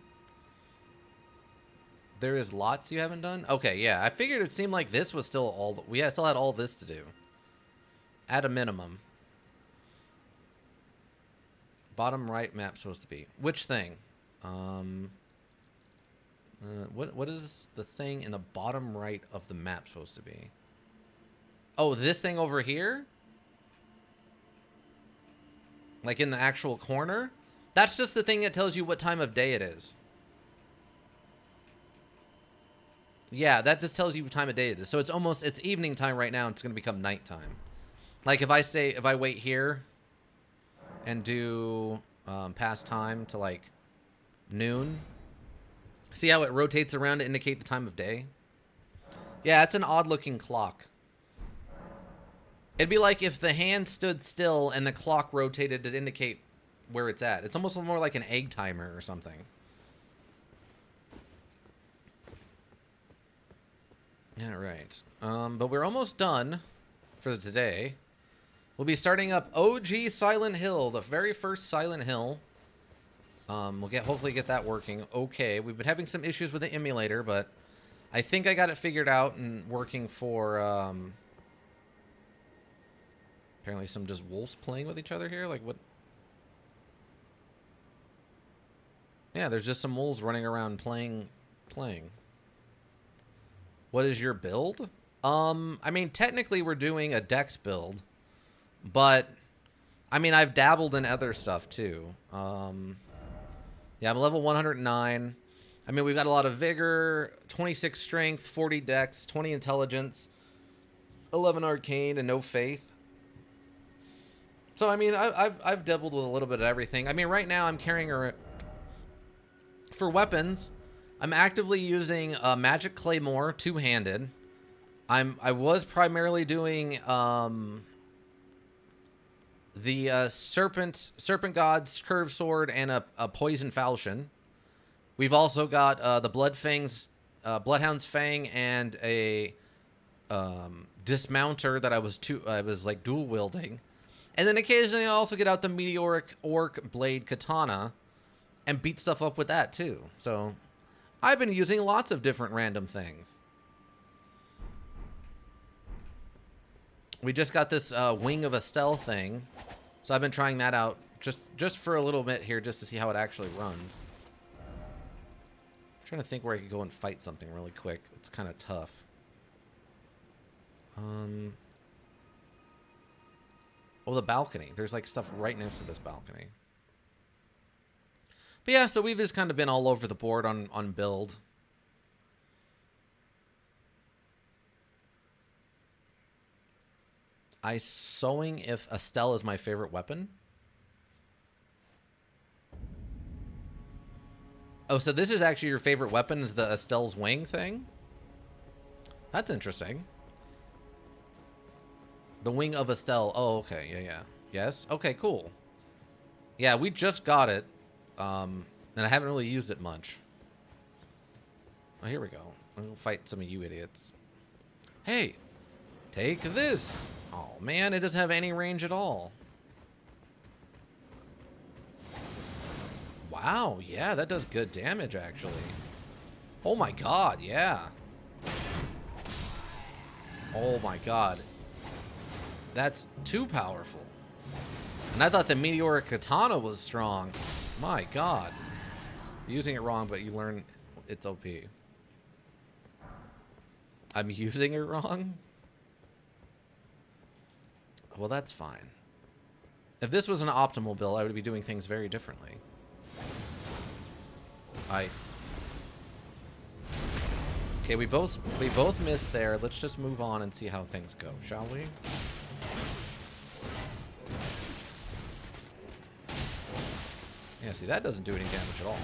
There is lots you haven't done? Okay, yeah. I figured it seemed like this was still all... We still had all this to do. At a minimum. Bottom right map supposed to be. Which thing? What is the thing in the bottom right of the map supposed to be? Oh, this thing over here? Like in the actual corner? That's just the thing that tells you what time of day it is. Yeah, that just tells you what time of day it is. So it's evening time right now, and it's going to become nighttime. Like if I wait here and do past time to like noon, see how it rotates around to indicate the time of day? Yeah, it's an odd looking clock. It'd be like if the hand stood still and the clock rotated to indicate where it's at. It's almost more like an egg timer or something. Yeah, right. But we're almost done for today. We'll be starting up OG Silent Hill, the very first Silent Hill. We'll hopefully get that working okay. We've been having some issues with the emulator, but I think I got it figured out and working for, apparently some just wolves playing with each other here. Like what? Yeah, there's just some wolves running around playing. What is your build? I mean, technically we're doing a Dex build, but I mean, I've dabbled in other stuff too. Yeah, I'm level 109. I mean, we've got a lot of vigor, 26 strength, 40 dex, 20 intelligence, 11 arcane, and no faith. So, I mean, I've dabbled with a little bit of everything. I mean, right now I'm carrying her... For weapons, I'm actively using a magic claymore, two-handed. I was primarily doing the serpent god's curved sword and a poison falchion. We've also got the bloodhound's fang, and a dismounter that I was like dual wielding. And then occasionally I also get out the meteoric orc blade katana and beat stuff up with that too. So I've been using lots of different random things. We just got this Wing of Estelle thing, so I've been trying that out just for a little bit here, just to see how it actually runs. I'm trying to think where I could go and fight something really quick. It's kind of tough. Oh, the balcony. There's like stuff right next to this balcony. But yeah, so we've just kind of been all over the board on build. I sewing if Estelle is my favorite weapon. Oh, so this is actually your favorite weapon, is the Estelle's wing thing? That's interesting. The Wing of Estelle. Oh, okay. Yeah. Yes? Okay, cool. Yeah, we just got it. and I haven't really used it much. Oh, here we go. We'll fight some of you idiots. Hey, take this. Oh man, it doesn't have any range at all. Wow, yeah, that does good damage actually. Oh my god, yeah. Oh my god. That's too powerful. And I thought the meteoric katana was strong. My god. Using it wrong, but you learn it's OP. I'm using it wrong? Well, that's fine. If this was an optimal build, I would be doing things very differently. Okay, we both missed there. Let's just move on and see how things go, shall we? Yeah, see, that doesn't do any damage at all.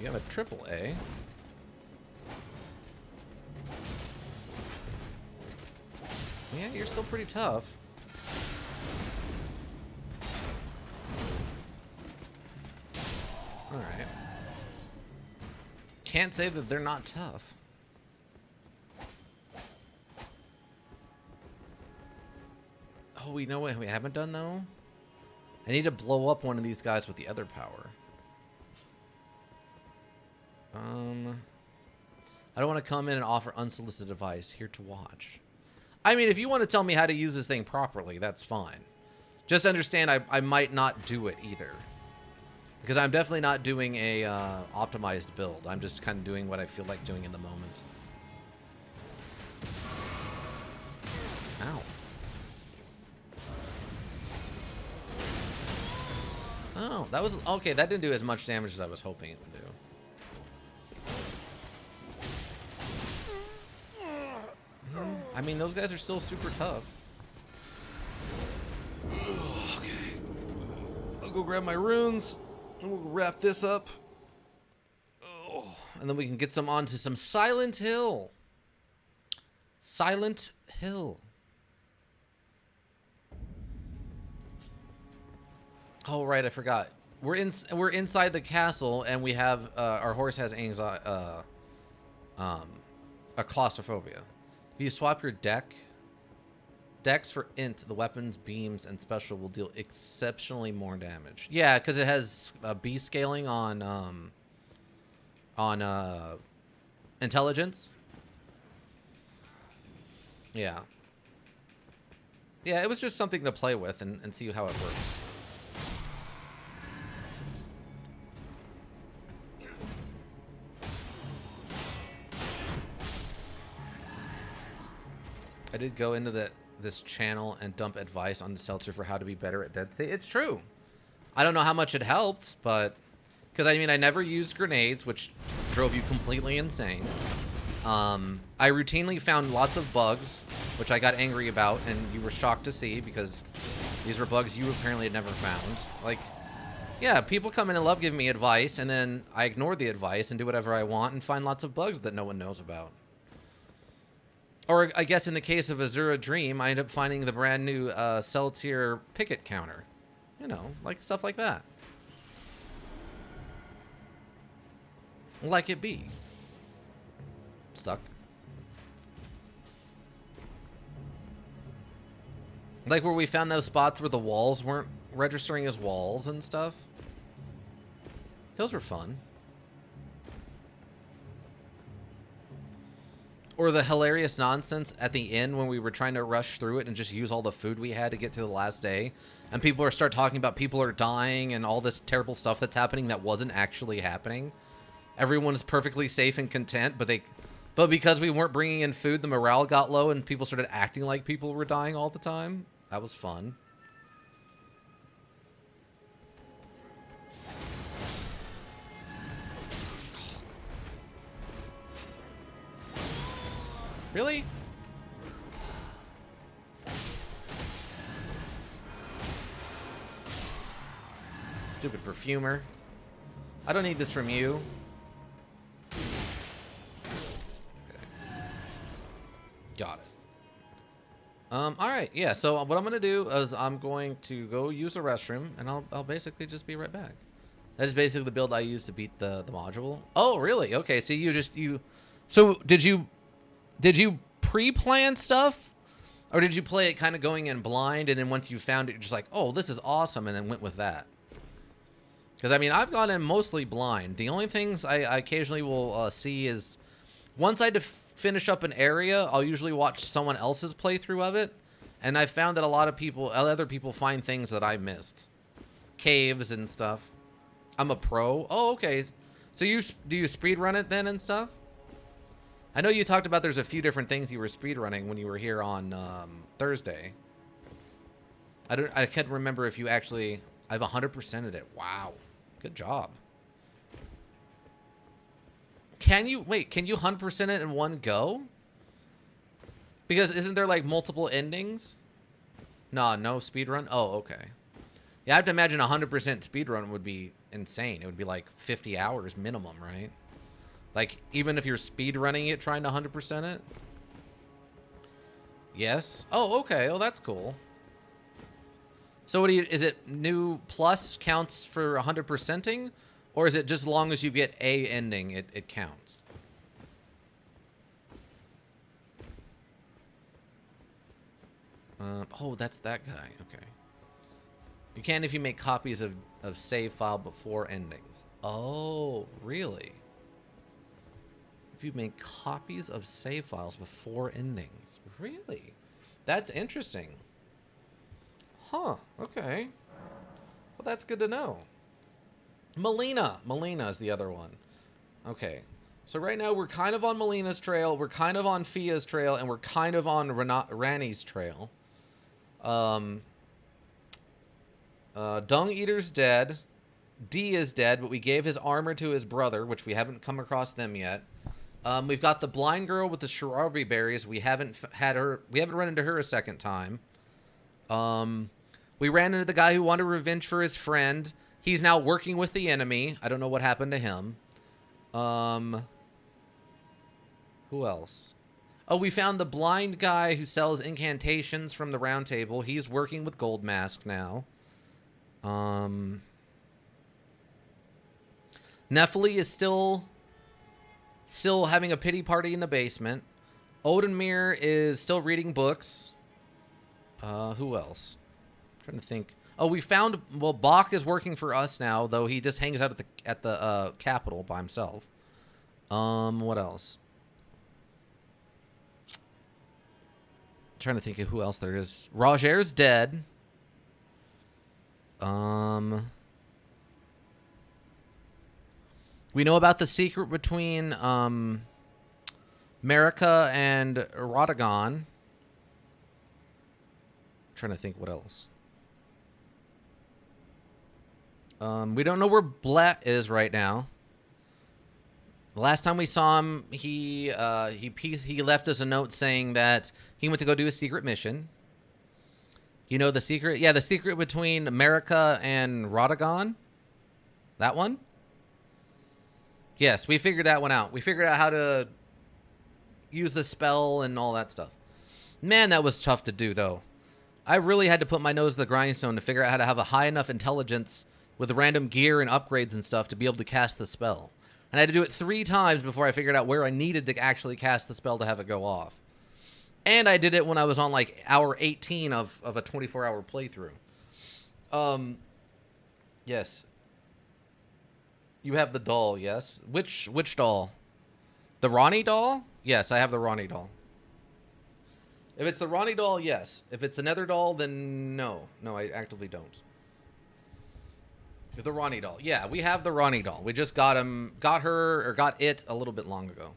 You have a triple A. Yeah, you're still pretty tough. Alright. Can't say that they're not tough. Oh, we know what we haven't done, though? I need to blow up one of these guys with the other power. I don't want to come in and offer unsolicited advice. Here to watch. I mean, if you want to tell me how to use this thing properly, that's fine. Just understand I might not do it either. Because I'm definitely not doing a optimized build. I'm just kind of doing what I feel like doing in the moment. Ow. Oh, that was... Okay, that didn't do as much damage as I was hoping it would do. I mean, those guys are still super tough. Okay. I'll go grab my runes, and we'll wrap this up. Oh, and then we can get some onto some Silent Hill. Silent Hill. Oh, right, I forgot. We're inside the castle, and we have our horse has anxiety, a claustrophobia. If you swap your dex for int, the weapons, beams, and special will deal exceptionally more damage. Yeah, because it has B scaling on intelligence. Yeah. Yeah, it was just something to play with and see how it works. I did go into this channel and dump advice on the Seltzer for how to be better at Dead State. It's true. I don't know how much it helped, but... Because, I mean, I never used grenades, which drove you completely insane. I routinely found lots of bugs, which I got angry about, and you were shocked to see, because these were bugs you apparently had never found. Like, yeah, people come in and love giving me advice, and then I ignore the advice and do whatever I want and find lots of bugs that no one knows about. Or I guess in the case of Azura Dream, I end up finding the brand new cell tier picket counter. You know, like stuff like that. Like it be. Stuck. Like where we found those spots where the walls weren't registering as walls and stuff. Those were fun. Or the hilarious nonsense at the end when we were trying to rush through it and just use all the food we had to get to the last day. And people start talking about people are dying and all this terrible stuff that's happening that wasn't actually happening. Everyone is perfectly safe and content, but because we weren't bringing in food, the morale got low and people started acting like people were dying all the time. That was fun. Really? Stupid perfumer. I don't need this from you. Okay. Got it. right. Yeah. So what I'm gonna do is I'm going to go use the restroom, and I'll basically just be right back. That is basically the build I used to beat the module. Oh, really? Okay. So you. So did you pre-plan stuff, or did you play it kind of going in blind, and then once you found it, you're just like, oh, this is awesome, and then went with that? Because I mean, I've gone in mostly blind. The only things I occasionally will see is once I finish up an area, I'll usually watch someone else's playthrough of it, and I've found that a lot of other people find things that I missed, caves and stuff. I'm a pro. Oh, okay. So do you speed run it then and stuff? I know you talked about there's a few different things you were speed running when you were here on Thursday. I can't remember if you actually. I've 100%ed it. Wow, good job. Can you 100% it in one go? Because isn't there like multiple endings? No speedrun. Oh, okay. Yeah, I have to imagine 100% speedrun would be insane. It would be like 50 hours minimum, right? Like even if you're speedrunning it, trying to 100% it. Yes. Oh, okay. Oh, that's cool. So what do you? Is it new plus counts for 100%ing? Or is it just as long as you get a ending, it counts? Oh, that's that guy. Okay. You can if you make copies of save file before endings. Oh, really? If you make copies of save files before endings. Really? That's interesting. Huh. Okay. Well, that's good to know. Melina is the other one. Okay. So right now we're kind of on Melina's trail, we're kind of on Fia's trail, and we're kind of on Rani's trail. Dung Eater's dead. D is dead, but we gave his armor to his brother, which we haven't come across them yet. We've got the blind girl with the strawberry berries. We haven't run into her a second time. We ran into the guy who wanted revenge for his friend. He's now working with the enemy. I don't know what happened to him. Who else? Oh, we found the blind guy who sells incantations from the round table. He's working with Gold Mask now. Nephili is still having a pity party in the basement. Odenmir is still reading books. Who else? I'm trying to think. Oh, we found. Well, Bach is working for us now, though he just hangs out at the Capitol by himself. What else? I'm trying to think of who else there is. Roger's dead. We know about the secret between Marika and Rodagon. Trying to think what else. We don't know where Blatt is right now. The last time we saw him, he left us a note saying that he went to go do a secret mission. You know the secret? Yeah, the secret between Marika and Rodagon. That one? Yes, we figured that one out. We figured out how to use the spell and all that stuff. Man, that was tough to do, though. I really had to put my nose to the grindstone to figure out how to have a high enough intelligence with random gear and upgrades and stuff to be able to cast the spell. And I had to do it 3 times before I figured out where I needed to actually cast the spell to have it go off. And I did it when I was on like hour 18 of a 24-hour playthrough. Yes. You have the doll, yes. Which doll? The Ronnie doll? Yes, I have the Ronnie doll. If it's the Ronnie doll, yes. If it's another doll, then no. No, I actively don't. The Ronnie doll. Yeah, we have the Ronnie doll. We just got it a little bit long ago.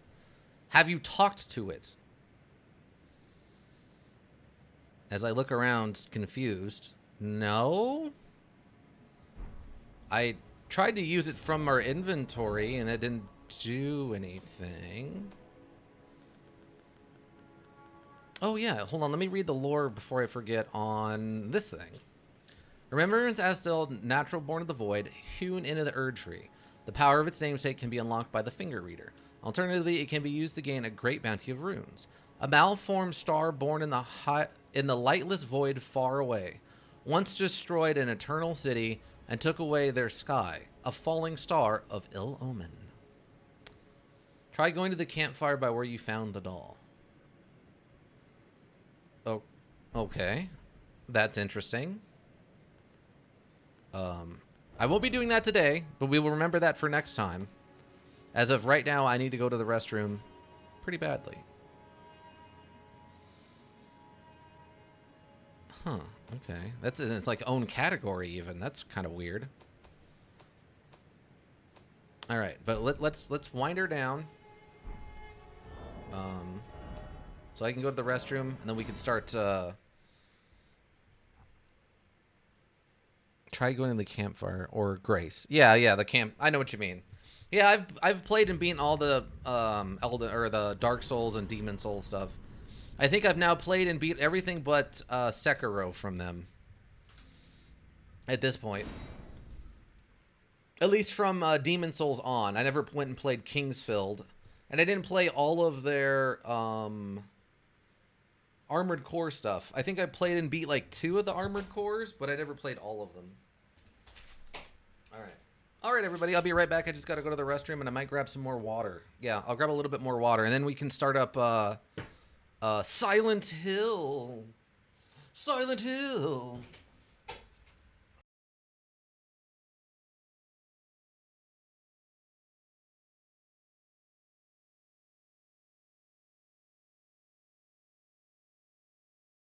Have you talked to it? As I look around confused. No. I tried to use it from our inventory and it didn't do anything. Oh yeah, hold on. Let me read the lore before I forget on this thing. Remembrance Astel, natural born of the void, hewn into the Erd tree. The power of its namesake can be unlocked by the finger reader. Alternatively, it can be used to gain a great bounty of runes. A malformed star born in the lightless void far away, once destroyed an eternal city and took away their sky, a falling star of ill omen. Try going to the campfire by where you found the doll. Oh, okay. That's interesting. I won't be doing that today, but we will remember that for next time. As of right now, I need to go to the restroom pretty badly. Huh, okay. It's like own category even. That's kind of weird. All right, but let's wind her down. So I can go to the restroom and then we can start try going to the campfire or Grace. Yeah, the camp. I know what you mean. Yeah, I've played and beaten all the Elden or the Dark Souls and Demon Souls stuff. I think I've now played and beat everything but Sekiro from them. At this point. At least from Demon Souls on. I never went and played Kingsfield. And I didn't play all of their Armored Core stuff. I think I played and beat like 2 of the Armored Cores, but I never played all of them. All right, everybody. I'll be right back. I just got to go to the restroom, and I might grab some more water. Yeah, I'll grab a little bit more water, and then we can start up Silent Hill. Silent Hill.